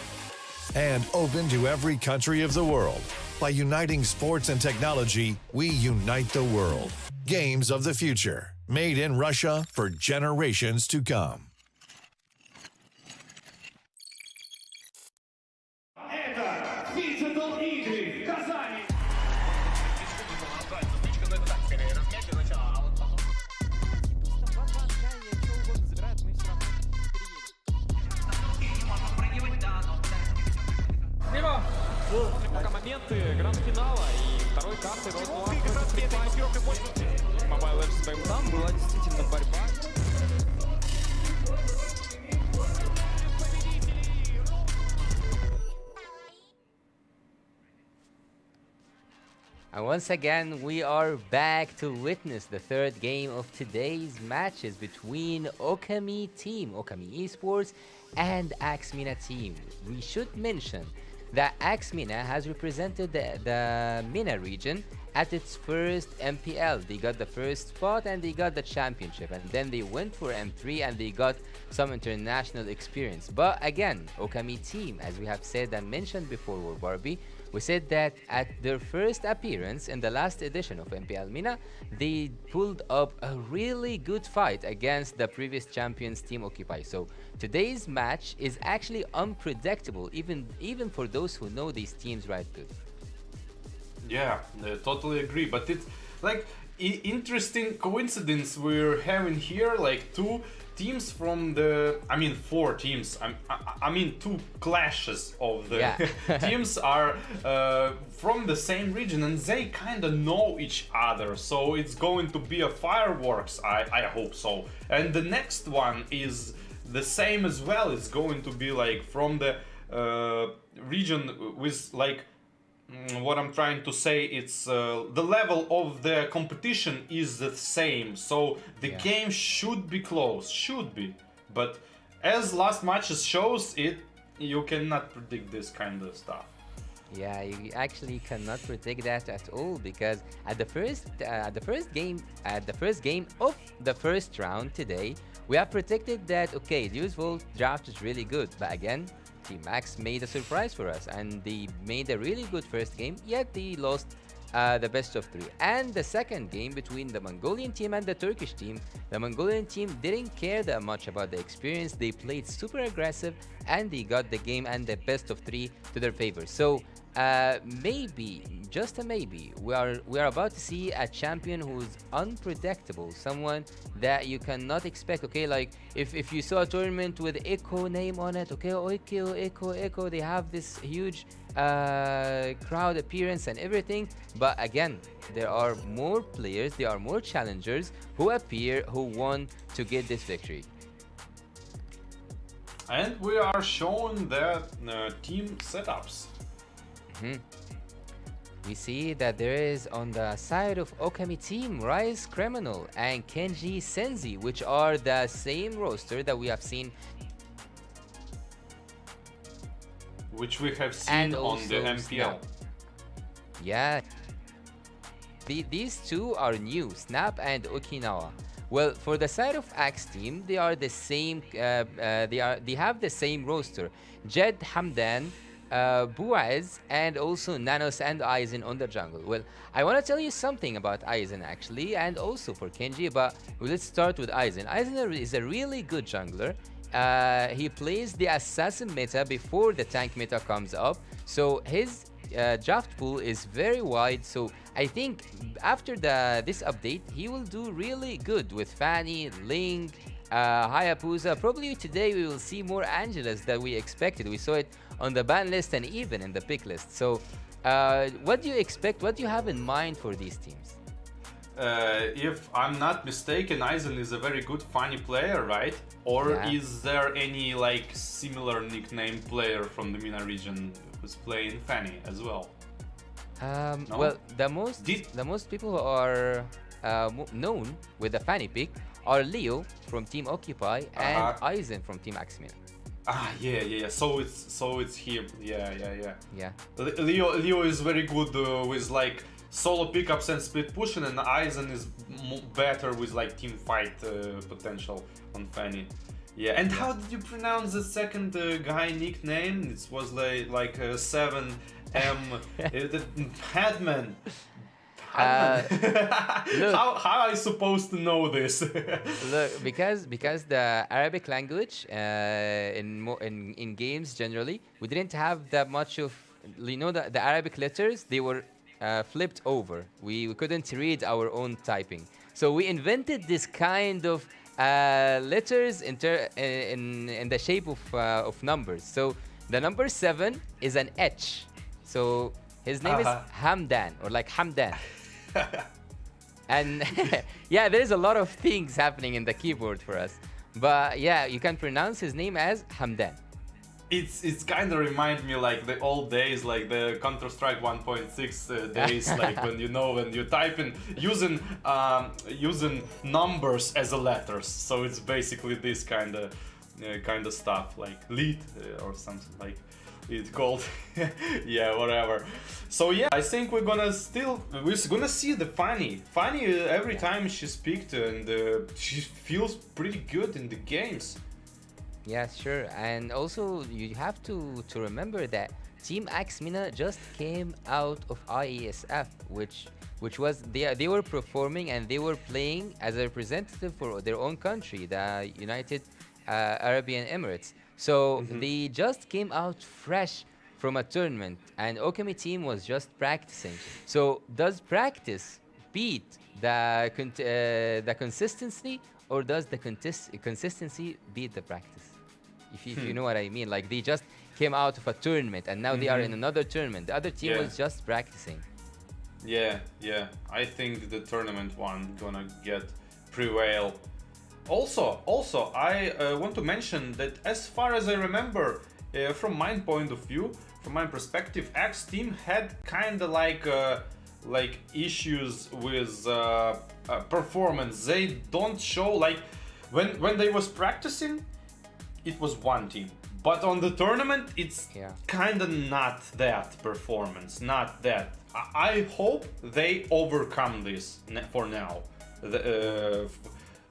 And open to every country of the world. By uniting sports and technology, we unite the world. Games of the Future. Made in Russia for generations to come. Это Phygital игры в Казани. Слева! Пока моменты гранд-финала и второй карты Mobile Legends прямо там была действительно борьба. And once again, we are back to witness the third game of today's matches between Okami team, Okami Esports, and Axmina team. We should mention that Axmina has represented the MENA region at its first MPL. They got the first spot and they got the championship, and then they went for M3 and they got some international experience. But again, Okami team, as we have said and mentioned before, WarBarbie, we said that at their first appearance in the last edition of MPL MENA, they pulled up a really good fight against the previous champions Team Occupy. So today's match is actually unpredictable, even for those who know these teams right good. Yeah, I totally agree. But it's like interesting coincidence we're having here, like two teams from the, I mean 4 teams, I mean 2 clashes of the teams are from the same region, and they kind of know each other, so it's going to be a fireworks, I hope so. And the next one is the same as well. It's going to be like from the region with like, what I'm trying to say, it's the level of the competition is the same, so the game should be close, but as last matches shows, you cannot predict this kind of stuff. Yeah, you actually cannot predict that at all because at the first game of the first round today, we have predicted that okay, Deus Vult draft is really good, but again, Team Max made a surprise for us and they made a really good first game, yet they lost the best of three. And the second game between the Mongolian team and the Turkish team, the Mongolian team didn't care that much about the experience. They played super aggressive and they got the game and the best of three to their favor. So maybe, just a maybe, we are about to see a champion who's unpredictable, someone that you cannot expect. Okay, like if you saw a tournament with Echo name on it, okay, Echo, they have this huge crowd appearance and everything, but again, there are more players, there are more challengers who appear, who want to get this victory. And we are showing the team setups. We see that there is on the side of Okami team Rise Criminal and Kenji Senzi, which are the same roster that we have seen, which we have seen on the MPL. Snap. Yeah, these two are new, Snap and Okinawa. Well, for the side of Axe team, they are the same. They have the same roster: Jed Hamdan, Buaz, and also Nanos and Aizen on the jungle. Well, I want to tell you something about Aizen actually, and also for Kenji, but let's start with Aizen. Aizen is a really good jungler. He plays the assassin meta before the tank meta comes up, so his draft pool is very wide. So I think after this update, he will do really good with Fanny, Ling, Hayabusa. Probably today we will see more Angelas than we expected. We saw it on the ban list and even in the pick list. So what do you expect? What do you have in mind for these teams? If I'm not mistaken, Aizen is a very good funny player, right? Or Yeah. is there any like similar nickname player from the MENA region who's playing Fanny as well? No? Well, the most people who are known with the Fanny pick are Leo from Team Occupy and Aizen from Team Axmina. Yeah. So it's him. Yeah. Yeah. Leo is very good with like solo pickups and split pushing, and Aizen is better with like team fight potential on Fanny. Yeah. And how did you pronounce the second guy nickname? It was like 7M Padman. How are I supposed to know this? Look, because the Arabic language in games generally, we didn't have that much of, you know, the Arabic letters, they were flipped over. We couldn't read our own typing, so we invented this kind of letters in the shape of numbers. So the number 7 is an H. So his name is Hamdan, or like Hamdan. And yeah, there's a lot of things happening in the keyboard for us. But yeah, you can pronounce his name as Hamdan. It's kind of remind me like the old days, like the Counter-Strike 1.6 days, like when you type in using numbers as a letters. So it's basically this kind of stuff, like lead or something like it's called. Yeah, whatever. So yeah, I think we're gonna see the Fanny every time she speaks, and she feels pretty good in the games. Yeah, sure. And also you have to remember that Team Axmina just came out of IESF, which was they were performing and they were playing as a representative for their own country, the United Arab Emirates. So they just came out fresh from a tournament, and Okami team was just practicing. So does practice beat the consistency, or does the consistency beat the practice? If you know what I mean, like they just came out of a tournament and now they are in another tournament. The other team was just practicing. Yeah. I think the tournament one gonna get prevail. Also, I want to mention that as far as I remember, from my point of view, from my perspective, X team had kind of like issues with performance. They don't show like when they was practicing, it was one team. But on the tournament, it's Yeah. kind of not that performance, not that. I hope they overcome this for now.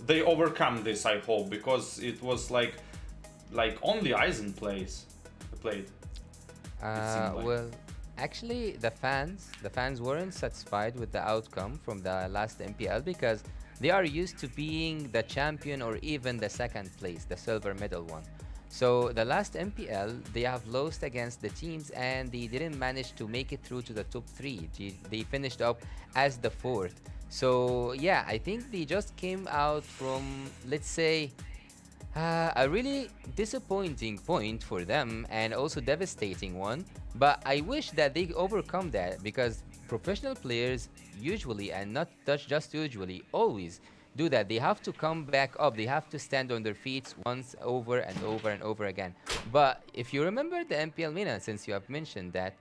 They overcome this, I hope, because it was like only Eisen played. It seemed like. Well, actually, the fans weren't satisfied with the outcome from the last MPL because they are used to being the champion or even the second place, the silver medal one. So the last MPL, they have lost against the teams and they didn't manage to make it through to the top 3. They finished up as the 4th. So yeah, I think they just came out from, let's say, a really disappointing point for them and also devastating one. But I wish that they overcome that because professional players usually, and not just usually, always do that. They have to come back up. They have to stand on their feet once over and over and over again. But if you remember the MPL MENA, since you have mentioned that,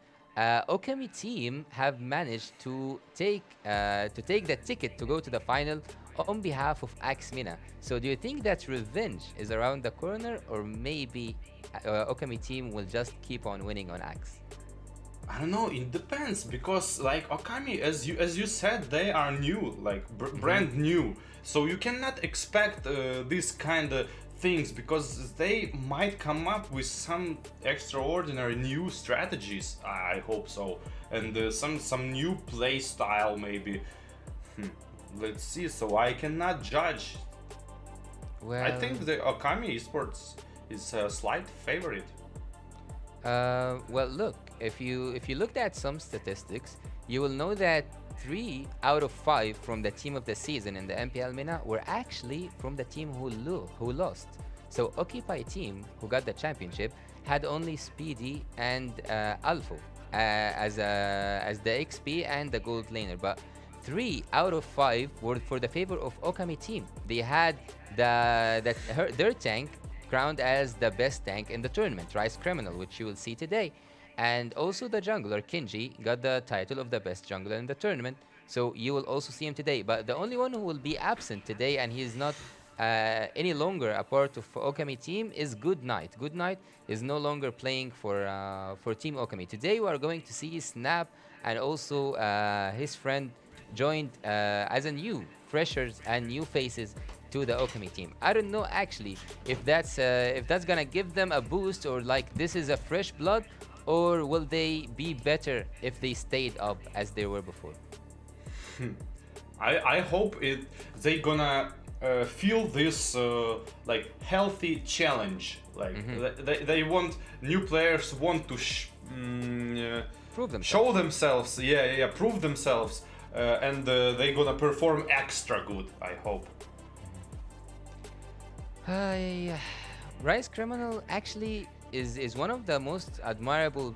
Okami team have managed to take the ticket to go to the final on behalf of Axe MENA. So do you think that revenge is around the corner, or maybe Okami team will just keep on winning on Axe? I don't know. It depends because like Okami, as you said, they are new, like brand new. So you cannot expect this kind of things because they might come up with some extraordinary new strategies. I hope so, and some new play style maybe. Let's see. So I cannot judge. Well, I think the Okami Esports is a slight favorite. Well, look, if you looked at some statistics, you will know that 3 out of 5 from the team of the season in the MPL MENA were actually from the team who lost. So Occupy team, who got the championship, had only Speedy and Alpha as the XP and the gold laner. But 3 out of 5 were for the favor of Okami team. They had their tank crowned as the best tank in the tournament, Rice Criminal, which you will see today. And also the jungler, Kinji, got the title of the best jungler in the tournament. So you will also see him today. But the only one who will be absent today, and he is not any longer a part of Okami team, is Good Night. Good Night is no longer playing for Team Okami. Today we are going to see Snap and also his friend joined as a new freshers and new faces to the Okami team. I don't know actually if that's gonna give them a boost, or like this is a fresh blood, or will they be better if they stayed up as they were before? I hope they gonna feel this like healthy challenge. Like they want new players want to Prove themselves. show themselves. Yeah, prove themselves, and they gonna perform extra good. I hope. Rice Criminal actually is one of the most admirable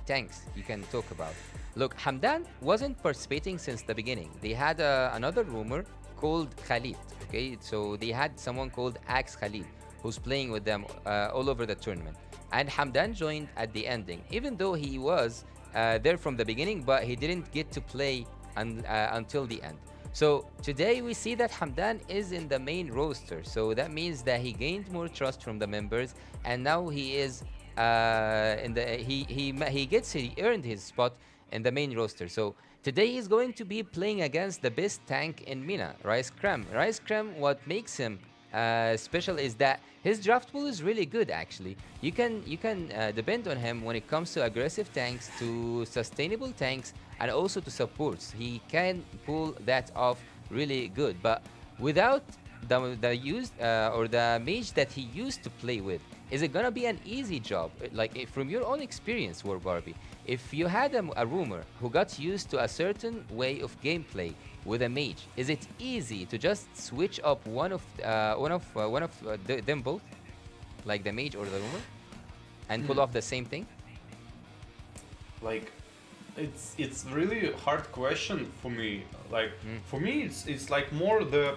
tanks you can talk about. Look, Hamdan wasn't participating since the beginning. They had another rumor called Khaled. Okay, so they had someone called Axe Khaled who's playing with them all over the tournament. And Hamdan joined at the ending, even though he was there from the beginning, but he didn't get to play until the end. So today we see that Hamdan is in the main roster. So that means that he gained more trust from the members, and now he is he earned his spot in the main roster. So today he's going to be playing against the best tank in MENA, Rice Crem. Rice Crem, what makes him special is that his draft pool is really good actually. You can depend on him when it comes to aggressive tanks, to sustainable tanks, and also to supports. He can pull that off really good. But without the use or the mage that he used to play with, is it gonna be an easy job? Like from your own experience, WarBarbie, if you had a rumor who got used to a certain way of gameplay with a mage, is it easy to just switch up one of them both, like the mage or the rumor, and pull off the same thing? Like, it's really a hard question for me. Like for me, it's like more the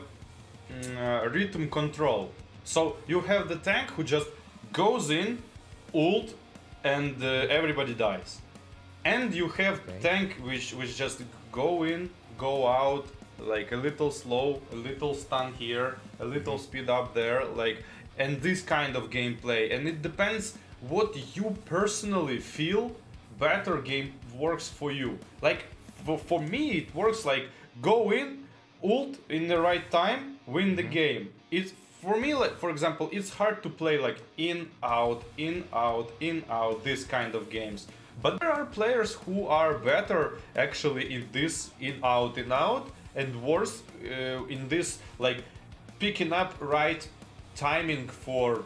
rhythm control. So you have the tank who just goes in, ult, and everybody dies. And you have tank which just go in, go out, like a little slow, a little stun here, a little speed up there, like, and this kind of gameplay. And it depends what you personally feel better game works for you. Like for me, it works like go in, ult in the right time, win the game. It's for me, like for example, it's hard to play like in out, in out, in out, this kind of games. But there are players who are better actually in this in out, and worse in this like picking up right timing for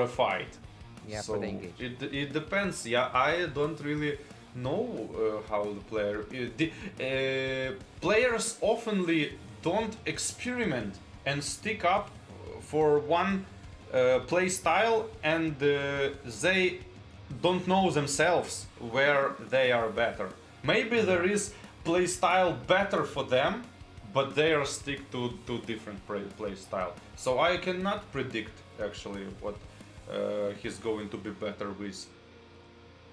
a fight. Yeah, So for the engage. it depends. Yeah, I don't really know how the player. Players oftenly don't experiment and stick up for one play style, and they don't know themselves where they are better. Maybe there is play style better for them, but they are stick to different play style. So I cannot predict actually what he's going to be better with.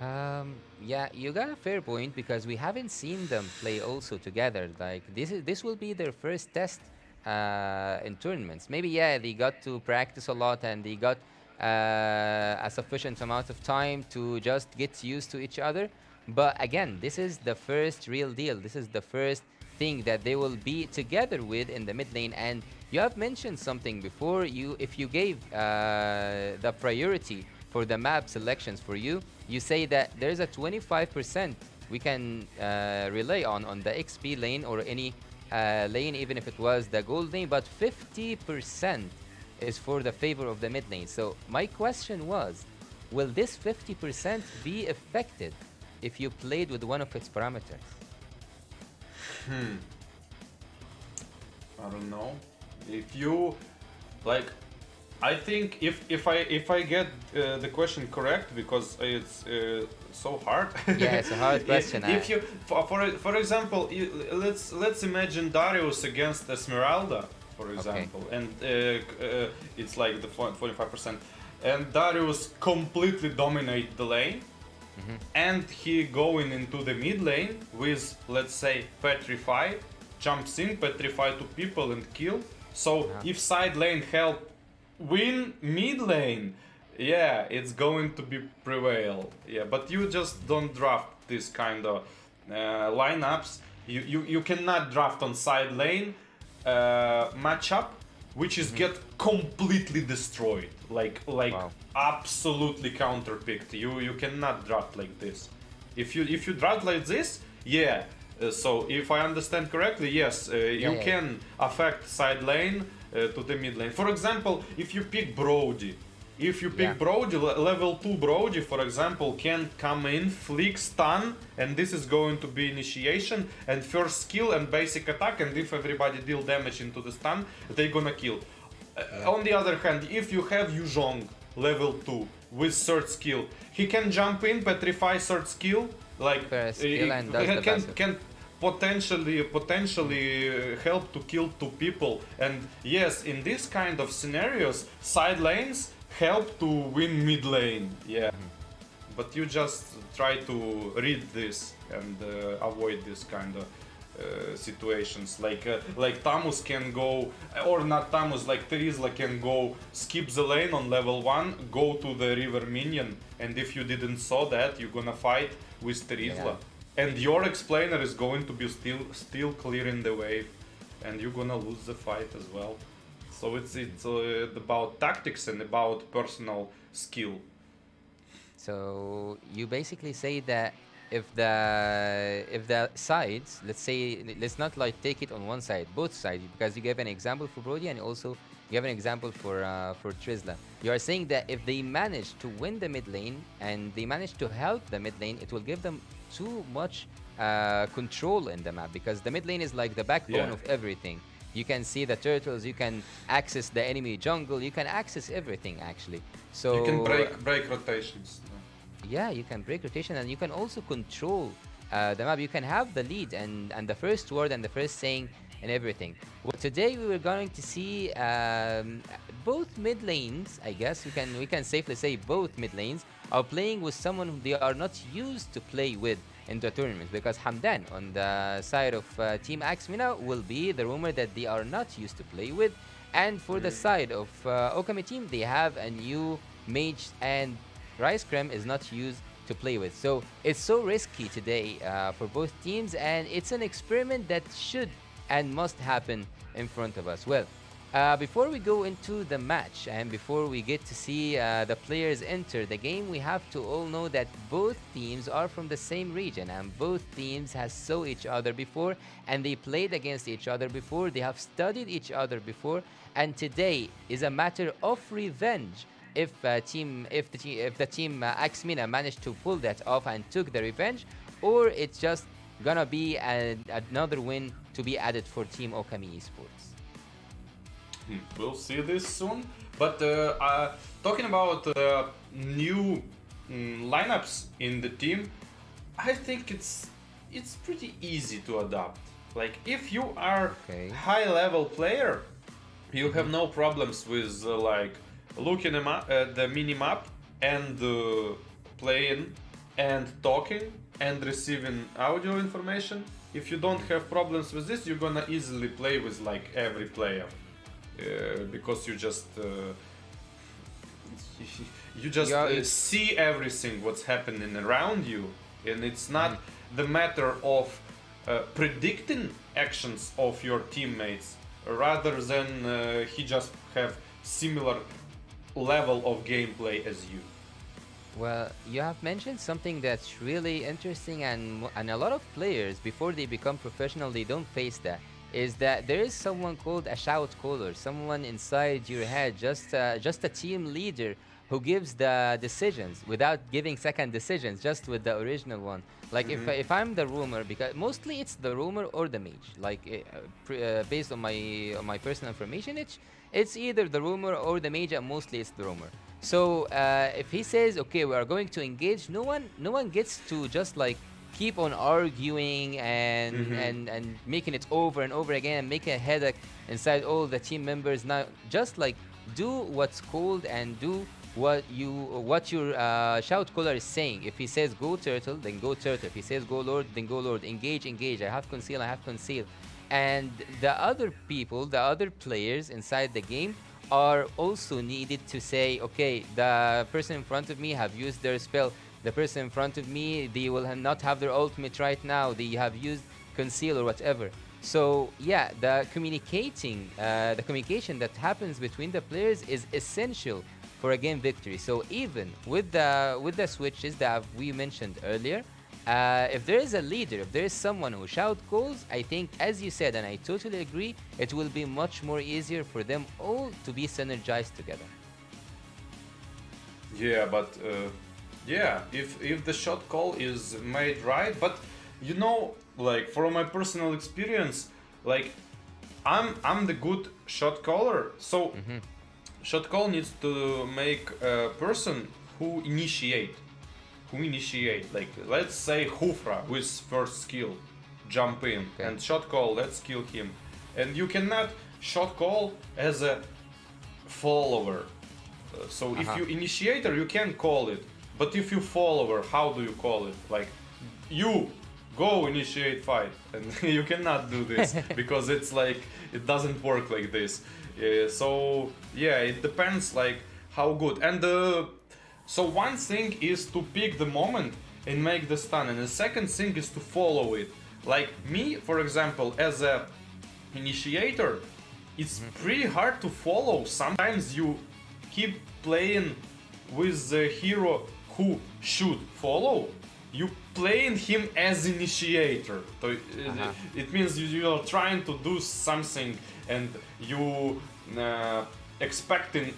Yeah, you got a fair point because we haven't seen them play also together. Like this will be their first test in tournaments. Maybe yeah, they got to practice a lot and they got a sufficient amount of time to just get used to each other. But again, this is the first real deal. This is the first thing that they will be together with in the mid lane. And you have mentioned something before. If you gave the priority for the map selections for you, you say that there's a 25% we can rely on the XP lane or any lane, even if it was the gold lane, but 50% is for the favor of the mid lane. So my question was, will this 50% be affected if you played with one of its parameters? I don't know. If you like, I think if I get the question correct, because it's so hard. Yeah, it's a hard question. If you, for example, let's imagine Darius against Esmeralda, for example, and it's like the 45%, and Darius completely dominate the lane, and he going into the mid lane with, let's say, Petrify, jumps in, Petrify to people and kill. So if side lane help win mid lane, yeah, it's going to be prevail. Yeah, but you just don't draft this kind of lineups. You cannot draft on side lane matchup, which is get completely destroyed, like Wow. absolutely counterpicked. You cannot draft like this. If you draft like this, yeah. So if I understand correctly, yes, you can affect side lane to the mid lane. For example, if you pick Brody, Brody, level 2 Brody, for example, can come in, flick, stun, and this is going to be initiation and first skill and basic attack, and if everybody deal damage into the stun, they gonna kill. On the other hand, if you have Yuzhong, level 2, with third skill, he can jump in, petrify third skill, like First skill and does the passive. can potentially help to kill two people. And yes, in this kind of scenarios, side lanes help to win mid lane. Yeah, but you just try to read this and avoid this kind of situations. Like Tamus can go, or not Tamus, like Terizla can go skip the lane on level 1, go to the river minion, and if you didn't saw that, you're gonna fight with Terizla. And your explainer is going to be still clearing the wave, and you're gonna lose the fight as well. So it's about tactics and about personal skill. So you basically say that if the sides, let's not like take it on one side, both sides, because you gave an example for Brody and also you have an example for Trizla. You are saying that if they manage to win the mid lane and they manage to help the mid lane, it will give them too much control in the map, because the mid lane is like the backbone of everything. You can see the turtles, you can access the enemy jungle, you can access everything actually. So you can break rotations. yeah, you can break rotation and you can also control the map. You can have the lead and the first word and the first saying and everything. Well, today we were going to see both mid lanes, I guess. We can safely say both mid lanes are playing with someone who they are not used to play with in the tournament, because Hamdan on the side of Team Axmina will be the rumor that they are not used to play with, and for the side of Okami team, they have a new mage and rice creme is not used to play with. So it's so risky today for both teams, and it's an experiment that should and must happen in front of us. Well, before we go into the match and before we get to see the players enter the game, we have to all know that both teams are from the same region, and both teams have saw each other before, and they played against each other before, they have studied each other before, and today is a matter of revenge. If the team Axmina managed to pull that off and took the revenge, or it's just gonna be another win to be added for Team Okami Esports. We'll see this soon. But talking about new lineups in the team, I think it's pretty easy to adapt. Like if you are high level player, you have no problems with like looking at the mini map and playing and talking and receiving audio information. If you don't have problems with this, you're gonna easily play with like every player. Because you just see everything what's happening around you, and it's not the matter of predicting actions of your teammates, rather than he just have similar level of gameplay as you. Well, you have mentioned something that's really interesting, and a lot of players before they become professional, they don't face that. Is that there is someone called a shout caller, someone inside your head, just a team leader who gives the decisions without giving second decisions, just with the original one. Like if I'm the roamer, because mostly it's the roamer or the mage. Like based on my personal information, it's either the roamer or the mage, and mostly it's the roamer. So if he says, okay, we are going to engage, no one gets to just like keep on arguing and making it over and over again and making a headache inside all the team members. Now, just like do what's called and do what your shout caller is saying. If he says go turtle, then go turtle. If he says go lord, then go lord. Engage. I have conceal. And the other people, the other players inside the game are also needed to say, okay, the person in front of me have used their spell. The person in front of me, they will not have their ultimate right now. They have used conceal or whatever. So yeah, the communication that happens between the players is essential for a game victory. So even with the switches that we mentioned earlier, if there is a leader, if there is someone who shout calls, I think, as you said, and I totally agree, it will be much more easier for them all to be synergized together. Yeah, but yeah, if the shot call is made right, but you know, like from my personal experience, like I'm the good shot caller, so shot call needs to make a person who initiate. Like let's say Hufra with first skill, jump in and shot call, let's kill him, and you cannot shot call as a follower. So if you initiator, you can call it. But if you follower, how do you call it? Like, you go initiate fight, and you cannot do this because it's like it doesn't work like this. So yeah, it depends like how good. And so one thing is to pick the moment and make the stun, and the second thing is to follow it. Like me, for example, as a initiator, it's pretty hard to follow. Sometimes you keep playing with the hero who should follow, you playing him as initiator. So it means you are trying to do something and you expecting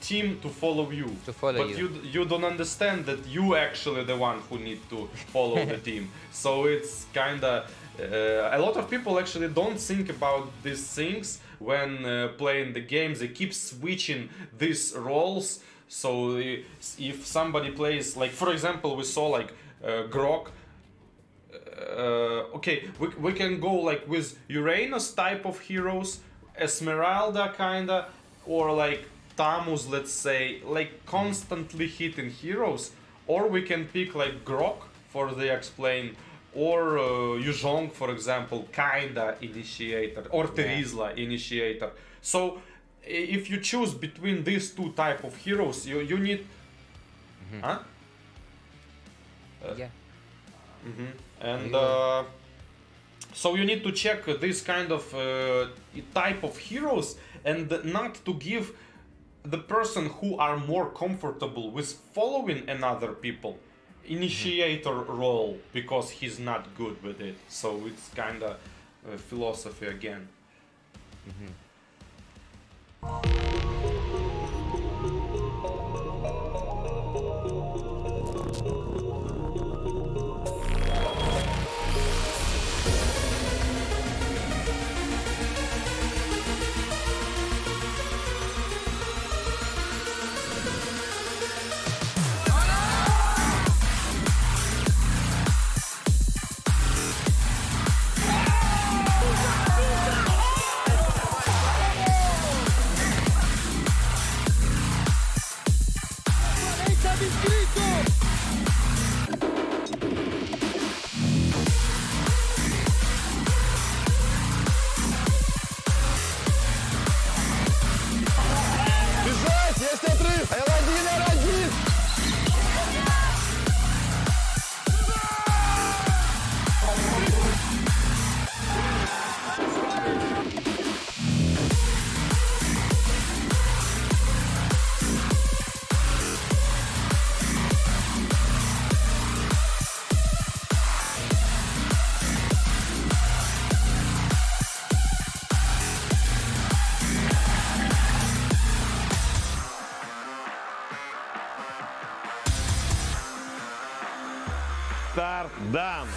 team to follow you. But you don't understand that you actually the one who need to follow the team. So it's kinda a lot of people actually don't think about these things when playing the games. They keep switching these roles. So if somebody plays, like for example, we saw like Grok. Okay, we can go like with Uranus type of heroes, Esmeralda kinda, or like Tamus, let's say, like constantly hitting heroes, or we can pick like Grok for the explain, or Yuzhong, for example, kinda initiator, or Terizla initiator. So if you choose between these two type of heroes, you need Huh? Yeah. And so you need to check this kind of type of heroes and not to give the person who are more comfortable with following another people initiator role because he's not good with it. So it's kind of philosophy again. Стартдам!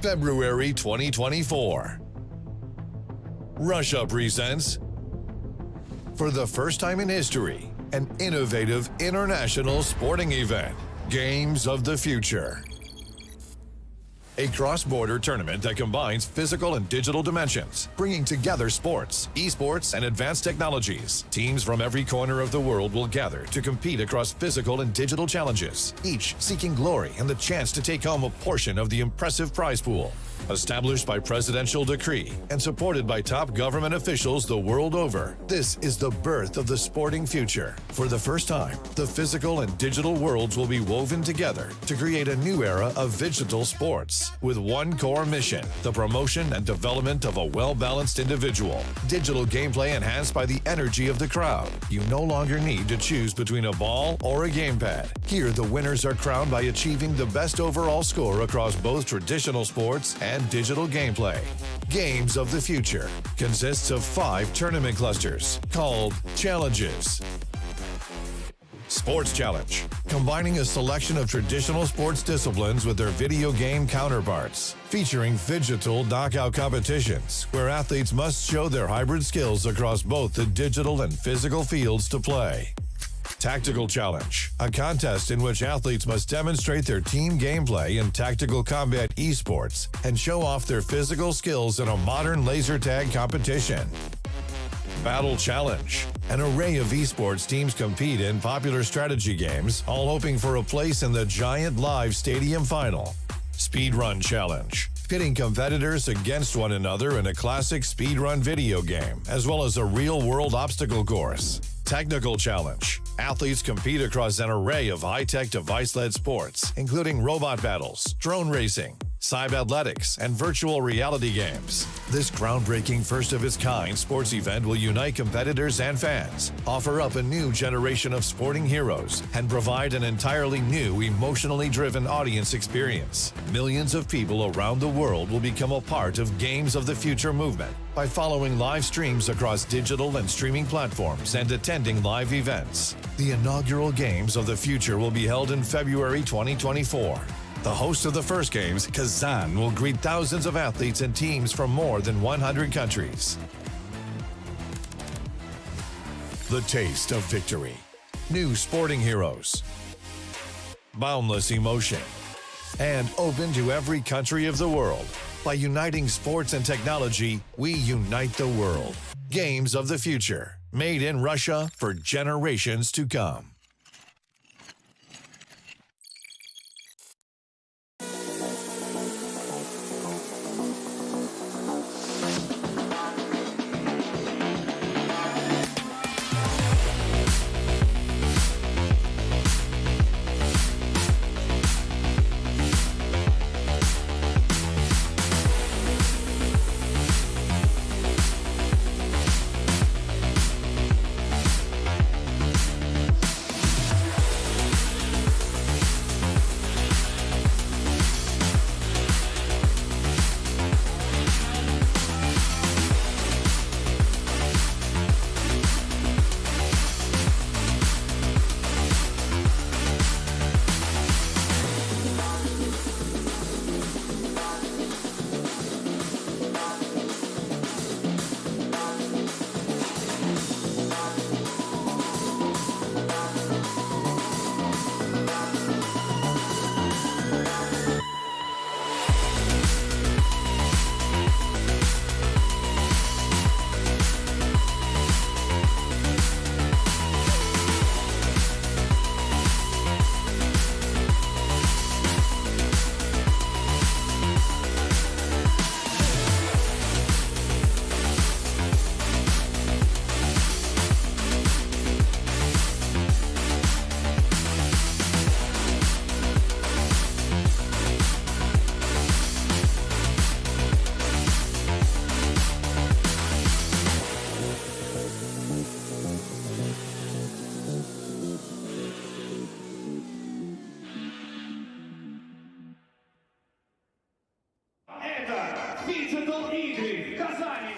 February 2024. Russia presents, for the first time in history, an innovative international sporting event, Games of the Future. A cross-border tournament that combines physical and digital dimensions, bringing together sports, esports, and advanced technologies. Teams from every corner of the world will gather to compete across physical and digital challenges, each seeking glory and the chance to take home a portion of the impressive prize pool. Established by presidential decree and supported by top government officials the world over, this is the birth of the sporting future. For the first time, the physical and digital worlds will be woven together to create a new era of Phygital sports with one core mission: the promotion and development of a well-balanced individual. Digital gameplay enhanced by the energy of the crowd. You no longer need to choose between a ball or a gamepad. Here, the winners are crowned by achieving the best overall score across both traditional sports and and digital gameplay. Games of the Future consists of 5 tournament clusters called Challenges. Sports Challenge, combining a selection of traditional sports disciplines with their video game counterparts, featuring Phygital knockout competitions where athletes must show their hybrid skills across both the digital and physical fields to play. Tactical Challenge, a contest in which athletes must demonstrate their team gameplay in tactical combat esports and show off their physical skills in a modern laser tag competition. Battle Challenge, an array of esports teams compete in popular strategy games, all hoping for a place in the giant live stadium final. Speedrun Challenge, pitting competitors against one another in a classic speedrun video game, as well as a real-world obstacle course. Technical Challenge, athletes compete across an array of high-tech device-led sports, including robot battles, drone racing, cyber-athletics, and virtual reality games. This groundbreaking first-of-its-kind sports event will unite competitors and fans, offer up a new generation of sporting heroes, and provide an entirely new, emotionally driven audience experience. Millions of people around the world will become a part of Games of the Future movement by following live streams across digital and streaming platforms and attending live events. The inaugural Games of the Future will be held in February 2024. The host of the first games, Kazan, will greet thousands of athletes and teams from more than 100 countries. The taste of victory. New sporting heroes. Boundless emotion. And open to every country of the world. By uniting sports and technology, we unite the world. Games of the Future. Made in Russia for generations to come. Phygital Games в Казани.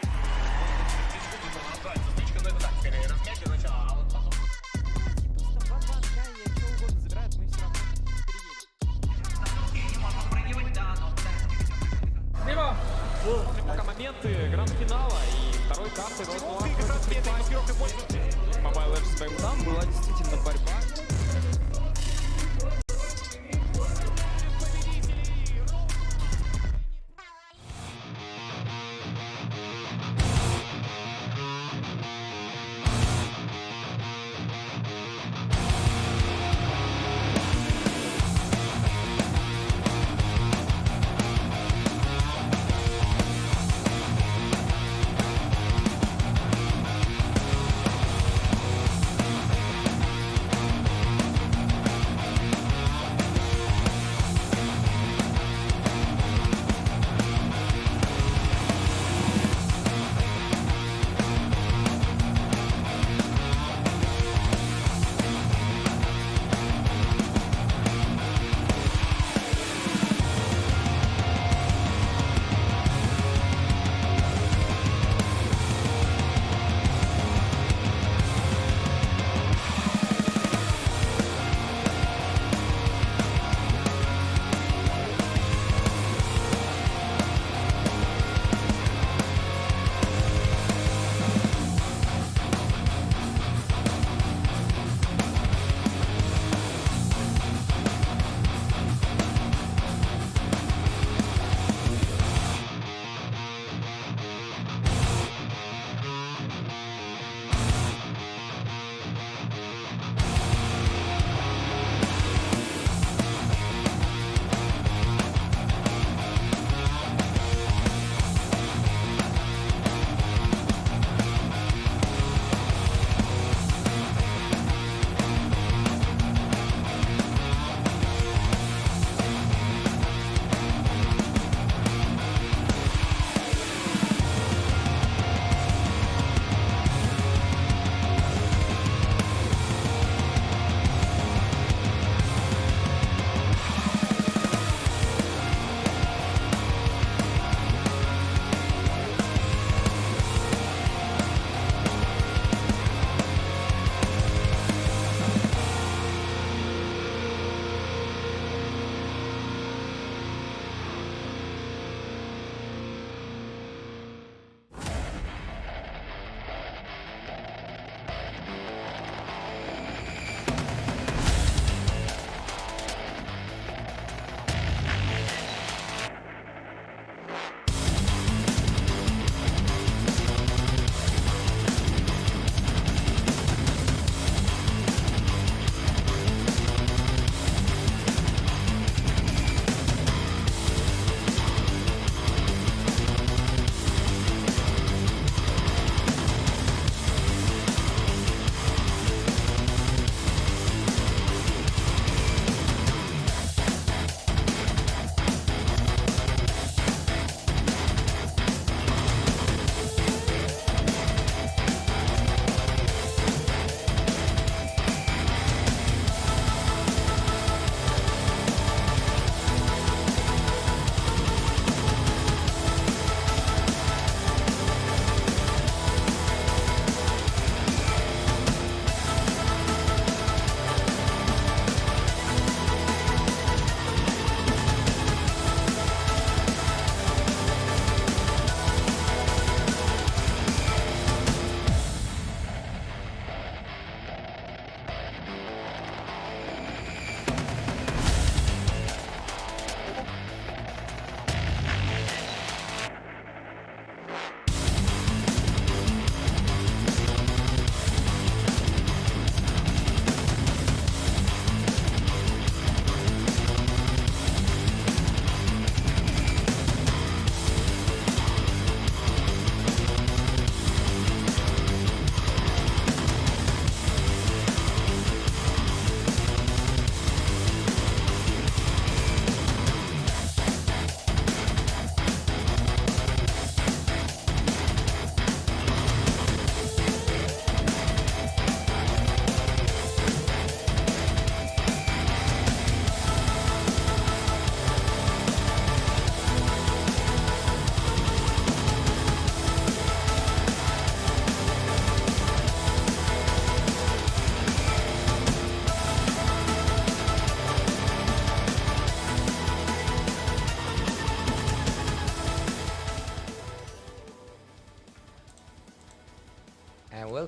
Пока моменты гранд-финала и второй карты Mobile Legends Bam. Там была действительно борьба.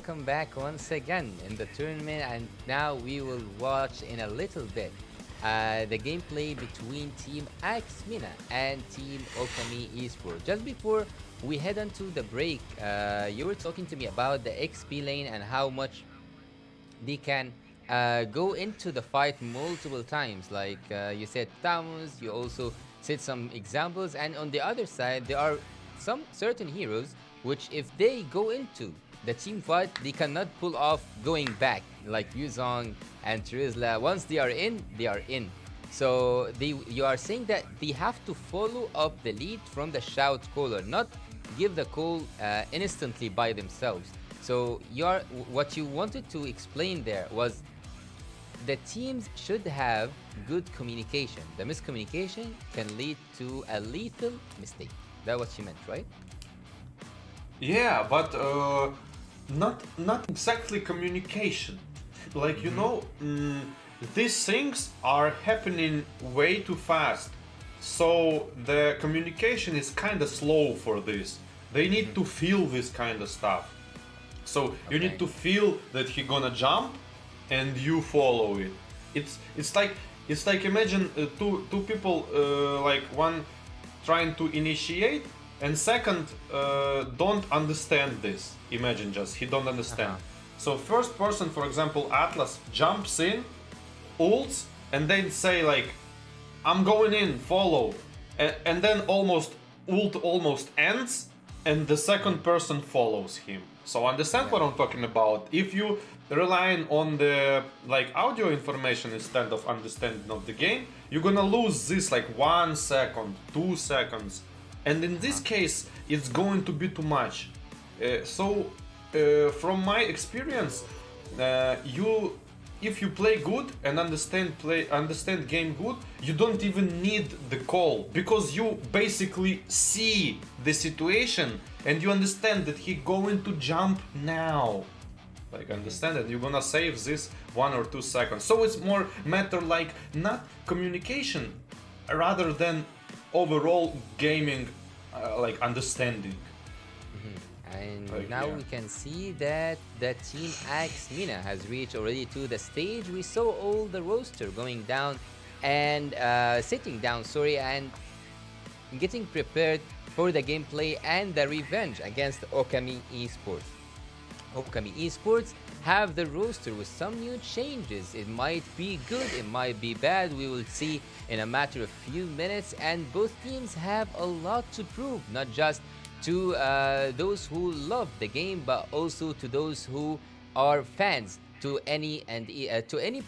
welcome back once again in the tournament, and now we will watch in a little bit the gameplay between Team Axmina and Team Okami Esports. Just before we head on to the break, you were talking to me about the XP lane and how much they can go into the fight multiple times. Like you said, Tamus, you also said some examples, and on the other side, there are some certain heroes which, if they go into the team fight, they cannot pull off going back, like Yuzong and Trizla. Once they are in, they are in. So you are saying that they have to follow up the lead from the shout caller, not give the call instantly by themselves. So what you wanted to explain there was the teams should have good communication. The miscommunication can lead to a lethal mistake. That's what you meant, right? Yeah, but not exactly communication. Like, you know, these things are happening way too fast. So the communication is kind of slow for this. They need to feel this kind of stuff. So you need to feel that he gonna jump, and you follow it. It's like imagine two people, like one trying to initiate, and second don't understand this. Imagine just he don't understand. So first person, for example, Atlas jumps in, ults, and then say like, I'm going in, follow, and then ult almost ends, and the second person follows him. So understand what I'm talking about. If you relying on the like audio information instead of understanding of the game, you're gonna lose this like 1 second, 2 seconds, and in this case it's going to be too much. From my experience, if you play good and understand game good, you don't even need the call, because you basically see the situation and you understand that he going to jump now. Like, understand that you're gonna save this 1 or 2 seconds. So it's more matter like not communication, rather than overall gaming, like understanding. And like, now we can see that the team Axmina has reached already to the stage. We saw all the roster going down and sitting down, and getting prepared for the gameplay and the revenge against Okami Esports. Okami Esports have the roster with some new changes. It might be good, it might be bad. We will see in a matter of few minutes. And both teams have a lot to prove, not just to those who love the game, but also to those who are fans to any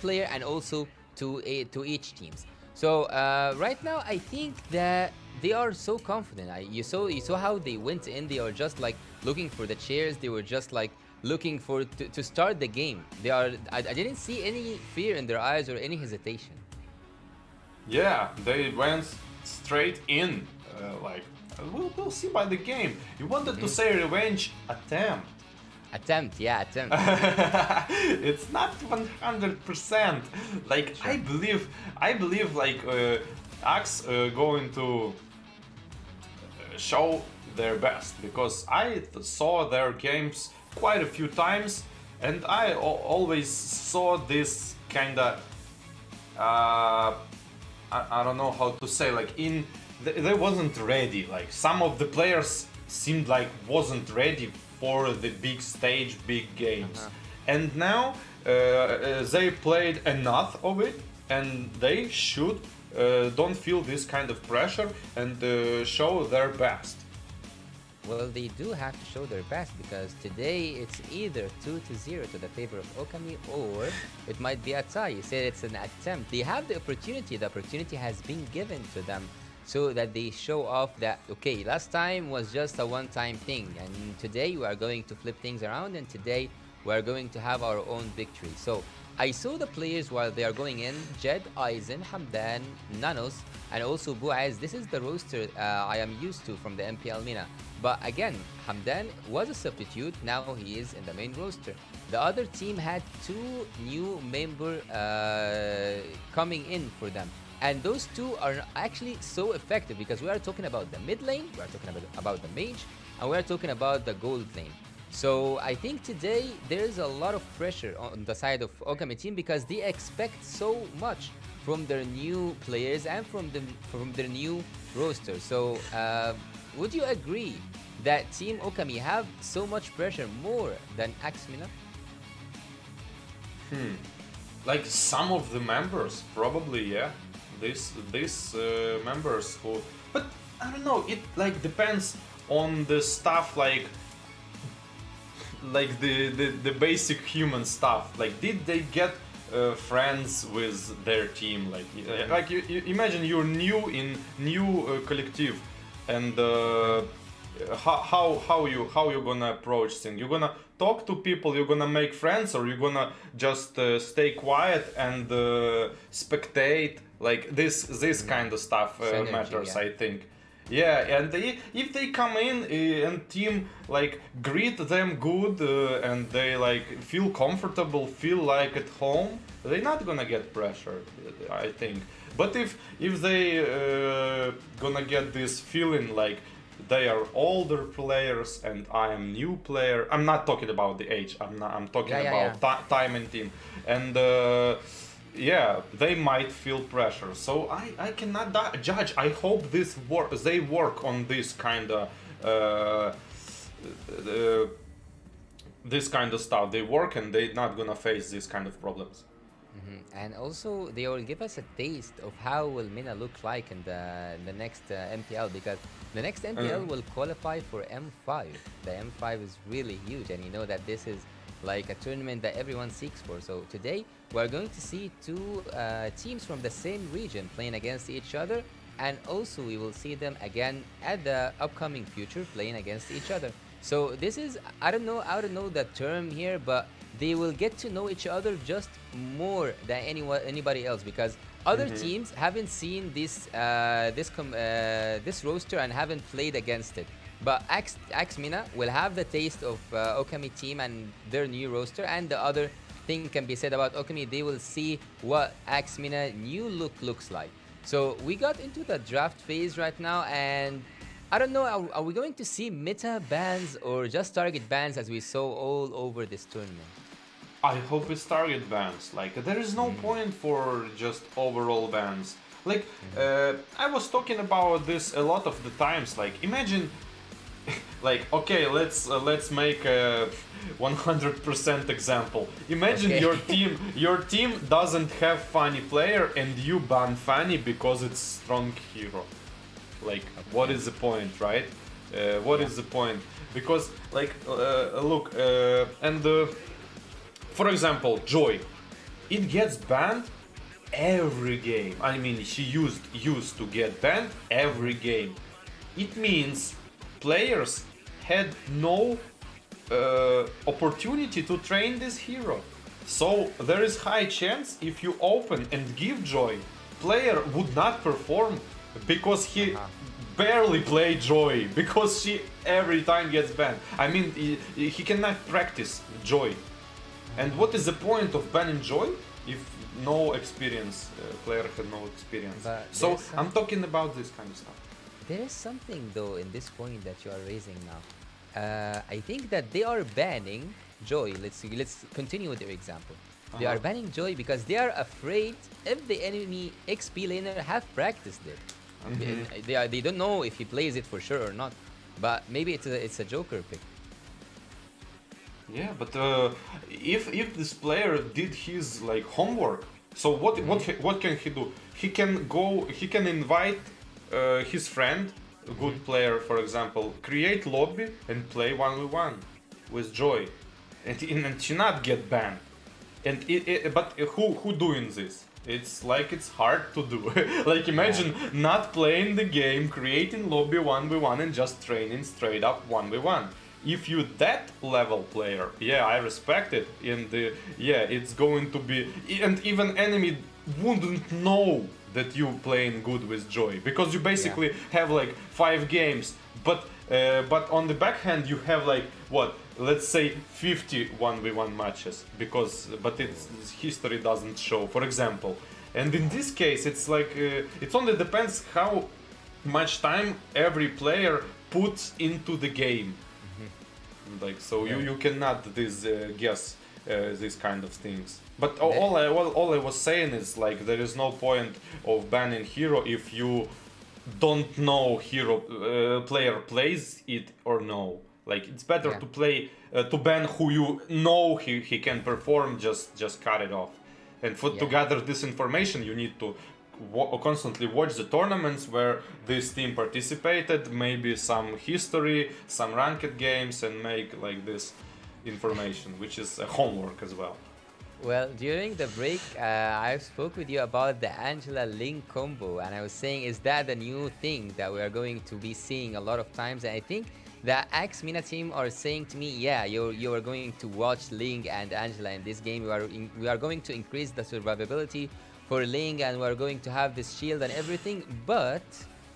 player, and also to each teams. So right now, I think that they are so confident. You saw how they went in. They are just like looking for the chairs. They were just like looking to start the game. I didn't see any fear in their eyes or any hesitation. Yeah, they went straight in. We'll see by the game. You wanted to say revenge attempt. Attempt. It's not 100%. Like, sure. I believe like Axe going to show their best, because I saw their games quite a few times, and I always saw this kind of I don't know how to say, like they wasn't ready. Like, some of the players seemed like wasn't ready for the big stage, big games. And now they played enough of it, and they should don't feel this kind of pressure and show their best. Well, they do have to show their best, because today it's either 2-0 to the favor of Okami, or it might be a tie. You said it's an attempt. They have the opportunity. The opportunity has been given to them, so that they show off that, okay, last time was just a one-time thing, and today we are going to flip things around, and today we are going to have our own victory. So I saw the players while they are going in: Jed, Aizen, Hamdan, Nanos, and also Buaz. This is the roster I am used to from the MPL MENA. But again, Hamdan was a substitute, now he is in the main roster. The other team had 2 new members coming in for them. And those 2 are actually so effective, because we are talking about the mid lane, we are talking about the mage, and we are talking about the gold lane. So I think today there's a lot of pressure on the side of Okami team because they expect so much from their new players and from their new roster. So would you agree that Team Okami have so much pressure more than Axmina? Like some of the members, probably, yeah. These members who, but I don't know. It like depends on the stuff, like the basic human stuff. Like, did they get friends with their team? Like you imagine you're new in new collective, and how you gonna approach things? You're gonna talk to people, you're gonna make friends, or you're gonna just stay quiet and spectate? Like this kind of stuff Synergy, matters, yeah. I think. Yeah, and if they come in and team like greet them good and they like feel comfortable, feel like at home, they're not gonna get pressured, I think. But if they gonna get this feeling like they are older players and I am new player, I'm not talking about the age. I'm talking about time and team, and yeah, they might feel pressure. So I cannot judge. I hope they work on this kind of this kind of stuff. They work and they're not gonna face this kind of problems. And also they will give us a taste of how will Mina look like in the next MPL, because the next MPL will qualify for M5. The M5 is really huge, and you know that this is like a tournament that everyone seeks for. So today we're going to see two teams from the same region playing against each other, and also we will see them again at the upcoming future playing against each other. So this is, I don't know the term here, but they will get to know each other just more than anybody else, because other teams haven't seen this roster and haven't played against it. But Axmina will have the taste of Okami team and their new roster, and the other thing can be said about Okami, they will see what Axmina new look looks like. So we got into the draft phase right now, and I don't know, are we going to see meta bans or just target bans as we saw all over this tournament? I hope it's target bans. Like, there is no point for just overall bans. Like, I was talking about this a lot of the times. Like, imagine, like, okay, let's make a 100% example. Imagine your team doesn't have Fanny player and you ban Fanny because it's strong hero. Like, what is the point, right? What is the point? Because, like, look, for example, Joy, it gets banned every game. I mean, she used to get banned every game. It means players had no opportunity to train this hero. So there is high chance if you open and give Joy, player would not perform because he barely play Joy, because she every time gets banned. I mean, he cannot practice Joy. And what is the point of banning Joy if no experience, player had no experience? So I'm talking about this kind of stuff. There is something though in this point that you are raising now. I think that they are banning Joy. Let's continue with your example. They are banning Joy because they are afraid if the enemy XP laner have practiced it. They don't know if he plays it for sure or not, but maybe it's a Joker pick. Yeah, but if this player did his like homework, so what can he do? He can invite his friend, a good player, for example, create lobby and play 1v1 with Joy, and she not get banned. And but who doing this? It's like it's hard to do. Like, imagine not playing the game, creating lobby 1v1 and just training straight up 1v1. If you that level player, yeah, I respect it. And it's going to be, and even enemy wouldn't know that you playing good with Joy, because you basically have like 5 games. But on the backhand you have like what? Let's say 50 1v1 matches, but its history doesn't show, for example. And in this case, it's like it only depends how much time every player puts into the game. Like so, you cannot guess these kind of things. But all I was saying is like there is no point of banning hero if you don't know hero player plays it or no. Like it's better to play to ban who you know he can perform. Just cut it off. And to gather this information, you need to constantly watch the tournaments where this team participated, maybe some history, some ranked games, and make like this information, which is a homework as well. Well, during the break, I spoke with you about the Angela Ling combo, and I was saying, is that the new thing that we are going to be seeing a lot of times? And I think the X-Mina team are saying to me, yeah, you are going to watch Ling and Angela in this game. We are going to increase the survivability for Ling, and we are going to have this shield and everything, but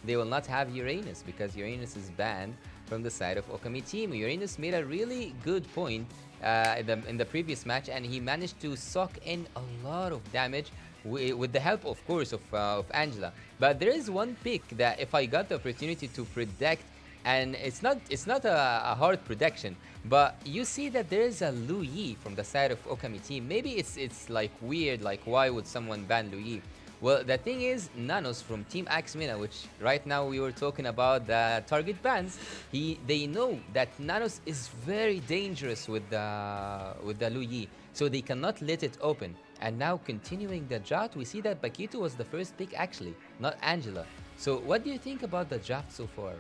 they will not have Uranus because Uranus is banned from the side of Okami team. Uranus made a really good point in the previous match, and he managed to sock in a lot of damage with the help, of course, of Angela. But there is one pick that if I got the opportunity to predict, and it's not a hard prediction, but you see that there is a Lu Yi from the side of Okami team. Maybe it's like weird, like why would someone ban Lu Yi? Well, the thing is, Nanos from Team Axmina, which right now we were talking about the target bans, they know that Nanos is very dangerous with the Lu Yi, so they cannot let it open. And now continuing the draft, we see that Bakito was the first pick actually, not Angela. So what do you think about the draft so far?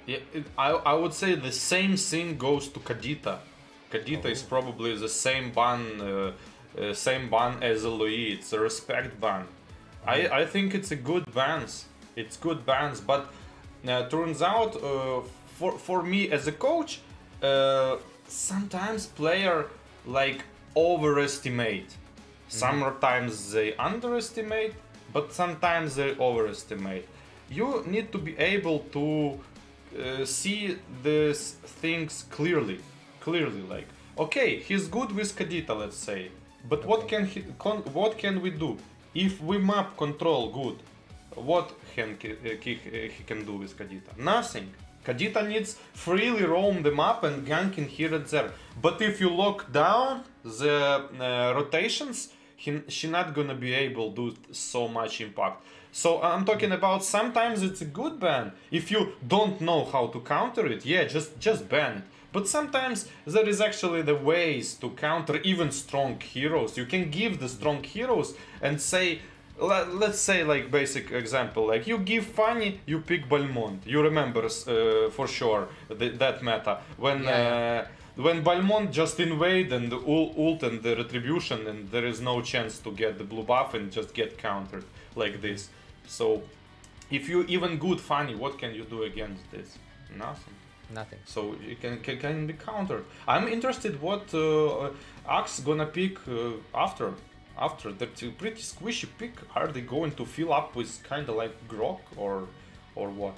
Yeah, I would say the same thing goes to Kadita. Kadita is probably the same ban as a Lu Yi. It's a respect ban. I think it's a good bans. It's good bans, but turns out for me as a coach, sometimes player like overestimate. Sometimes they underestimate, but sometimes they overestimate. You need to be able to see these things clearly. Like, okay, he's good with Kadita, let's say, but what can we do? If we map control good, what he can do with Kadita? Nothing. Kadita needs freely roam the map and ganking here and there. But if you lock down the rotations, she not gonna be able to do so much impact. So I'm talking about sometimes it's a good ban. If you don't know how to counter it, yeah, just ban it. But sometimes there is actually the ways to counter even strong heroes. You can give the strong heroes and say, let's say like basic example, like you give Fanny, you pick Balmont. You remember for sure that meta when Balmont just invade and the ult and the retribution, and there is no chance to get the blue buff and just get countered like this. So if you even good Fanny, what can you do against this? Nothing. So it can be countered. I'm interested what Axe gonna pick after. That's a pretty squishy pick. Are they going to fill up with kind of like Grok or what?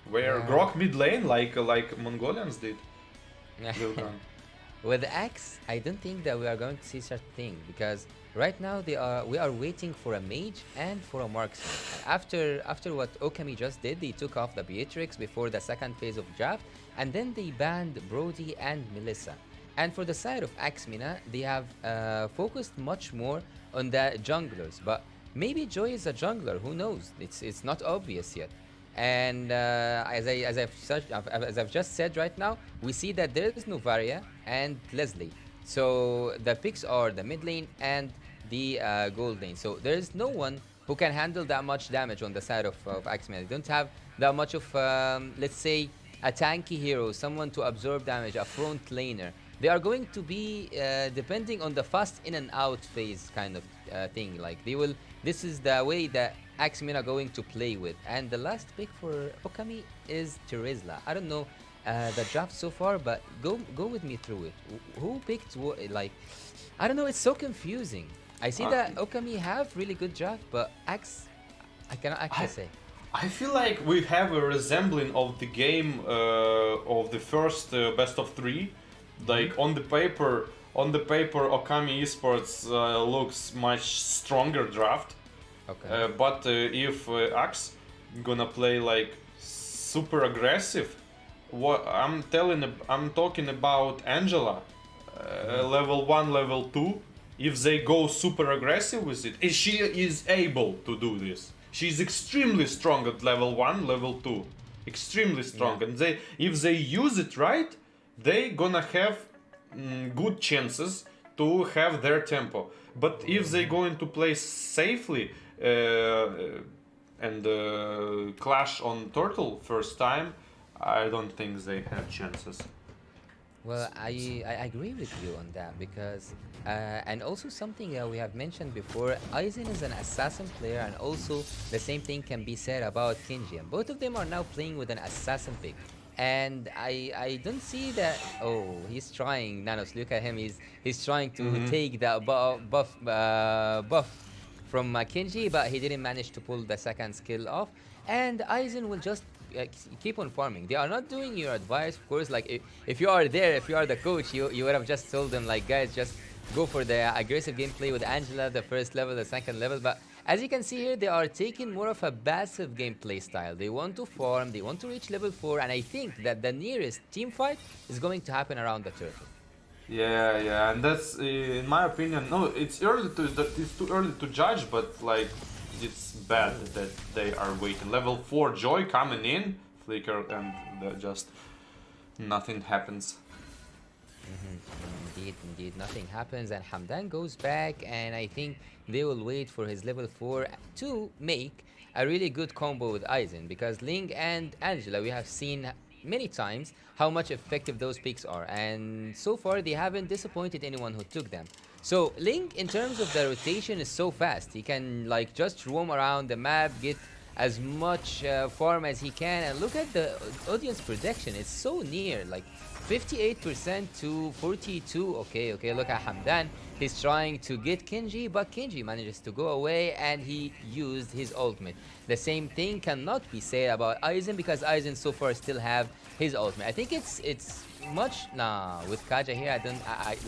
Where Grok mid lane like Mongolians did. Lilgun. With Axe, I don't think that we are going to see such thing, because right now we are waiting for a mage and for a marksman. After what Okami just did, they took off the Beatrix before the second phase of draft, and then they banned Brody and Melissa. And for the side of Axmina, they have focused much more on the junglers, but maybe Joy is a jungler, who knows? It's not obvious yet. And as I've just said right now, we see that there is Novaria and Leslie. So the picks are the mid lane and the gold lane. So there is no one who can handle that much damage on the side of Axmina. They don't have that much of, let's say, a tanky hero, someone to absorb damage, a front laner. They are going to be depending on the fast in and out phase kind of thing. Like they will. This is the way that Axmina are going to play with. And the last pick for Okami is Terizla. I don't know the draft so far, but go with me through it. Who picked what? Like, I don't know. It's so confusing. I see that Okami have really good draft, but Axe, I cannot actually say. I feel like we have a resembling of the game of the first best of three. Like on the paper, Okami Esports looks much stronger draft. Okay. But if Axe gonna play like super aggressive, what I'm talking about Angela, level 1, level 2. If they go super aggressive with it, she is able to do this. She's extremely strong at level 1, level 2. Extremely strong. Yeah. And if they use it right, they gonna have good chances to have their tempo. But if they going to play safely and clash on turtle first time, I don't think they have chances. Well, I agree with you on that because, and also something we have mentioned before, Aizen is an assassin player, and also the same thing can be said about Kenji. And both of them are now playing with an assassin pick. And I don't see that. Oh, he's trying. Nanos, look at him. He's trying to take that buff from Kenji, but he didn't manage to pull the second skill off. And Aizen will just keep on farming. They are not doing your advice, of course. Like if you are there, if you are the coach, you would have just told them like, guys, just go for the aggressive gameplay with Angela, the first level, the second level. But as you can see here, they are taking more of a passive gameplay style. They want to farm, they want to reach level 4, and I think that the nearest team fight is going to happen around the turtle. Yeah, and that's in my opinion. No, it's too early to judge, but like it's bad that they are waiting. Level 4 Joy coming in, flicker, and just nothing happens. Indeed, nothing happens, and Hamdan goes back, and I think they will wait for his level 4 to make a really good combo with Aizen, because Ling and Angela, we have seen many times how much effective those picks are, and so far they haven't disappointed anyone who took them. So Ling, in terms of the rotation, is so fast. He can like just roam around the map, get as much farm as he can, and look at the audience prediction. It's so near, like 58% to 42. Okay, look at Hamdan. He's trying to get Kenji, but Kenji manages to go away, and he used his ultimate. The same thing cannot be said about Aizen, because Aizen so far still have his ultimate. I think it's much with Kaja here.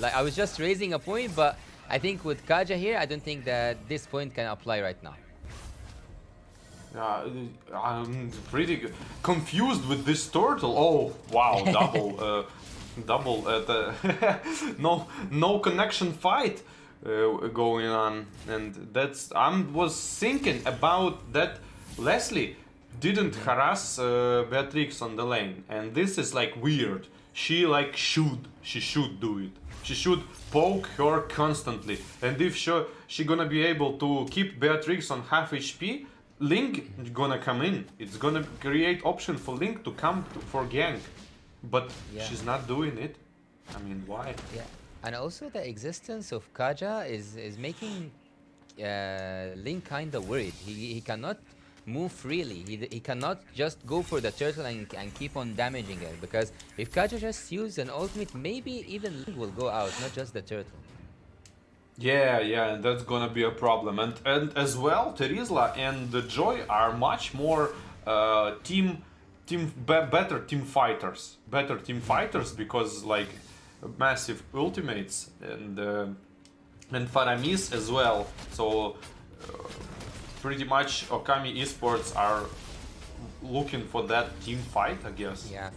I was just raising a point, but I think with Kaja here, I don't think that this point can apply right now. I'm pretty confused with this turtle. Oh wow, double no connection fight going on, and that's was thinking about that. Leslie didn't harass Beatrix on the lane, and this is like weird. She should do it. She should poke her constantly, and if she gonna be able to keep Beatrix on half HP, Link gonna come in. It's gonna create option for Link to come for gank, but she's not doing it. I mean, why? Yeah, and also the existence of Kaja is making Link kinda worried. He cannot move freely. He cannot just go for the turtle and keep on damaging it, because if Kaja just used an ultimate, maybe even Link will go out, not just the turtle. Yeah, and that's gonna be a problem. And as well, Terizla and Joy are much more better team fighters. Better team fighters, because like massive ultimates, and Faramis as well. So pretty much Okami Esports are looking for that team fight, I guess. Yeah,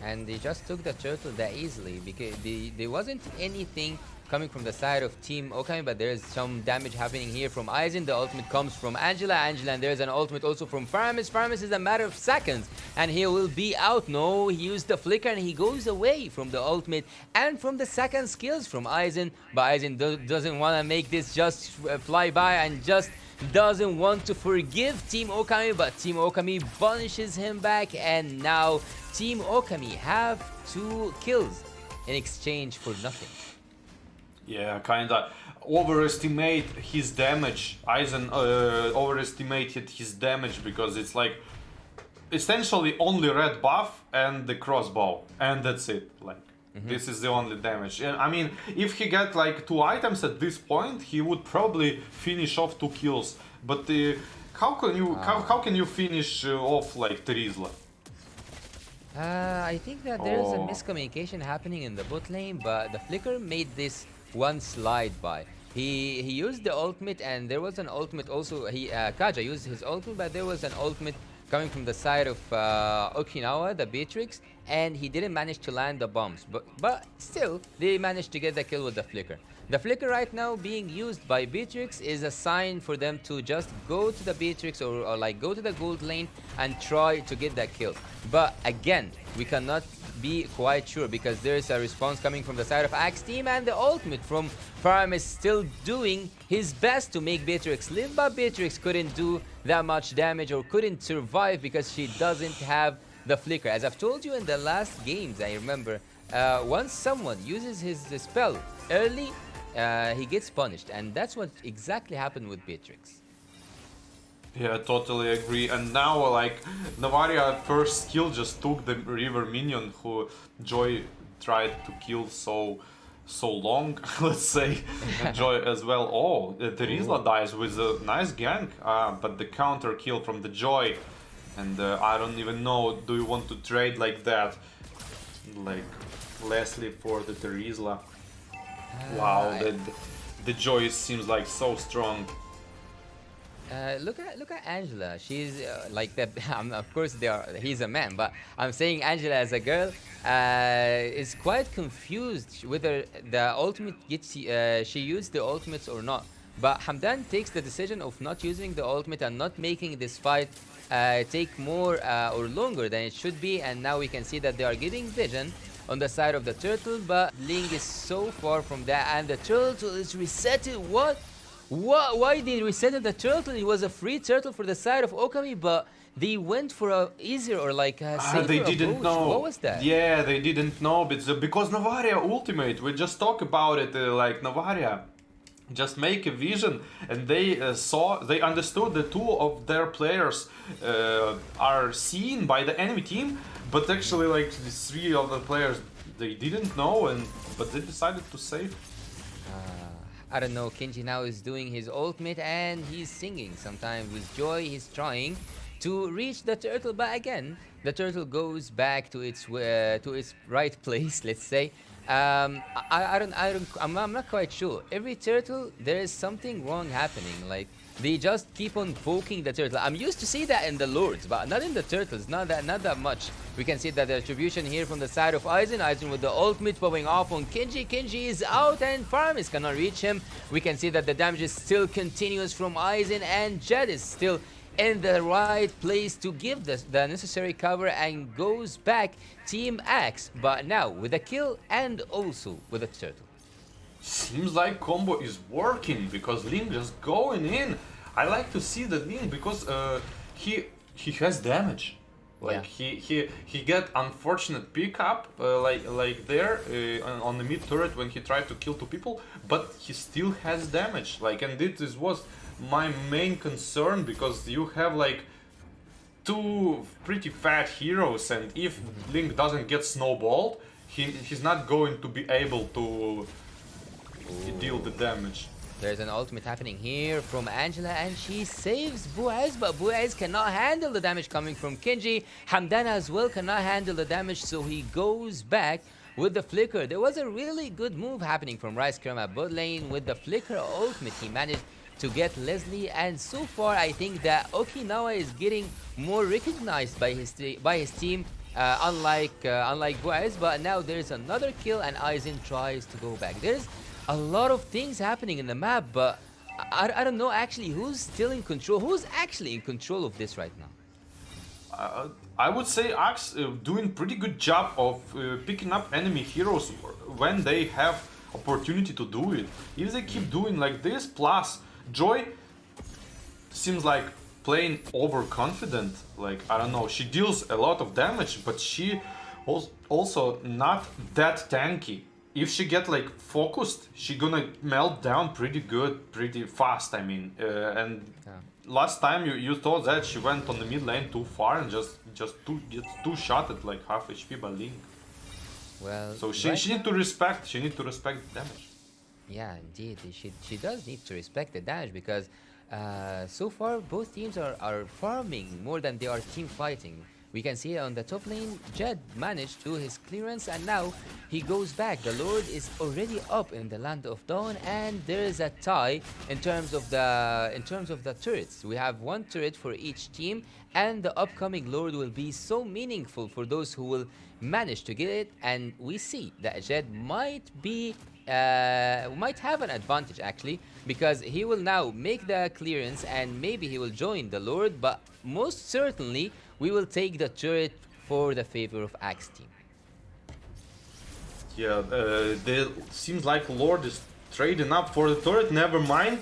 and they just took the turtle that easily, because there wasn't anything coming from the side of Team Okami, but there is some damage happening here from Aizen. The ultimate comes from Angela, and there's an ultimate also from Faramis. Faramis is a matter of seconds, and he will be out. No, he used the flicker, and he goes away from the ultimate and from the second skills from Aizen, but Aizen doesn't want to make this just fly by, and just doesn't want to forgive Team Okami, but Team Okami punishes him back, and now Team Okami have 2 kills in exchange for nothing. Yeah, kinda overestimate his damage. Aizen overestimated his damage, because it's like essentially only red buff and the crossbow, and that's it. Like this is the only damage. And I mean, if he got like 2 items at this point, he would probably finish off 2 kills. But how can you finish off like Terizla? I think that there's a miscommunication happening in the bot lane, but the flicker made this one slide by. He used the ultimate, and there was an ultimate also. Kaja used his ultimate, but there was an ultimate coming from the side of Okinawa, the Beatrix, and he didn't manage to land the bombs. But still, they managed to get the kill with the flicker. The flicker right now being used by Beatrix is a sign for them to just go to the Beatrix or like go to the gold lane and try to get that kill. But again, we cannot be quite sure because there is a response coming from the side of Axe team, and the ultimate from Farm is still doing his best to make Beatrix live, but Beatrix couldn't do that much damage or couldn't survive because she doesn't have the flicker. As I've told you in the last games, I remember, once someone uses his spell early, he gets punished, and that's what exactly happened with Beatrix. Yeah, I totally agree. And now, like, Navaria first skill just took the river minion who Joy tried to kill so long, let's say. And Joy as well. Oh, Terizla dies with a nice gank, but the counter kill from the Joy. And I don't even know, do you want to trade like that? Like, Leslie for the Terizla. Wow, the Joy seems like so strong. Look at Angela. She's like that. Of course, he's a man, but I'm saying Angela as a girl is quite confused whether the ultimate gets she used the ultimates or not. But Hamdan takes the decision of not using the ultimate and not making this fight take more or longer than it should be. And now we can see that they are getting vision on the side of the turtle, but Ling is so far from that, and the turtle is resetted. What? Why they resetted the turtle? It was a free turtle for the side of Okami, but they went for a easier or like a safer they didn't approach. know. What was that? Yeah, they didn't know, because Navaria ultimate. We just talk about it like Navaria just make a vision, and they they understood the two of their players are seen by the enemy team, but actually like the three other players they didn't know, but they decided to save. I don't know, Kenji now is doing his ultimate and he's singing. Sometimes with joy he's trying to reach the turtle, but again the turtle goes back to its right place, let's say. I'm not quite sure. Every turtle there is something wrong happening, like they just keep on poking the turtle. I'm used to see that in the lords, but not in the turtles, not that much. We can see that the attribution here from the side of Aizen with the ultimate popping off on Kenji. Kenji is out and Farmis cannot reach him. We can see that the damage is still continuous from Aizen, and Jed is still in the right place to give the necessary cover and goes back Team Axe, but now with a kill and also with a turtle. Seems like combo is working because Ling just going in. I like to see the Ling because he has damage. Like he get unfortunate pickup like there on the mid turret when he tried to kill two people, but he still has damage. Like, and this was my main concern because you have like two pretty fat heroes, and if Link doesn't get snowballed, he's not going to be able to deal the damage. There's an ultimate happening here from Angela, and she saves Buaz, but Buaz cannot handle the damage coming from Kenji. Hamdan as well cannot handle the damage, so he goes back with the flicker. There was a really good move happening from Rice Cream at bot lane. With the flicker ultimate, he managed to get Leslie, and so far I think that Okinawa is getting more recognized by his team, unlike Buaz. But now there's another kill, and Aizen tries to go back. There's a lot of things happening in the map, but I don't know actually who's still in control. Who's actually in control of this right now? I would say Axe doing pretty good job of picking up enemy heroes when they have opportunity to do it. If they keep doing like this, plus Joy seems like playing overconfident. Like, I don't know, she deals a lot of damage, but she also not that tanky. If she get like focused, she gonna melt down pretty good, pretty fast. I mean, last time you thought that she went on the mid lane too far and just two shot at like half HP by Link. Well, so she need to respect. She need to respect the damage. Yeah, indeed, she does need to respect the damage because so far both teams are farming more than they are team fighting. We can see on the top lane, Jed managed to do his clearance, and now he goes back. The Lord is already up in the Land of Dawn, and there is a tie in terms of the turrets. We have one turret for each team, and the upcoming Lord will be so meaningful for those who will manage to get it. And we see that Jed might have an advantage actually, because he will now make the clearance and maybe he will join the Lord, but most certainly we will take the turret for the favor of Axe team. Yeah, seems like Lord is trading up for the turret. Never mind.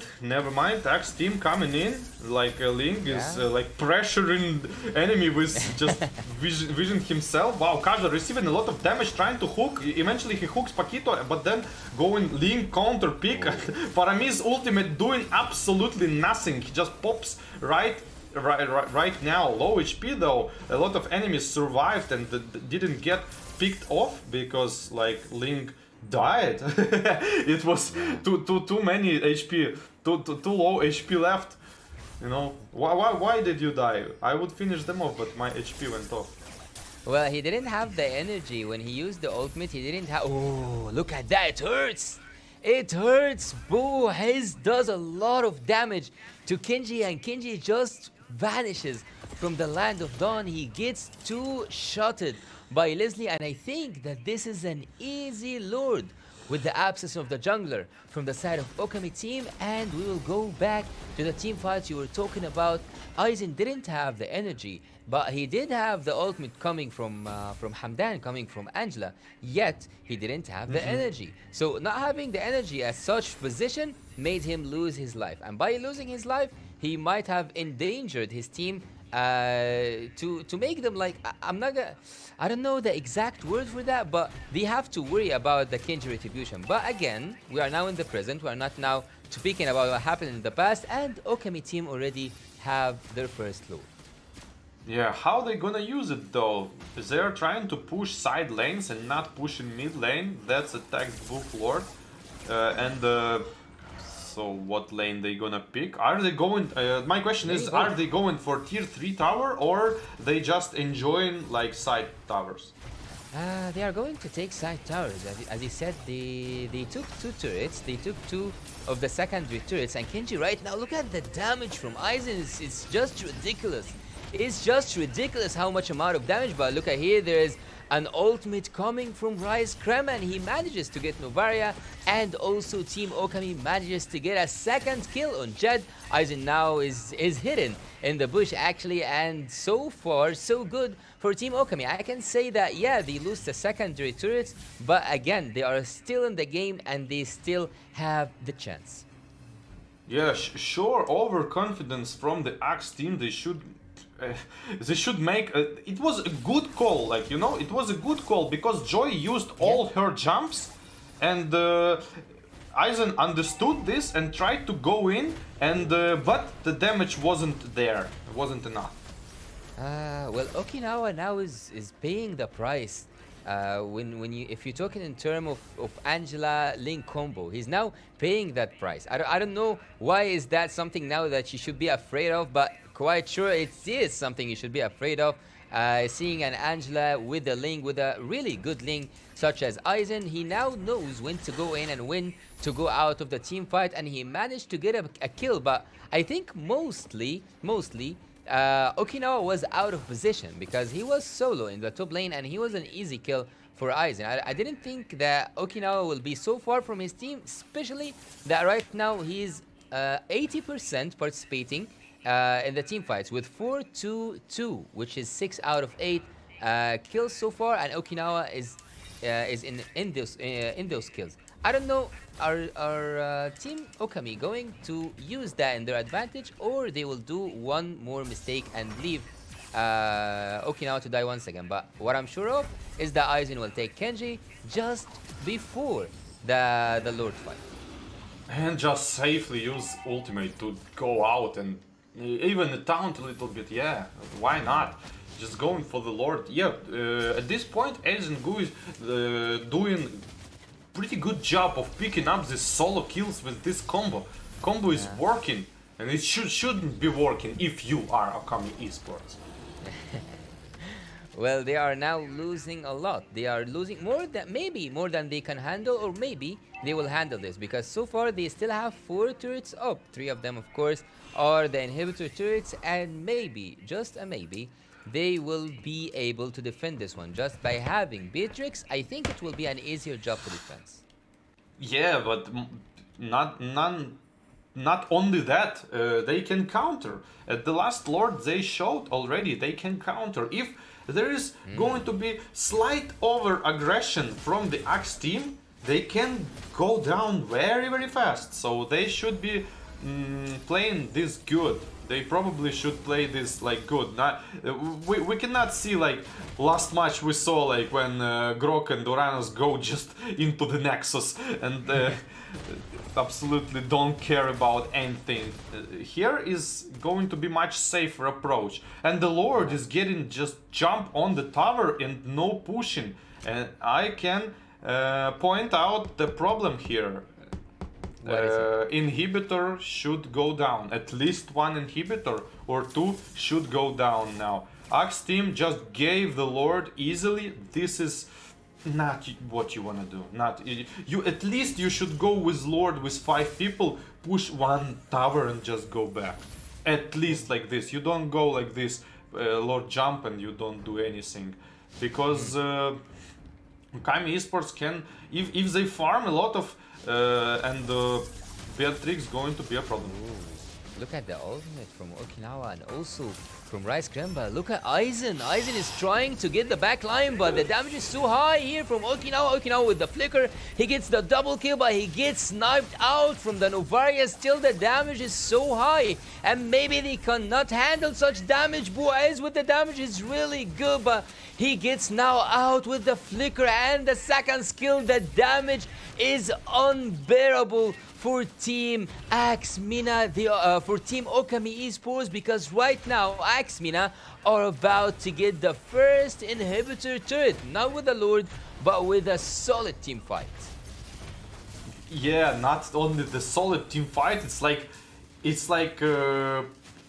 Axe team coming in, like Ling is like pressuring enemy with just vision himself. Wow, Kaja receiving a lot of damage trying to hook. Eventually he hooks Paquito, but then going Ling counter pick. Parami's ultimate doing absolutely nothing. He just pops right now. Low HP though. A lot of enemies survived and didn't get picked off because like Ling died. It was too many HP, too low HP left. You know, why did you die? I would finish them off, but my HP went off. Well, he didn't have the energy when he used the ultimate. He didn't have. Oh, look at that! It hurts. It hurts. Boo! His does a lot of damage to Kenji, and Kenji just vanishes from the Land of Dawn. He gets two-shotted by Leslie, and I think that this is an easy Lord with the absence of the jungler from the side of Okami team. And we will go back to the team fights you were talking about. Aizen didn't have the energy, but he did have the ultimate coming from Hamdan, coming from Angela, yet he didn't have the energy. So not having the energy at such position made him lose his life, and by losing his life he might have endangered his team to make them like, I don't know the exact word for that, but they have to worry about the Kenji retribution. But again, we are now in the present. We are not now speaking about what happened in the past, and Okami team already have their first Lord. Yeah, how they gonna use it though? They're trying to push side lanes and not pushing mid lane. That's a textbook Lord. So what lane they gonna pick? Are they going? My question is, are they going for tier 3 tower, or they just enjoying like side towers? They are going to take side towers. As you said, they took 2 turrets. They took 2 of the secondary turrets. And Kenji right now, look at the damage from Aizen. It's just ridiculous. It's just ridiculous how much amount of damage. But look at here, there is an ultimate coming from Rise Krem, and he manages to get Novaria, and also Team Okami manages to get a second kill on Jed. Aizen now is hidden in the bush actually, and so far so good for Team Okami. I can say that yeah, they lose the secondary turrets, but again they are still in the game and they still have the chance. Yeah, sure, overconfidence from the Axe team. They should make it was a good call, like, you know, it was a good call because Joy used all her jumps, and Aizen understood this and tried to go in, and but the damage wasn't there, it wasn't enough. Well, Okinawa now is paying the price. If you're talking in terms of Angela Link combo, he's now paying that price. I don't know why is that something now that you should be afraid of, but quite sure it is something you should be afraid of. Seeing an Angela with a Link, with a really good Link such as Aizen, he now knows when to go in and when to go out of the team fight, and he managed to get a kill. But I think mostly Okinawa was out of position because he was solo in the top lane, and he was an easy kill for Aizen. I didn't think that Okinawa will be so far from his team, especially that right now he's 80% participating in the team fights with 4-2-2, which is 6 out of 8 kills so far, and Okinawa is in those kills. I don't know, are Team Okami going to use that in their advantage, or they will do one more mistake and leave Okinawa to die once again? But what I'm sure of is that Aizen will take Kenji just before the Lord fight. And just safely use ultimate to go out and even taunt a little bit. Yeah, why not? Just going for the Lord. Yeah, at this point Aizen is doing pretty good job of picking up these solo kills with this combo. Combo is working, and it shouldn't be working if you are Okami Esports. Well, they are now losing a lot. They are losing maybe more than they can handle, or maybe they will handle this because so far they still have 4 turrets up. 3 of them, of course, are the inhibitor turrets, and maybe, just a maybe, they will be able to defend this one. Just by having Beatrix, I think it will be an easier job for defense. Yeah, but not only that, they can counter. At the last Lord, they showed already they can counter. If there is going to be slight over aggression from the Axe team, they can go down very, very fast. So they should be playing this good. They probably should play this like good. Not we cannot see like last match we saw like when Grok and Uranus go just into the Nexus and absolutely don't care about anything. Here is going to be much safer approach, and the Lord is getting just jump on the tower and no pushing. And I can point out the problem here. Inhibitor should go down. At least one inhibitor or 2 should go down now. Axe team just gave the Lord easily. This is not what you wanna do. Not you. At least you should go with Lord with 5 people, push 1 tower and just go back. At least like this. You don't go like this, Lord jump and you don't do anything, because Okami Esports can, if they farm a lot of and Beatrix going to be a problem. Ooh, look at the ultimate from Okinawa and also from Rice Gremba. Look at Aizen. Aizen is trying to get the back line, but the damage is too high here from Okinawa. Okinawa with the flicker. He gets the double kill, but he gets sniped out from the Novaria. Still, the damage is so high, and maybe they cannot handle such damage. Buaiz with the damage is really good, but he gets now out with the flicker and the second skill. The damage is unbearable for Team Axmina, for Team Okami Esports, because right now Axmina are about to get the first inhibitor turret, not with the Lord, but with a solid team fight. Yeah, not only the solid team fight. It's like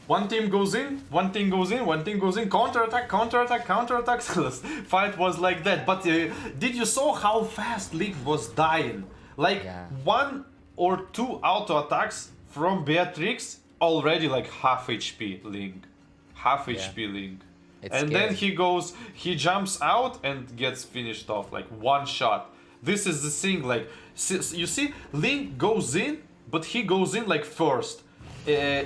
one team goes in, one team goes in, one team goes in, counter-attack, counter-attack, counter-attack. Fight was like that. But did you saw how fast League was dying? Like 1 or 2 auto attacks from Beatrix, already like half HP League. Half HP League. And then he jumps out and gets finished off like 1 shot. This is the thing, like, you see, Link goes in, but he goes in like first.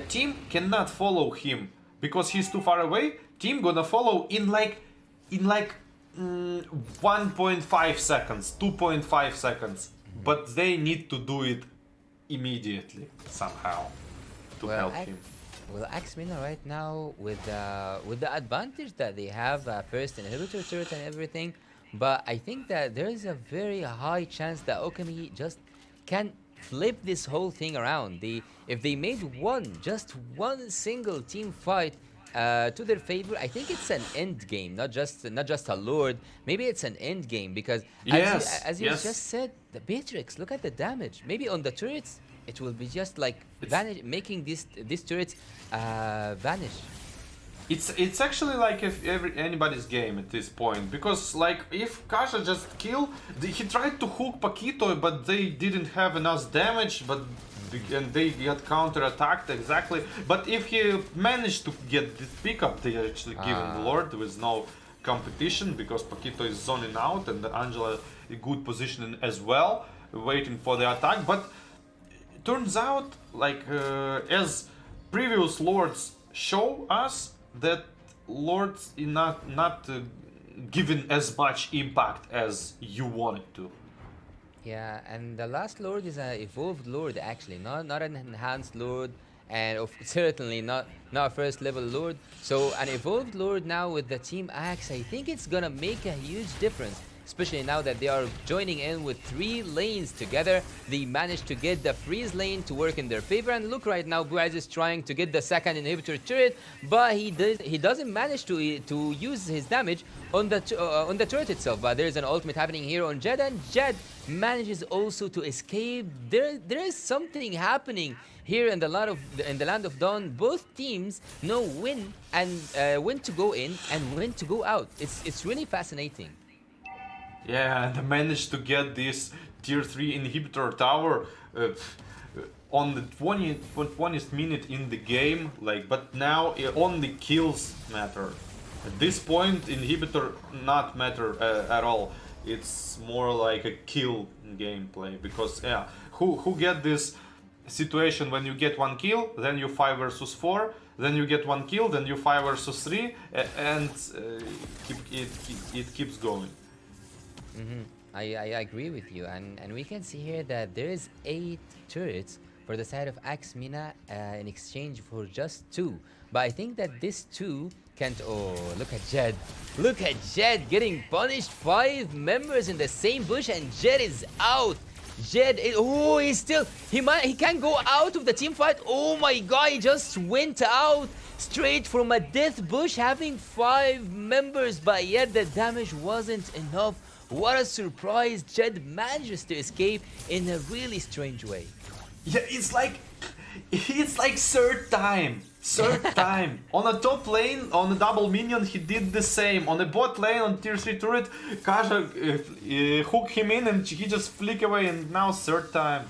Team cannot follow him because he's too far away. Team gonna follow in like 1.5 seconds, 2.5 seconds, but they need to do it immediately somehow to help him. Well, Axmina right now with the advantage that they have first inhibitor turret and everything, but I think that there is a very high chance that Okami just can flip this whole thing around. If they made just one single team fight to their favor, I think it's an end game, not just a Lord. Maybe it's an end game because as you just said, the Beatrix. Look at the damage. Maybe on the turrets, it will be just like making these turrets vanish. It's actually like if anybody's game at this point, because like if Kasha just killed, he tried to hook Paquito, but they didn't have enough damage, and they got counter-attacked exactly. But if he managed to get this pickup, they actually give him the Lord with no competition, because Paquito is zoning out and Angela in good position as well, waiting for the attack. But it turns out, like as previous Lords show us, that Lords is not given as much impact as you want it to. Yeah, and the last Lord is an evolved Lord actually, not an enhanced Lord, and certainly not a first level Lord. So an evolved Lord now with the Team Axe, I think it's gonna make a huge difference, especially now that they are joining in with 3 lanes together. They managed to get the freeze lane to work in their favor, and look right now, Buaz is trying to get the second inhibitor turret, but he doesn't manage to use his damage on the turret itself. But there's an ultimate happening here on Jed, and Jed manages also to escape. There is something happening here in the land of Dawn. Both teams know when to go in and when to go out. It's really fascinating. Yeah, and I managed to get this tier 3 inhibitor tower on the 20th minute in the game, like, but now only kills matter. At this point, inhibitor not matter at all. It's more like a kill gameplay, because yeah, who get this situation when you get 1 kill, then you 5 versus 4, then you get 1 kill, then you 5 versus 3, and it keeps going. I agree with you, and we can see here that there is 8 turrets for the side of Axmina in exchange for just 2. But I think that this 2 can't. Oh, look at Jed! Look at Jed getting punished. 5 members in the same bush, and Jed is out. Jed, oh, he can't go out of the team fight. Oh my God, he just went out straight from a death bush, having 5 members, but yet the damage wasn't enough. What a surprise! Jed manages to escape in a really strange way. Yeah, it's like third time. On a top lane, on a double minion, he did the same. On a bot lane, on tier 3 turret, Kaja hooked him in and he just flick away, and now third time.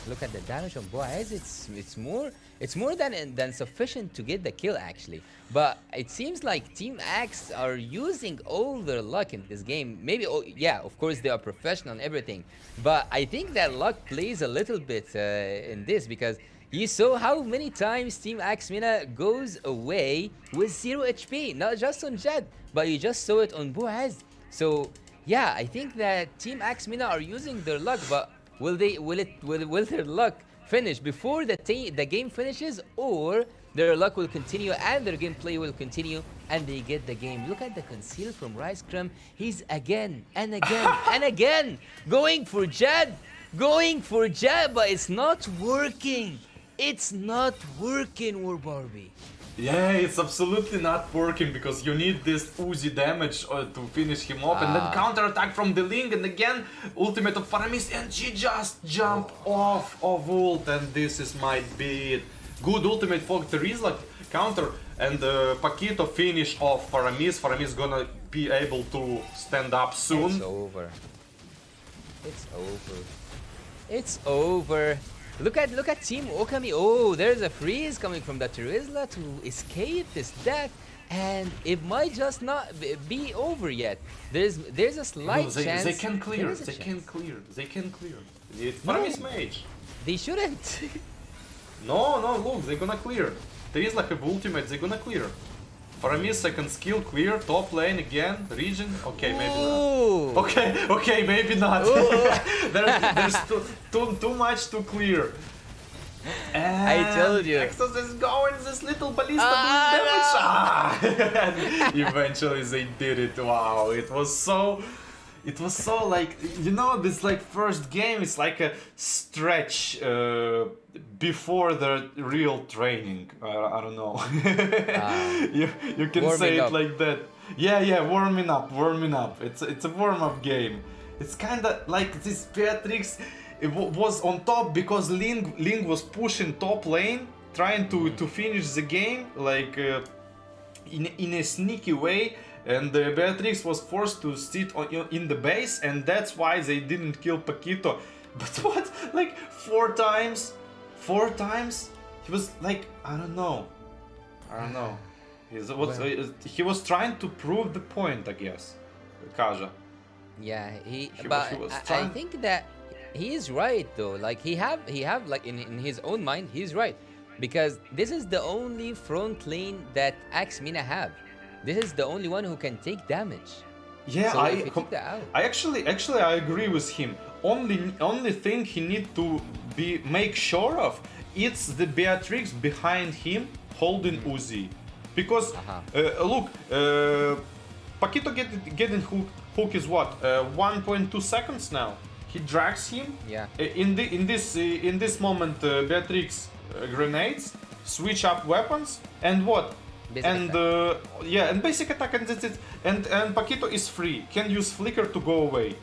Look at the damage on Boaz. It's more than sufficient to get the kill actually. But it seems like Team Axe are using all their luck in this game. Maybe, yeah, of course they are professional and everything. But I think that luck plays a little bit in this, because you saw how many times Team Axmina goes away with 0 HP, not just on Jed, but you just saw it on Boaz. So yeah, I think that Team Axmina are using their luck, but will their luck finish before the game finishes, or their luck will continue and their gameplay will continue and they get the game? Look at the conceal from Rice Crumb. He's again and again and again going for Jed, but it's not working. It's not working, WarBarbie. Yeah, it's absolutely not working, because you need this Uzi damage to finish him off, and then counter attack from the Ling, and again ultimate of Faramis, and she just jumped off of Vult, and this might be it. Good ultimate for Terizla counter, and Paquito finish off Faramis. Faramis gonna be able to stand up soon. It's over. It's over. It's over. Look at Team Okami. Oh, there's a freeze coming from the Terizla to escape this death, and it might just not be over yet. There's a slight chance. They can clear. They can clear. It's Faramis mage. They shouldn't. No, look, they're gonna clear. Terizla have ultimate, they're gonna clear. Faramis second skill, clear, top lane again, region, okay, maybe not. Okay, maybe not. there's too much to clear. And I told you. Nexus is going, this little ballista doing damage. Eventually they did it, wow, it was so like, you know, this like first game is like a stretch before the real training. I don't know. you can say it like that. Yeah, warming up. It's a warm-up game. It's kind of like this Beatrix. It was on top because Ling was pushing top lane, trying to finish the game like in a sneaky way. And Beatrix was forced to sit in the base, and that's why they didn't kill Paquito. But what? Like 4 times? 4 times? He was like, I don't know. He was trying to prove the point, I guess. Kaja. Yeah, I think that he is right though. Like he have like in his own mind, he's right, because this is the only front lane that Axmina have. This is the only one who can take damage. Yeah, so I actually I agree with him. Only thing he need to make sure of, it's the Beatrix behind him holding Uzi, because look, Paquito getting hooked, Hook is what? 1.2 seconds now. He drags him. Yeah. In this moment, Beatrix grenades, switch up weapons, and what? Basic and yeah, and basic attack, and that's it. And Paquito is free. Can use flicker to go away.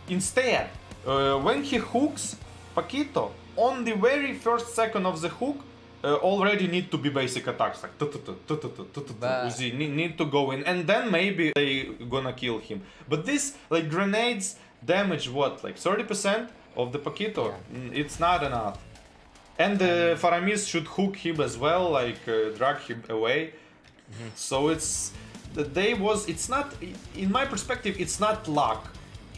Instead, when he hooks, Paquito on the very first second of the hook already need to be basic attacks like Uzi need to go in, and then maybe they gonna kill him. But this like grenades damage what, like 30% of the Paquito. It's not enough. And Faramis should hook him as well, like drag him away. So it's it's not, in my perspective, it's not luck.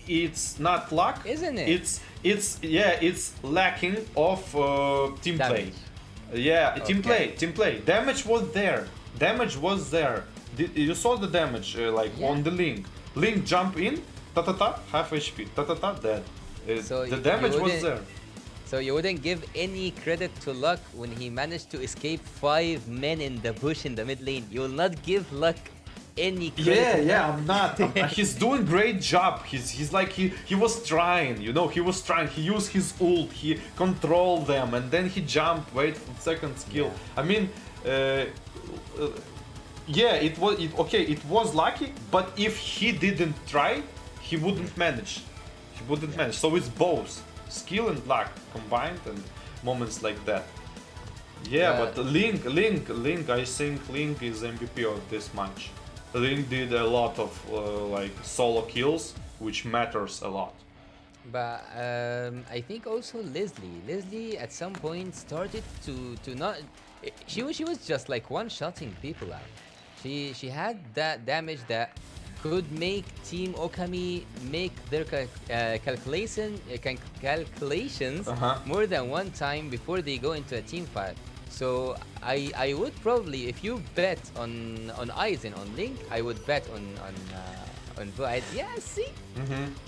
It's not luck, isn't it? It's lacking of team play. Yeah, team play. Damage was there. You saw the damage on the Link. Link jump in, half HP, dead. So the damage was there. So you wouldn't give any credit to Luck when he managed to escape 5 men in the bush in the mid lane. You will not give Luck any credit. Yeah, I'm not. He's doing great job. He's like he was trying, he was trying. He used his ult, he controlled them, and then he jumped, wait for the second skill. I mean, it was lucky, but if he didn't try, he wouldn't manage. So it's both skill and luck combined, and moments like that. But Link, I think Link is MVP of this match. Link did a lot of solo kills, which matters a lot. But I think also Leslie at some point started to not. She was just like one-shotting people out. She had that damage that could make Team Okami make their calculations more than one time before they go into a team fight. So I would probably, if you bet on Aizen, on Link, I would bet on Vult. Yeah, see?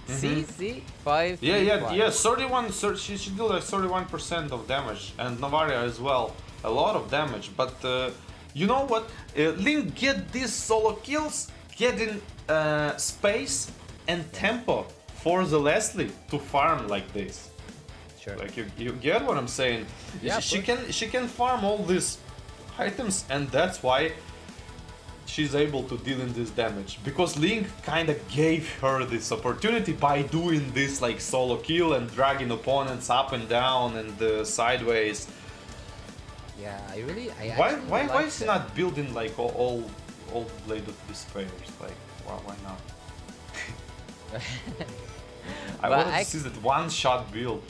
See? 5. Yeah, 31, she did like 31% of damage, and Navaria as well. A lot of damage, but you know what? Link get these solo kills, getting space and tempo for the Leslie to farm like this. Sure. Like you get what I'm saying? Yeah, she can farm all these items, and that's why she's able to deal in this damage, because Link kind of gave her this opportunity by doing this like solo kill and dragging opponents up and down and sideways. Yeah, why is he not building like all Blade of Despairs? Like why not? I want to see that one-shot build.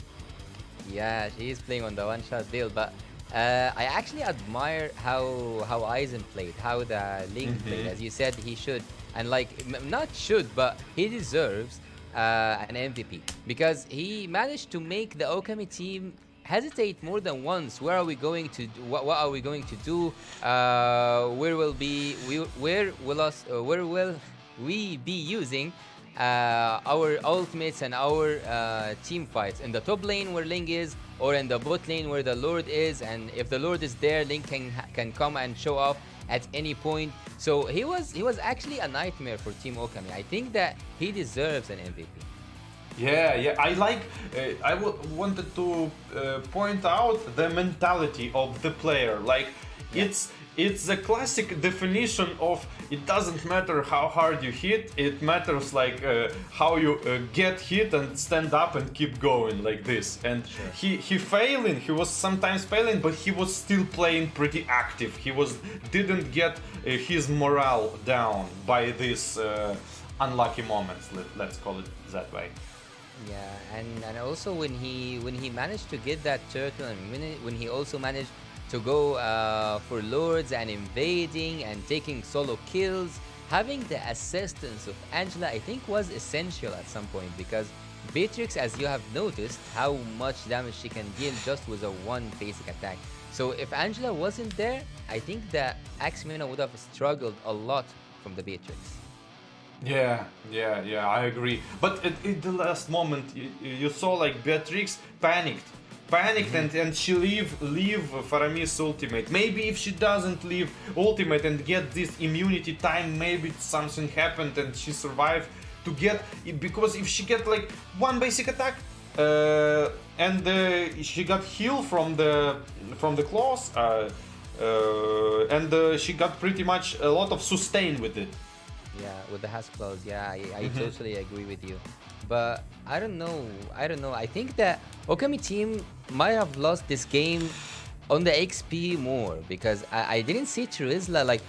Yeah, she is playing on the one-shot build, but I actually admire how Aizen played, how the Link played. As you said, he should, and like not should, but he deserves an MVP, because he managed to make the Okami team hesitate more than once. Where are we going to? What are we going to do? Where will we be using our ultimates and our team fights in the top lane where Link is, or in the bot lane where the Lord is? And if the Lord is there, Link can come and show off at any point. So he was actually a nightmare for Team Okami. I think that he deserves an MVP. Yeah, I wanted to point out the mentality of the player. Like, it's the classic definition of it doesn't matter how hard you hit, it matters like how you get hit and stand up and keep going like this. And he was sometimes failing, but he was still playing pretty active. He didn't get his morale down by these unlucky moments, let's call it that way. Yeah, and also when he managed to get that turtle, and when he also managed to go for Lords and invading and taking solo kills, having the assistance of Angela, I think, was essential at some point, because Beatrix, as you have noticed, how much damage she can deal just with a one basic attack. So if Angela wasn't there, I think that Aximina would have struggled a lot from the Beatrix. Yeah, I agree. But at the last moment, you saw like Beatrix panicked, and she leave Faramis ultimate. Maybe if she doesn't leave ultimate and get this immunity time, maybe something happened and she survived. to get it, because if she get like one basic attack and she got heal from the claws and she got pretty much a lot of sustain with it. Yeah, with the Has claws, yeah, I totally agree with you. But I don't know. I think that Okami team might have lost this game on the XP more, because I didn't see Trizla like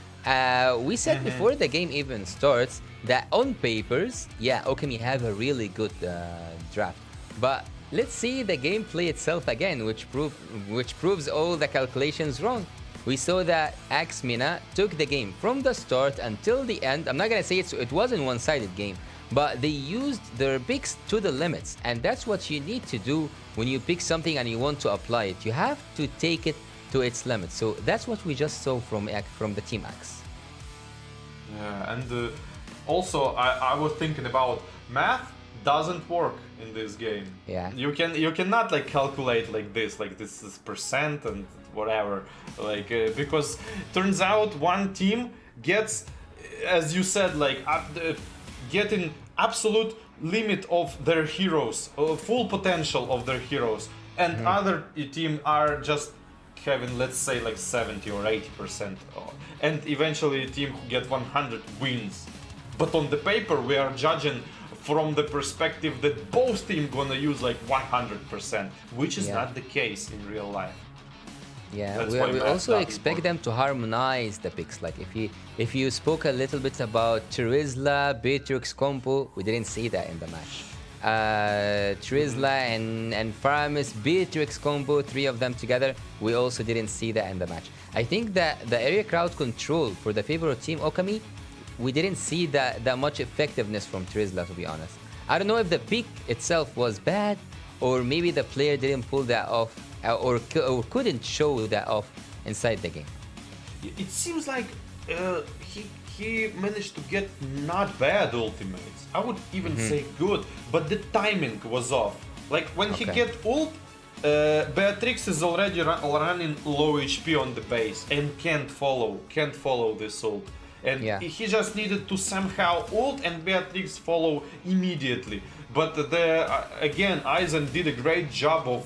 we said before the game even starts that on papers, yeah, Okami have a really good draft. But let's see the gameplay itself again, which proves all the calculations wrong. We saw that Axmina took the game from the start until the end. I'm not gonna say it wasn't one-sided game, but they used their picks to the limits, and that's what you need to do when you pick something and you want to apply it. You have to take it to its limits. So that's what we just saw from the Team Axe. Yeah, and also I was thinking about math doesn't work in this game. Yeah. You cannot like calculate like this is percent and whatever, like because turns out one team gets, as you said, like getting absolute limit of their heroes, full potential of their heroes, and other team are just having, let's say, like 70 or 80%, and eventually a team who get 100 wins. But on the paper we are judging from the perspective that both teams gonna use like 100%, which is not the case in real life. Yeah, we also expect them to harmonize the picks. Like if you spoke a little bit about Trizla, Beatrix combo, we didn't see that in the match. Trizla and Faramis, Beatrix combo, three of them together, we also didn't see that in the match. I think that the area crowd control for the favorite team Okami, we didn't see that much effectiveness from Trizla, to be honest. I don't know if the pick itself was bad, or maybe the player didn't pull that off, or couldn't show that off inside the game. It seems like he managed to get not bad ultimates. I would even say good, but the timing was off. Like when he get ult, Beatrix is already running low HP on the base and can't follow this ult. And he just needed to somehow ult and Beatrix follow immediately. But again, Aizen did a great job of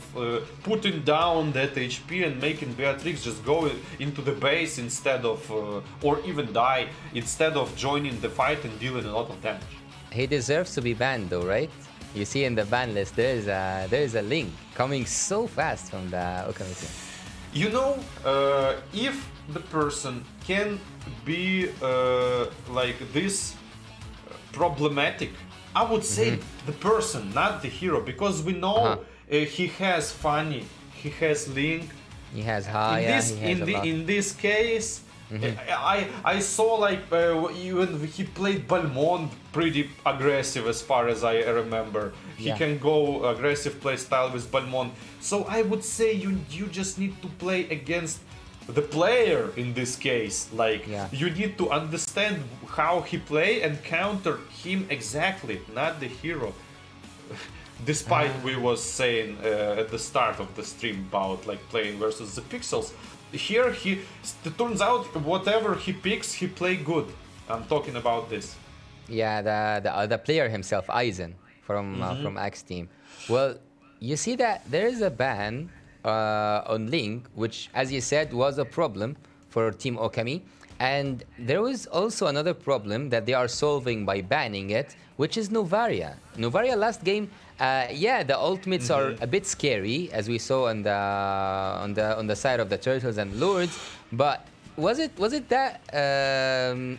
putting down that HP and making Beatrix just go into the base instead of, or even die, instead of joining the fight and dealing a lot of damage. He deserves to be banned though, right? You see in the ban list, there is a link coming so fast from the Okami team. You know, if the person can be like this problematic, I would say the person, not the hero, because we know he has Fanny, he has Link, he has Haya, in this case, I saw like even he played Balmond pretty aggressive as far as I remember. He can go aggressive play style with Balmond. So I would say you just need to play against the player in this case. Like you need to understand how he play and counter him exactly, not the hero. Despite we was saying at the start of the stream about like playing versus the pixels, here it turns out whatever he picks, he play good. I'm talking about this. Yeah, the player himself, Aizen from Axe team. Well, you see that there is a ban on Link, which, as you said, was a problem for Team Okami. And there was also another problem that they are solving by banning it, which is Novaria. Novaria last game, the ultimates are a bit scary, as we saw on the side of the Turtles and Lords. But was it that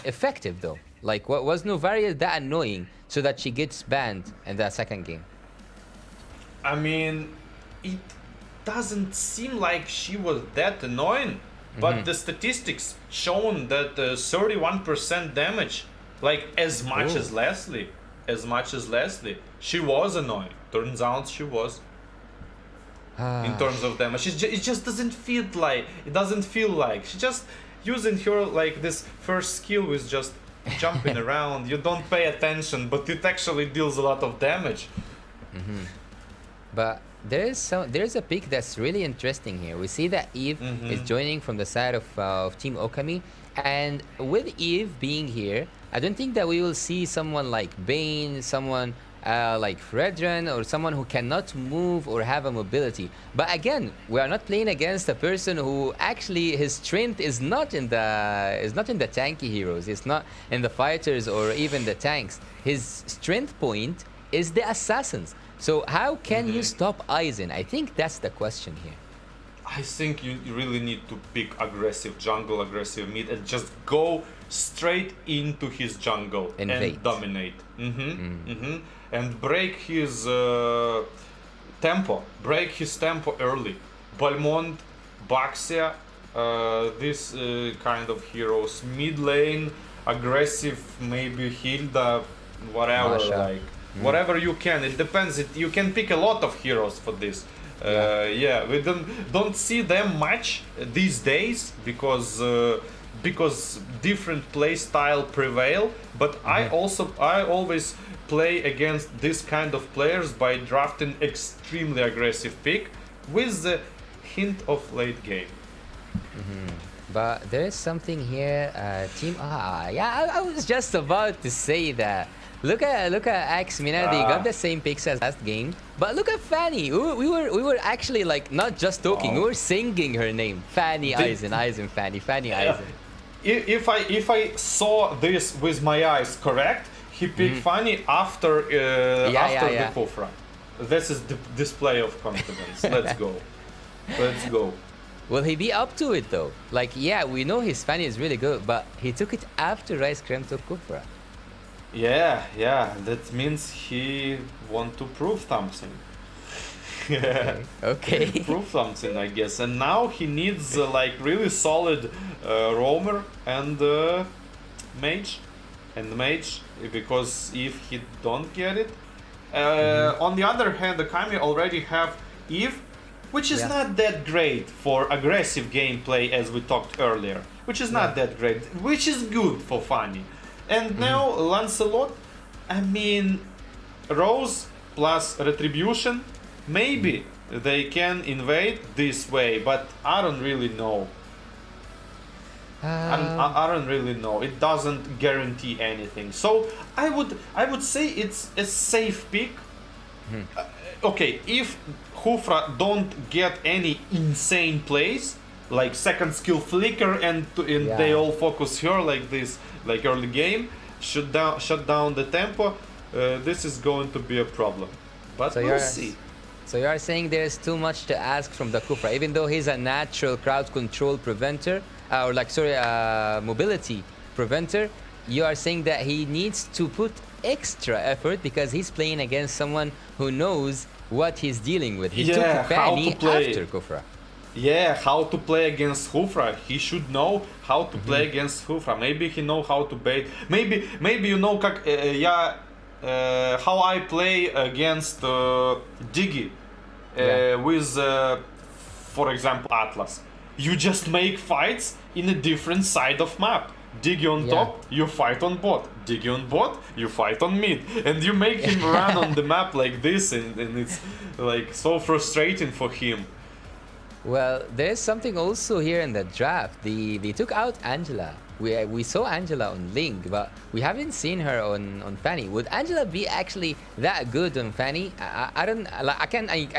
effective though? Like, was Novaria that annoying so that she gets banned in the second game? I mean, it doesn't seem like she was that annoying, but the statistics shown that 31% damage, like as much as Leslie, she was annoying. Turns out she was. In terms of damage, it just doesn't feel like she just using her like this first skill with just jumping around. You don't pay attention, but it actually deals a lot of damage. But there's a pick that's really interesting here. We see that Eve is joining from the side of Team Okami, and with Eve being here, I don't think that we will see someone like Bane, someone like Fredran, or someone who cannot move or have a mobility. But again, we are not playing against a person who actually his strength is not in the tanky heroes. It's not in the fighters or even the tanks. His strength point is the assassins. So how can you stop Aizen? I think that's the question here. I think you really need to pick aggressive jungle, aggressive mid, and just go straight into his jungle and dominate. And break his tempo. Break his tempo early. Balmont, Baxia, this kind of heroes. Mid lane, aggressive, maybe Hilda, whatever, like whatever you can. It depends. You can pick a lot of heroes for this. Yeah, we don't see them much these days because different play style prevail. But I always play against this kind of players by drafting extremely aggressive pick with the hint of late game. But there is something here, team. Yeah, I was just about to say that. Look at Axmina. They got the same picks as last game. But look at Fanny. We were actually like not just talking. We were singing her name. Fanny Aizen, Fanny Aizen. If I saw this with my eyes correct, he picked Fanny after the Kufra. This is the display of confidence. Let's go. Let's go. Will he be up to it though? Like, yeah, we know his Fanny is really good, but he took it after Rice Krem took Kufra. Yeah, that means he want to prove something. Okay. Prove something, I guess. And now he needs like really solid roamer and mage. Because if he don't get it, on the other hand, Okami already have Eve, which is not that great for aggressive gameplay, as we talked earlier. Which is not that great, which is good for Fanny. And now Lancelot, I mean, Rose plus Retribution, maybe they can invade this way, but I don't really know. I don't really know. It doesn't guarantee anything. So I would say it's a safe pick. Okay, if Hufra don't get any insane plays, like second skill flicker and they all focus her like this, like early game, shut down the tempo, this is going to be a problem. But so we'll see. So you are saying there's too much to ask from the Kufra, even though he's a natural crowd control preventer, mobility preventer. You are saying that he needs to put extra effort because he's playing against someone who knows what he's dealing with. He took Fanny after Kufra. Yeah, how to play against Hufra. He should know how to play against Hufra. Maybe he know how to bait. Maybe you know how I play against Diggy with, for example, Atlas. You just make fights in a different side of map. Diggy on top, you fight on bot. Diggy on bot, you fight on mid. And you make him run on the map like this, and it's like so frustrating for him. Well, there's something also here in the draft. They took out Angela. We saw Angela on Link, but we haven't seen her on Fanny. Would Angela be actually that good on Fanny? I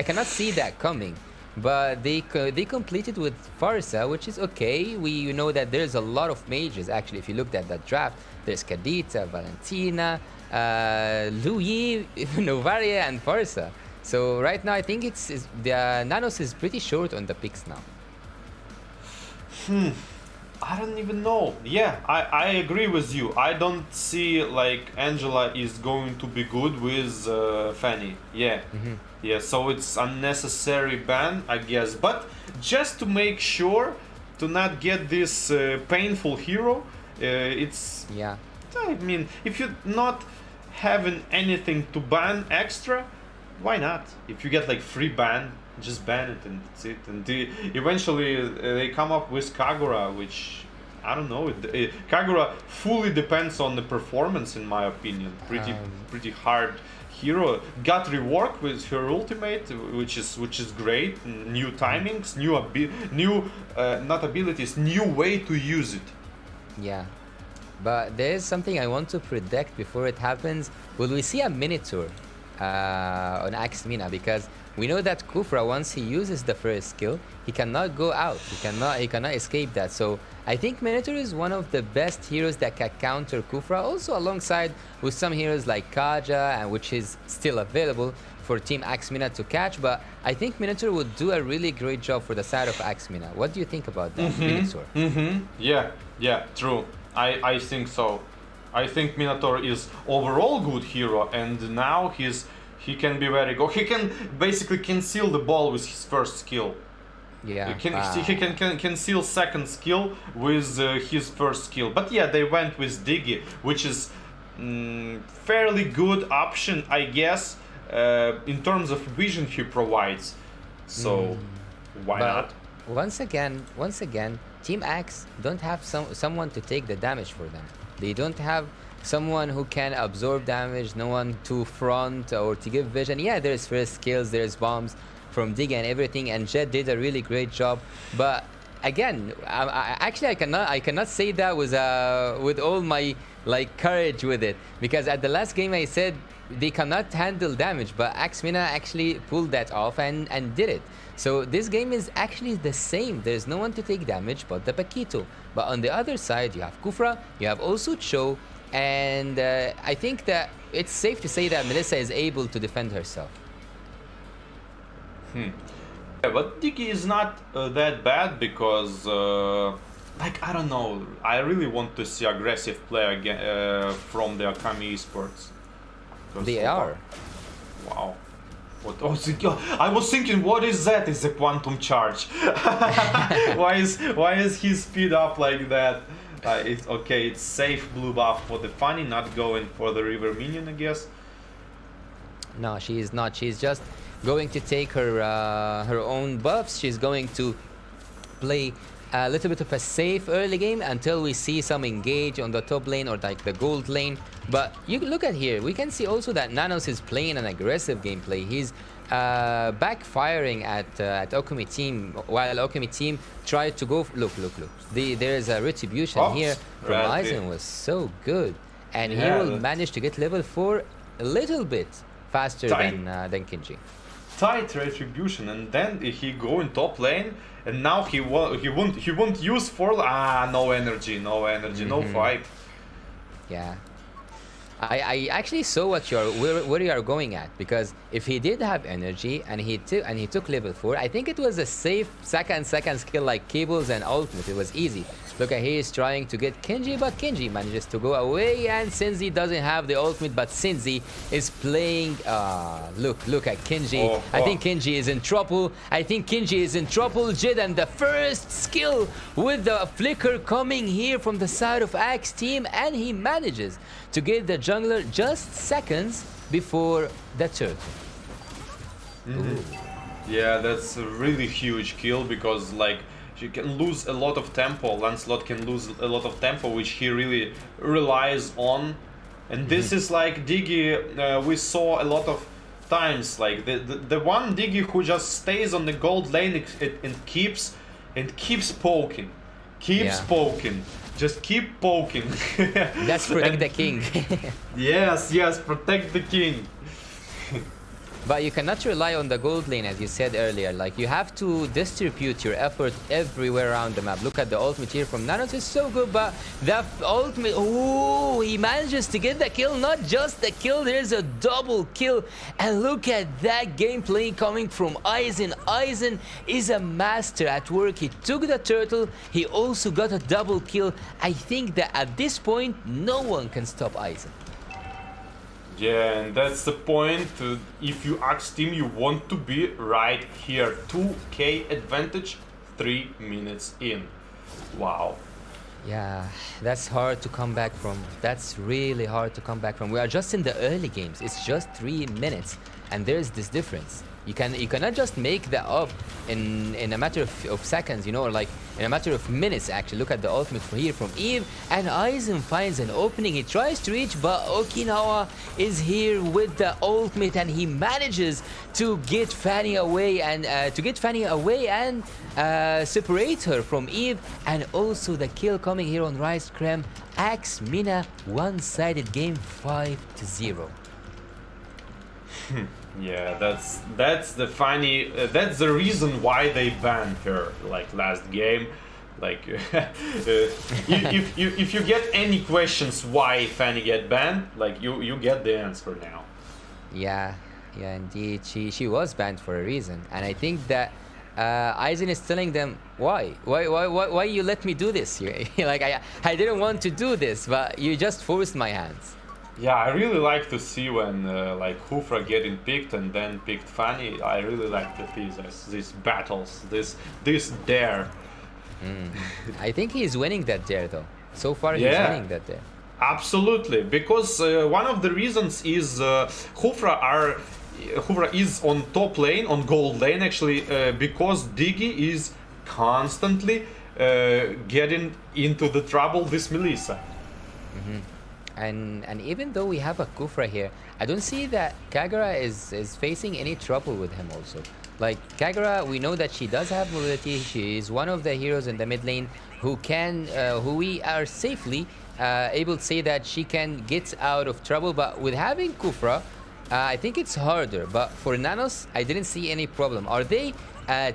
cannot see that coming. But they completed with Farsa, which is okay. We know that there's a lot of mages actually. If you looked at that draft, there's Kadita, Valentina, Louis, Novaria, and Farsa. So right now I think the Nanos is pretty short on the picks now. I don't even know. Yeah, I agree with you. I don't see like Angela is going to be good with Fanny. Yeah. Yeah, so it's unnecessary ban, I guess. But just to make sure to not get this painful hero, it's... Yeah. I mean, if you're not having anything to ban extra, why not? If you get like free ban, just ban it and that's it. And eventually they come up with Kagura, which I don't know. Kagura fully depends on the performance, in my opinion. Pretty hard hero got reworked with her ultimate, which is great. New timings, not abilities, new way to use it. Yeah. But there is something I want to predict before it happens. Will we see a Minotaur on Axmina? Because we know that Kufra, once he uses the first skill, he cannot go out. He cannot escape that. So I think Minotaur is one of the best heroes that can counter Kufra. Also alongside with some heroes like Kaja, and which is still available for Team Axmina to catch. But I think Minotaur would do a really great job for the side of Axmina. What do you think about that, Minotaur? Yeah, true. I think so. I think Minotaur is overall good hero, and now he can be very good. He can basically conceal the ball with his first skill. Yeah. He can conceal second skill with his first skill. But yeah, they went with Diggy, which is fairly good option, I guess, in terms of vision he provides. So why not? Once again, Team Axe don't have someone to take the damage for them. They don't have someone who can absorb damage, no one to front or to give vision. Yeah, there's first skills, there's bombs from Dig and everything, and Jet did a really great job. But again, I cannot say that with all my courage with it, because at the last game I said they cannot handle damage, but Axmina actually pulled that off and did it. So this game is actually the same. There's no one to take damage but the Paquito. But on the other side, you have Kufra, you have also Cho, and I think that it's safe to say that Melissa is able to defend herself. Yeah, but Diggy is not that bad because, I don't know, I really want to see aggressive play again from the Okami Esports. They are. Wow. What? Oh, I was thinking, what is that? It's a quantum charge. why is he speed up like that? It's okay. It's safe blue buff for the funny, not going for the river minion, I guess. No, she is not. She's just going to take her her own buffs. She's going to play a little bit of a safe early game until we see some engage on the top lane or like the gold lane. But you look at here, we can see also that Nanos is playing an aggressive gameplay. He's backfiring at Okami team, while Okami team tried to go. Look. There's a retribution here from Aizen, was so good, and he will manage to get level 4 a little bit faster than Kinji. Tight retribution, and then he go in top lane, and now he won't use no energy, no fight. Yeah. I actually saw where you are going at, because if he did have energy and he took level 4, I think it was a safe second skill like Cables and Ultimate. It was easy. Look at he is trying to get Kinji, but Kinji manages to go away, and Sinzi doesn't have the ultimate, but Sinzi is playing. Look at Kinji. I think Kinji is in trouble. Jid, and the first skill with the flicker coming here from the side of Axe team, and he manages to get the jungler just seconds before the turtle. Yeah, that's a really huge kill, because she can lose a lot of tempo. Lancelot can lose a lot of tempo, which he really relies on. And this is like Diggy, we saw a lot of times, like the one Diggy who just stays on the gold lane and keeps poking. Poking. Just keep poking. That's protect the king. Yes, protect the king. But you cannot rely on the gold lane, as you said earlier. Like, you have to distribute your effort everywhere around the map. Look at the ultimate here from Nanos. It's so good, but the ultimate... Oh, he manages to get the kill. Not just the kill, there's a double kill. And look at that gameplay coming from Aizen. Aizen is a master at work. He took the turtle. He also got a double kill. I think that at this point, no one can stop Aizen. Yeah, and that's the point. If you Axe team, you want to be right here. 2k advantage, 3 minutes in. Wow. Yeah, that's hard to come back from. That's really hard to come back from. We are just in the early games. It's just 3 minutes, and there's this difference. You cannot just make that up in a matter of seconds, you know, or like in a matter of minutes. Actually, look at the ultimate for here from Eve, and Aizen finds an opening. He tries to reach, but Okinawa is here with the ultimate, and he manages to get Fanny away and separate her from Eve, and also the kill coming here on Rice Krem. Axe Mina one-sided game 5-0. Yeah, that's the funny. That's the reason why they banned her like last game. Like, if you get any questions why Fanny get banned, like you get the answer now. Yeah, indeed. She was banned for a reason, and I think that Aizen is telling them why you let me do this here. Like I didn't want to do this, but you just forced my hands. Yeah, I really like to see when like Hufra getting picked and then picked Fanny. I really like these battles, this dare. I think he's winning that dare though. So far he's winning that dare. Absolutely, because one of the reasons is Hufra is on top lane, on gold lane actually, because Diggy is constantly getting into the trouble with Melissa. And even though we have a Kufra here, I don't see that Kagura is facing any trouble with him also. Like Kagura, we know that she does have mobility. She is one of the heroes in the mid lane who we are safely able to say that she can get out of trouble. But with having Kufra, I think it's harder. But for Nanos, I didn't see any problem. Are they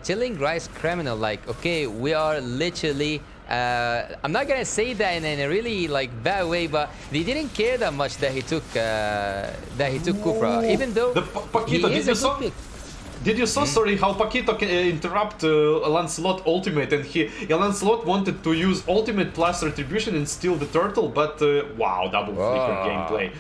telling Rice Criminal like, okay, we are literally I'm not gonna say that in a really like bad way, but they didn't care that much that he took Kufra, even though Paquito, he is a good pick. Did you saw, sorry, how Paquito can interrupt Lancelot ultimate, and Lancelot wanted to use ultimate plus retribution and steal the turtle, but wow, double flicker gameplay.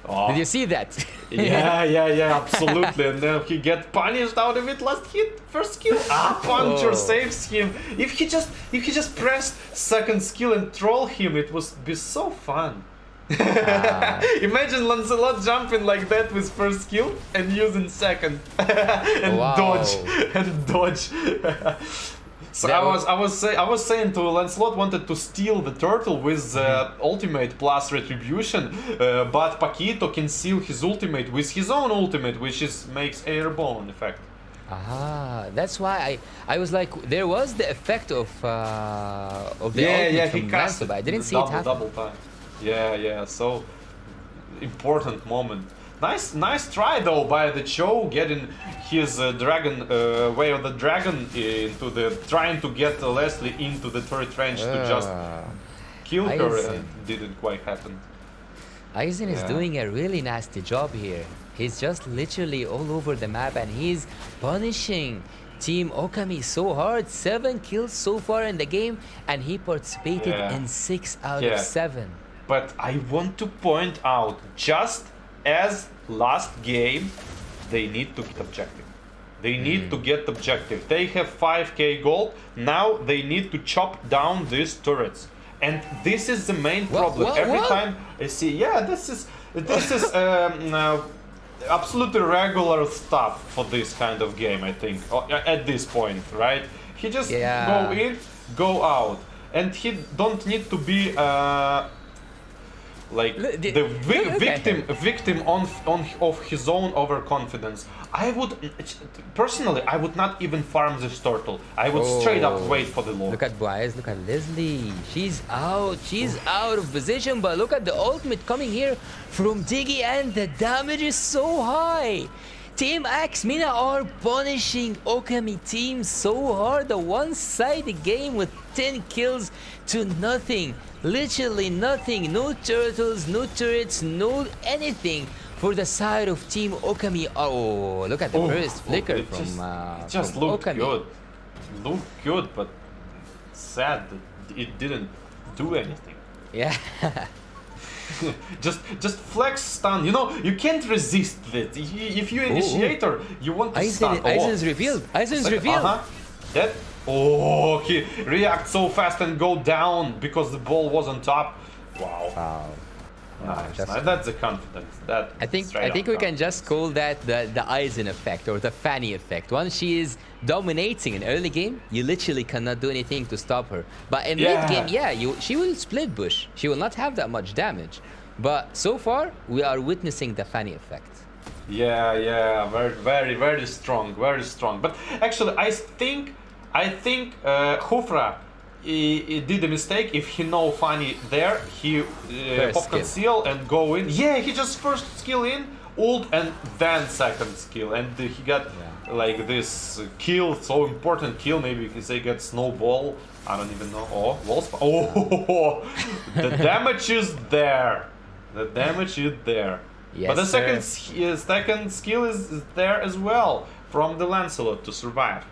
Oh. Did you see that? Yeah, absolutely. And then he get punished out of it. Last hit, first skill. Puncture saves him. If he just pressed second skill and troll him, it would be so fun. Imagine Lancelot jumping like that with first skill and using second and dodge. So I was saying to Lancelot wanted to steal the turtle with ultimate plus retribution, but Paquito can seal his ultimate with his own ultimate, which makes airborne effect. That's why I was like, there was the effect of the ultimate from Lancelot, but I didn't see it happen. Double time. Yeah. So important moment. Nice try though by the Cho, getting his dragon way of the dragon into trying to get Leslie into the turret range to just kill her, and didn't quite happen. Aizen is doing a really nasty job here. He's just literally all over the map, and he's punishing Team Okami so hard. 7 kills so far in the game, and he participated in 6 out of 7. But I want to point out, just as last game, they need to get objective. They need to get objective. They have 5k gold. Now they need to chop down these turrets. And this is the main problem. Every time I see, this is absolutely regular stuff for this kind of game, I think, at this point, right? He just go in, go out. And he don't need to be like the victim of his own overconfidence. I would personally, I would not even farm this turtle. I would straight up wait for the lord. Look at Boaz, look at Leslie. She's out of position, but look at the ultimate coming here from Diggy, and the damage is so high. Team Axe Mina are punishing Okami team so hard. A one-sided game with 10 kills to nothing. Literally nothing. No turtles, no turrets, no anything for the side of Team Okami. Oh, look at the first flicker from looked Okami. good. Looked good, but sad that it didn't do anything. Yeah. just flex stun, you know, you can't resist it. If you initiator, you want to stun. Aizen's revealed. Aizen's revealed. That he reacts so fast and go down because the ball was on top. Wow. Nice. just- Nice. That's the confidence. That I think straight up we can confidence. just call that the Aizen effect or the Fanny effect. Once she is dominating in early game, you literally cannot do anything to stop her. But in Yeah. mid game, yeah, she will split bush. She will not have that much damage. But so far, we are witnessing the Fanny effect. Yeah, very, very, very strong, very strong. But actually, I think Hufra he did a mistake. If he know Fanny there, he pop skill. conceal and go in. Yeah, he just first skill in, ult, and then second skill, and he got like this kill, so important kill. Maybe because they get snowball. I don't even know. Oh, wall spot. Oh, the damage is there. The damage is there. Yes, but the sir. second skill is there as well from the Lancelot to survive.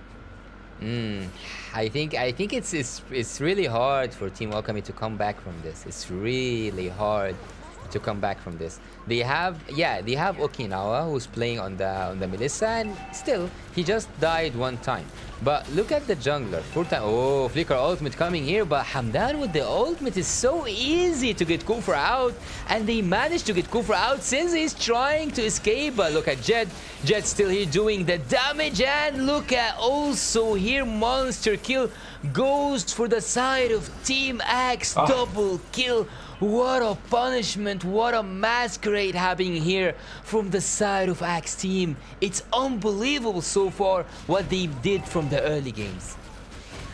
I think it's really hard for Team Okami to come back from this. It's really hard to come back from this. They have Okinawa who's playing on the Melissa, and still he just died one time. But look at the jungler, 4 times. Oh, Flicker ultimate coming here, but Hamdan with the ultimate is so easy to get Kufra out, and they managed to get Kufra out since he's trying to escape. But look at Jet still here doing the damage, and look at also here monster kill goes for the side of Team Axe, double kill. What a punishment, what a masquerade happening here from the side of Axe team. It's unbelievable so far what they did from the early games.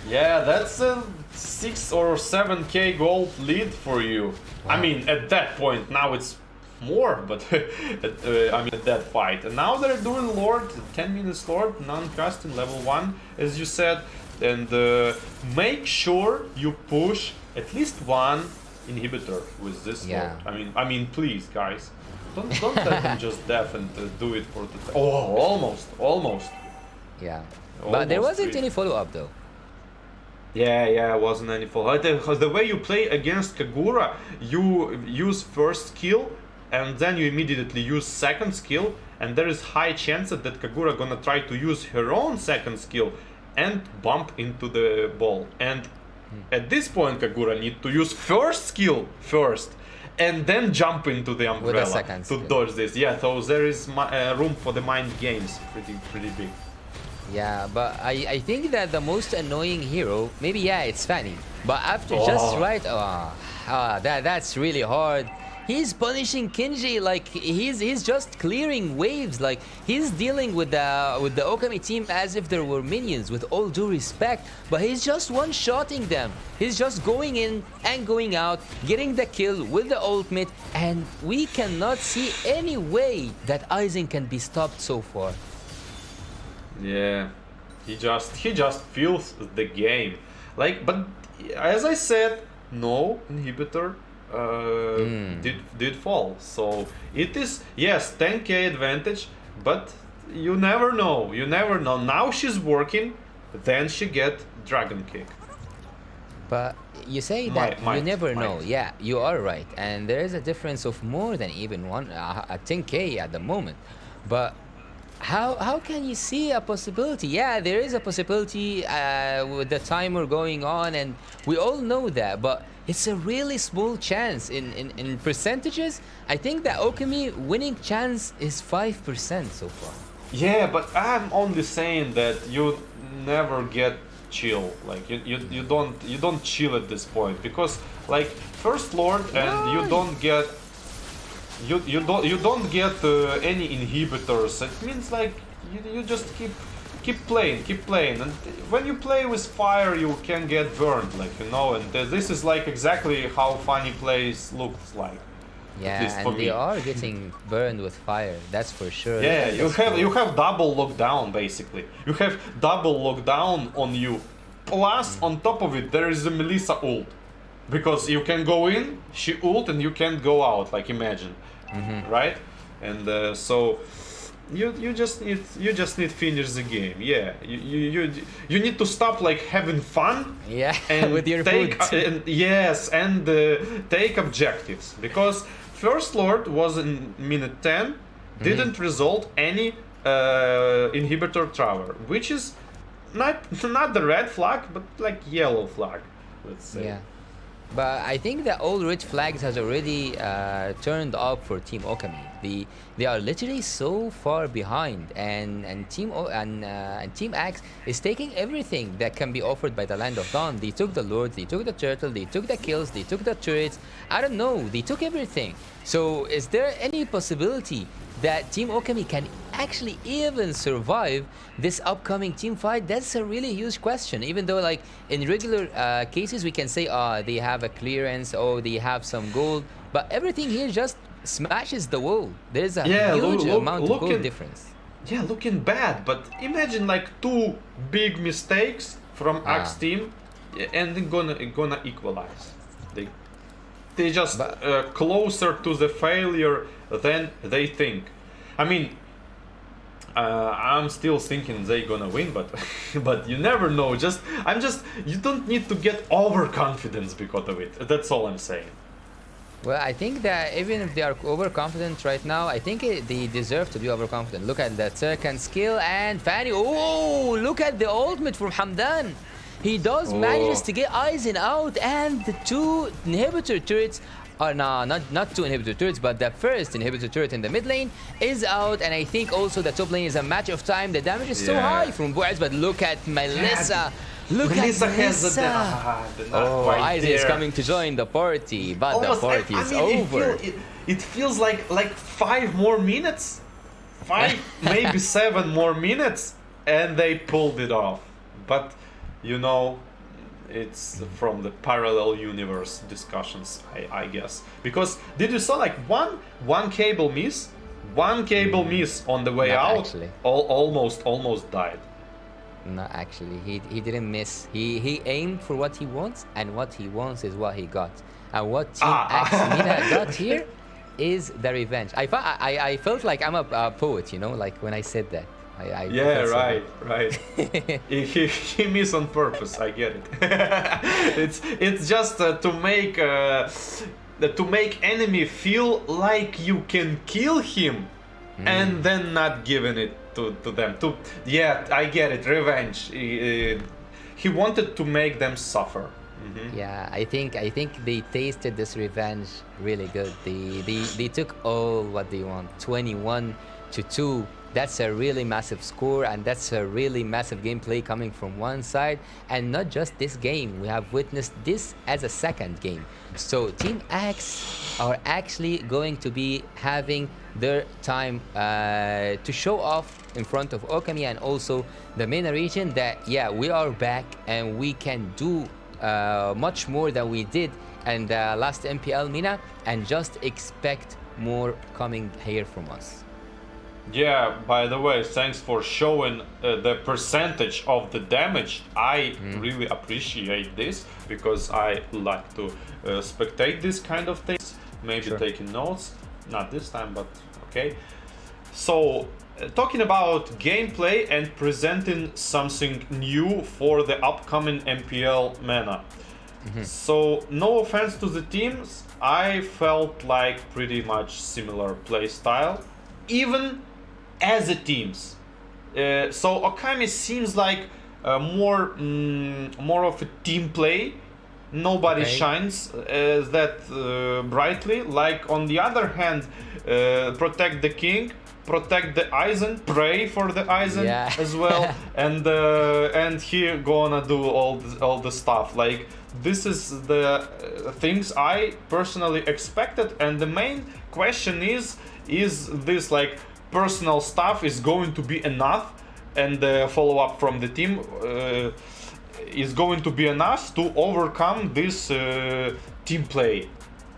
Yeah, that's a 6 or 7k gold lead for you. I mean, at that point, now it's more, but I mean, at that fight. And now they're doing Lord, 10 minutes Lord, non-casting, level 1, as you said. And make sure you push at least one inhibitor with this Lord. I mean, please, guys, don't let them just def and do it for the. Oh, almost. Yeah, but there Almost wasn't really. any follow-up though. Yeah, wasn't any fault. The way you play against Kagura, you use first skill and then you immediately use second skill, and there is high chance that Kagura gonna try to use her own second skill and bump into the ball. And at this point, Kagura need to use first skill first, and then jump into the umbrella second to skill. dodge this. Yeah, so there is room for the mind games, pretty big. Yeah, but I think that the most annoying hero, maybe it's Fanny, but after just right, that's really hard. He's punishing Kinji like he's just clearing waves, like he's dealing with the Okami team as if there were minions, with all due respect, but he's just one-shotting them. He's just going in and going out, getting the kill with the ultimate, and we cannot see any way that Aizen can be stopped so far. Yeah, he just feels the game. Like, but as I said, no inhibitor did fall. So it is, yes, 10k advantage, but you never know. You never know. Now she's working, then she get dragon kick. But you say that you never know. Yeah, you are right, and there is a difference of more than even 10k at the moment. But how can you see a possibility? Yeah, there is a possibility with the timer going on, and we all know that, but it's a really small chance. In percentages, I think that Okami winning chance is 5% so far. Yeah, but I'm only saying that you never get chill. Like you don't chill at this point, because like first Lord and you don't get any inhibitors. It means like you just keep playing, and when you play with fire you can get burned, like, you know, and this is like exactly how funny plays looks like. Yeah, and they are getting burned with fire, that's for sure. Yeah, you have double lockdown basically. You have double lockdown on you, plus on top of it there is a Melissa ult, because you can go in, she ult, and you can't go out. Like, imagine, right? And so you just need finish the game. Yeah, you need to stop like having fun. Yeah, and with your take food. and take objectives, because First Lord was in minute 10, didn't result any inhibitor tower, which is not the red flag, but like yellow flag, let's say. Yeah. But I think that all red flags has already turned up for Team Okami. They are literally so far behind, and Team Axe is taking everything that can be offered by the Land of Dawn. They took the Lords, they took the Turtle, they took the kills, they took the turrets. I don't know, they took everything. So is there any possibility that Team Okami can actually even survive this upcoming team fight? That's a really huge question. Even though, like, in regular cases, we can say, they have a clearance, they have some gold, but everything here just smashes the wall. There's a huge amount of gold difference. Yeah, looking bad, but imagine like 2 big mistakes from Axe team, and they're gonna equalize. They just closer to the failure than they think. I mean, I'm still thinking they're gonna win, but but you never know. You don't need to get overconfidence because of it. That's all I'm saying. Well, I think that even if they are overconfident right now, I think they deserve to be overconfident. Look at the second skill and Fanny. Oh, look at the ultimate from Hamdan. He does manages to get Aizen out, and the 2 inhibitor turrets are not 2 inhibitor turrets, but the first inhibitor turret in the mid lane is out, and I think also the top lane is a match of time. The damage is so high from Boaz, but look at Melissa. Look at Melissa. Aizen is coming to join the party, but the party is over. It feels like 5 more minutes, 5 maybe 7 more minutes, and they pulled it off. But you know, it's from the parallel universe discussions, I guess. Because did you saw like one cable miss on the way out? Actually. Almost died. No, actually, he didn't miss. He aimed for what he wants, and what he wants is what he got. And what Team Axmina got here is the revenge. I felt like I'm a poet, you know, like when I said that. Right. he missed on purpose. I get it. it's just to make enemy feel like you can kill him, and then not giving it to them. I get it. Revenge. He wanted to make them suffer. Yeah, I think they tasted this revenge really good. They took all what they want. 21-2. That's a really massive score, and that's a really massive gameplay coming from one side. And not just this game, we have witnessed this as a second game. So Team Axe are actually going to be having their time to show off in front of Okami and also the MENA region that, yeah, we are back and we can do much more than we did in the last MPL MENA, and just expect more coming here from us. Yeah, by the way, thanks for showing the percentage of the damage. I really appreciate this, because I like to spectate this kind of things, maybe taking notes. Not this time, but okay. So, talking about gameplay and presenting something new for the upcoming MPL MENA. So, no offense to the teams, I felt like pretty much similar play style, even as a teams. So Okami seems like more of a team play. Nobody shines that brightly. Like on the other hand, protect the king, protect the Aizen, pray for the Aizen as well, and he gonna do all the stuff. Like this is the things I personally expected, and the main question is this like personal stuff is going to be enough, and the follow-up from the team is going to be enough to overcome this team play?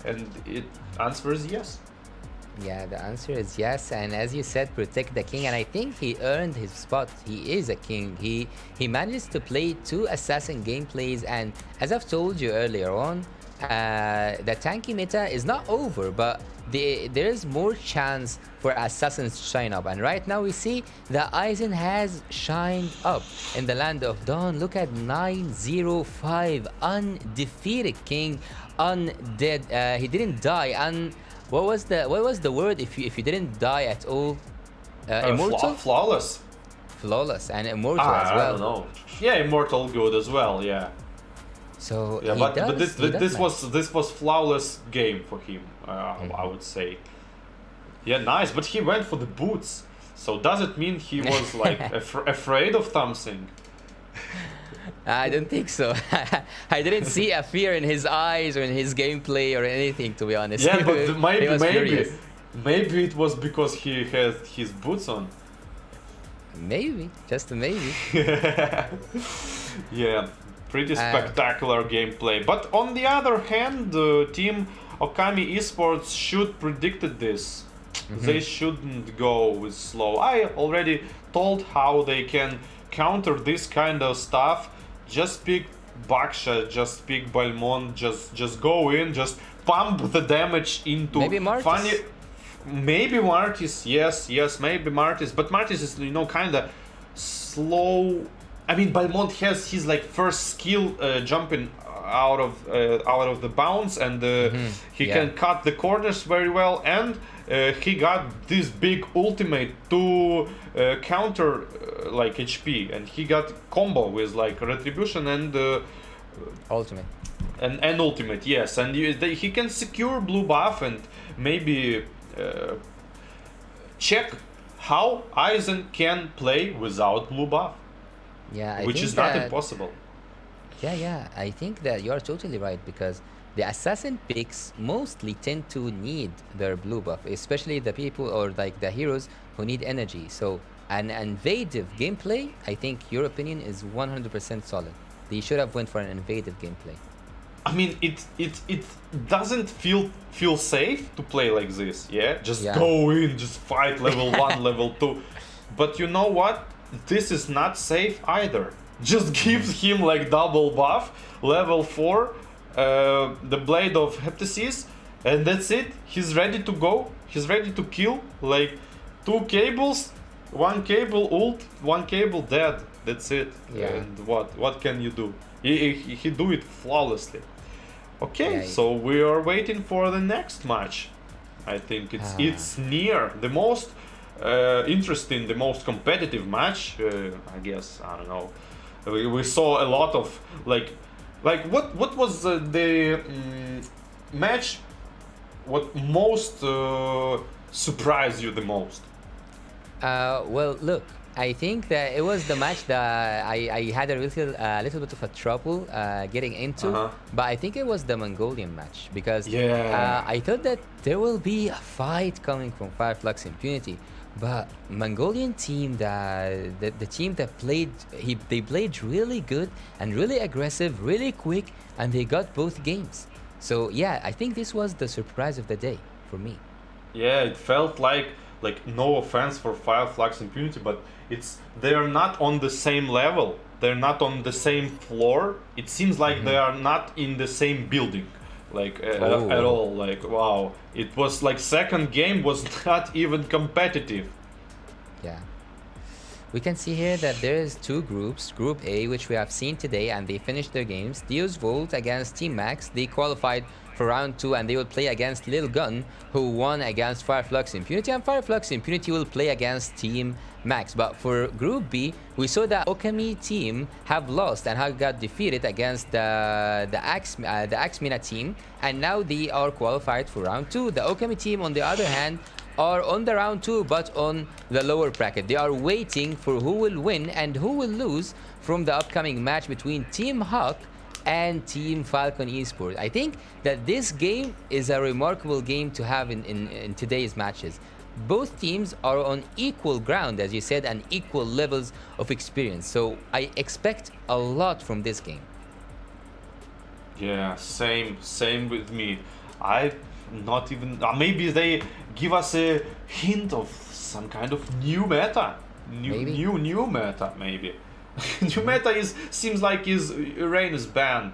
And the answer is yes. Yeah, the answer is yes, and as you said, protect the king, and I think he earned his spot. He is a king. He managed to play 2 assassin gameplays, and as I've told you earlier on, the tanky meta is not over, but there is more chance for assassins to shine up. And right now we see that Aizen has shined up in the Land of Dawn. Look at 905, undefeated king, undead. He didn't die. What was the word if you didn't die at all? Immortal? Flawless. Flawless and immortal as well. I don't know. Yeah, immortal good as well. Yeah. So Yeah, he but does, he does this was flawless game for him. I would say. Yeah, nice. But he went for the boots. So does it mean he was like afraid of something? I don't think so. I didn't see a fear in his eyes or in his gameplay or anything, to be honest. Yeah, but He was furious. maybe it was because he had his boots on. Maybe, just a maybe. Yeah, pretty spectacular gameplay. But on the other hand, team Okami Esports should predicted this. They shouldn't go with slow. I already told how they can counter this kind of stuff. Just pick Baksha, just pick Balmont, just go in, just pump the damage into Maybe Martis. funny. Maybe Martis, yes, maybe Martis. But Martis is, kind of slow. I mean, Balmont has his like first skill jumping out of the bounce, and he can cut the corners very well, and he got this big ultimate to counter like HP, and he got combo with like retribution and Ultimate. and ultimate, yes, and he can secure blue buff and maybe check how Aizen can play without blue buff, Yeah, which is not impossible. Yeah, I think that you are totally right, because the assassin picks mostly tend to need their blue buff, especially the people or like the heroes who need energy. So an invasive gameplay, I think your opinion is 100% solid. They should have went for an invasive gameplay. I mean, it doesn't feel safe to play like this. Yeah, just go in, just fight level 1, level 2. But you know what? This is not safe either. Just gives him like double buff, level 4, the Blade of Heptasis, and that's it. He's ready to go. He's ready to kill. Like 2 cables, 1 cable ult, 1 cable dead. That's it. Yeah. And what can you do? He do it flawlessly. Okay, Yeah, so we are waiting for the next match. I think it's near the most interesting, the most competitive match. I guess, I don't know. We saw a lot of like what was the match? What most surprised you the most? Well, look, I think that it was the match that I had a little bit of a trouble getting into, but I think it was the Mongolian match, because I thought that there will be a fight coming from Flux Impunity, but Mongolian team, the team that played, they played really good and really aggressive, really quick, and they got both games. So yeah, I think this was the surprise of the day for me. Yeah, it felt like no offense for Flux Impunity, but they are not on the same level. They're not on the same floor. It seems like they are not in the same building, like at all. Like wow, it was like second game was not even competitive. Yeah. We can see here that there is 2 groups. Group A, which we have seen today, and they finished their games. Deus Vult against Team Max. They qualified for round 2, and they will play against Lilgun, who won against Flux Impunity, and Flux Impunity will play against Team Max. But for Group B, we saw that Okami team have lost and have got defeated against the Axmina team, and now they are qualified for round 2. The Okami team, on the other hand, are on the round 2, but on the lower bracket. They are waiting for who will win and who will lose from the upcoming match between Team Hawk and Team Falcon Esports. I think that this game is a remarkable game to have in today's matches. Both teams are on equal ground, as you said, and equal levels of experience. So I expect a lot from this game. Yeah, same with me. I not even maybe they give us a hint of some kind of new meta, new meta maybe. New meta seems like is Uranus ban.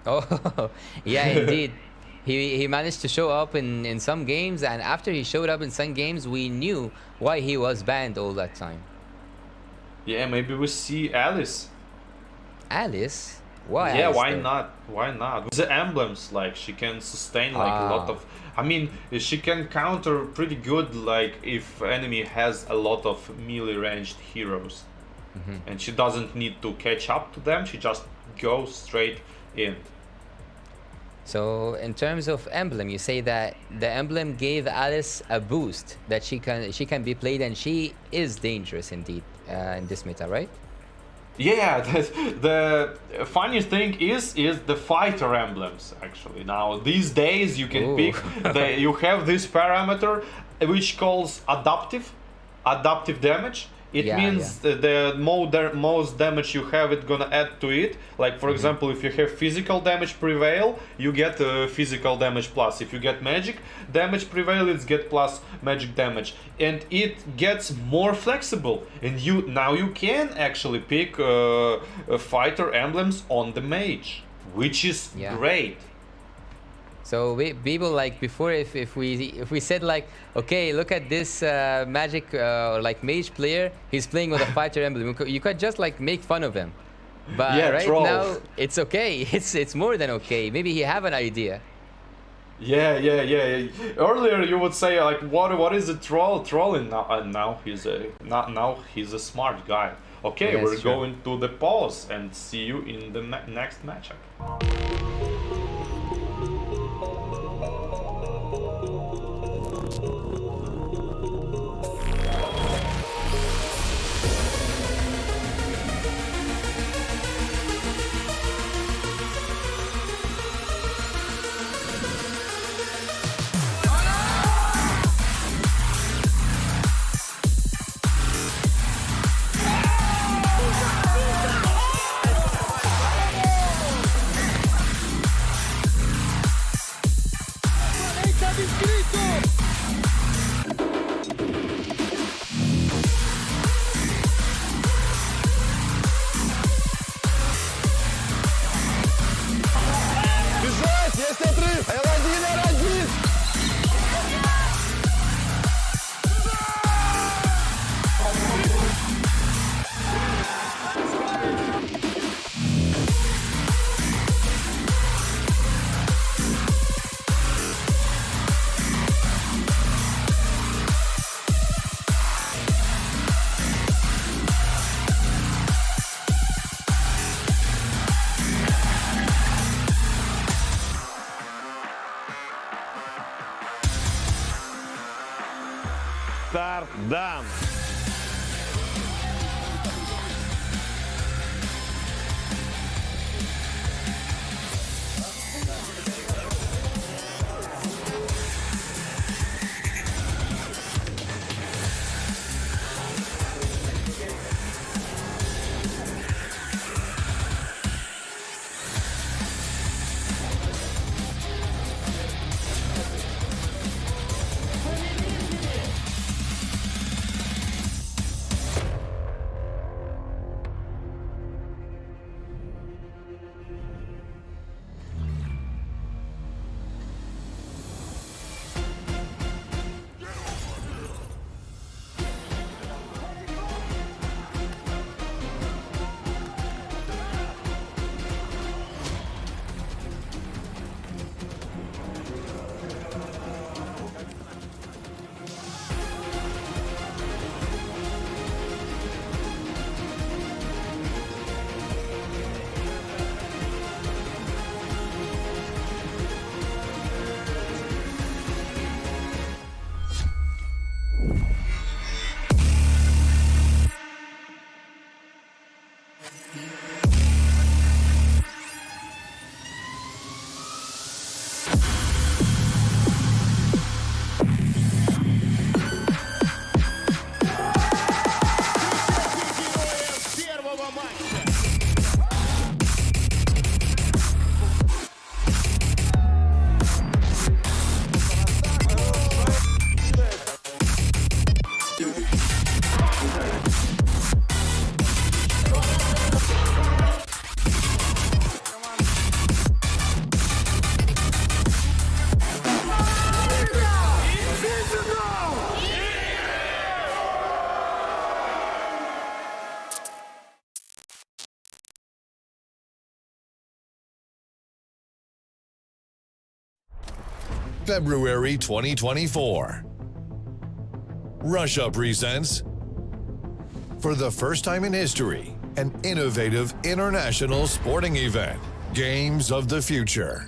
Oh, yeah, indeed. He managed to show up in some games, and after he showed up in some games, we knew why he was banned all that time. Yeah, maybe we see Alice. Alice? Why? Yeah, Alice, why though? not? Why not? With the emblems, like she can sustain like a lot of. I mean, she can counter pretty good, like if enemy has a lot of melee ranged heroes, and she doesn't need to catch up to them. She just go straight in. So in terms of emblem, you say that the emblem gave Alice a boost that she can be played, and she is dangerous indeed in this meta, right? Yeah, the funny thing is the fighter emblems actually. Now these days you can pick you have this parameter which calls adaptive damage. It means the most damage you have, it's gonna add to it. Like for example, if you have physical damage prevail, you get physical damage plus. If you get magic damage prevail, it's get plus magic damage, and it gets more flexible. And now you can actually pick fighter emblems on the mage, which is great. So people like before, if we said like, okay, look at this magic like mage player, he's playing with a fighter emblem, you could just like make fun of him. But right troll. now it's okay. It's more than okay. Maybe he have an idea. Yeah. Earlier you would say like, what is a troll? Trolling now, and now he's a smart guy. Okay, we're going to the pause and see you in the next matchup. Stardom. February 2024. Russia presents, for the first time in history, an innovative international sporting event, Games of the Future.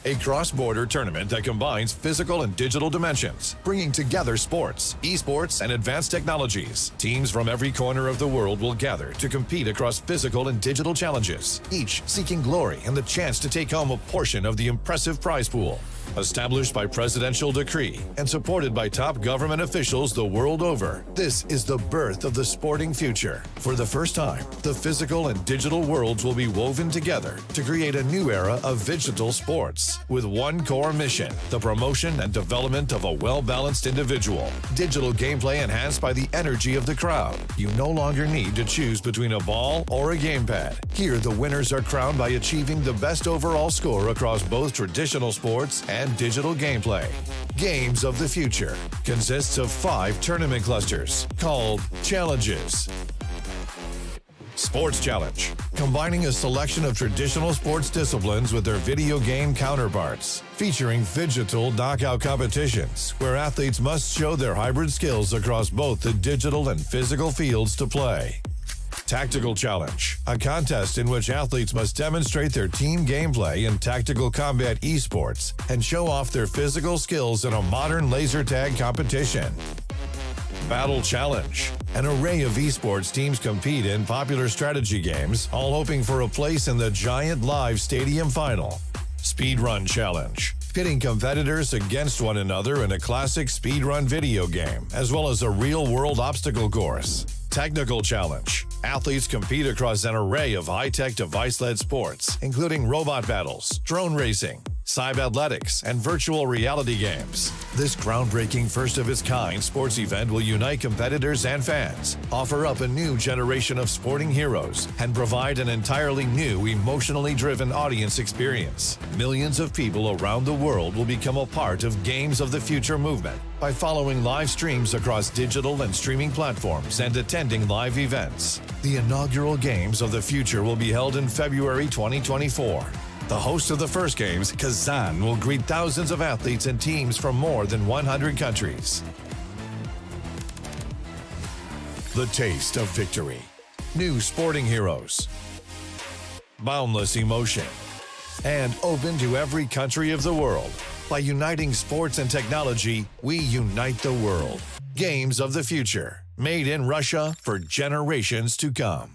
A cross-border tournament that combines physical and digital dimensions, bringing together sports, esports, and advanced technologies. Teams from every corner of the world will gather to compete across physical and digital challenges, each seeking glory and the chance to take home a portion of the impressive prize pool. Established by presidential decree and supported by top government officials the world over, this is the birth of the sporting future. For the first time, the physical and digital worlds will be woven together to create a new era of Phygital sports with one core mission: the promotion and development of a well-balanced individual. Digital gameplay enhanced by the energy of the crowd. You no longer need to choose between a ball or a gamepad. Here, the winners are crowned by achieving the best overall score across both traditional sports and digital gameplay. Games of the Future consists of 5 tournament clusters called Challenges. Sports Challenge, combining a selection of traditional sports disciplines with their video game counterparts, featuring Phygital knockout competitions where athletes must show their hybrid skills across both the digital and physical fields to play. Tactical Challenge, a contest in which athletes must demonstrate their team gameplay in tactical combat esports and show off their physical skills in a modern laser tag competition. Battle Challenge, an array of esports teams compete in popular strategy games, all hoping for a place in the giant live stadium final. Speedrun Challenge, pitting competitors against one another in a classic speedrun video game, as well as a real-world obstacle course. Technical Challenge, athletes compete across an array of high-tech device-led sports, including robot battles, drone racing, cyber-athletics, and virtual reality games. This groundbreaking first-of-its-kind sports event will unite competitors and fans, offer up a new generation of sporting heroes, and provide an entirely new, emotionally driven audience experience. Millions of people around the world will become a part of Games of the Future movement by following live streams across digital and streaming platforms and attending live events. The inaugural Games of the Future will be held in February 2024. The host of the first games, Kazan, will greet thousands of athletes and teams from more than 100 countries. The taste of victory. New sporting heroes. Boundless emotion. And open to every country of the world. By uniting sports and technology, we unite the world. Games of the Future. Made in Russia for generations to come.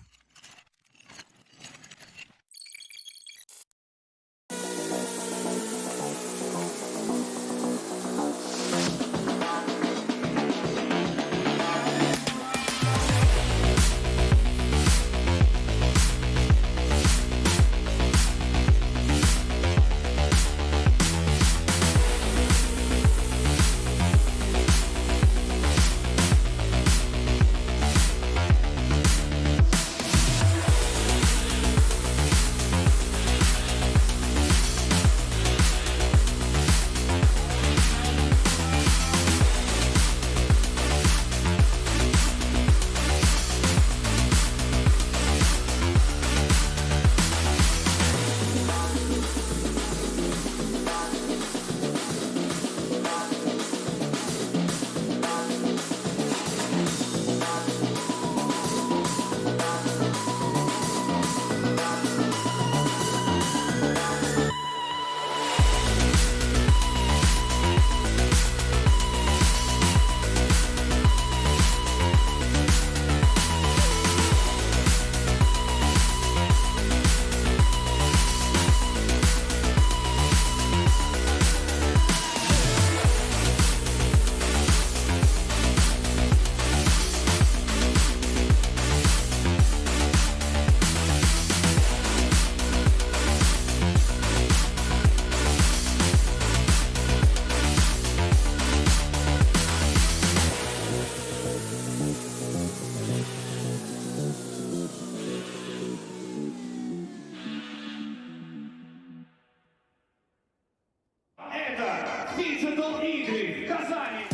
Phygital игры в Казани.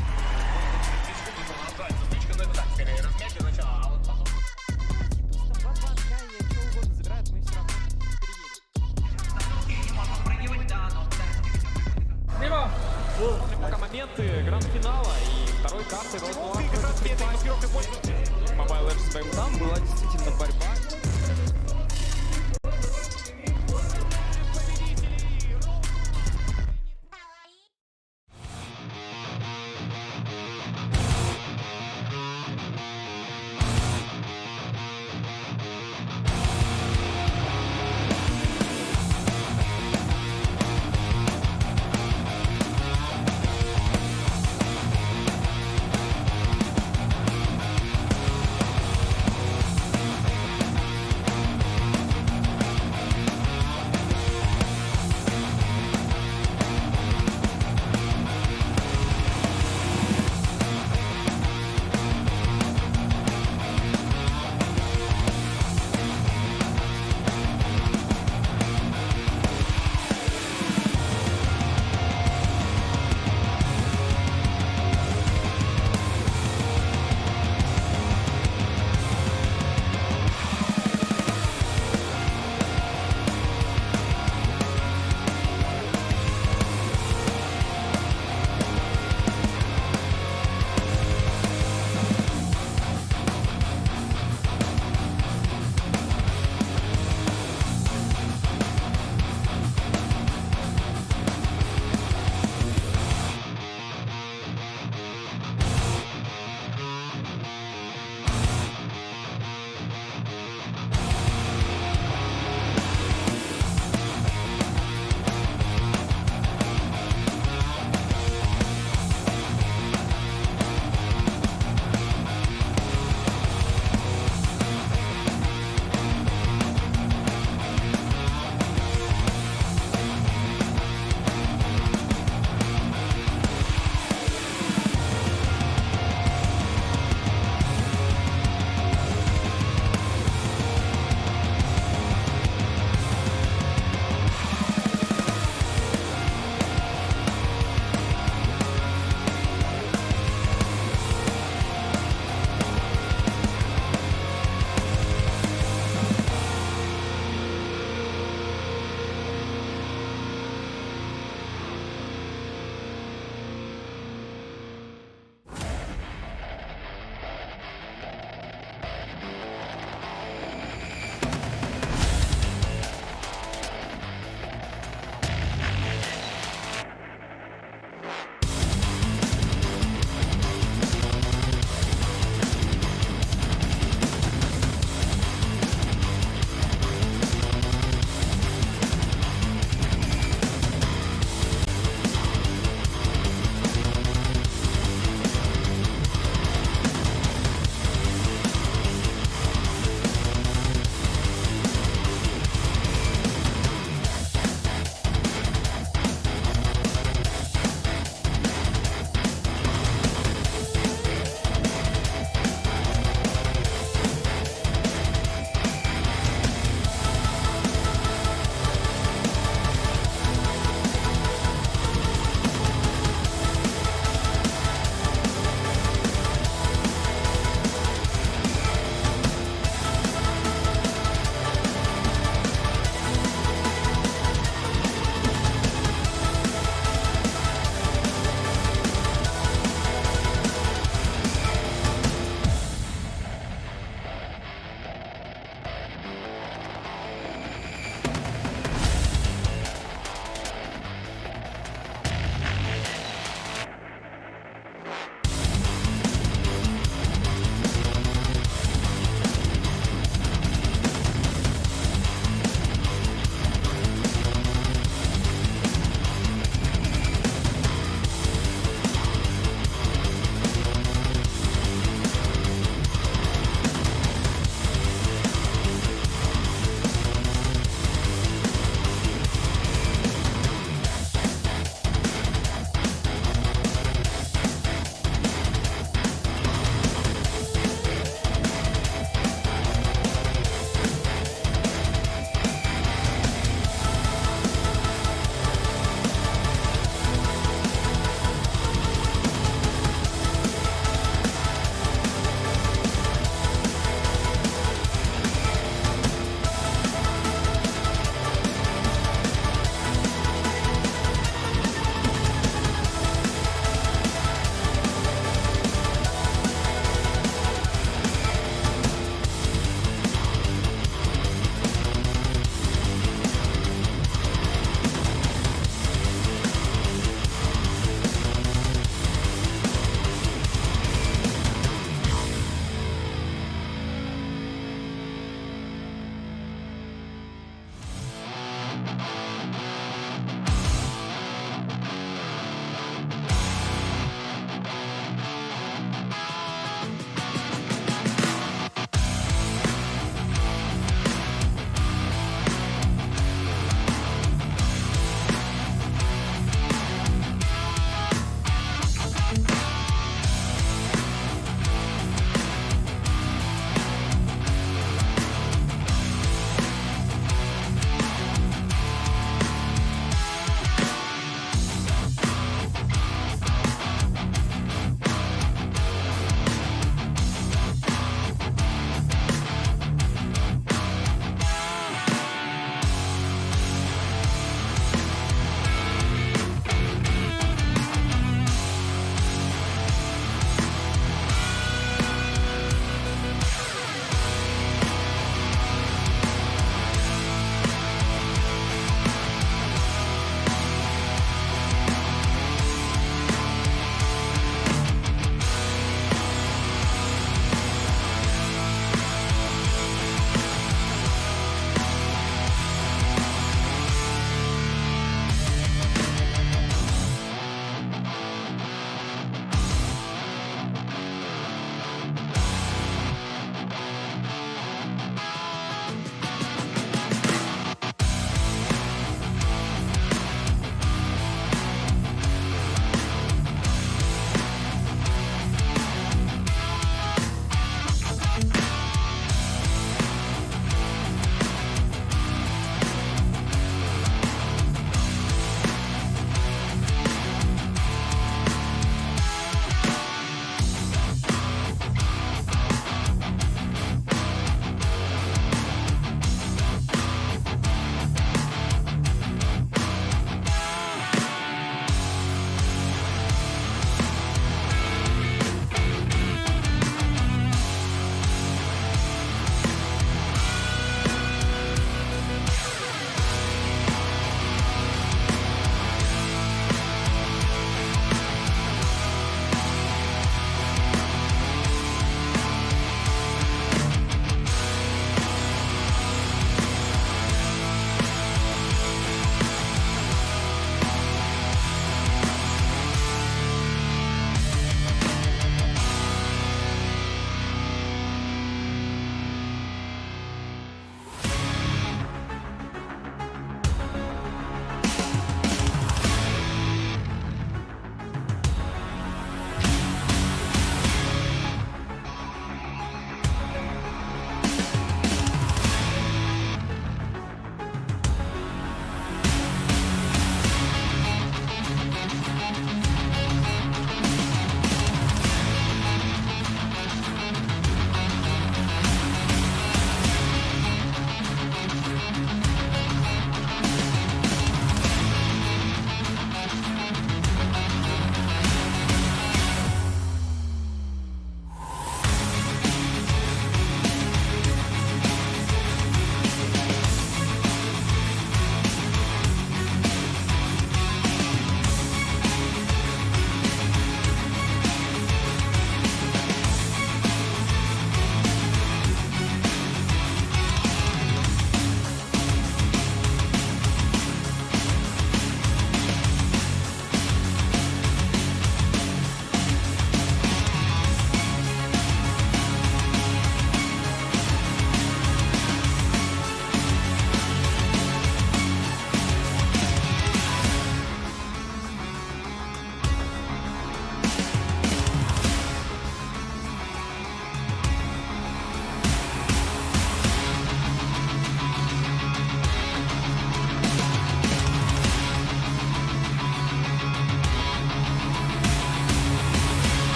Пока моменты гранд-финала и второй карты должен Mobile Legends своим там была действительно борьба.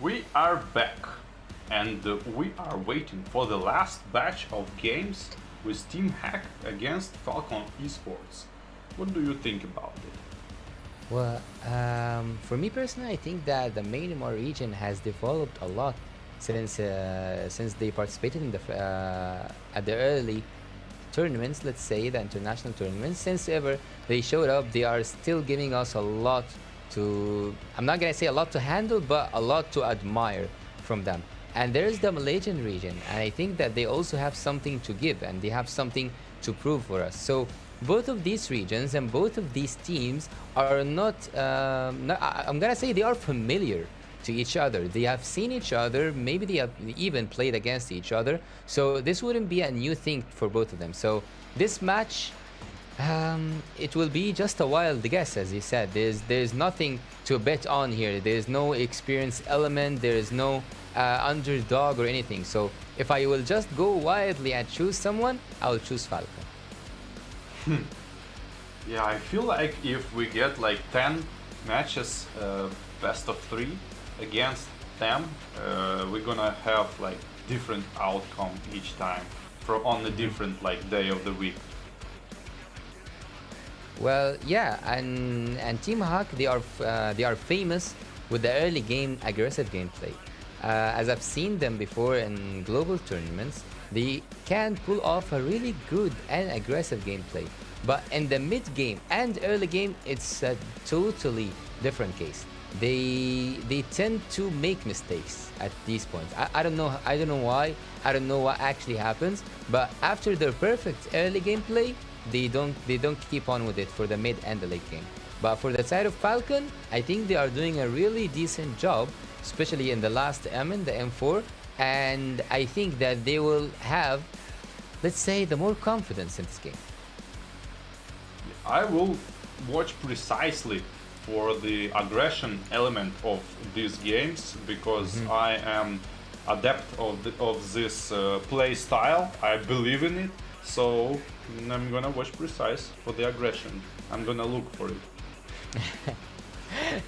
We are back, and we are waiting for the last batch of games with Team Hack against Falcon Esports. What do you think about it? Well, for me personally, I think that the Myanmar region has developed a lot since they participated in the at the early tournaments, let's say the international tournaments. Since ever they showed up, they are still giving us a lot to, I'm not gonna say a lot to handle, but a lot to admire from them. And there's the Malaysian region, and I think that they also have something to give and they have something to prove for us. So both of these regions and both of these teams are not, I'm gonna say they are familiar to each other. They have seen each other, maybe they have even played against each other. So this wouldn't be a new thing for both of them. So this match, it will be just a wild guess, as you said. There's nothing to bet on here. There's no experience element. There is no underdog or anything. So if I will just go wildly and choose someone, I will choose Falcon. Yeah, I feel like if we get like 10 matches, best of 3 against them, we're gonna have like different outcome each time on a different like day of the week. Well, yeah, and Team Hawk, they are famous with the early game aggressive gameplay. As I've seen them before in global tournaments, they can pull off a really good and aggressive gameplay. But in the mid game and early game, it's a totally different case. They tend to make mistakes at these points. I don't know why. I don't know what actually happens. But after their perfect early gameplay, they don't keep on with it for the mid and the late game. But for the side of Falcon, I think they are doing a really decent job, especially in the last M in the M4, and I think that they will have, let's say, the more confidence in this game. I will watch precisely for the aggression element of these games because I am adept of this play style. I believe in it, so I'm gonna watch precise for the aggression. I'm gonna look for it.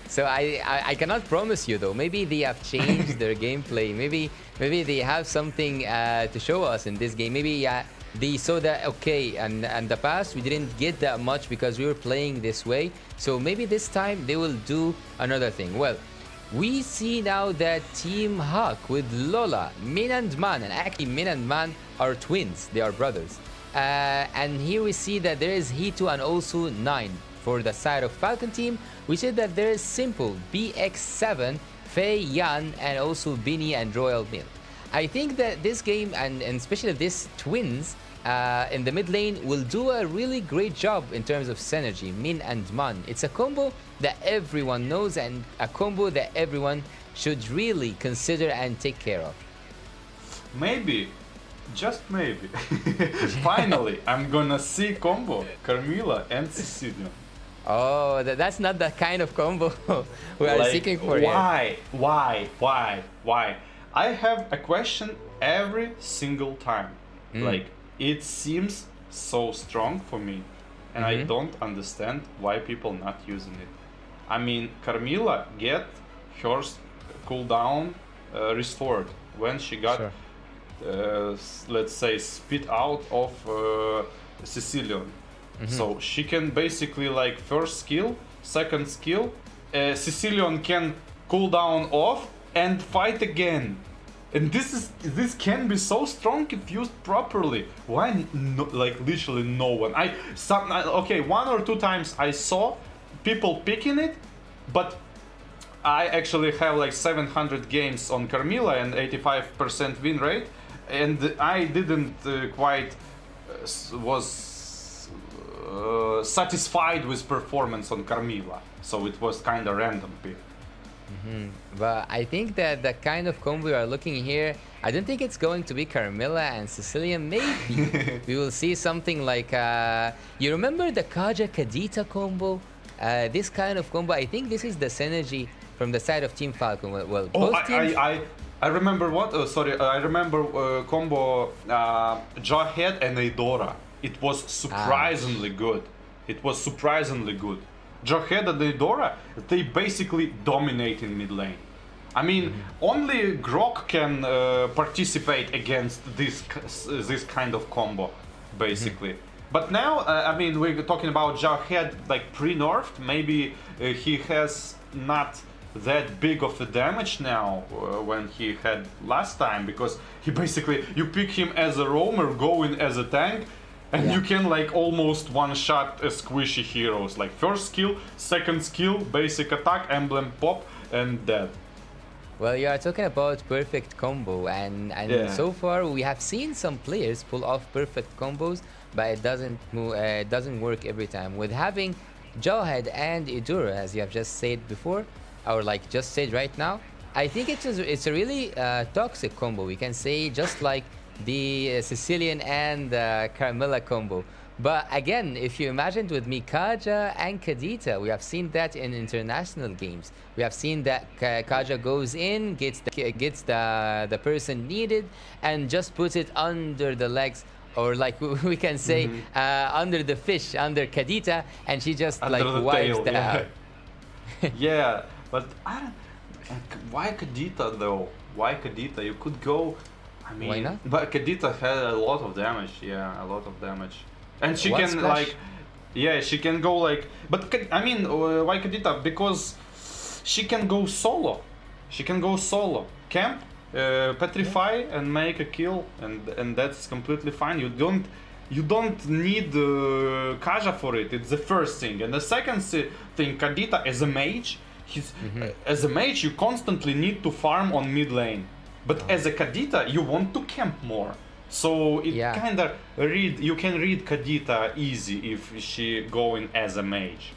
So I cannot promise you though. Maybe they have changed their gameplay. Maybe they have something to show us in this game. Maybe they saw that okay, and the past we didn't get that much because we were playing this way. So maybe this time they will do another thing. Well, we see now that Team Hawk with Lola, Min and Man, and actually Min and Man are twins. They are brothers. And here we see that there is Hito and also 9. For the side of Falcon team, we see that there is Simple, BX7, Fei Yan, and also Bini and Royal Mill. I think that this game, and especially these twins in the mid lane, will do a really great job in terms of synergy, Min and Man. It's a combo that everyone knows and a combo that everyone should really consider and take care of. Maybe, just maybe, finally, I'm gonna see combo Carmilla and Sicilian. Oh, that's not the kind of combo we are seeking for here. Why? I have a question every single time. Like, it seems so strong for me, and I don't understand why people not using it. I mean, Carmilla get her cooldown restored when she got, let's say, spit out of Sicilian. So she can basically like first skill, second skill, Sicilian can cool down off and fight again. And this can be so strong if used properly. Why no, like literally no one? Okay, 1 or 2 times I saw people picking it, but I actually have like 700 games on Carmilla and 85% win rate, and I didn't quite was satisfied with performance on Carmilla, so it was kind of random pick. But I think that the kind of combo we are looking here, I don't think it's going to be Carmilla and Sicilian. Maybe we will see something like you remember the Kaja Kadita combo? This kind of combo, I think this is the synergy from the side of Team Falcon. Well, both teams... I remember what? I remember combo Jawhead and Eidora. It was surprisingly good. It was surprisingly good. Jawhead and Eidora, they basically dominate in mid lane. I mean, only Grok can participate against this kind of combo, basically. But now, I mean, we're talking about Jarhead like pre-nerfed. Maybe he has not that big of a damage now when he had last time, because he basically, you pick him as a roamer, go in as a tank, and you can like almost one-shot squishy heroes. Like first skill, second skill, basic attack, emblem pop, and dead. Well, you are talking about perfect combo, and so far we have seen some players pull off perfect combos, but it doesn't work every time. With having Jawhead and Idura, as you have just said before, or like just said right now, I think it's a really toxic combo. We can say just like the Sicilian and Carmilla combo. But again, if you imagined with Mikaja and Kadita, we have seen that in international games. We have seen that Kaja goes in, gets the person needed, and just puts it under the legs, or like we can say under the fish, under Kadita, and she just under like wipes that out. Yeah, but I don't. Why Kadita though? Why Kadita? You could go. I mean, why not? But Kadita had a lot of damage. Yeah, a lot of damage. And she One can splash? like, yeah, she can go like, but I mean, why Kadita? Because she can go solo. She can go solo. Camp, petrify, and make a kill, and that's completely fine. You don't need Kaja for it. It's the first thing, and the second thing, Kadita as a mage, as a mage you constantly need to farm on mid lane, but as a Kadita you want to camp more. So it kind of you can read Kadita easy if she going as a mage.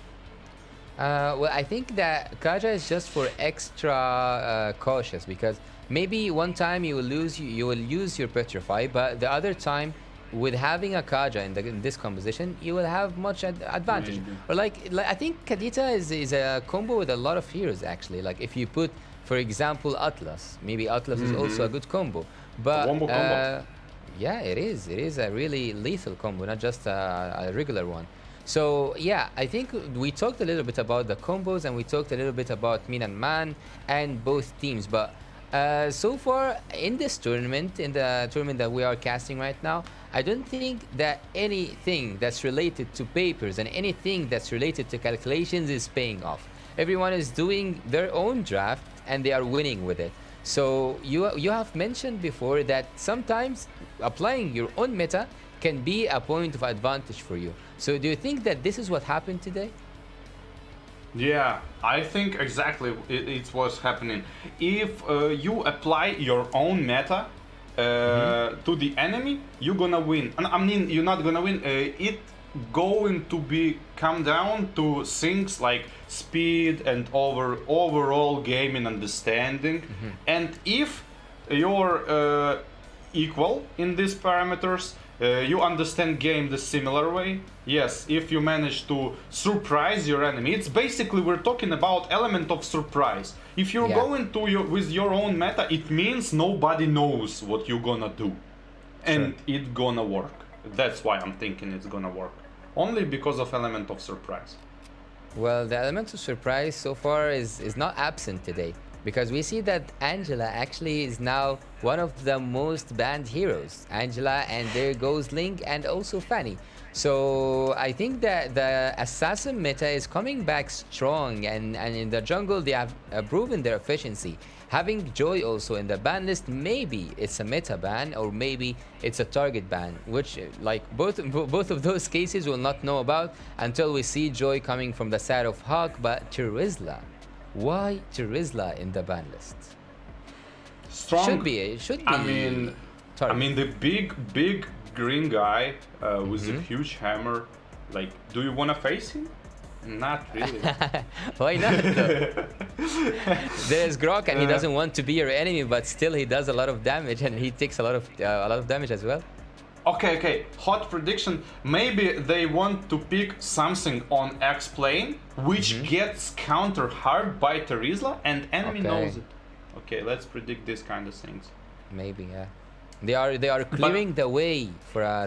Well, I think that Kaja is just for extra cautious, because maybe one time you will use your petrify, but the other time with having a Kaja in this composition, you will have much advantage. Maybe. Or like I think Kadita is a combo with a lot of heroes actually. Like if you put, for example, Atlas, maybe Atlas is also a good combo. But Wombo combo. yeah, it is. It is a really lethal combo, not just a regular one. So yeah, I think we talked a little bit about the combos, and we talked a little bit about Min and Man and both teams. But so far in this tournament, in the tournament that we are casting right now, I don't think that anything that's related to papers and anything that's related to calculations is paying off. Everyone is doing their own draft and they are winning with it. So you have mentioned before that sometimes applying your own meta can be a point of advantage for you. So do you think that this is what happened today? Yeah, I think exactly it's what's happening. If you apply your own meta to the enemy, you're gonna win. And I mean, you're not gonna win. It going to be come down to things like speed and overall gaming understanding. And if you're equal in these parameters, you understand game the similar way. Yes, if you manage to surprise your enemy, it's basically we're talking about element of surprise. If you're going to with your own meta, it means nobody knows what you're gonna do, and it's gonna work. That's why I'm thinking it's gonna work, only because of element of surprise. Well, the element of surprise so far is not absent today, because we see that Angela actually is now one of the most banned heroes. Angela, and there goes Link, and also Fanny. So I think that the assassin meta is coming back strong, and in the jungle they have proven their efficiency. Having Joy also in the ban list, maybe it's a meta ban or maybe it's a target ban, which like both of those cases we'll not know about until we see Joy coming from the side of Hawk. But Terizla, why Terizla in the ban list? Strong. Should be target. I mean the big green guy with a huge hammer. Like, do you want to face him? Not really. Why not though? There's Grok, and he doesn't want to be your enemy, but still he does a lot of damage, and he takes a lot of damage as well. Okay. Hot prediction. Maybe they want to pick something on X plane, which gets countered hard by Terizla, and enemy knows it. Okay, let's predict this kind of things. Maybe, yeah. They are clearing the way for a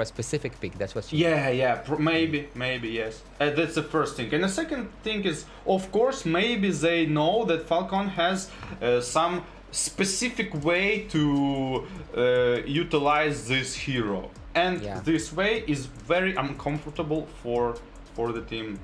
specific pick. That's what. Maybe yes. That's the first thing. And the second thing is, of course, maybe they know that Falcon has some specific way to utilize this hero, and this way is very uncomfortable for the team.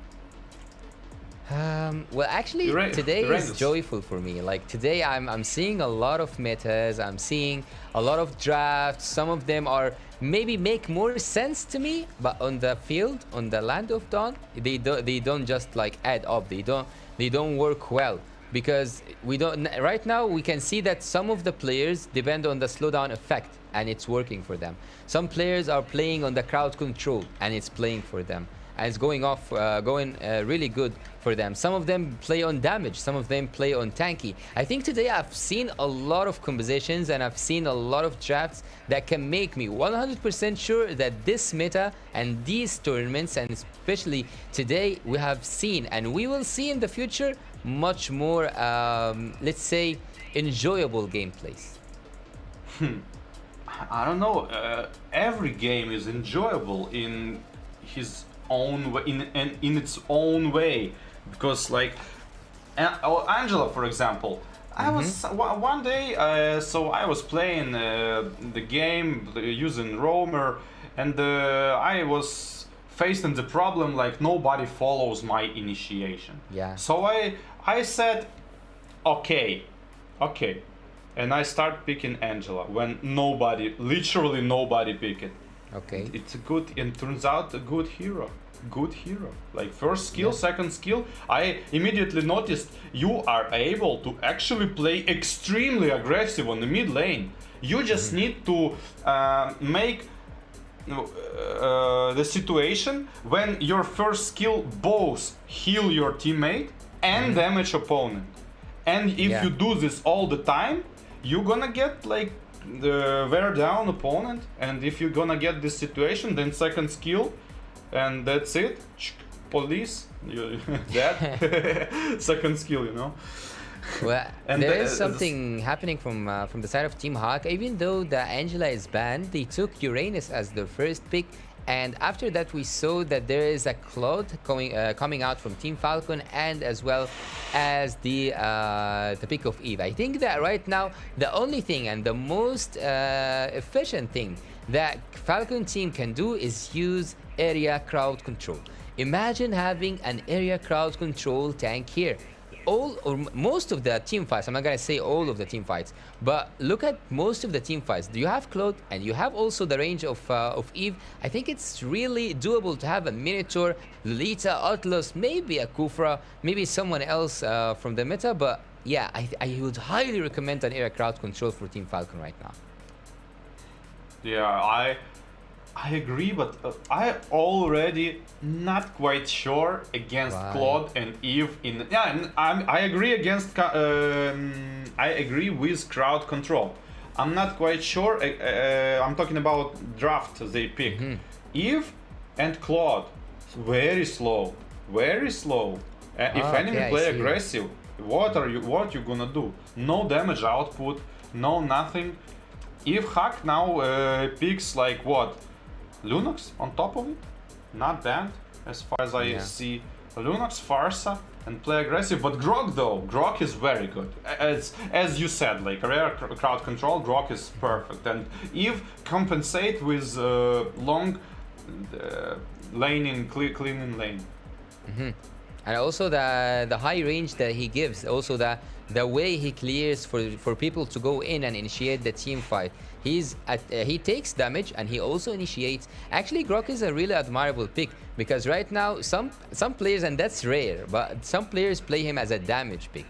Well, actually, today is joyful for me. Like today, I'm seeing a lot of metas. I'm seeing a lot of drafts. Some of them are maybe make more sense to me, but on the field, on the Land of Dawn, they don't just like add up. They don't work well because we don't. Right now, we can see that some of the players depend on the slowdown effect, and it's working for them. Some players are playing on the crowd control, and it's playing for them. And it's going really good for them. Some of them play on damage, some of them play on tanky. I think today I've seen a lot of compositions and I've seen a lot of drafts that can make me 100% sure that this meta and these tournaments, and especially today, we have seen and we will see in the future much more, let's say, enjoyable gameplays. I don't know. Every game is enjoyable in his own way, in its own way, because like Angela, for example, I was one day, so I was playing the game using roamer, and I was facing the problem like nobody follows my initiation. Yeah. So I said, okay, and I start picking Angela when literally nobody picked it. Okay. It's a good, and turns out a good hero. Like first skill, second skill, I immediately noticed you are able to actually play extremely aggressive on the mid lane. You just need to make the situation when your first skill both heal your teammate and damage opponent. And if you do this all the time, you're gonna get like the wear down opponent, and if you're gonna get this situation, then second skill, and that's it. Police, that second skill, you know. Well, and there is something happening from the side of Team Hawk. Even though the Angela is banned, they took Uranus as their first pick. And after that, we saw that there is a Claude coming out from Team Falcon, and as well as the pick of Eve. I think that right now, the only thing and the most efficient thing that Falcon team can do is use area crowd control. Imagine having an area crowd control tank here. All or most of the team fights, I'm not gonna say all of the team fights, but look at most of the team fights. Do you have Claude and you have also the range of Eve? I think it's really doable to have a Minotaur, Lolita, Atlas, maybe a Kufra, maybe someone else from the meta. But yeah, I would highly recommend an area crowd control for Team Falcon right now. Yeah, I agree, but I already not quite sure against Claude and Eve in. Yeah, and I agree against. I agree with crowd control. I'm not quite sure. I'm talking about draft they pick. Eve and Claude, very slow, very slow. If enemy play aggressive, what you gonna do? No damage output, no nothing. If Hack now picks like what? Lunox on top of it, not bad as far as I see. Lunox, Farsa, and play aggressive. But Grok though, Grok is very good. As you said, like rare crowd control, Grok is perfect. And Eve compensate with long laning, cleaning lane. And also the high range that he gives, also the way he clears for people to go in and initiate the team fight. He takes damage and he also initiates. Actually, Grok is a really admirable pick because right now some players, and that's rare, but some players play him as a damage pick.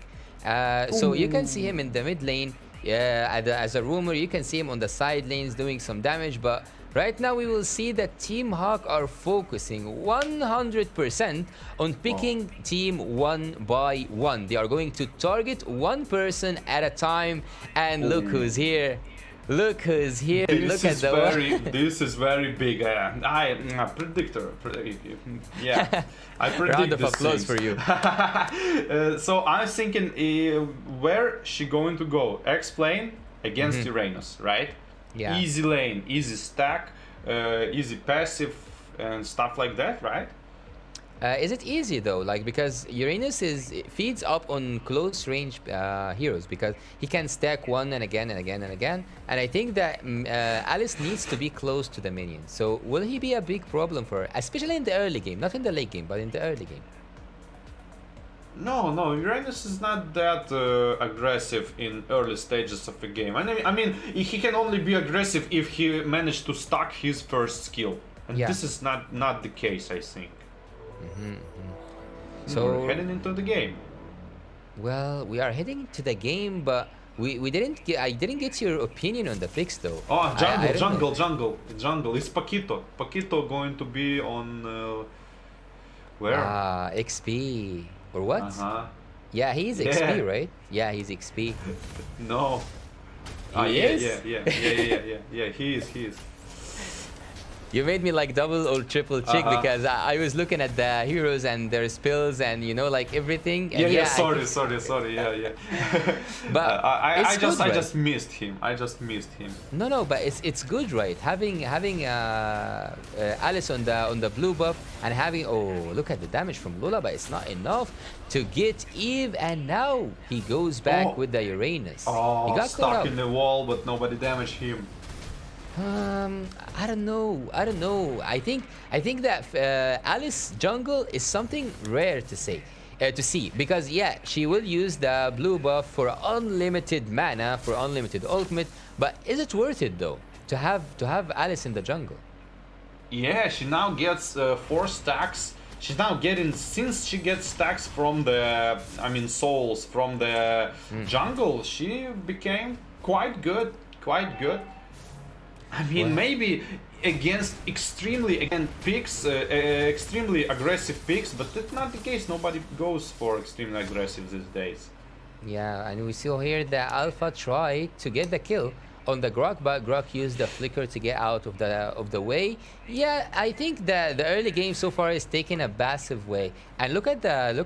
So you can see him in the mid lane as a roamer. You can see him on the side lanes doing some damage, but right now we will see that Team Hawk are focusing 100% on picking team one by one. They are going to target one person at a time, and look who's here. Look who's here. Look at the This is very big. Predictor. Yeah, I predict round of these applause things. for you. So I'm thinking, where she going to go? Explain. against Uranus, right? Yeah. Easy lane, easy stack, easy passive, and stuff like that, right? Is it easy though? Like, because Uranus feeds up on close range heroes, because he can stack one and again and again and again. And I think that Alice needs to be close to the minions. So will he be a big problem for her, especially in the early game, not in the late game, but in the early game? No, Uranus is not that aggressive in early stages of a game. I mean, he can only be aggressive if he managed to stack his first skill, and Yeah. this is not the case, I think. So We're heading into the game. well, we are heading to the game, but we didn't get. I didn't get your opinion on the picks though. Oh, I don't know. jungle. It's Paquito. Paquito going to be on where? XP or what? Uh-huh. Yeah, he's Yeah. XP, right? Yeah, he's XP. No. He yeah, is? yeah. He is. You made me like double or triple check because I was looking at the heroes and their spells and like everything. And Yeah. I Sorry. Yeah. But I it's good, right? just missed him. No, but it's good, right? Having Alice on the blue buff and having look at the damage from Lola, but it's not enough to get Eve, and now he goes back with the Uranus. He got Stuck caught in the wall, but nobody damaged him. I don't know. I think that Alice jungle is something rare to see, because yeah, she will use the blue buff for unlimited mana, for unlimited ultimate, but is it worth it though to have Alice in the jungle? Yeah, she now gets 4 stacks. She's now getting, since she gets stacks from souls from the jungle, she became quite good. I mean, maybe against extremely aggressive picks, but that's not the case. Nobody goes for extremely aggressive these days. Yeah, and we see here that Alpha tried to get the kill on the Grok, but Grok used the flicker to get out of the way. Yeah, I think that the early game so far is taking a passive way. And look at the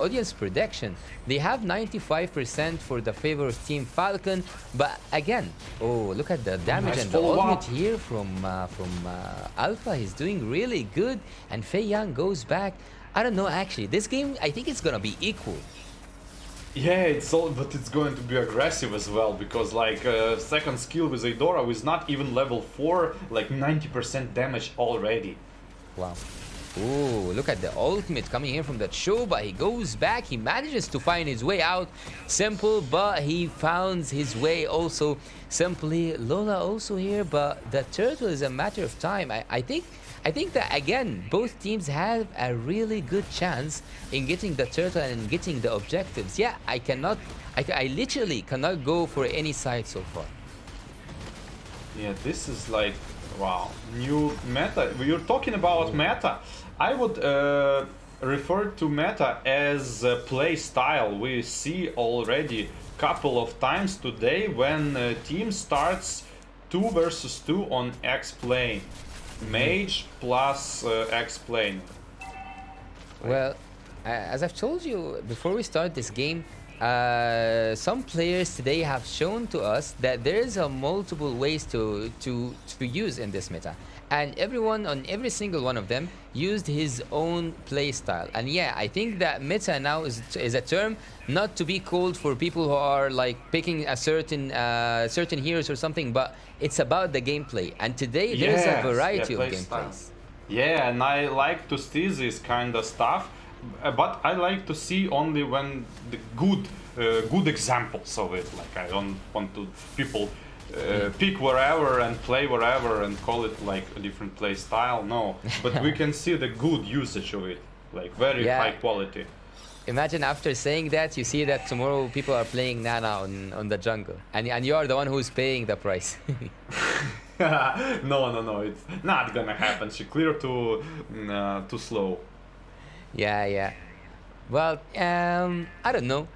audience prediction. They have 95% for the favor of Team Falcon, but again, look at the damage Nice and the follow-up. ultimate here from Alpha. He's doing really good, and Fei Yang goes back. I don't know, actually, this game I think it's gonna be equal. Yeah, but it's going to be aggressive as well, because second skill with Eidora is not even level 4, like 90% damage already. Wow. Ooh, look at the ultimate coming in from that show, but he goes back. He manages to find his way out. Simple, but he found his way also simply. Lola also here, but the turtle is a matter of time. I think that again, both teams have a really good chance in getting the turtle and getting the objectives. Yeah, I literally cannot go for any side so far. Yeah, this is like, wow, new meta. You're talking about meta. I would refer to meta as play style. We see already couple of times today when team starts 2 versus 2 on X plane. Mage plus X plane. Well, as I've told you before we start this game, some players today have shown to us that there is multiple ways to use in this meta, and everyone on every single one of them used his own play style. And yeah, I think that meta now is a term not to be called for people who are like picking a certain heroes or something, but it's about the gameplay. And today there's a variety of gameplays. Yeah, and I like to see this kind of stuff, but I like to see only when the good examples of it. Like, I don't want to people pick wherever and play wherever and call it like a different play style. No, but we can see the good usage of it, like very high quality. Imagine after saying that, you see that tomorrow people are playing Nana on the jungle, and you are the one who's paying the price. No, it's not gonna happen. She cleared too slow. Yeah. Well, I don't know.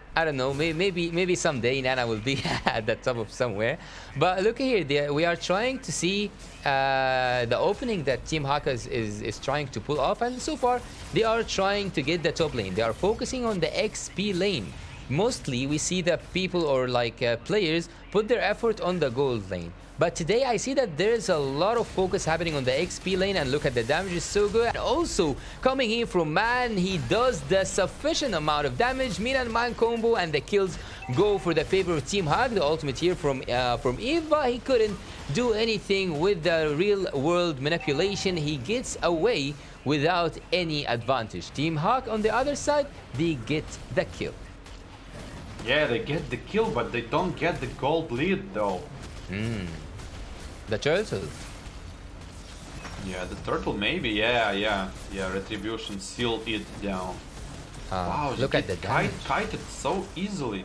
Maybe someday Nana will be at the top of somewhere. But look here, we are trying to see the opening that Team Haka is trying to pull off, and so far they are trying to get the top lane. They are focusing on the XP lane. mostly we see the people or like players put their effort on the gold lane. But today I see that there's a lot of focus happening on the XP lane, and look at the damage is so good. And also coming in from Man, he does the sufficient amount of damage. Min and Man combo, and the kills go for the favor of Team Hawk. The ultimate here from Eva, he couldn't do anything with the real world manipulation. He gets away without any advantage. Team Hawk on the other side, they get the kill. Yeah, they get the kill, but they don't get the gold lead though. The turtle. Yeah, the turtle maybe. Yeah. Retribution sealed it down. Wow, look at the damage. Kited so easily.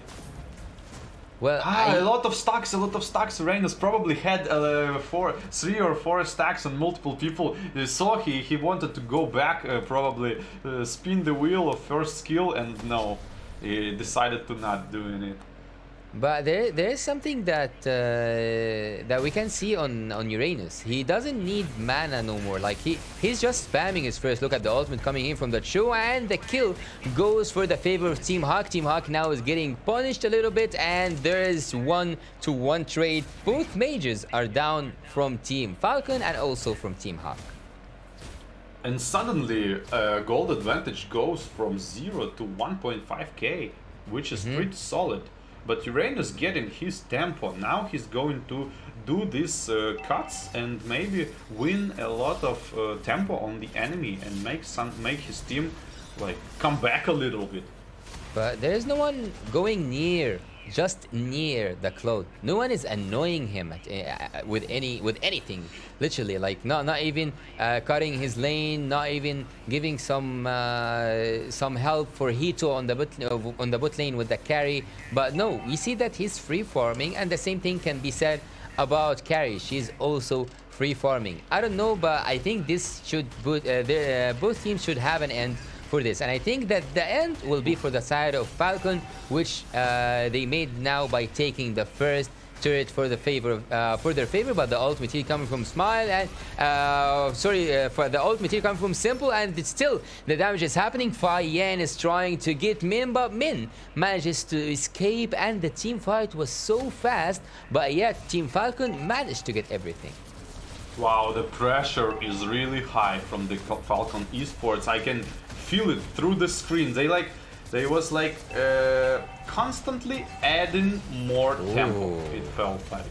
Well, a lot of stacks. Reynolds probably had 3 or 4 stacks on multiple people. You saw he wanted to go back, probably spin the wheel of first skill, and no, he decided to not doing it. But there is something that that we can see on Uranus. He doesn't need mana no more. Like he's just spamming his first. Look at the ultimate coming in from the show, and the kill goes for the favor of Team Hawk. Team Hawk now is getting punished a little bit, and there is 1-to-1 trade. Both mages are down from Team Falcon and also from Team Hawk. And suddenly, gold advantage goes from 0 to 1.5k, which is pretty solid. But Uranus getting his tempo. Now he's going to do these cuts and maybe win a lot of tempo on the enemy and make his team like come back a little bit. But there is no one going near, just near the Cloud. No one is annoying him with anything, literally. Like not even cutting his lane, not even giving some help for Hito on the bot lane with the carry. But no, we see that he's free farming, and the same thing can be said about carry. She's also free farming. I don't know, but I think this should both teams should have an end for this, and I think that the end will be for the side of Falcon, which they made now by taking the first turret for their favor. But the ultimate here coming from Smile, and for the ultimate here coming from Simple, and it's still the damage is happening. Yan is trying to get Min, but Min manages to escape, and the team fight was so fast, but yet Team Falcon managed to get everything. Wow, the pressure is really high from the Falcon Esports. I can feel it through the screen. They was constantly adding more tempo. It felt like.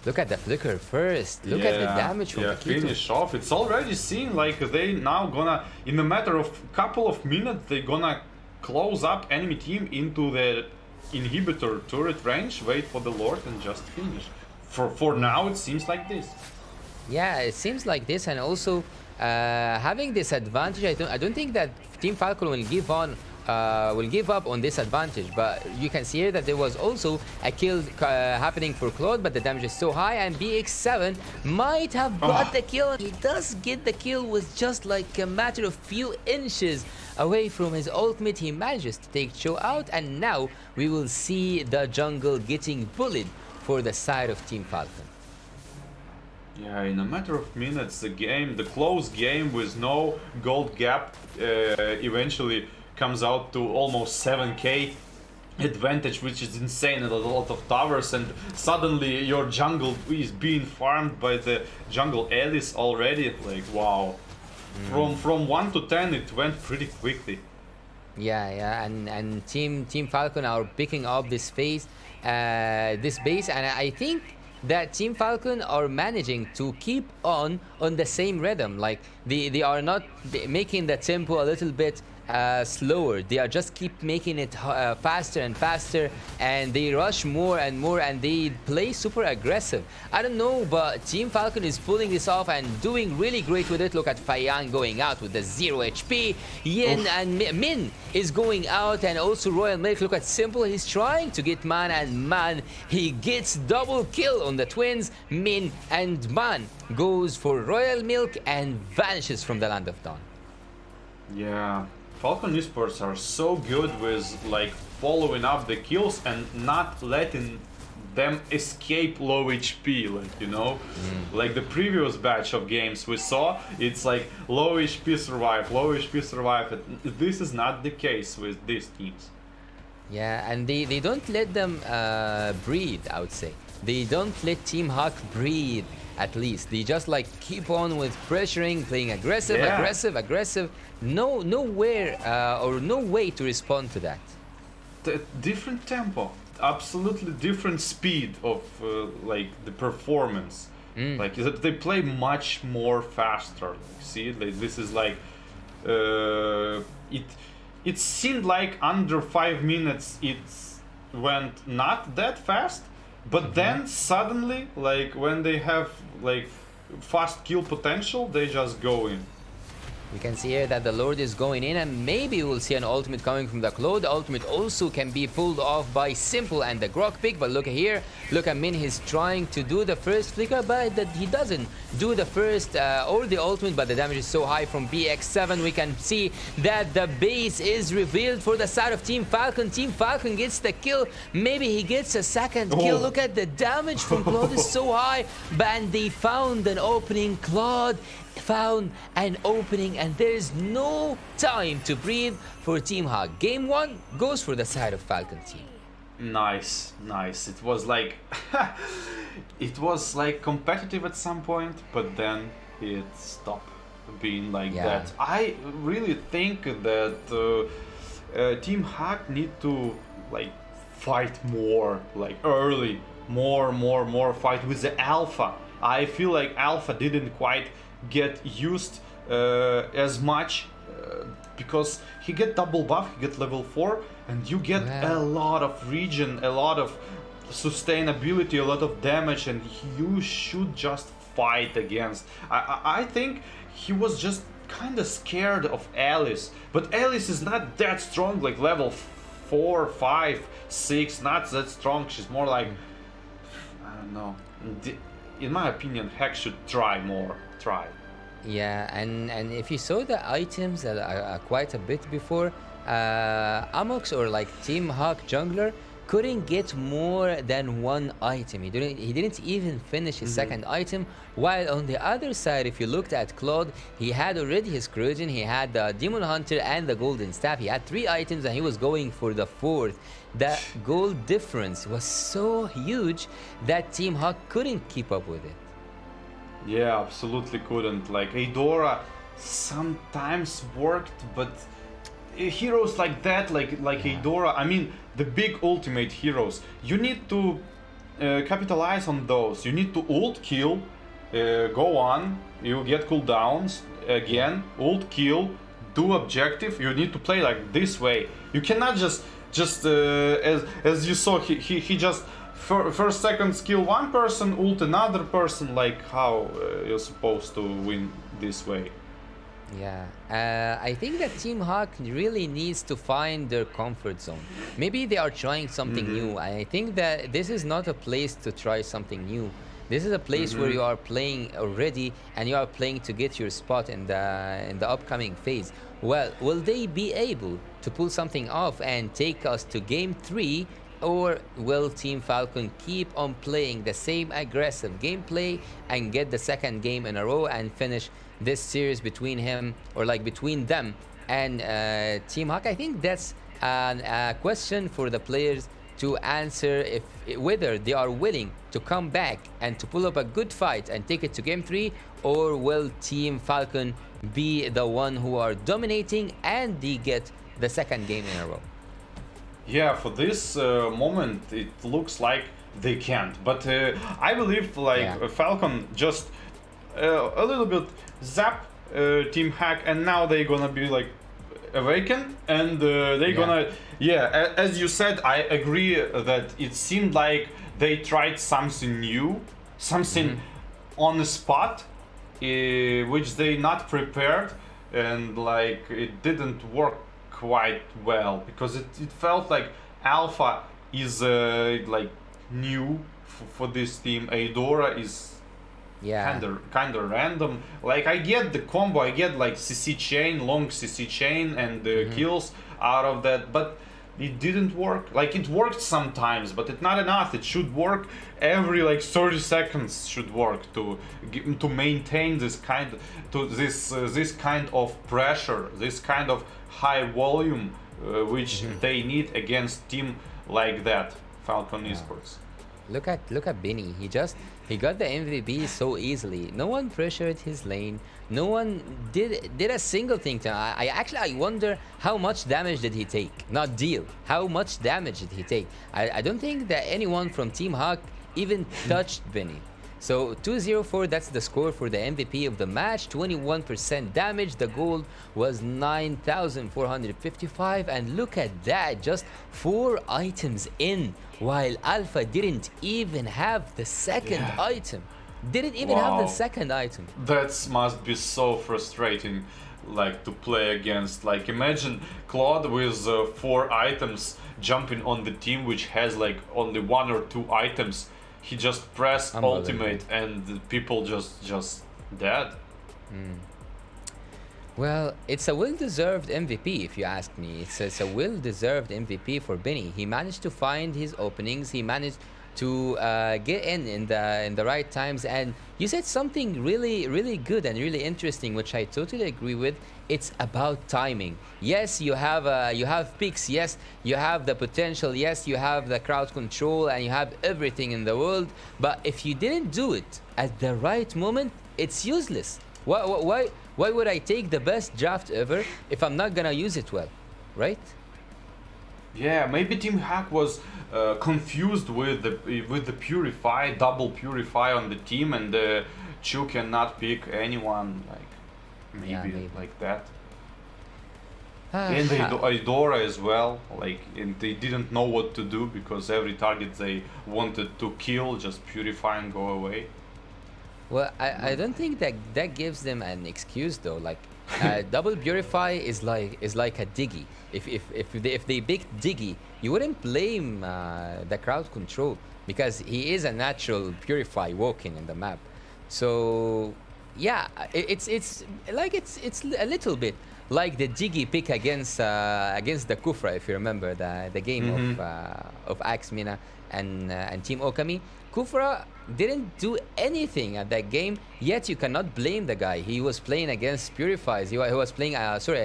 Look at the flicker first. Look at the damage from the finish off. It's already seen like they now gonna, in a matter of couple of minutes, they gonna close up enemy team into the inhibitor turret range, wait for the Lord, and just finish. For now, it seems like this. Yeah, it seems like this, and also having this advantage, I don't think that Team Falcon will give up on this advantage. But you can see here that there was also a kill happening for Claude, but the damage is so high, and BX7 might have got the kill. He does get the kill with just like a matter of few inches away from his ultimate. He manages to take Cho out, and now we will see the jungle getting bullied for the side of Team Falcon. Yeah, in a matter of minutes, the close game with no gold gap eventually comes out to almost 7k advantage, which is insane, and a lot of towers, and suddenly your jungle is being farmed by the jungle Alice already. Like, wow. From 1 to 10 it went pretty quickly. Yeah, and Team Falcon are picking up this base, and I think that Team Falcon are managing to keep on the same rhythm. Like they are not making the tempo a little bit slower. They are just keep making it faster and faster, and they rush more and more, and they play super aggressive. I don't know, but Team Falcon is pulling this off and doing really great with it. Look at Fayan going out with the 0 HP. Yin and Min is going out, and also Royal Milk. Look at Simple, he's trying to get Man, and Man, he gets double kill on the twins. Min and Man goes for Royal Milk and vanishes from the Land of Dawn. Yeah. Falcon Esports are so good with like following up the kills and not letting them escape low HP, like, you know, like the previous batch of games we saw. It's like low HP survive, low HP survive. This is not the case with these teams. Yeah, and they don't let them breathe, I would say. They don't let Team Hawk breathe, at least. They just like keep on with pressuring, playing aggressive, Yeah. aggressive. Nowhere or no way to respond to that. Different tempo, absolutely different speed of like the performance. Like they play much more faster. See, like, this is like it seemed like under 5 minutes it went not that fast, but then suddenly, like when they have like fast kill potential, they just go in. We can see here that the Lord is going in, and maybe we'll see an ultimate coming from the Claude. The ultimate also can be pulled off by Simple and the Grok pick, but look here, look at Min, he's trying to do the first flicker, but he doesn't do the first or the ultimate, but the damage is so high from BX7. We can see that the base is revealed for the side of Team Falcon. Team Falcon gets the kill, maybe he gets a second kill. Look at the damage from Claude is so high, but they found an opening. Claude found an opening, and there's no time to breathe for Team Hawk. Game 1 goes for the side of Falcon team. Nice. It was like it was like competitive at some point, but then it stopped being like that. I really think that Team Hawk need to like fight more, like early, more fight with the Alpha. I feel like Alpha didn't quite get used as much because he get double buff, he get level 4, and you get a lot of regen, a lot of sustainability, a lot of damage, and you should just fight against. I think he was just kind of scared of Alice, but Alice is not that strong, like level 4, 5, 6, not that strong. She's more like, I don't know. In my opinion, Heck should try more. Yeah, and if you saw the items quite a bit before, Amox or like Team Hawk jungler couldn't get more than one item. He didn't even finish his second item. While on the other side, if you looked at Claude, he had already his Corrosion, he had the Demon Hunter and the Golden Staff. He had 3 items and he was going for the 4th. The gold difference was so huge that Team Hawk couldn't keep up with it. Yeah, absolutely couldn't. Like Eudora sometimes worked, but heroes like that, like Eudora, I mean the big ultimate heroes, you need to capitalize on those. You need to ult kill, go on, you get cooldowns again, ult kill, do objective. You need to play like this way. You cannot just as you saw, he just first second skill one person, ult another person. Like how you're supposed to win this way? Yeah, I think that Team Hawk really needs to find their comfort zone. Maybe they are trying something new. I think that this is not a place to try something new. This is a place where you are playing already and you are playing to get your spot in the upcoming phase. Well, will they be able to pull something off and take us to game 3? Or will Team Falcon keep on playing the same aggressive gameplay and get the second game in a row and finish this series between between them and Team Hawk? I think that's a question for the players to answer, whether they are willing to come back and to pull up a good fight and take it to game 3, or will Team Falcon be the one who are dominating and they get the second game in a row? Yeah, for this moment it looks like they can't, but I believe like Falcon just a little bit zap Team Hack, and now they're gonna be like awakened, and they're gonna as you said, I agree that it seemed like they tried something new, something on the spot, which they not prepared, and like it didn't work quite well, because it felt like Alpha is like new for this team. Eudora is kind of random. Like I get the combo, I get like CC chain, long CC chain, and kills out of that, but it didn't work. Like it worked sometimes, but it's not enough. It should work every like 30 seconds. Should work to maintain this kind of pressure, this kind of high volume which they need against team like that, Falcon Esports. Look at Benny. He got the MVP so easily. No one pressured his lane. No one did a single thing to him. I wonder how much damage did he take? Not deal. How much damage did he take? I don't think that anyone from Team Hawk even touched Benny. So 2-0-4, that's the score for the MVP of the match. 21% damage. The gold was 9,455. And look at that, just 4 items in, while Alpha didn't even have the second item. Didn't even have the second item. That must be so frustrating, like, to play against. Like, imagine Claude with 4 items jumping on the team which has like only 1 or 2 items. He just pressed ultimate and the people just dead. Well, it's a well-deserved MVP if you ask me. It's a well-deserved MVP for Benny. He managed to find his openings. He managed to get in the right times. And you said something really good and really interesting, which I totally agree with. It's about timing. Yes, you have picks. Yes, you have the potential. Yes, you have the crowd control and you have everything in the world. But if you didn't do it at the right moment, it's useless. Why would I take the best draft ever if I'm not gonna use it well, right? Yeah, maybe Team Hack was confused with the Purify, double Purify on the team, and Chu cannot pick anyone, like maybe like that. And the Idora as well, like, and they didn't know what to do because every target they wanted to kill, just purify and go away. Well, I don't think that gives them an excuse though. Like, double purify is like a Diggy. If they picked Diggy, you wouldn't blame the crowd control because he is a natural purify walking in the map. So yeah, it's a little bit like the Diggy pick against the Kufra, if you remember the game of Axmina and Team Okami. Kufra didn't do anything at that game, yet you cannot blame the guy. He was playing against Purifies. He was playing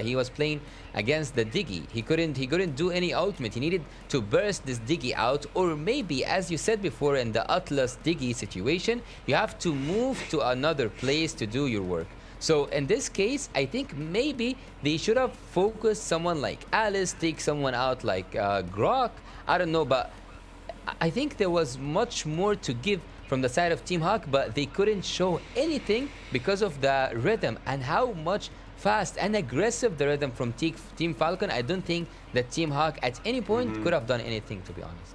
he was playing against the Diggy. He couldn't do any ultimate. He needed to burst this Diggy out, or maybe, as you said before, in the Atlas Diggy situation, you have to move to another place to do your work. So in this case, I think maybe they should have focused someone like Alice, take someone out like Grok. I don't know, but I think there was much more to give from the side of Team Hawk, but they couldn't show anything because of the rhythm and how much fast and aggressive the rhythm from Team Falcon. I don't think that Team Hawk at any point could have done anything, to be honest.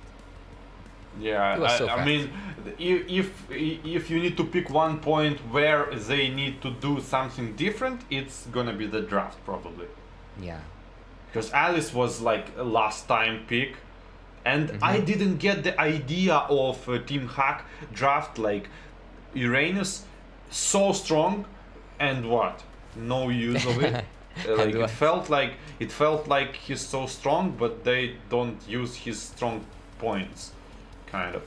Yeah, I mean, if you need to pick one point where they need to do something different, it's gonna be the draft probably. Yeah. Because Alice was like a last time pick. And I didn't get the idea of Team Hack draft, like Uranus, so strong, and what? No use of it. Like it felt like he's so strong, but they don't use his strong points, kind of.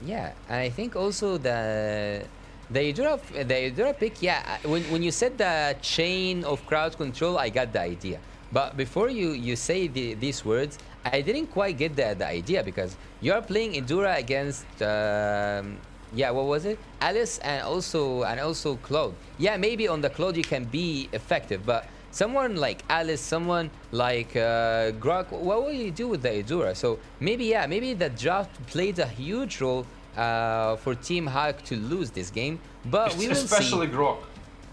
Yeah, and I think also the Idura pick. Yeah, when you said the chain of crowd control, I got the idea. But before you say these words, I didn't quite get the idea, because you are playing Idura against what was it? Alice and also Claude. Yeah, maybe on the Claude you can be effective, but someone like Alice, someone like Grok, what will you do with the Idura? So maybe the draft played a huge role for Team Hawk to lose this game, but we will especially see. Grok.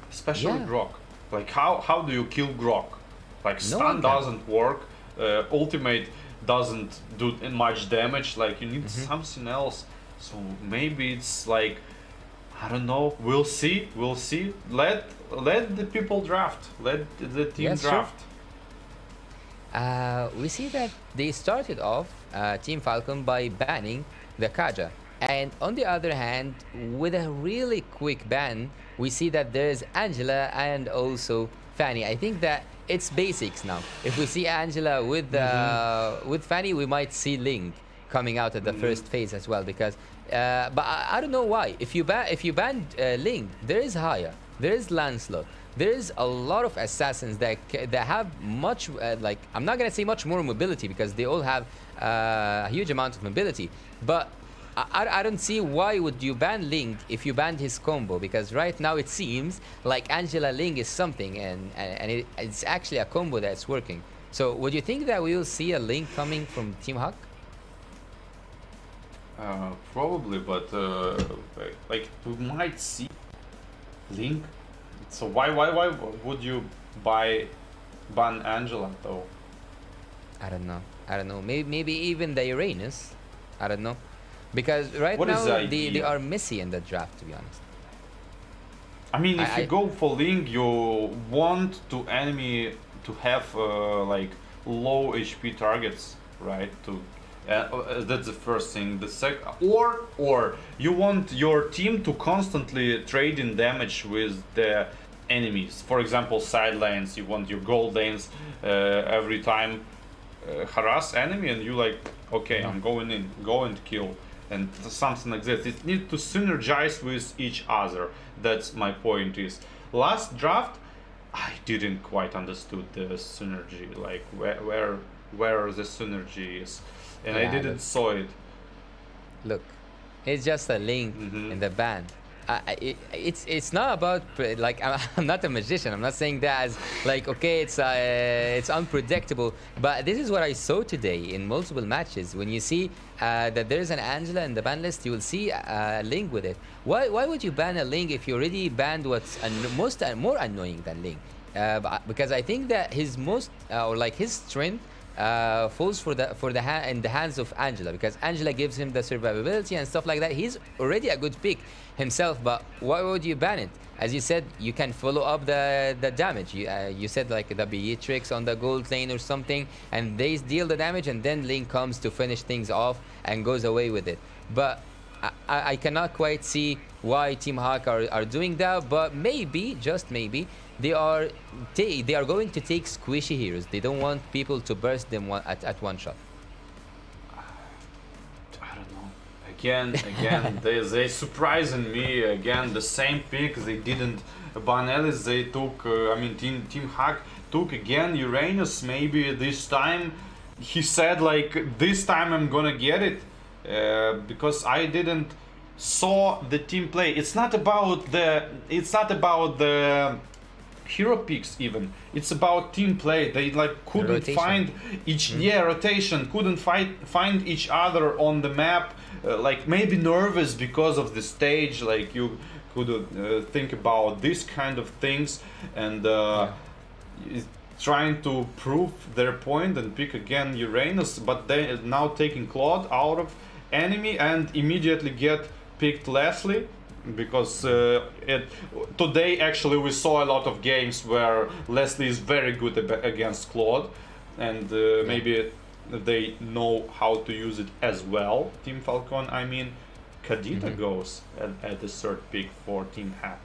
Especially Grok. Like how do you kill Grok? Like stun doesn't work, ultimate doesn't do much damage, like you need something else. So maybe it's like, I don't know, we'll see. Let the people draft, let the team draft. We see that they started off Team Falcon by banning the Kaja, and on the other hand, with a really quick ban, we see that there's Angela and also Fanny. I think that it's basics now. If we see Angela with Fanny, we might see Ling coming out at the first phase as well, because but I don't know why. If you ban Ling, there is Haya, there is Lancelot, there's a lot of assassins that have much, like, I'm not gonna say much more mobility because they all have a huge amount of mobility, but I don't see why would you ban Ling if you banned his combo, because right now it seems like Angela Ling is something, and it's actually a combo that's working. So would you think that we will see a Ling coming from Team Hawk? Probably, but like we might see Link. So why would you ban Angela though? I don't know. Maybe even the Uranus. I don't know. Because right What is the now idea? they are messy in the draft, to be honest. I mean, if you go for Link, you want to enemy to have like low HP targets, right? That's the first thing. The or you want your team to constantly trade in damage with the enemies. For example, side lanes. You want your gold lanes every time harass enemy, and you like, okay, I'm going in, go and kill, and something like that. It needs to synergize with each other. That's my point. Is last draft, I didn't quite understood the synergy, like where the synergy is, and I didn't saw it. Look, it's just a link in the band. It's not about like I'm not a magician. I'm not saying that as like, okay, it's unpredictable. But this is what I saw today in multiple matches. When you see that there's an Angela in the ban list, you will see a Ling with it. Why would you ban a Ling if you already banned what's more annoying than Ling? Because I think that his most or like his strength falls in the hands of Angela, because Angela gives him the survivability and stuff like that. He's already a good pick himself, but why would you ban it? As you said, you can follow up the damage. You said like the Beatrix on the gold lane or something, and they deal the damage, and then Link comes to finish things off and goes away with it. But I cannot quite see why Team Hawk are doing that, but maybe, just maybe, they are going to take squishy heroes. They don't want people to burst them at one shot. I don't know. Again, they surprising me. Again, the same pick. They didn't ban Alice. They took. I mean, Team Hawk took again Uranus. Maybe this time, he said like, this time I'm gonna get it, because I didn't saw the team play. It's not about the hero picks even. It's about team play. They like couldn't find each rotation. Couldn't find each other on the map. Like maybe nervous because of the stage. Like you could think about this kind of things, and trying to prove their point and pick again Uranus. But they are now taking Claude out of enemy and immediately get picked Leslie. Because today actually we saw a lot of games where Leslie is very good against Claude, and maybe they know how to use it as well. Team Falcon, I mean, Kadita goes at the third pick for Team Hack.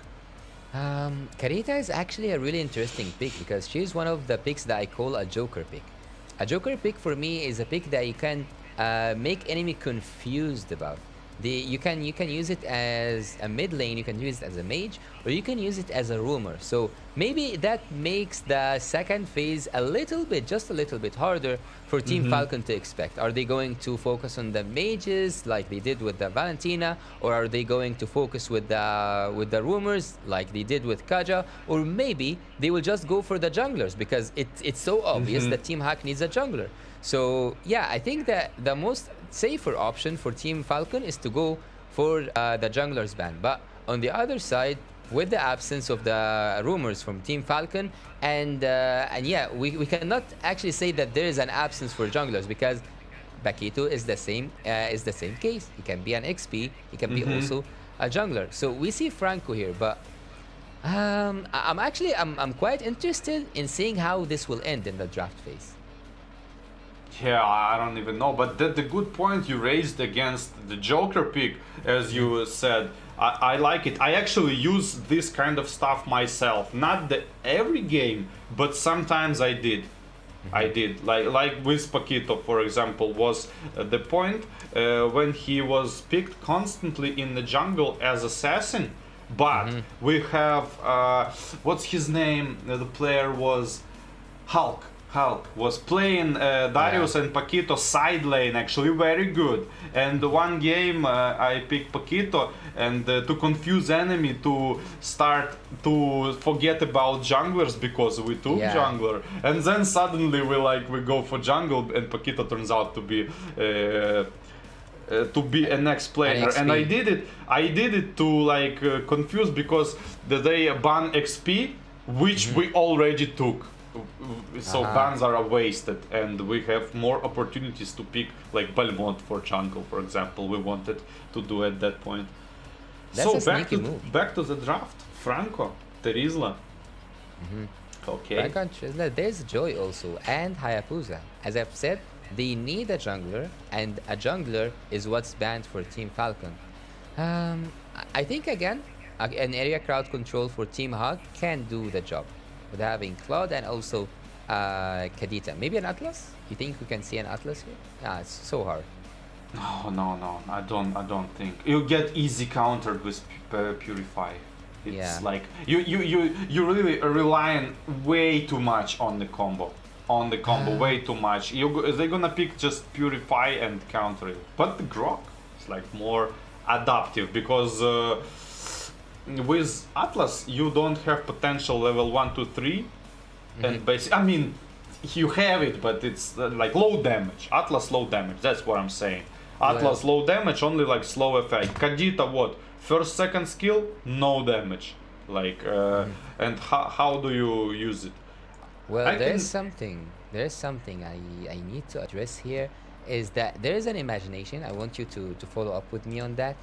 Karita is actually a really interesting pick because she's one of the picks that I call a Joker pick. A Joker pick for me is a pick that you can make enemy confused about. You can use it as a mid lane, you can use it as a mage, or you can use it as a roamer. So maybe that makes the second phase just a little bit harder for Team Falcon to expect. Are they going to focus on the mages like they did with the Valentina, or are they going to focus with the roamers like they did with Kaja, or maybe they will just go for the junglers because it's so obvious that Team Hack needs a jungler. So yeah, I think that the most safer option for Team Falcon is to go for the junglers ban. But on the other side, with the absence of the rumors from Team Falcon, and yeah, we cannot actually say that there is an absence for junglers, because Bakito is the same case. He can be an XP, he can be also a jungler. So we see Franco here, but I'm quite interested in seeing how this will end in the draft phase. Yeah, I don't even know, but the good point you raised against the Joker pick, as you said, I like it. I actually use this kind of stuff myself. Not every game, but sometimes I did. I did. Like with Paquito, for example, was the point when he was picked constantly in the jungle as assassin. But we have what's his name? The player was Hulk. Hulk was playing Darius and Paquito side lane, actually very good. And one game I picked Paquito, and to confuse enemy to start to forget about junglers because we took jungler, and then suddenly we go for jungle, and Paquito turns out to be a next player. And I did it to like confuse because they ban XP, which we already took. So bans are wasted, and we have more opportunities to pick like Belmont for jungle, for example. We wanted to do at that point. That's so back to the draft. Franco, Terizla. Okay. Franco and Terizla, there's Joy also, and Hayabusa. As I've said, they need a jungler, and a jungler is what's banned for Team Falcon. I think again, an area crowd control for Team Hug can do the job. With having Claude and also Kadita. Maybe an Atlas? You think we can see an Atlas here? Ah, it's so hard. No. I don't think you get easy countered with Purify. It's like you really relying way too much on the combo. Way too much. They're gonna pick just Purify and counter it. But the Grok is like more adaptive because. With Atlas, you don't have potential level 1, 2, 3, and basically, I mean, you have it, but it's like low damage. Atlas low damage. That's what I'm saying. Atlas low damage, only like slow effect. Kadita what? First, second skill, no damage. Like, and how do you use it? Well, there's something I need to address here. Is that there is an imagination? I want you to follow up with me on that.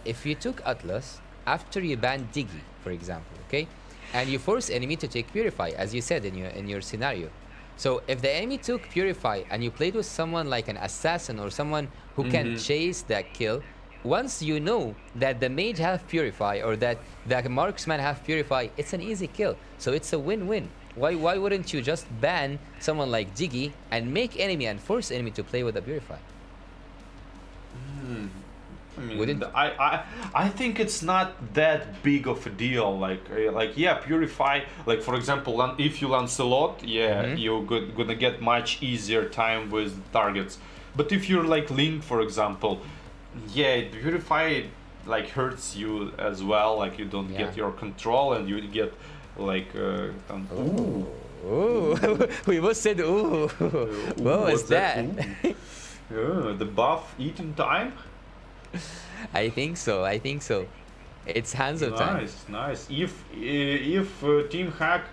If you took Atlas. After you ban Diggy, for example, okay, and you force enemy to take Purify, as you said in your scenario. So if the enemy took Purify and you played with someone like an assassin or someone who can chase that kill, once you know that the mage have Purify or that the marksman have Purify, it's an easy kill. So it's a win-win. Why wouldn't you just ban someone like Diggy and make enemy and force enemy to play with a Purify? I mean, I think it's not that big of a deal. Like yeah, Purify. Like for example, if you Lancelot, you're gonna get much easier time with targets. But if you're like Link, for example, Purify like hurts you as well. Like you don't get your control, and you get like. Ooh, we both said ooh. What was that? The buff eating time. I think so. It's Hanzo time. Nice. If Team Hack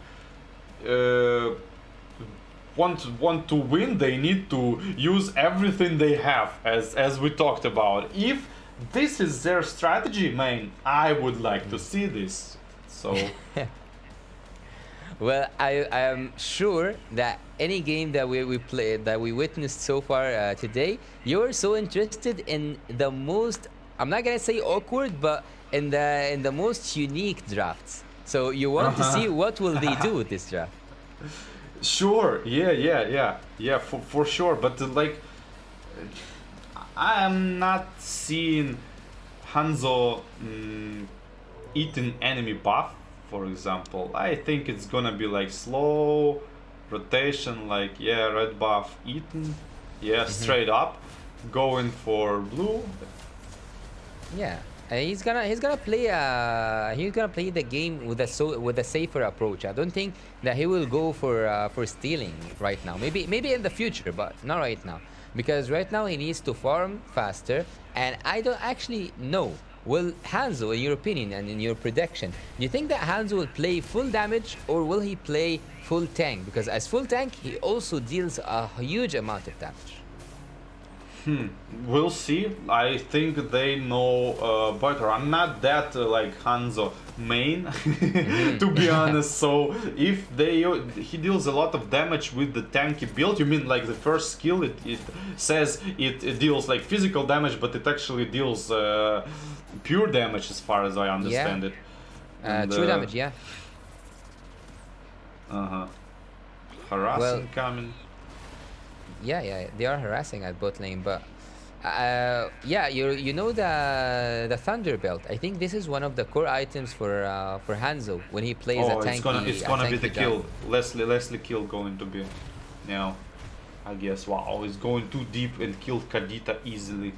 want to win, they need to use everything they have, as we talked about. If this is their strategy, man, I would like to see this. So. Well, I am sure that any game that we played, that we witnessed so far today, you're so interested in the most, I'm not gonna say awkward, but in the most unique drafts. So you want to see what will they do with this draft. Sure, yeah, for sure. But like, I am not seeing Hanzo eating enemy buff. For example, I think it's gonna be like slow rotation, like red buff eaten, straight up, going for blue. Yeah, he's gonna play the game with a safer approach. I don't think that he will go for stealing right now. Maybe in the future, but not right now, because right now he needs to farm faster, and I don't actually know. Will Hanzo, in your opinion and in your prediction, do you think that Hanzo will play full damage or will he play full tank? Because as full tank, he also deals a huge amount of damage. We'll see. I think they know better. I'm not that like Hanzo main, to be honest. So if he deals a lot of damage with the tanky build, you mean like the first skill? It says it deals like physical damage, but it actually deals pure damage, as far as I understand it. True damage, yeah. Harassing coming. Yeah, they are harassing at bot lane, but Yeah, you know the Thunder Belt. I think this is one of the core items for Hanzo when he plays a Oh, tanky. it's gonna be the job. kill. Leslie kill going to be now. I guess. Wow, he's going too deep and killed Kadita easily.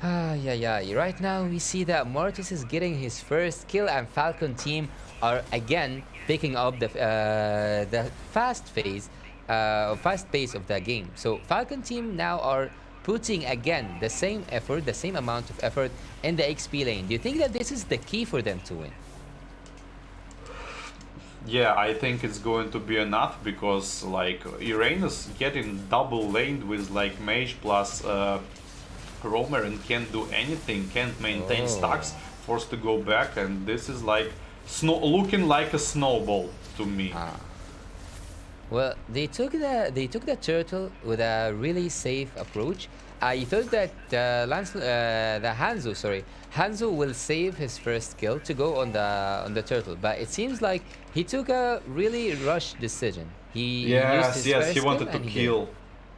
Yeah. Right now we see that Mortis is getting his first kill, and Falcon team are again picking up the fast pace of the game. So Falcon team now are putting again the same effort, the same amount of effort in the XP lane. Do you think that this is the key for them to win? Yeah, I think it's going to be enough because like Uranus getting double laned with like mage plus roamer and can't do anything, can't maintain stacks, forced to go back, and this is like looking like a snowball to me. Well, they took the turtle with a really safe approach. I thought that Hanzo will save his first kill to go on the turtle, but it seems like he took a really rushed decision. He used his first he wanted skill to and kill.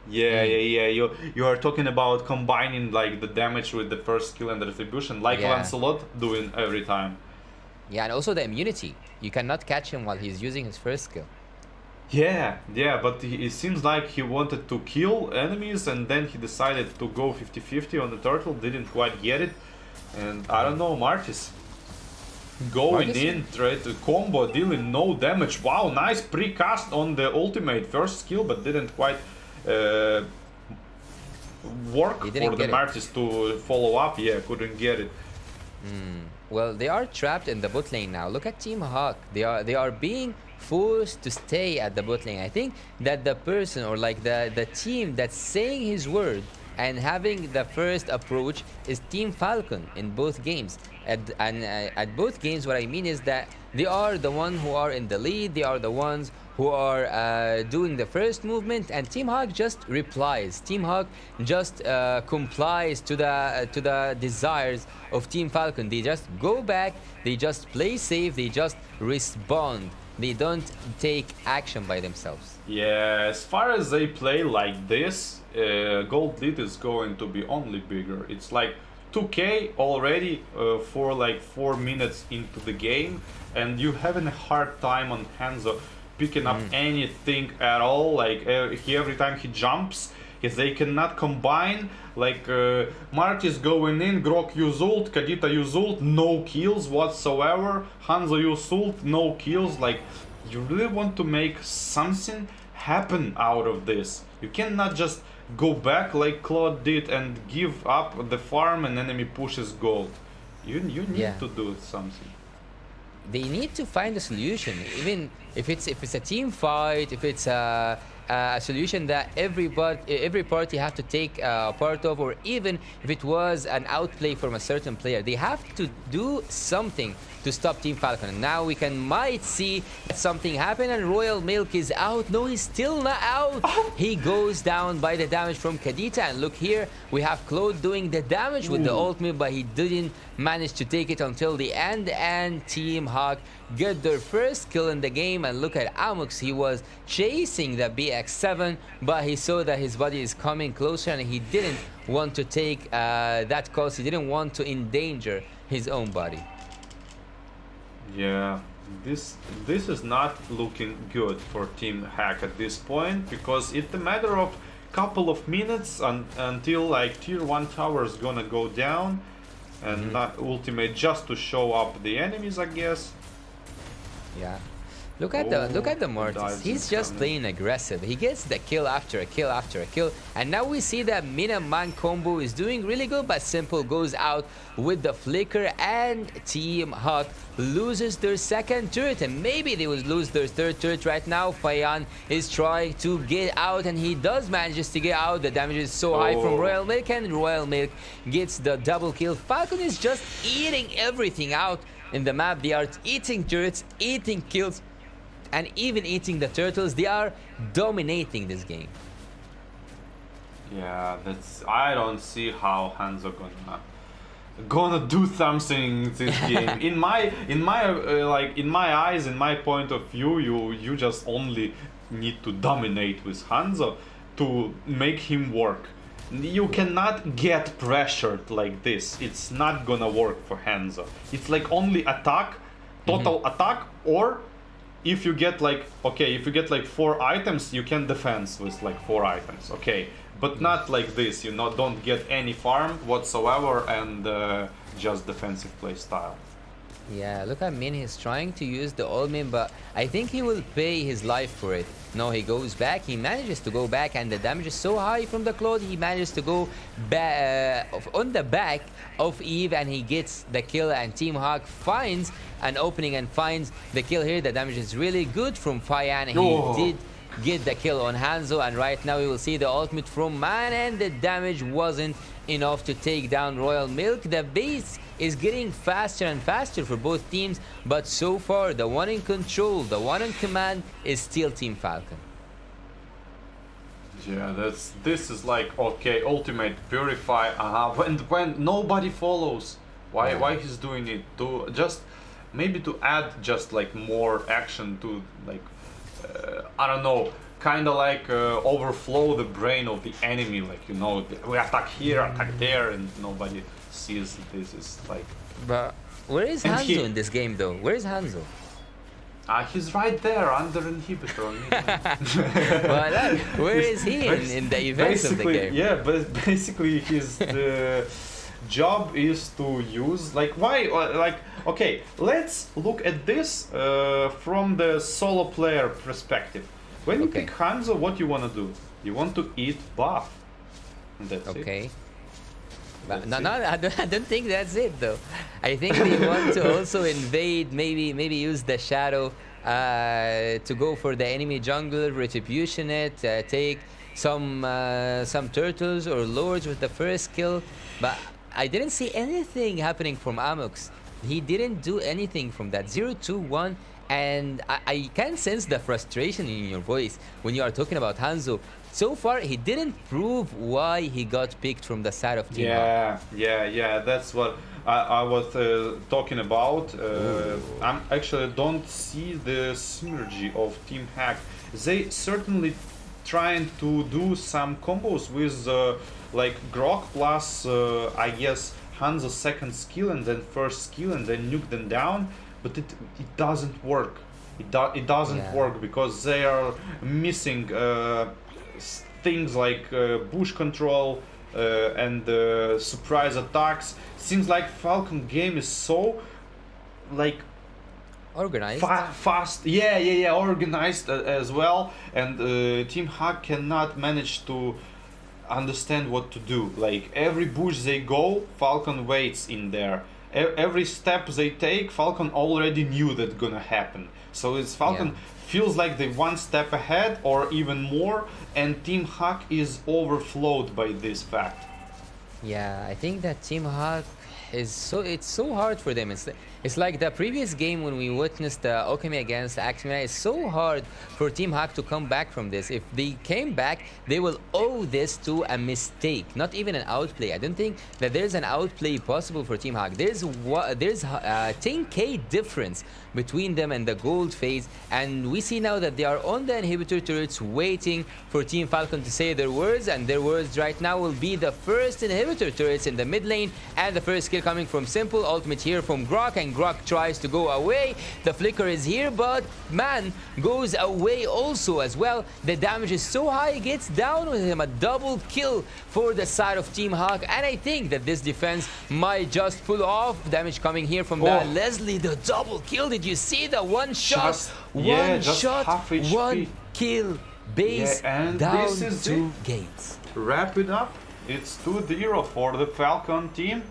Yeah. You are talking about combining like the damage with the first skill and the retribution, like Lancelot doing every time. Yeah, and also the immunity. You cannot catch him while he's using his first skill. Yeah, but it seems like he wanted to kill enemies and then he decided to go 50-50 on the turtle, didn't quite get it. And I don't know, Martis going in, try to combo, dealing no damage. Wow, nice precast on the ultimate first skill, but didn't quite work for the Martis to follow up. Yeah, couldn't get it. Well, they are trapped in the bot lane now. Look at Team Hawk. They are being forced to stay at the bot lane. I think that the person or like the team that's saying his word and having the first approach is Team Falcon in both games. At both games, what I mean is that they are the ones who are in the lead. They are the ones who are doing the first movement, and Team Hawk just replies. Team Hawk just complies to the desires of Team Falcon. They just go back. They just play safe. They just respond. They don't take action by themselves. Yeah, as far as they play like this, gold lead is going to be only bigger. It's like 2k already for like 4 minutes into the game, and you having a hard time on Hanzo picking up anything at all. Like every time he jumps, if they cannot combine, like Martis going in, Grok use ult, Kadita use ult, no kills whatsoever, Hanzo use ult, no kills. Like, you really want to make something happen out of this. You cannot just go back like Claude did and give up the farm and enemy pushes gold. You need to do something. They need to find a solution, even if it's a team fight, if it's a solution that every party have to take part of, or even if it was an outplay from a certain player. They have to do something to stop Team Falcon. And now we might see something happen, and Royal Milk is out. No, he's still not out. He goes down by the damage from Kadita, and look here, we have Claude doing the damage with the ultimate, but he didn't manage to take it until the end, and Team Hawk get their first kill in the game. And look at Amux, he was chasing the BX7, but he saw that his body is coming closer, and he didn't want to take that cost. He didn't want to endanger his own body. Yeah, this is not looking good for Team Hack at this point, because it's a matter of couple of minutes until like tier 1 tower is gonna go down, and not ultimate just to show up the enemies, I guess. Yeah. Look at the Mortis. He's just playing aggressive. He gets the kill after a kill after a kill. And now we see that Minaman combo is doing really good, but Simple goes out with the flicker, and Team Hawk loses their second turret, and maybe they will lose their third turret right now. Fayan is trying to get out, and he does manage to get out. The damage is so high from Royal Milk, and Royal Milk gets the double kill. Falcon is just eating everything out in the map. They are eating turrets, eating kills, and even eating the turtles. They are dominating this game. Yeah, I don't see how Hanzo gonna do something this game. in my eyes, in my point of view, you just only need to dominate with Hanzo to make him work. You cannot get pressured like this. It's not gonna work for Hanzo. It's like only attack, total attack, or if you get like, okay, if you get like 4 items, you can defense with like 4 items, okay. But not like this, you know, don't get any farm whatsoever and just defensive play style. Yeah, look at Min, he's trying to use the ultimate, but I think he will pay his life for it. No, he goes back, he manages to go back, and the damage is so high from the Claude, he manages to go on the back of Eve, and he gets the kill, and Team Hawk finds an opening and finds the kill here. The damage is really good from Fayan. He did get the kill on Hanzo, and right now we will see the ultimate from Man, and the damage wasn't enough to take down Royal Milk. The base is getting faster and faster for both teams, but so far the one in control, the one in command is still Team Falcon. Yeah, this is like, okay, ultimate purify, when nobody follows, why he's doing it? To just maybe to add just like more action to like I don't know, kind of like overflow the brain of the enemy, like, you know, we attack here, attack there, and nobody sees this is like. But where is And Hanzo in this game though? Where is Hanzo? He's right there under inhibitor. But where is he in the events of the game? Yeah, but basically his job is to use like okay, let's look at this from the solo player perspective. When you pick Hanzo, what you want to do? You want to eat buff. That's it. Okay. But no, I don't think that's it though. I think they want to also invade, maybe use the shadow to go for the enemy jungler, retribution it, take some turtles or lords with the first kill. But I didn't see anything happening from Amux. He didn't do anything from that 0-2-1. And I can sense the frustration in your voice when you are talking about Hanzo. So far, he didn't prove why he got picked from the side of Team Hawk. Yeah, that's what I was talking about. I actually don't see the synergy of Team Hack. They certainly trying to do some combos with like Grok plus, I guess, Hanzo's second skill and then first skill and then nuke them down. But it doesn't work. It doesn't work because they are missing things like bush control and surprise attacks. Seems like Falcon game is so like organized, fast. Yeah, organized as well. And Team Hack cannot manage to understand what to do. Like every bush they go, Falcon waits in there. Every step they take, Falcon already knew that's gonna happen. So it's Falcon feels like they one step ahead or even more, and Team Hawk is overflowed by this fact. Yeah, I think that Team Hawk is it's so hard for them. It's like the previous game when we witnessed the Okami against Axmina. It's so hard for Team Hawk to come back from this. If they came back, they will owe this to a mistake, not even an outplay. I don't think that there's an outplay possible for Team Hawk. There's a 10k difference between them and the gold phase, and we see now that they are on the inhibitor turrets waiting for Team Falcon to say their words, and their words right now will be the first inhibitor turrets in the mid lane, and the first kill coming from Simple, ultimate here from Grok, and Grok tries to go away. The flicker is here, but Man goes away also as well. The damage is so high, gets down with him, a double kill for the side of Team Hawk, and I think that this defense might just pull off. Damage coming here from the Leslie, the double kill. Did you see the one shot? One kill, base and down this is 2 games. Wrap it up. It's 2-0 for the Falcon team.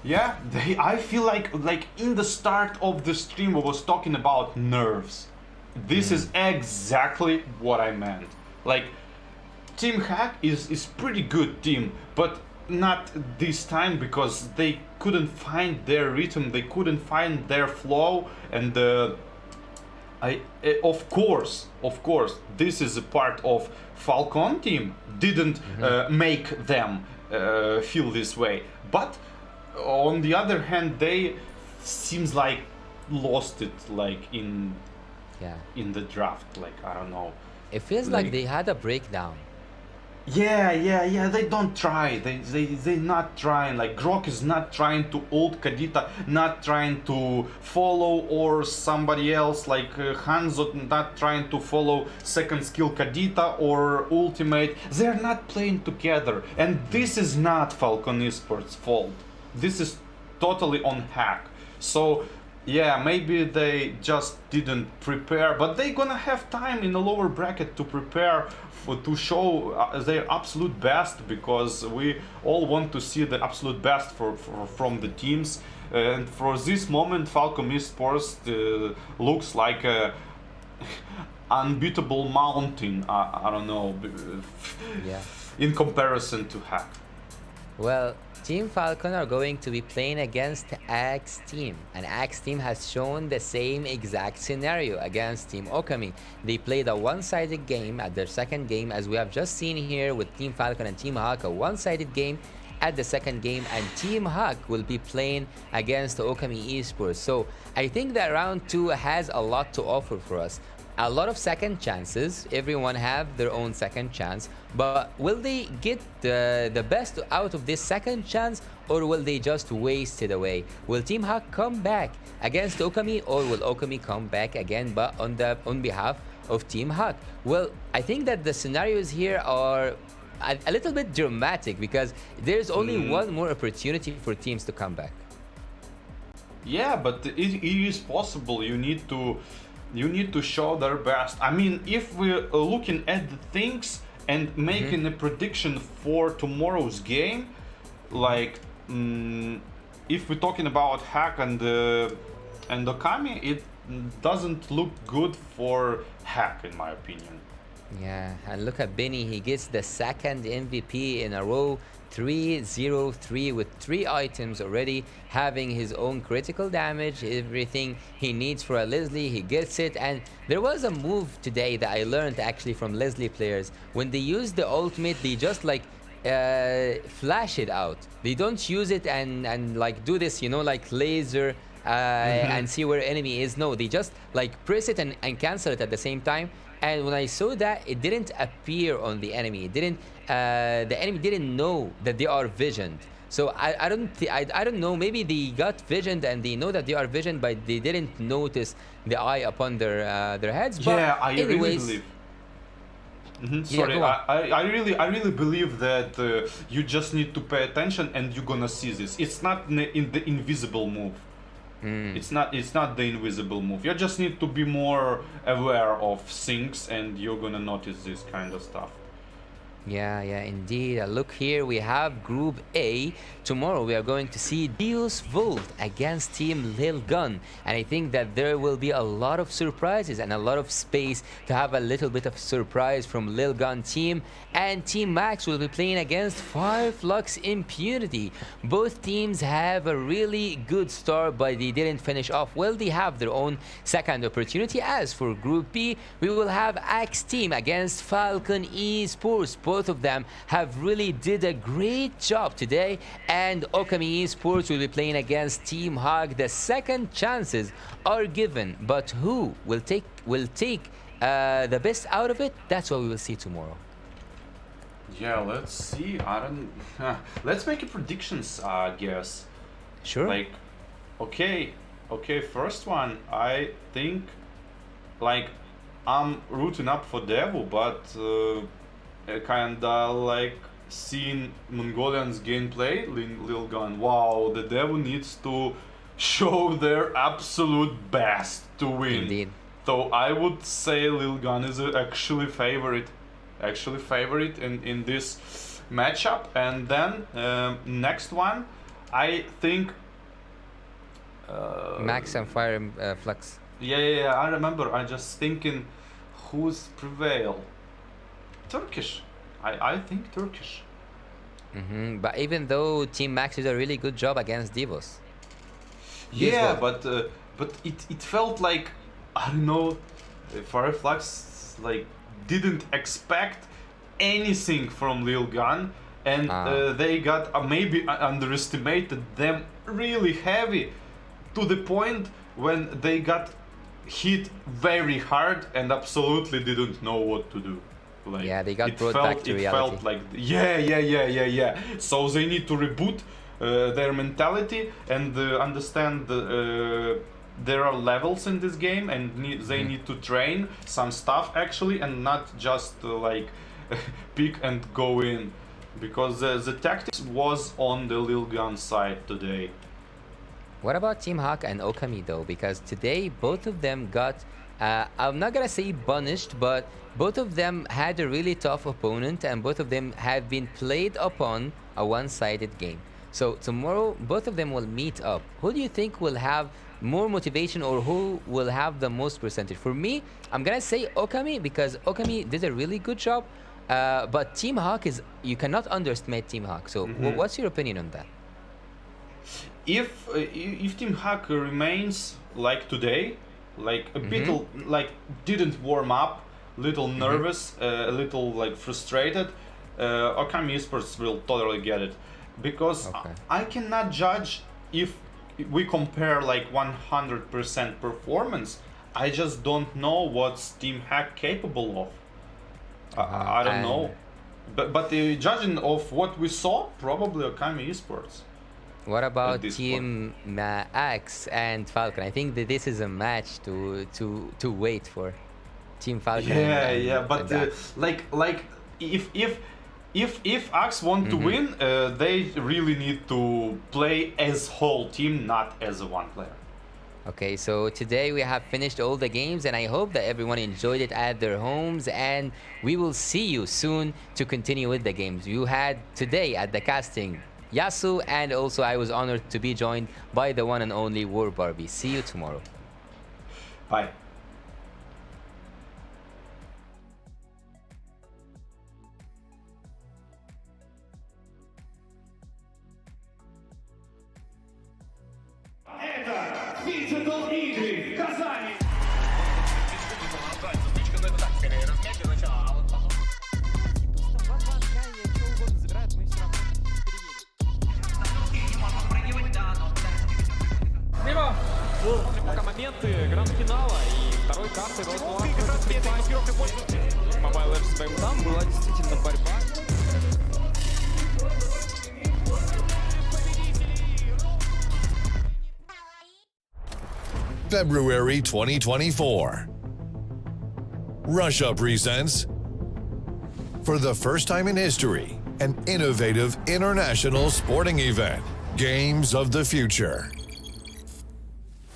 Yeah, I feel like in the start of the stream I was talking about nerves. This is exactly what I meant. Like, Team Hack is pretty good team, but not this time because they couldn't find their rhythm, they couldn't find their flow, and of course, this is a part of Falcon team didn't make them feel this way, but on the other hand, they seems like lost it like in the draft. Like, I don't know. It feels like they had a breakdown. Yeah. They don't try. They not trying. Like Grok is not trying to ult Kadita, not trying to follow or somebody else like Hanzo not trying to follow second skill Kadita or ultimate. They're not playing together, and this is not Falcon Esports' fault. This is totally on hack. So yeah, maybe they just didn't prepare, but they gonna have time in the lower bracket to prepare to show their absolute best, because we all want to see the absolute best from the teams. And for this moment, Falcon Esports looks like a unbeatable mountain. I don't know, Yeah. in comparison to hack. Well, Team Falcon are going to be playing against Axe Team, and Axe Team has shown the same exact scenario against Team Okami. They played a one-sided game at their second game, as we have just seen here with Team Falcon and Team Hawk, a one-sided game at the second game, and Team Hawk will be playing against Okami Esports. So I think that round 2 has a lot to offer for us. A lot of second chances. Everyone have their own second chance, but will they get the best out of this second chance, or will they just waste it away? Will Team Hawk come back against Okami, or will Okami come back again but on behalf of Team Hawk? Well, I think that the scenarios here are a little bit dramatic, because there's only one more opportunity for teams to come back. Yeah, but it is possible. You need to show their best. I mean, if we're looking at the things and making a prediction for tomorrow's game, like if we're talking about Hack and Okami, it doesn't look good for Hack, in my opinion. Yeah, and look at Benny. He gets the second MVP in a row, 3-0-3 with 3 items already, having his own critical damage, everything he needs for a Leslie, he gets it. And there was a move today that I learned actually from Leslie players. When they use the ultimate, they just like flash it out. They don't use it and like do this, you know, like laser and see where enemy is. No, they just like press it and cancel it at the same time. And when I saw that, it didn't appear on the enemy. It didn't. The enemy didn't know that they are visioned. So I don't know. Maybe they got visioned and they know that they are visioned, but they didn't notice the eye upon their heads. But yeah, I anyways, really believe. Sorry, yeah, I really believe that you just need to pay attention and you're gonna see this. It's not in the invisible move. It's not the invisible move. You just need to be more aware of things and you're gonna notice this kind of stuff. Yeah, indeed. Look here, we have Group A. Tomorrow we are going to see Deus Vult against Team Lilgun. And I think that there will be a lot of surprises and a lot of space to have a little bit of surprise from Lilgun team. And Team Max will be playing against Flux Impunity. Both teams have a really good start, but they didn't finish off well. They have their own second opportunity. As for Group B, we will have Axe Team against Falcon Esports. Both of them have really did a great job today, and Okami Esports will be playing against Team Hawk. The second chances are given, but who will take the best out of it? That's what we will see tomorrow. Yeah, let's see. Let's make a predictions, I guess. Sure. Like, okay. First one, I think, like, I'm rooting up for Devu, but kinda like seeing Mongolians gameplay, Lilgun. Wow, the Devu needs to show their absolute best to win. Indeed. So I would say Lilgun is actually favorite in this matchup. And then next one, I think Max and Fire and Flux. Yeah, I remember. I just thinking who's prevail. Turkish. I think Turkish. But even though Team Max did a really good job against Devos. Yeah, but it felt like, I don't know, Flux like didn't expect anything from Lilgun, and they got maybe underestimated them really heavy, to the point when they got hit very hard and absolutely didn't know what to do. Like, Yeah, they got brought back to reality. Felt like yeah. So they need to reboot their mentality and understand there are levels in this game, and they need to train some stuff actually, and not just like pick and go in, because the tactics was on the Lilgun side today. What about Team Hawk and Okami though? Because today both of them got, I'm not gonna say punished, but both of them had a really tough opponent, and both of them have been played upon a one-sided game. So tomorrow both of them will meet up. Who do you think will have more motivation, or who will have the most percentage? For me, I'm gonna say Okami, because Okami did a really good job, but Team Hawk is, you cannot underestimate Team Hawk. So what's your opinion on that? If Team Hawk remains like today, like a bit like didn't warm up, little nervous, a little like frustrated, Okami Esports will totally get it, because I cannot judge if we compare like 100% performance. I just don't know what's Team Hack capable of. I don't know, but judging of what we saw, probably Okami Esports. What about Team Axe and Falcon? I think that this is a match to wait for. Team Falcon. Yeah, but like if Axe want to win, they really need to play as whole team, not as one player. Okay, so today we have finished all the games, and I hope that everyone enjoyed it at their homes, and we will see you soon to continue with the games. You had today at the casting Yasu, and also I was honored to be joined by the one and only WarBarbie. See you tomorrow. Bye. Это Phygital Games в Казани. Пока моменты гранд-финала и второй карты Mobile Legends. Там была действительно борьба. February 2024. Russia presents, for the first time in history, an innovative international sporting event, Games of the Future.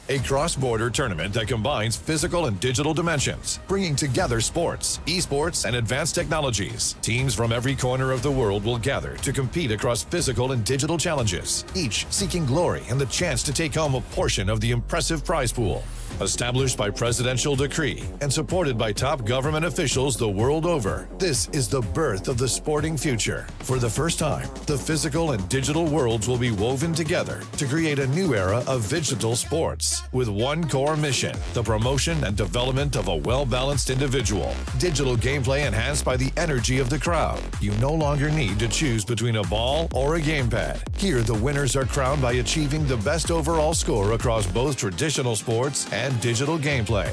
A cross-border tournament that combines physical and digital dimensions, bringing together sports, esports, and advanced technologies. Teams from every corner of the world will gather to compete across physical and digital challenges, each seeking glory and the chance to take home a portion of the impressive prize pool. Established by presidential decree and supported by top government officials the world over, this is the birth of the sporting future. For the first time, the physical and digital worlds will be woven together to create a new era of phygital sports, with one core mission: the promotion and development of a well-balanced individual. Digital gameplay enhanced by the energy of the crowd. You no longer need to choose between a ball or a gamepad. Here, the winners are crowned by achieving the best overall score across both traditional sports and digital gameplay.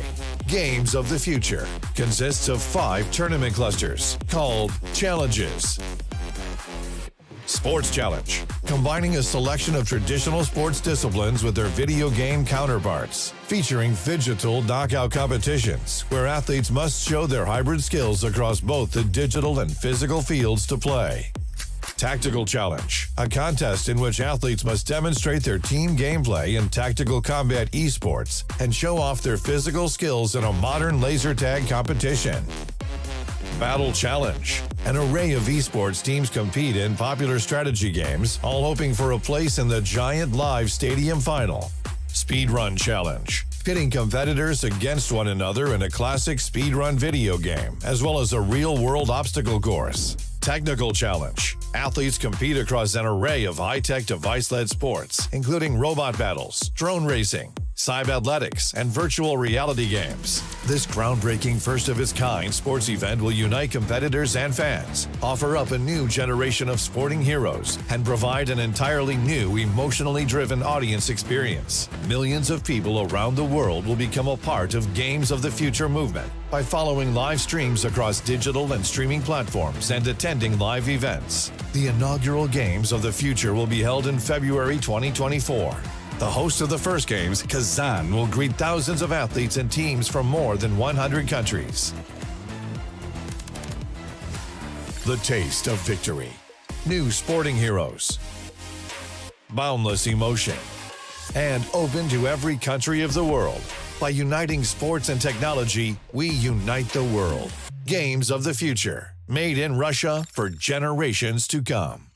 Games of the Future consists of 5 tournament clusters called Challenges. Sports Challenge, combining a selection of traditional sports disciplines with their video game counterparts, featuring phygital knockout competitions where athletes must show their hybrid skills across both the digital and physical fields to play. Tactical Challenge, a contest in which athletes must demonstrate their team gameplay in tactical combat esports and show off their physical skills in a modern laser tag competition. Battle Challenge, an array of esports teams compete in popular strategy games, all hoping for a place in the giant live stadium final. Speedrun Challenge, pitting competitors against one another in a classic speedrun video game, as well as a real-world obstacle course. Technical Challenge, athletes compete across an array of high-tech device-led sports, including robot battles, drone racing, cyber-athletics, and virtual reality games. This groundbreaking first-of-its-kind sports event will unite competitors and fans, offer up a new generation of sporting heroes, and provide an entirely new, emotionally driven audience experience. Millions of people around the world will become a part of Games of the Future movement by following live streams across digital and streaming platforms and attending live events. The inaugural Games of the Future will be held in February 2024. The host of the first Games, Kazan, will greet thousands of athletes and teams from more than 100 countries. The taste of victory. New sporting heroes. Boundless emotion. And open to every country of the world. By uniting sports and technology, we unite the world. Games of the Future. Made in Russia for generations to come.